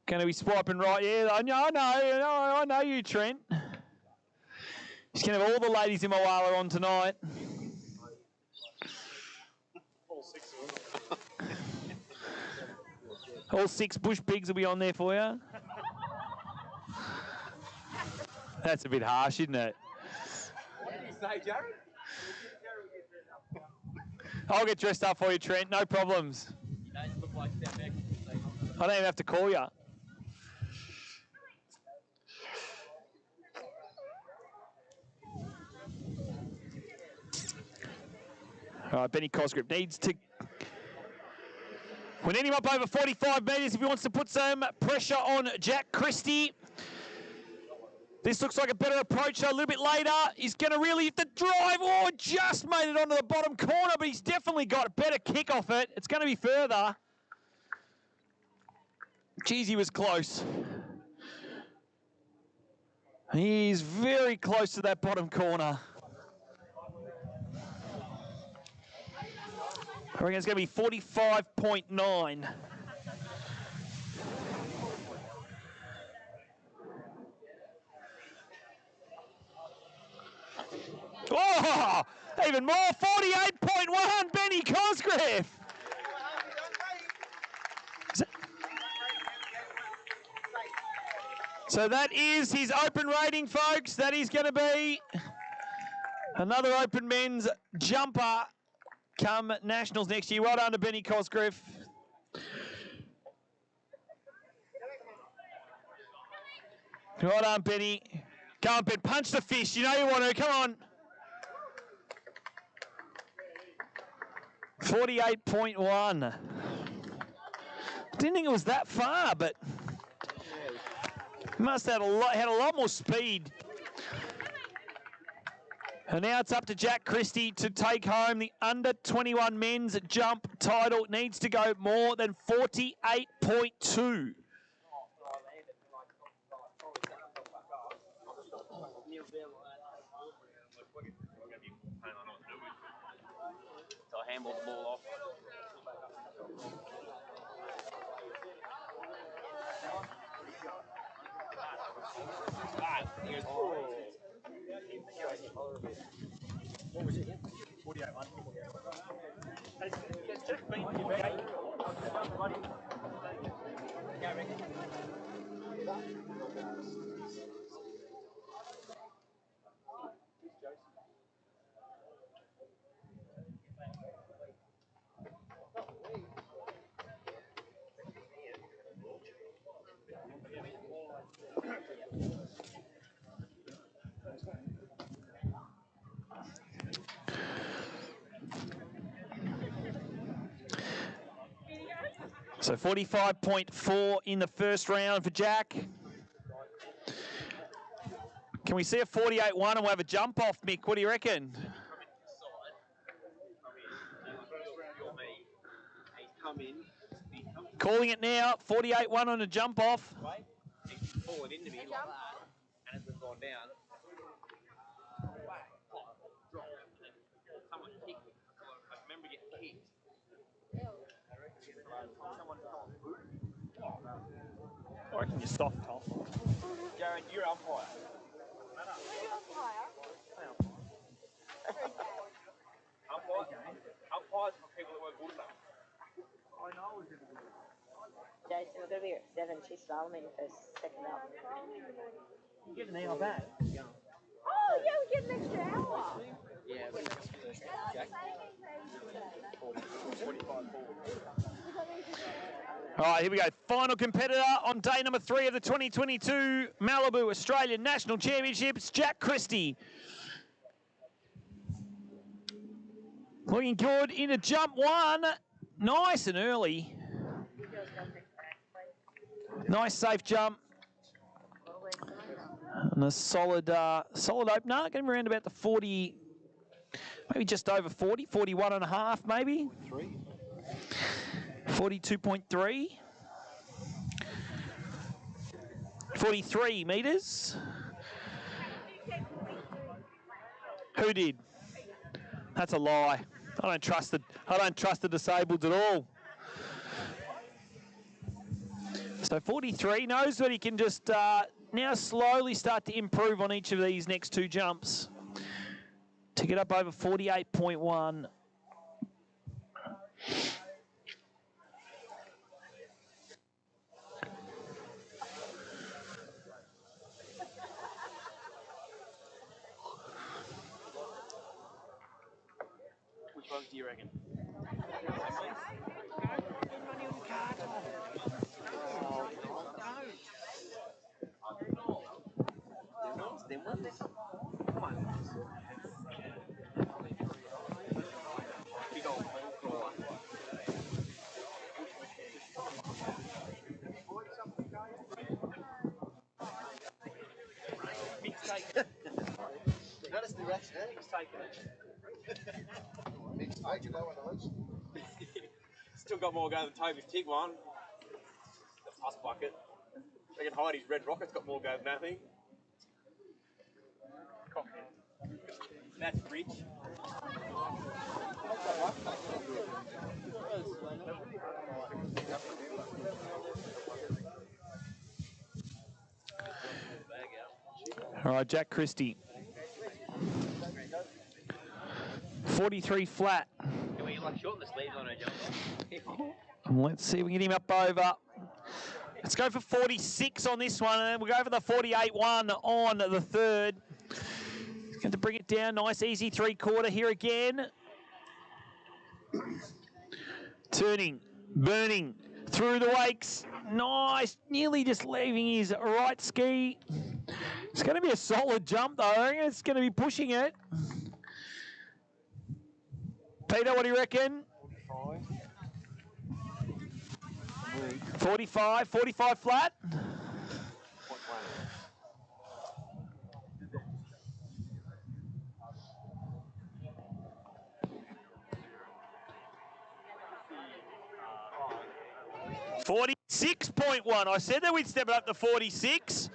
Going to be swiping right. Yeah, I know you, Trent. He's going to have all the ladies in Mulwala on tonight. All 6 of them. All 6 bush pigs will be on there for you. That's a bit harsh, isn't it? What did you say, Jared? I'll get dressed up for you, Trent. No problems. You don't look like Steph X. I don't even have to call you. All right, Benny Cosgrip needs to... We need him up over 45 metres if he wants to put some pressure on Jack Christie. This looks like a better approach, so a little bit later. He's going to really hit the drive. Oh, just made it onto the bottom corner, but he's definitely got a better kick off it. It's going to be further. Geez, he was close. He's very close to that bottom corner. I reckon it's going to be 45.9. Oh, even more, 48.1, Benny Cosgrave. So that is his open rating, folks. That is going to be another open men's jumper come Nationals next year. Well done to Benny Cosgrave. Well done, Benny. Come on, Ben, punch the fish. You know you want to. Come on. 48.1. Didn't think it was that far, but must have had a lot more speed. And now it's up to Jack Christie to take home the under 21 men's jump title. It needs to go more than 48.2. handball the ball off. What was it? 48-1. Has Jack been to your bag? So 45.4 in the first round for Jack. Can we see a 48-1 and we'll have a jump off, Mick? What do you reckon? Calling it now, 48-1 on a jump off. He's fallen into me like that, and as we've gone down, someone kicked me. I remember getting kicked. I reckon you're soft, Tom. Jared, you're umpire. Umpires for people that work good enough. I know it's Jason, we're going to be at 7. She's slaloming first, second up. You get an hour back. Oh, yeah, we get an extra hour. Yeah, but Jack. 45 All right, here we go. Final competitor on day number 3 of the 2022 Malibu Australian National Championships, Jack Christie. Looking good into jump 1. Nice and early. Nice safe jump. And a solid opener. Getting around about the 40, maybe just over 40, 41 and a half maybe. 42.3. 43 metres. Who did? That's a lie. I don't trust the disabled at all. So 43 knows that he can just now slowly start to improve on each of these next 2 jumps to get up over 48.1. Which ones do you reckon? Them ones? Big old hole crawler. Mick's taking it. Notice the reaction, eh? Mick's taking it. Mick's taking that one at least. Still got more go than Toby's Tig one. The plus bucket. I reckon Heidi's Red Rocket's got more go than that thing. That's rich. All right, Jack Christie. 43 flat. Can we like shorten the sleeves on her jump? Let's see if we can get him up over. Let's go for 46 on this one, and then we'll go for the 48-1 on the third. He's going to bring it down. Nice, easy 3/4 here again. Turning, burning through the wakes. Nice, nearly just leaving his right ski. It's going to be a solid jump, though. I reckon it's going to be pushing it. Peter, what do you reckon? 45 flat. 46.1. I said that we'd step it up to 46.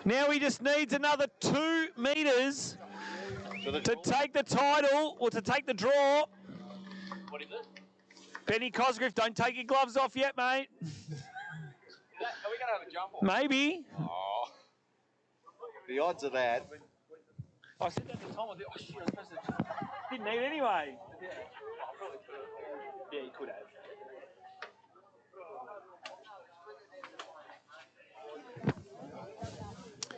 Now he just needs another 2 metres To take the title, or to take the draw. What is it? Benny Cosgrove, don't take your gloves off yet, mate. Are we going to have a jump off? Maybe. Oh. The odds of that. I said that at the time. I thought, oh shit, I was supposed to. Didn't need it anyway. Yeah. I probably could have. Yeah, you could have.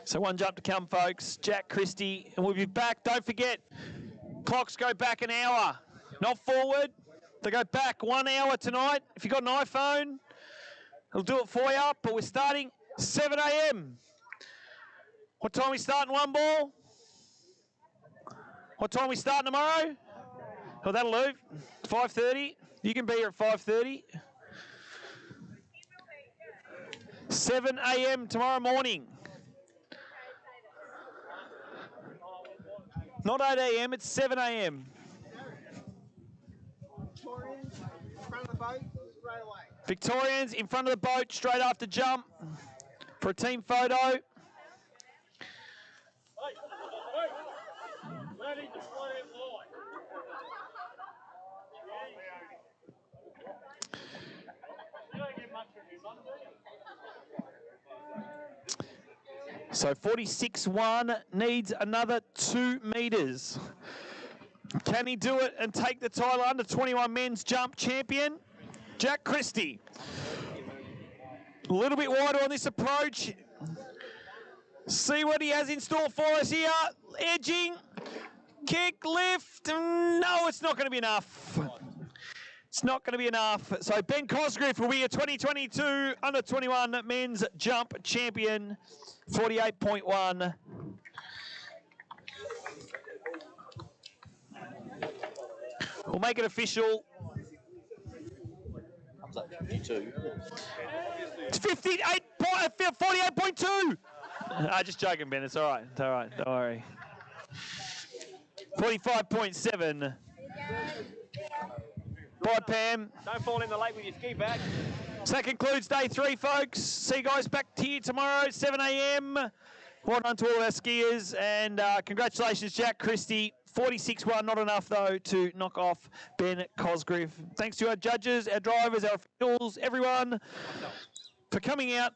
So one jump to come, folks. Jack Christie, and we'll be back. Don't forget, clocks go back an hour, not forward. They go back 1 hour tonight. If you've got an iPhone, it'll do it for you. But we're starting 7 a.m. What time are we starting one ball? What time are we starting tomorrow? Oh, that'll do. 5:30. You can be here at 5:30. 7 a.m. tomorrow morning. Not 8 a.m., it's 7 a.m. Victorians in front of the boat straight after jump for a team photo. So 46-1 needs another 2 metres. Can he do it and take the title under 21 men's jump champion? Jack Christie. A little bit wider on this approach. See what he has in store for us here. Edging, kick, lift. No, it's not going to be enough. It's not going to be enough. So Ben Cosgrove will be a 2022 under 21 men's jump champion. 48.1. We'll make it official. Comes up 52. It's 48.2. Just joking, Ben. It's all right. It's all right. Don't worry. 45.7. Bye, Pam. Don't fall in the lake with your ski bag. So that concludes day 3, folks. See you guys back here tomorrow, 7 a.m. Well done to all our skiers, and congratulations, Jack Christie. 46-1, not enough, though, to knock off Ben Cosgrove. Thanks to our judges, our drivers, our officials, everyone, for coming out,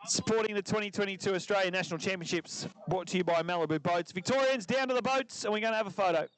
supporting the 2022 Australian National Championships, brought to you by Malibu Boats. Victorians, down to the boats, and we're going to have a photo.